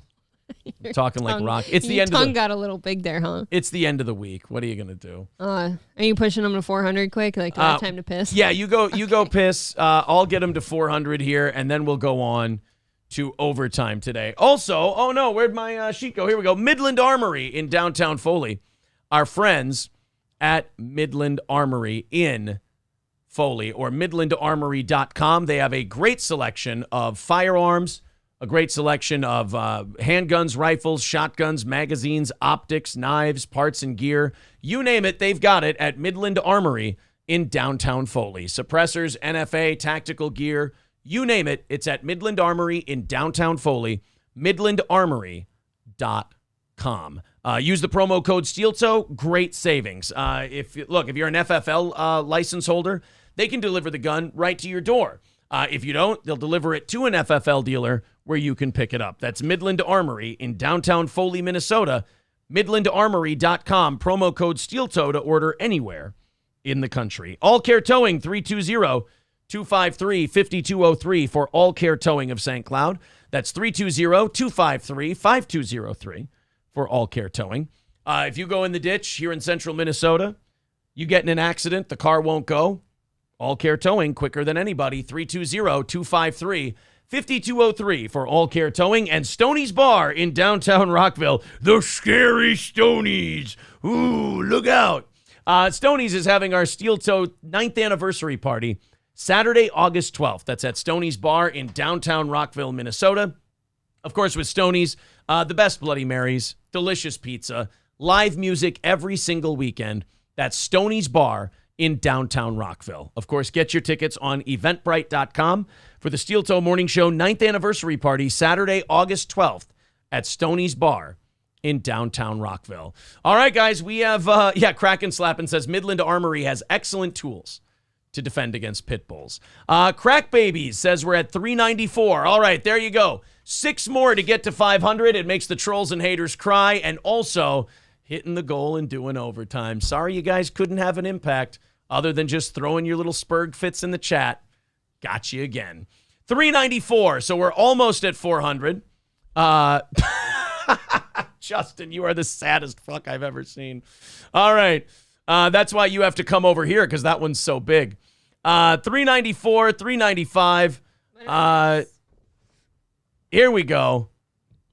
Talking like rock. It's the end. Your tongue got a little big there, huh? It's the end of the week. What are you gonna do? Are you pushing them to 400 quick? Like, do I have time to piss? Yeah, you go piss. I'll get them to 400 here, and then we'll go on to overtime today. Also, oh no, where'd my sheet go? Here we go. Midland Armory in downtown Foley. Our friends at Midland Armory in Foley, or midlandarmory.com. They have a great selection of firearms. A great selection of handguns, rifles, shotguns, magazines, optics, knives, parts, and gear. You name it, they've got it at Midland Armory in downtown Foley. Suppressors, NFA, tactical gear, you name it, it's at Midland Armory in downtown Foley, midlandarmory.com. Use the promo code SteelToe, great savings. If you're an FFL license holder, they can deliver the gun right to your door. If you don't, they'll deliver it to an FFL dealer where you can pick it up. That's Midland Armory in downtown Foley, Minnesota. MidlandArmory.com. Promo code SteelToe to order anywhere in the country. All Care Towing, 320-253-5203 for All Care Towing of St. Cloud. That's 320-253-5203 for All Care Towing. If you go in the ditch here in central Minnesota, you get in an accident, the car won't go. All Care Towing, quicker than anybody, 320-253-5203. 5203 for All Care Towing, and Stoney's Bar in downtown Rockville. The Scary Stonies. Ooh, look out. Stoney's is having our Steel Toe 9th anniversary party Saturday, August 12th. That's at Stoney's Bar in downtown Rockville, Minnesota. Of course, with Stoney's, the best Bloody Marys, delicious pizza, live music every single weekend. That's Stoney's Bar in downtown Rockville. Of course, get your tickets on eventbrite.com for the Steel Toe Morning Show 9th anniversary party Saturday, August 12th at Stoney's Bar in downtown Rockville. All right, guys, we have, Kraken Slappin' says Midland Armory has excellent tools to defend against pit bulls. Crack Babies says we're at 394. All right, there you go. 6 more to get to 500. It makes the trolls and haters cry, and also hitting the goal and doing overtime. Sorry you guys couldn't have an impact other than just throwing your little Spurg fits in the chat. Got you again. 394, so we're almost at 400. Justin, you are the saddest fuck I've ever seen. All right. That's why you have to come over here, because that one's so big. 394, 395. Here we go.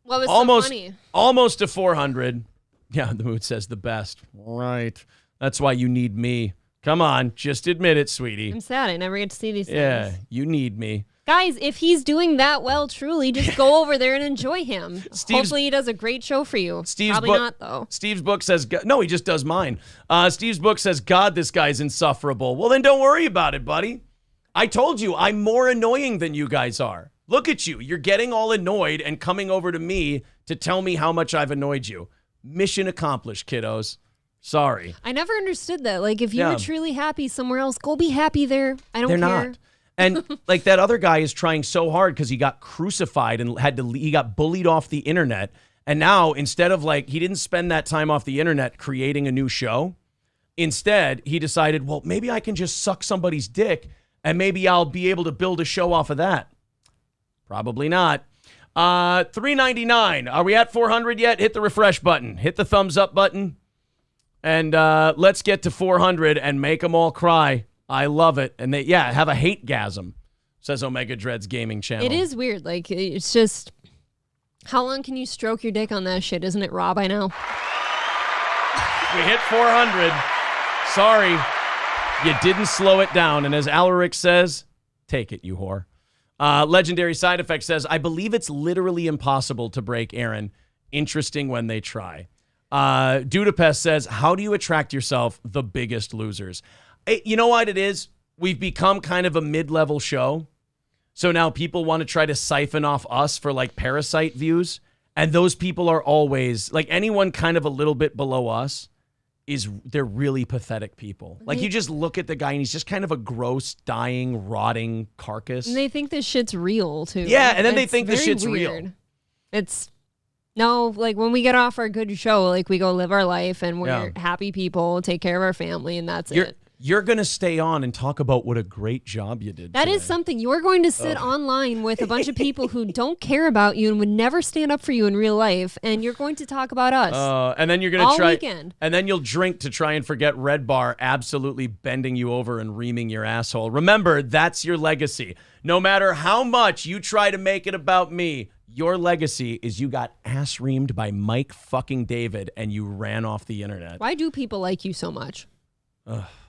What was so funny? Almost to 400. Yeah, the mood says the best. Right. That's why you need me. Come on, just admit it, sweetie. I'm sad. I never get to see these things. Yeah, you need me. Guys, if he's doing that well, truly, just go over there and enjoy him. Hopefully he does a great show for you. Probably not, though. Steve's book says, no, he just does mine. Steve's book says, God, this guy's insufferable. Well, then don't worry about it, buddy. I told you, I'm more annoying than you guys are. Look at you. You're getting all annoyed and coming over to me to tell me how much I've annoyed you. Mission accomplished, kiddos. Sorry. I never understood that. Like, if you were truly happy somewhere else, go be happy there. I don't care. They're not. And like that other guy is trying so hard because he got crucified and he got bullied off the internet. And now instead of he didn't spend that time off the internet creating a new show. Instead, he decided, well, maybe I can just suck somebody's dick and maybe I'll be able to build a show off of that. Probably not. 399. Are we at 400 yet? Hit the refresh button. Hit the thumbs up button. And let's get to 400 and make them all cry. I love it. And they, have a hate-gasm, says Omega Dread's gaming channel. It is weird. Like, it's just, how long can you stroke your dick on that shit? Isn't it raw by now? We hit 400. Sorry. You didn't slow it down. And as Alaric says, take it, you whore. Legendary Side Effect says, I believe it's literally impossible to break Aaron. Interesting when they try. Dudapest says, how do you attract yourself the biggest losers? You know what it is? We've become kind of a mid-level show. So now people want to try to siphon off us for parasite views. And those people are always, anyone kind of a little bit below us, they're really pathetic people. You just look at the guy and he's just kind of a gross, dying, rotting carcass. And they think this shit's real, too. Yeah, and then they think this shit's real. No, when we get off our good show, we go live our life and we're happy people, take care of our family, and that's it. You're going to stay on and talk about what a great job you did That today. is something. You're going to sit online with a bunch of people who don't care about you and would never stand up for you in real life, and you're going to talk about us. And then you're going to try weekend. And then you'll drink to try and forget Red Bar absolutely bending you over and reaming your asshole. Remember, that's your legacy. No matter how much you try to make it about me, your legacy is you got ass reamed by Mike fucking David and you ran off the internet. Why do people like you so much?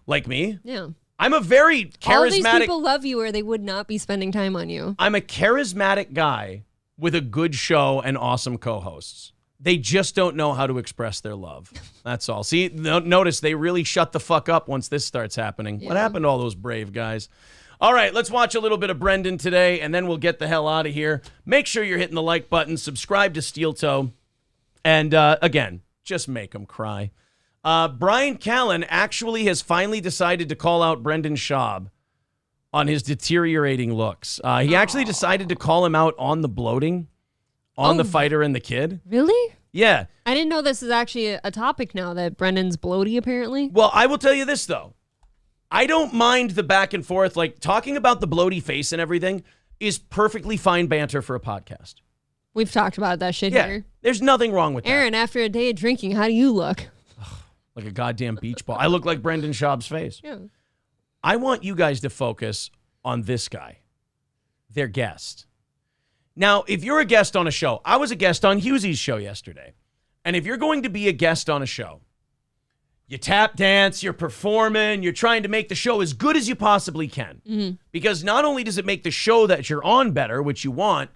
Like me? Yeah. I'm a very charismatic... All these people love you or they would not be spending time on you. I'm a charismatic guy with a good show and awesome co-hosts. They just don't know how to express their love. That's all. See, notice they really shut the fuck up once this starts happening. Yeah. What happened to all those brave guys? All right, let's watch a little bit of Brendan today, and then we'll get the hell out of here. Make sure you're hitting the like button, subscribe to Steel Toe, and again, just make them cry. Brian Callen actually has finally decided to call out Brendan Schaub on his deteriorating looks. He actually decided to call him out on the bloating, on the fighter and the kid. Really? Yeah. I didn't know this is actually a topic now, that Brendan's bloaty, apparently. Well, I will tell you this, though. I don't mind the back and forth. Talking about the bloaty face and everything is perfectly fine banter for a podcast. We've talked about that shit here. There's nothing wrong with that. Aaron, after a day of drinking, how do you look? Like a goddamn beach ball. I look like Brendan Schaub's face. Yeah. I want you guys to focus on this guy, their guest. Now, if you're a guest on a show, I was a guest on Hughesy's show yesterday. And if you're going to be a guest on a show, you tap dance, you're performing, you're trying to make the show as good as you possibly can. Mm-hmm. Because not only does it make the show that you're on better, which you want,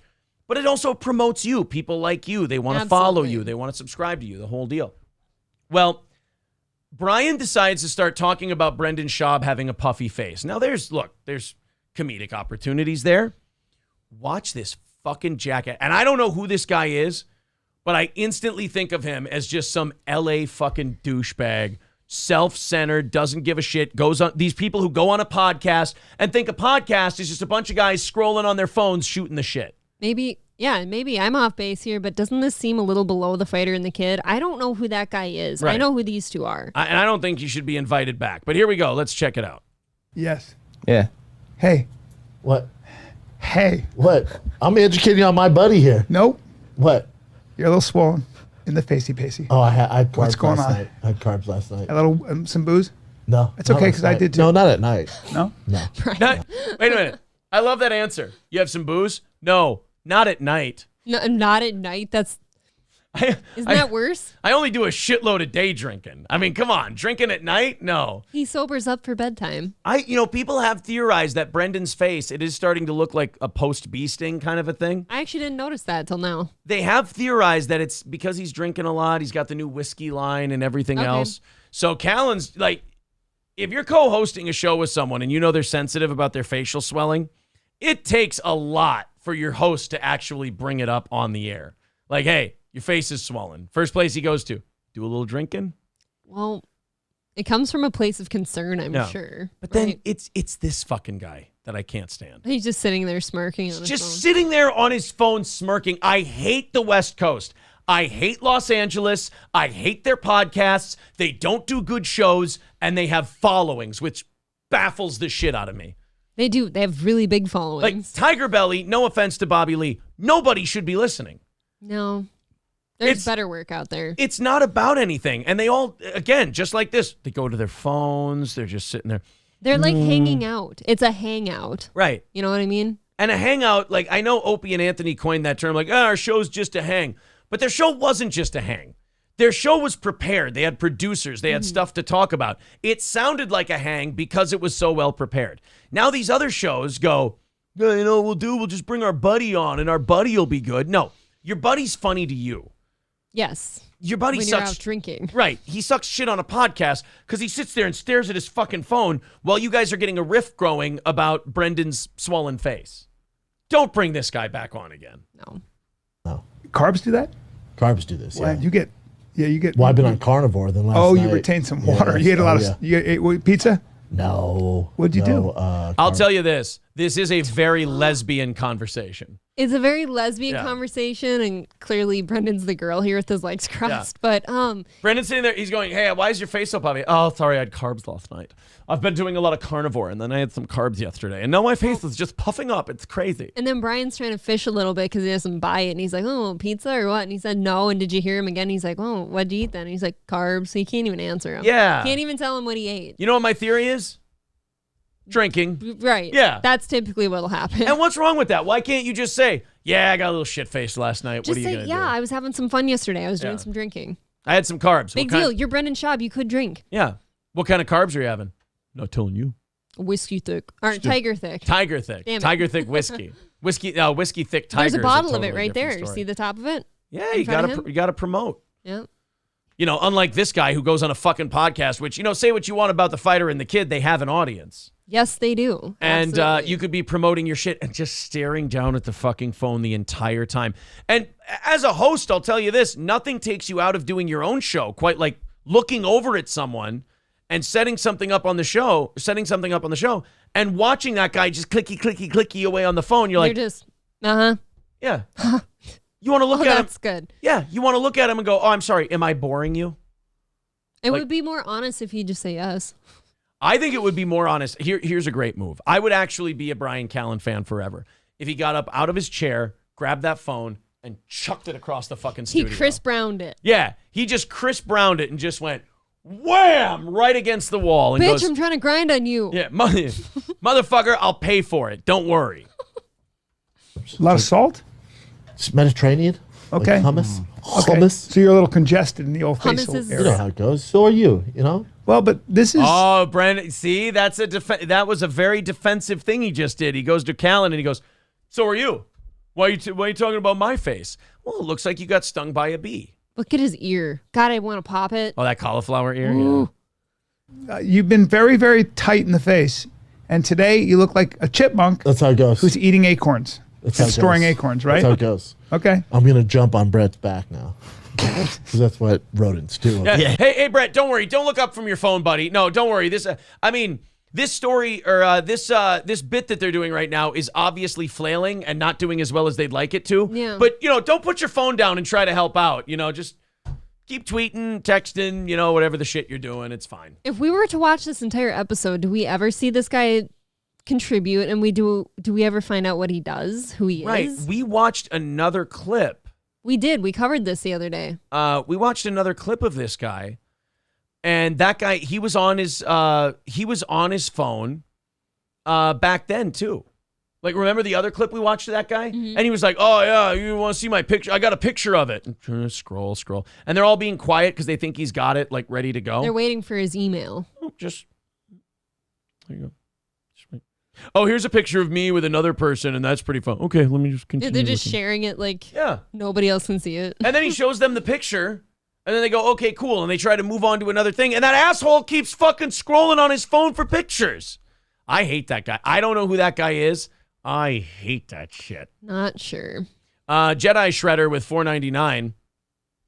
but it also promotes you. People like you. They want to follow you. They want to subscribe to you, the whole deal. Well, Brian decides to start talking about Brendan Schaub having a puffy face. Now, there's comedic opportunities there. Watch this fucking jackass. And I don't know who this guy is, but I instantly think of him as just some LA fucking douchebag, self-centered, doesn't give a shit, goes on these people who go on a podcast and think a podcast is just a bunch of guys scrolling on their phones shooting the shit. Maybe I'm off base here, but doesn't this seem a little below the fighter and the kid? I don't know who that guy is. Right. I know who these two are. And I don't think you should be invited back. But here we go. Let's check it out. Yes. Yeah. Hey. What? Hey. What? I'm educating on my buddy here. Nope. What? You're a little swollen in the facey. Oh, I had carbs What's going last on? night. I had carbs last night. A little, some booze? No. It's okay because I did too. No, not at night. No? No. Wait a minute. I love that answer. You have some booze? No, not at night. No, not at night. Isn't that worse? I only do a shitload of day drinking. I mean, come on. Drinking at night? No. He sobers up for bedtime. People have theorized that Brendan's face, it is starting to look like a post-bee sting kind of a thing. I actually didn't notice that till now. They have theorized that it's because he's drinking a lot. He's got the new whiskey line and everything else. So Callan's like, if you're co-hosting a show with someone and you know they're sensitive about their facial swelling, it takes a lot for your host to actually bring it up on the air. Like, hey, your face is swollen. First place he goes to, do a little drinking. Well, it comes from a place of concern, I'm sure. But then it's this fucking guy that I can't stand. He's just sitting there smirking on his Just phone. sitting there on his phone smirking. I hate the West Coast. I hate Los Angeles. I hate their podcasts. They don't do good shows, and they have followings, which baffles the shit out of me. They do. They have really big followings. Like Tiger Belly, no offense to Bobby Lee, nobody should be listening. No. There's better work out there. It's not about anything. And they all, again, just like this, they go to their phones. They're just sitting there. They're like hanging out. It's a hangout. Right. You know what I mean? And a hangout, like I know Opie and Anthony coined that term, like, our show's just a hang. But their show wasn't just a hang. Their show was prepared. They had producers. They had stuff to talk about. It sounded like a hang because it was so well prepared. Now these other shows go, we'll just bring our buddy on and our buddy will be good. No, your buddy's funny to you. Yes. Your buddy when sucks. You're out drinking. Right. He sucks shit on a podcast because he sits there and stares at his fucking phone while you guys are getting a riff growing about Brendan's swollen face. Don't bring this guy back on again. No. Carbs do that? Carbs do this, Well, you get. Well, I've been on carnivore than last night. You retained some water. You ate a lot of. You ate pizza? No. What'd you do? I'll tell you this. This is a very lesbian conversation. It's a very lesbian conversation, and clearly Brendan's the girl here with his legs crossed. Yeah. But Brendan's sitting there. He's going, hey, why is your face so puffy? Oh, sorry, I had carbs last night. I've been doing a lot of carnivore, and then I had some carbs yesterday, and now my face is just puffing up. It's crazy. And then Brian's trying to fish a little bit because he doesn't buy it, and he's like, oh, pizza or what? And he said no, and did you hear him again? He's like, oh, what'd you eat then? And he's like, carbs. So he can't even answer him. Yeah. Can't even tell him what he ate. You know what my theory is? Drinking. Right. Yeah. That's typically what'll happen. And what's wrong with that? Why can't you just say, yeah, I got a little shit-faced last night. Just what are you say, going to yeah, do? I was having some fun yesterday. I was doing some drinking. I had some carbs. Big deal. You're Brendan Schaub. You could drink. Yeah. What kind of carbs are you having? Not telling you. Whiskey thick. Or Tiger thick. Tiger thick. Damn it. Tiger thick whiskey. Whiskey thick tiger. There's a bottle of totally it right there. different story. See the top of it? Yeah, you gotta promote. Yeah. You know, unlike this guy who goes on a fucking podcast, which, say what you want about the fighter and the kid, they have an audience. Yes, they do. And you could be promoting your shit and just staring down at the fucking phone the entire time. And as a host, I'll tell you this, nothing takes you out of doing your own show, quite like looking over at someone and setting something up on the show, and watching that guy just clicky away on the phone. You're just, yeah. You want to look at him. That's good. Yeah, you want to look at him and go, oh, I'm sorry, am I boring you? It would be more honest if he'd just say yes. I think it would be more honest. Here's a great move. I would actually be a Brian Callen fan forever if he got up out of his chair, grabbed that phone, and chucked it across the fucking studio. He Chris Browned it. Yeah, he just Chris Browned it and just went wham right against the wall. And Bitch, goes, I'm trying to grind on you. Yeah, motherfucker, I'll pay for it. Don't worry. A lot of salt? It's Mediterranean. Okay. Like hummus. Okay. Hummus. So you're a little congested in the old Hummus facial is- You area. know how it goes. So are you. You know. Well, but this is Oh, Brandon, see, that was a very defensive thing he just did. He goes to Callan and he goes, "So are you? Why are you talking about my face?" Well, it looks like you got stung by a bee. Look at his ear. God, I want to pop it. Oh, that cauliflower ear. Ooh. Yeah. you've been very, very tight in the face, and today you look like a chipmunk That's how it goes. who's eating acorns That's how and it storing goes. acorns, right? That's how it goes. Okay. I'm gonna jump on Brett's back now. Because that's what rodents do. Yeah. Hey, Brett, don't worry. Don't look up from your phone, buddy. No, don't worry. This story or this bit that they're doing right now is obviously flailing and not doing as well as they'd like it to. Yeah. But, don't put your phone down and try to help out. Just keep tweeting, texting, whatever the shit you're doing. It's fine. If we were to watch this entire episode, do we ever see this guy contribute? And do we ever find out what he does, who he Right. is? We watched another clip. We did. We covered this the other day. We watched another clip of this guy. And that guy, he was on his phone back then too. Like, remember the other clip we watched of that guy? Mm-hmm. And he was like, "Oh yeah, you want to see my picture? I got a picture of it." And scroll, and they're all being quiet because they think he's got it like ready to go. They're waiting for his email. Just there you go. Oh, here's a picture of me with another person, and that's pretty fun. Okay, let me just continue. They're just looking. sharing it like Yeah. nobody else can see it. And then he shows them the picture, and then they go, "Okay, cool," and they try to move on to another thing, and that asshole keeps fucking scrolling on his phone for pictures. I hate that guy. I don't know who that guy is. I hate that shit. Not sure. Jedi Shredder with $4.99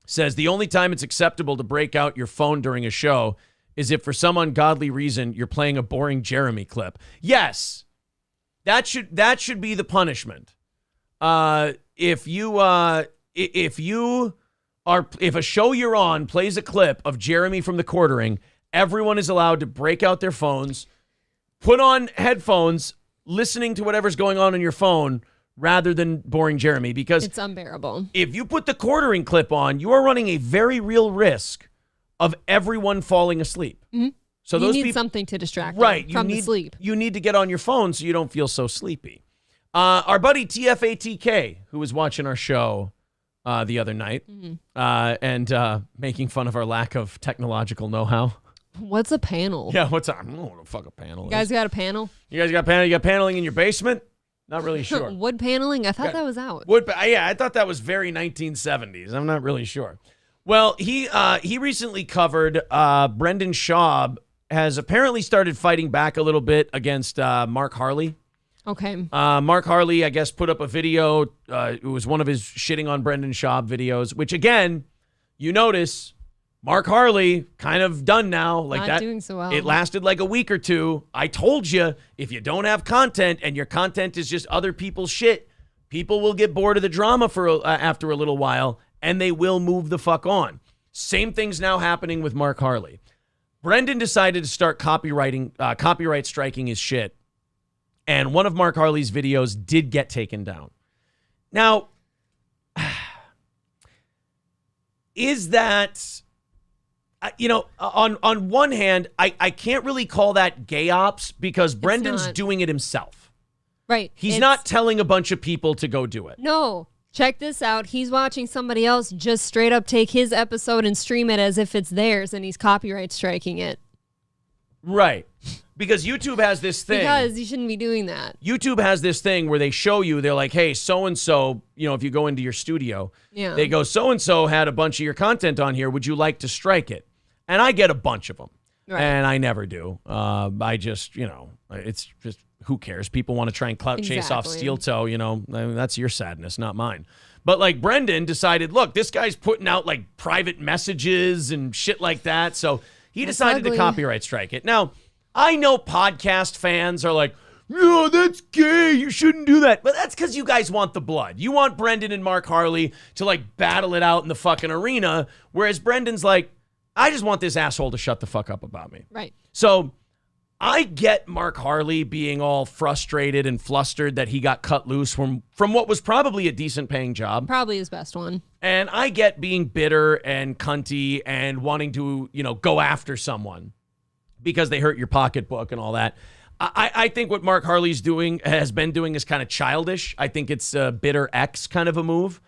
says the only time it's acceptable to break out your phone during a show is if for some ungodly reason you're playing a boring Jeremy clip. Yes, that should be the punishment. If a show you're on plays a clip of Jeremy from The Quartering, everyone is allowed to break out their phones, put on headphones, listening to whatever's going on your phone rather than boring Jeremy, because It's unbearable. if you put the Quartering clip on, you are running a very real risk of everyone falling asleep. Mm-hmm. So you those need people, something to distract right? them from you the need sleep. You need to get on your phone so you don't feel so sleepy. Our buddy TFATK, who was watching our show the other night and making fun of our lack of technological know-how. What's a panel? Yeah, what's I don't know what the fuck a panel You guys is. got a panel? You guys got panel? You got paneling in your basement? Not really sure. Wood paneling? I thought Yeah. that was out. Yeah, I thought that was very 1970s. I'm not really sure. Well, he recently covered Brendan Schaub has apparently started fighting back a little bit against Mark Harley. Okay. Mark Harley, I guess, put up a video. It was one of his shitting on Brendan Schaub videos, which, again, you notice Mark Harley kind of done now. Like Not that, doing so well. It lasted like a week or two. I told you, if you don't have content and your content is just other people's shit, people will get bored of the drama for after a little while, and they will move the fuck on. Same thing's now happening with Mark Harley. Brendan decided to start copyright striking his shit. And one of Mark Harley's videos did get taken down. Now, is that, on one hand, I can't really call that gay ops because Brendan's not. doing it himself. Right. He's It's- not telling a bunch of people to go do it. No. Check this out. He's watching somebody else just straight up take his episode and stream it as if it's theirs, and he's copyright striking it. Right. Because YouTube has this thing. Because you shouldn't be doing that. YouTube has this thing where they show you, they're like, hey, so-and-so, if you go into your studio, Yeah. they go, so-and-so had a bunch of your content on here. Would you like to strike it? And I get a bunch of them. Right. And I never do. I just, it's just, who cares? People want to try and clout chase off Exactly. Steel Toe, I mean, that's your sadness, not mine. But like Brendan decided, look, this guy's putting out like private messages and shit like that. So he That's decided to ugly. copyright strike it. Now, I know podcast fans are like, no, that's gay. You shouldn't do that. But that's because you guys want the blood. You want Brendan and Mark Harley to like battle it out in the fucking arena. Whereas Brendan's like, I just want this asshole to shut the fuck up about me. Right. So I get Mark Harley being all frustrated and flustered that he got cut loose from what was probably a decent paying job. Probably his best one. And I get being bitter and cunty and wanting to, go after someone because they hurt your pocketbook and all that. I think what Mark Harley's has been doing is kind of childish. I think it's a bitter ex kind of a move.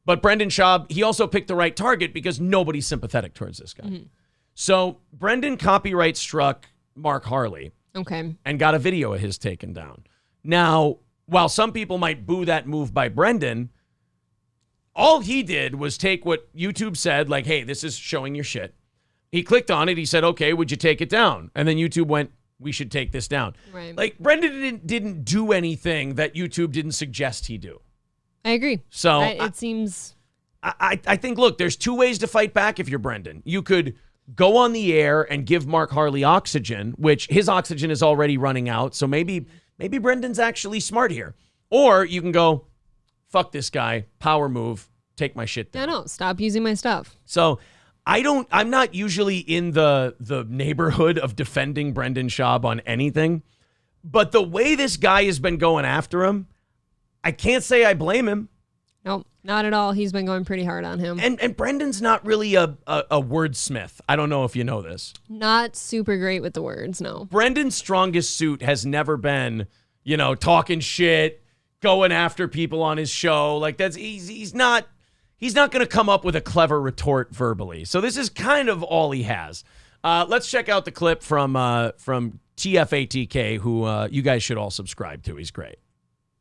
But Brendan Schaub, he also picked the right target because nobody's sympathetic towards this guy. Mm-hmm. So Brendan copyright struck Mark Harley. Okay. And got a video of his taken down. Now, while some people might boo that move by Brendan, all he did was take what YouTube said, like, hey, this is showing your shit. He clicked on it. He said, okay, would you take it down? And then YouTube went, we should take this down. Right. Like, Brendan didn't do anything that YouTube didn't suggest he do. I agree. So it seems. I think, look, there's two ways to fight back if you're Brendan. You could go on the air and give Mark Harley oxygen, which his oxygen is already running out. So maybe Brendan's actually smart here. Or you can go, fuck this guy, power move, take my shit down. No, stop using my stuff. So I'm not usually in the neighborhood of defending Brendan Schaub on anything, but the way this guy has been going after him, I can't say I blame him. Nope, not at all. He's been going pretty hard on him. And Brendan's not really a wordsmith. I don't know if you know this. Not super great with the words, no. Brendan's strongest suit has never been, talking shit, going after people on his show. Like he's not going to come up with a clever retort verbally. So this is kind of all he has. Let's check out the clip from TFATK, who you guys should all subscribe to. He's great.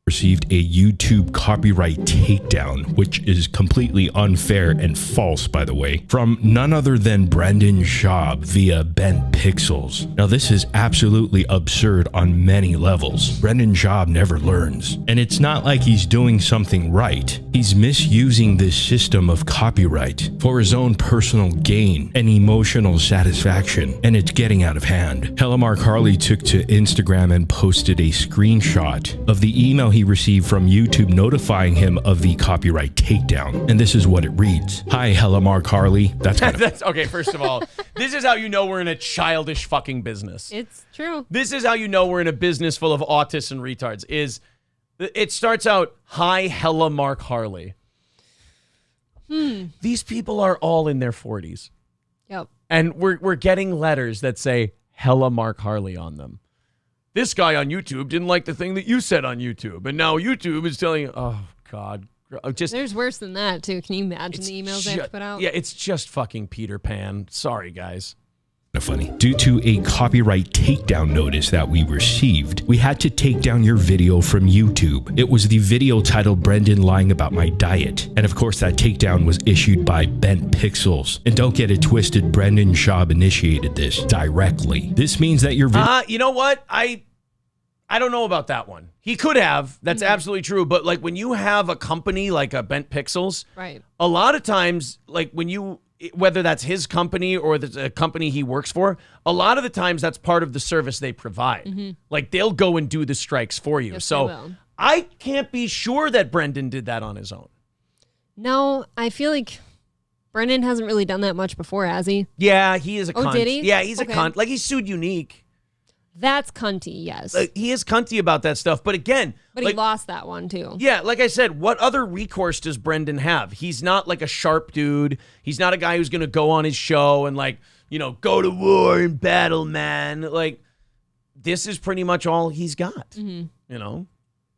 Received a YouTube copyright takedown, which is completely unfair and false, by the way, from none other than Brendan Schaub via Bent Pixels. Now, this is absolutely absurd on many levels. Brendan Schaub never learns, and it's not like he's doing something right. He's misusing this system of copyright for his own personal gain and emotional satisfaction, and it's getting out of hand. Mark Harley took to Instagram and posted a screenshot of the email he received from YouTube notifying him of the copyright takedown. And this is what it reads. Hi, Mark Harley. That's okay. First of all, this is how you know we're in a childish fucking business. It's true. This is how you know we're in a business full of autists and retards. It starts out, hi, Mark Harley. These people are all in their 40s. Yep. And we're getting letters that say Mark Harley on them. This guy on YouTube didn't like the thing that you said on YouTube. And now YouTube is telling you, oh, God. There's worse than that, too. Can you imagine the emails they have to put out? Yeah, it's just fucking Peter Pan. Sorry, guys. Funny. Due to a copyright takedown notice that we received, we had to take down your video from YouTube. It was the video titled Brendan Lying About My Diet. And of course, that takedown was issued by Bent Pixels. And don't get it twisted, Brendan Schaub initiated this directly. This means that your video... You know what? I don't know about that one. He could have. That's absolutely true. But like when you have a company like a Bent Pixels, right? A lot of times, like when you... whether that's his company or the company he works for, a lot of the times that's part of the service they provide. Mm-hmm. Like they'll go and do the strikes for you. Yes, so I can't be sure that Brendan did that on his own. No, I feel like Brendan hasn't really done that much before, has he? Yeah, he is a cunt. Oh, did he? Yeah, he's a cunt. Like he sued Unique. That's cunty, yes. He is cunty about that stuff. But again... But he lost that one, too. Yeah, like I said, what other recourse does Brendan have? He's not like a sharp dude. He's not a guy who's going to go on his show and like, go to war and battle, man. Like, this is pretty much all he's got,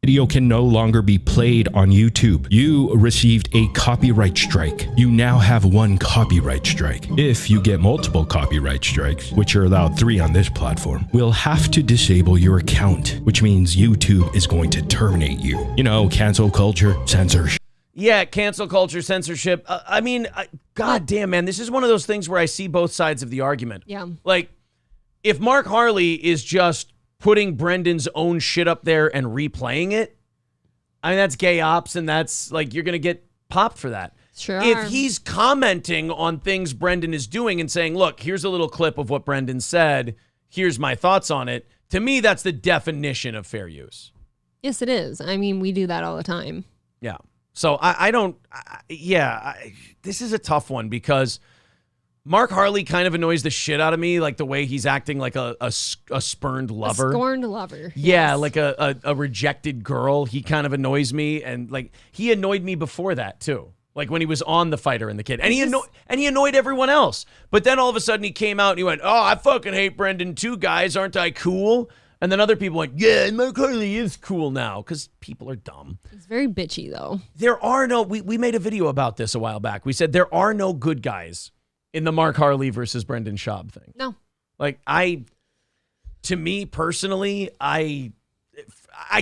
Video can no longer be played on YouTube. You received a copyright strike. You now have one copyright strike. If you get multiple copyright strikes, which are allowed 3 on this platform, we'll have to disable your account, which means YouTube is going to terminate you. Cancel culture, censorship. Yeah, cancel culture, censorship. God damn, man, this is one of those things where I see both sides of the argument. Yeah. Like, if Mark Harley is just putting Brendan's own shit up there and replaying it, that's gay ops, and that's like, you're going to get popped for that. Sure. If he's commenting on things Brendan is doing and saying, look, here's a little clip of what Brendan said, here's my thoughts on it, to me, that's the definition of fair use. Yes, it is. We do that all the time. Yeah. So this is a tough one because Mark Harley kind of annoys the shit out of me, like the way he's acting like a spurned lover. A scorned lover. Yeah, yes. like a rejected girl. He kind of annoys me, and like he annoyed me before that too. Like when he was on The Fighter and the Kid. And he annoyed everyone else. But then all of a sudden he came out and he went, "Oh, I fucking hate Brendan too, guys. Aren't I cool?" And then other people went, yeah, Mark Harley is cool now because people are dumb. He's very bitchy, though. There are no, we made a video about this a while back. We said there are no good guys in the Mark Harley versus Brendan Schaub thing. No. Like, to me personally, I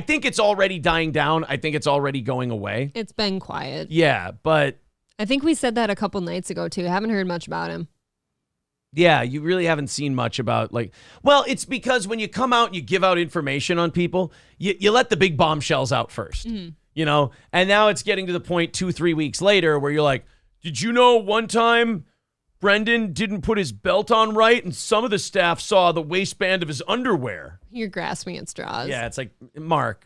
think it's already dying down. I think it's already going away. It's been quiet. Yeah, but I think we said that a couple nights ago, too. Haven't heard much about him. yeah, you really haven't seen much about, like, well, it's because when you come out and you give out information on people, you let the big bombshells out first, you know? And now it's getting to the point 2-3 weeks later where you're like, did you know one time Brendan didn't put his belt on right and some of the staff saw the waistband of his underwear? You're grasping at straws. Yeah, it's like, Mark,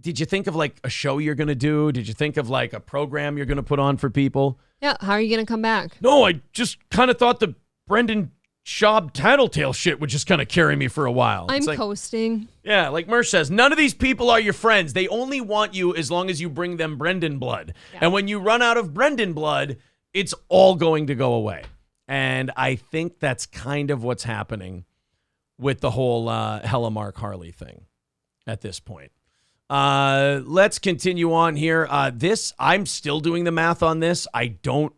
did you think of like a show you're going to do? Did you think of like a program you're going to put on for people? Yeah, how are you going to come back? No, I just kind of thought the Brendan Schaub tattletale shit would just kind of carry me for a while. I'm It's like, coasting. yeah, like Mersh says, none of these people are your friends. They only want you as long as you bring them Brendan blood. Yeah. And when you run out of Brendan blood, it's all going to go away. And I think that's kind of what's happening with the whole Hella Mark Harley thing at this point. Let's continue on here. I'm still doing the math on this. I didn't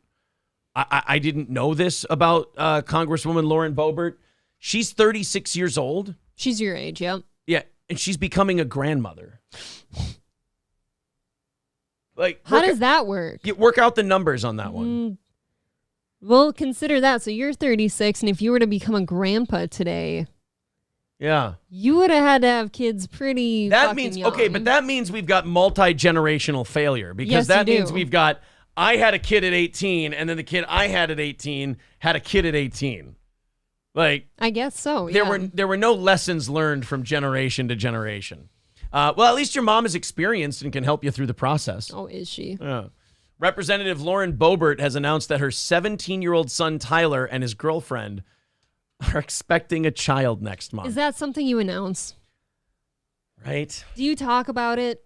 know this about Congresswoman Lauren Boebert. She's 36 years old. She's your age, yep. Yeah, and she's becoming a grandmother. Like, How does that work? You work out the numbers on that one. Well, consider that. So you're 36, and if you were to become a grandpa today, Yeah. you would have had to have kids pretty That fucking means, young. okay, but that means we've got multi-generational failure because Yes, that you means do. we've got, I had a kid at 18 and then the kid I had at 18 had a kid at 18. Like, I guess so, there were no lessons learned from generation to generation. Well, at least your mom is experienced and can help you through the process. Oh, is she? Yeah. Representative Lauren Boebert has announced that her 17-year-old son Tyler and his girlfriend are expecting a child next month. Is that something you announce? Right? Do you talk about it?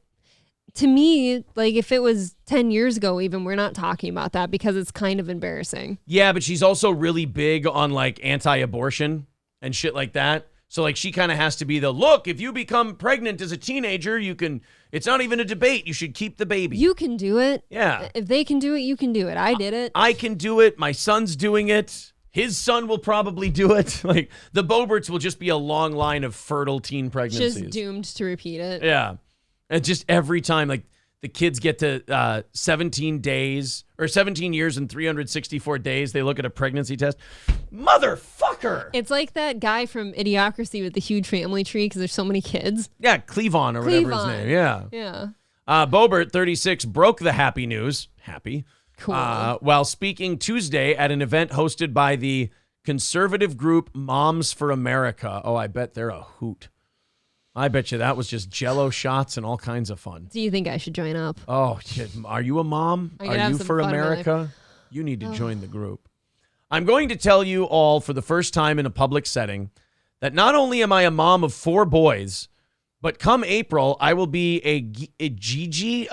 To me, like if it was 10 years ago even, we're not talking about that because it's kind of embarrassing. Yeah, but she's also really big on like anti-abortion and shit like that. So like she kind of has to be the, look, if you become pregnant as a teenager, you can, it's not even a debate. You should keep the baby. You can do it. Yeah. If they can do it, you can do it. I did it. I can do it. My son's doing it. His son will probably do it. Like the Boeberts will just be a long line of fertile teen pregnancies. Just doomed to repeat it. Yeah. And just every time, like the kids get to 17 days or 17 years and 364 days, they look at a pregnancy test. Motherfucker. It's like that guy from Idiocracy with the huge family tree because there's so many kids. Yeah, Cleavon or whatever his name. Yeah. Yeah. Boebert, 36, broke the happy news. Happy. Cool. While speaking Tuesday at an event hosted by the conservative group Moms for America. Oh, I bet they're a hoot. I bet you that was just Jell-O shots and all kinds of fun. Do you think I should join up? Oh, shit. Are you a mom? I could Are have you some for fun in my America? life. You need to join the group. I'm going to tell you all for the first time in a public setting that not only am I a mom of 4 boys, but come April, I will be a Gigi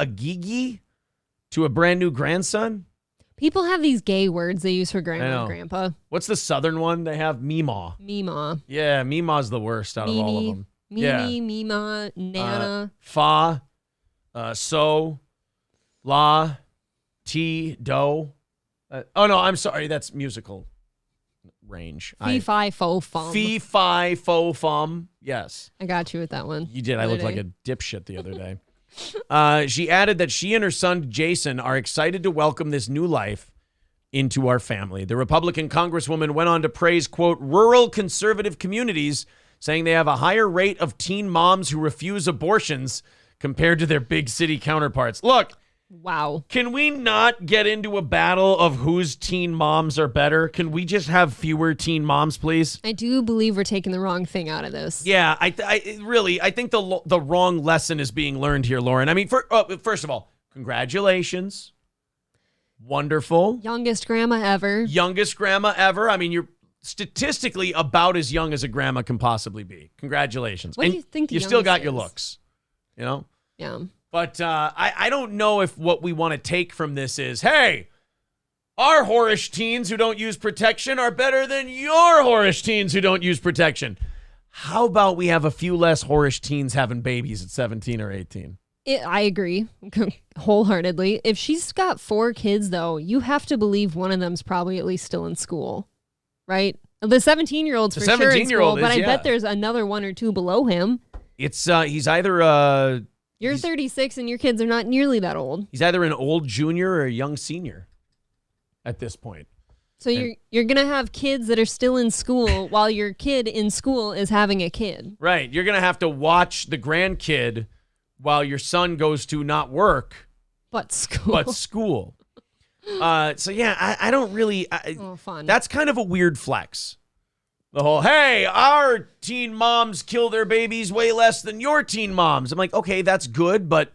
to a brand new grandson. People have these gay words they use for I grandma know. and grandpa. What's the southern one? They have Meemaw. Meemaw. Yeah, Meemaw's the worst out of all of them. Mimi, Mima, Nana. Fa, So, La, Ti, Do. Oh, no, I'm sorry. That's musical range. Fee, fi, fo, fum. Fee, fi, fo, fum. Yes. I got you with that one. You did. I the looked other like day. a dipshit the other day. She added that she and her son, Jason, are excited to welcome this new life into our family. The Republican Congresswoman went on to praise, quote, rural conservative communities, saying they have a higher rate of teen moms who refuse abortions compared to their big city counterparts. Look. Wow. Can we not get into a battle of whose teen moms are better? Can we just have fewer teen moms, please? I do believe we're taking the wrong thing out of this. Yeah, I think the wrong lesson is being learned here, Lauren. I mean, first of all, congratulations. Wonderful. Youngest grandma ever. Youngest grandma ever. I mean, you're statistically about as young as a grandma can possibly be. Congratulations. What do you think the you still got youngest your is? looks, you know? Yeah. But I don't know if what we want to take from this is, hey, our whorish teens who don't use protection are better than your whorish teens who don't use protection. how about we have a few less whorish teens having babies at 17 or 18? I agree wholeheartedly. If she's got 4 kids, though, you have to believe one of them's probably at least still in school, right? The 17-year-old's for sure in school, but I bet there's another 1 or 2 below him. It's he's either you're 36 and your kids are not nearly that old. He's either an old junior or a young senior at this point. So you're gonna have kids that are still in school while your kid in school is having a kid. Right. You're gonna have to watch the grandkid while your son goes to not work, but school. So yeah, I don't really. Fun. That's kind of a weird flex. The whole, hey, our teen moms kill their babies way less than your teen moms. I'm like, okay, that's good, but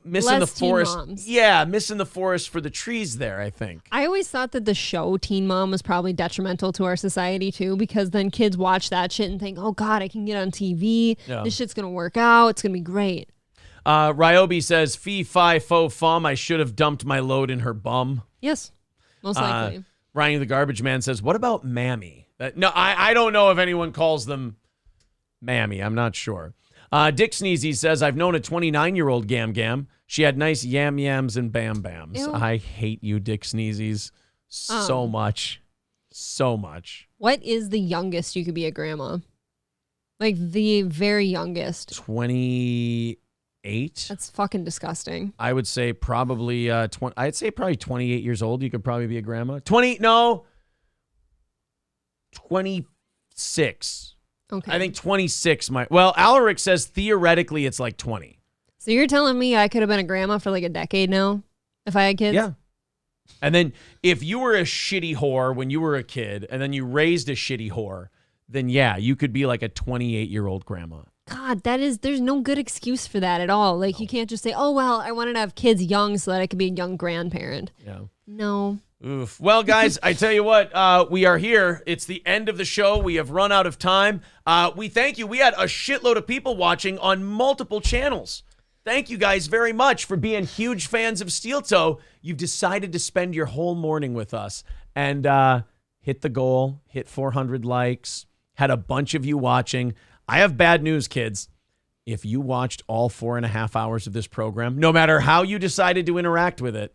missing Less the forest. teen moms. Yeah, missing the forest for the trees there, I think. I always thought that the show Teen Mom was probably detrimental to our society too, because then kids watch that shit and think, oh God, I can get on TV. Yeah. This shit's going to work out. It's going to be great. Ryobi says, fee, fi, fo, fum, I should have dumped my load in her bum. Yes, most likely. Ryan the Garbage Man says, what about Mammy? No, I don't know if anyone calls them Mammy. I'm not sure. Dick Sneezy says, I've known a 29-year-old Gam Gam. She had nice yam yams and bam bams. Ew. I hate you, Dick Sneezies, so much. So much. What is the youngest you could be a grandma? Like the very youngest. 28. That's fucking disgusting. I would say probably I'd say probably 28 years old. You could probably be a grandma. 26. Okay. I think 26 might. Well, Alaric says theoretically it's like 20. So you're telling me I could have been a grandma for like a decade now if I had kids? Yeah. And then if you were a shitty whore when you were a kid and then you raised a shitty whore, then yeah, you could be like a 28-year-old grandma. God, there's no good excuse for that at all. Like, you can't just say, oh, well, I wanted to have kids young so that I could be a young grandparent. Yeah. No. Oof. Well, guys, I tell you what, we are here. It's the end of the show. We have run out of time. We thank you. We had a shitload of people watching on multiple channels. Thank you guys very much for being huge fans of Steel Toe. You've decided to spend your whole morning with us and hit the goal, hit 400 likes, had a bunch of you watching. I have bad news, kids. If you watched all 4.5 hours of this program, no matter how you decided to interact with it,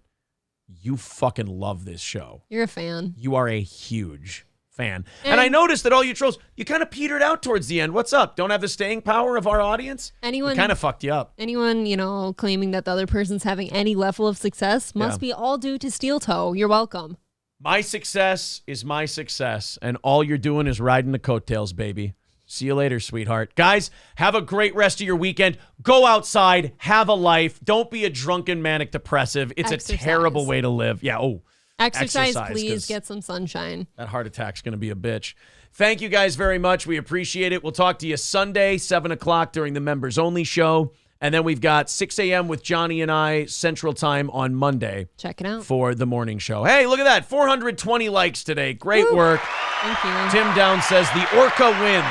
you fucking love this show. You're a fan. You are a huge fan. And I noticed that all you trolls, you kind of petered out towards the end. What's up? Don't have the staying power of our audience? Anyone kind of fucked you up. Anyone, claiming that the other person's having any level of success must be all due to Steel Toe. You're welcome. My success is my success, and all you're doing is riding the coattails, baby. See you later, sweetheart. Guys, have a great rest of your weekend. Go outside. Have a life. Don't be a drunken manic depressive. It's a terrible way to live. Yeah. Oh, Exercise please. Get some sunshine. That heart attack's going to be a bitch. Thank you guys very much. We appreciate it. We'll talk to you Sunday, 7 o'clock during the members only show. And then we've got 6 a.m. with Johnny and I Central Time on Monday. Check it out. For the morning show. Hey, look at that. 420 likes today. Great work. Thank you. Tim Down says the Orca wins.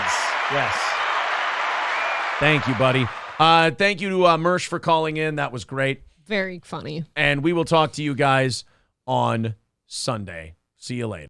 Yes. Thank you, buddy. Thank you to Mersh for calling in. That was great. Very funny. And we will talk to you guys on Sunday. See you later.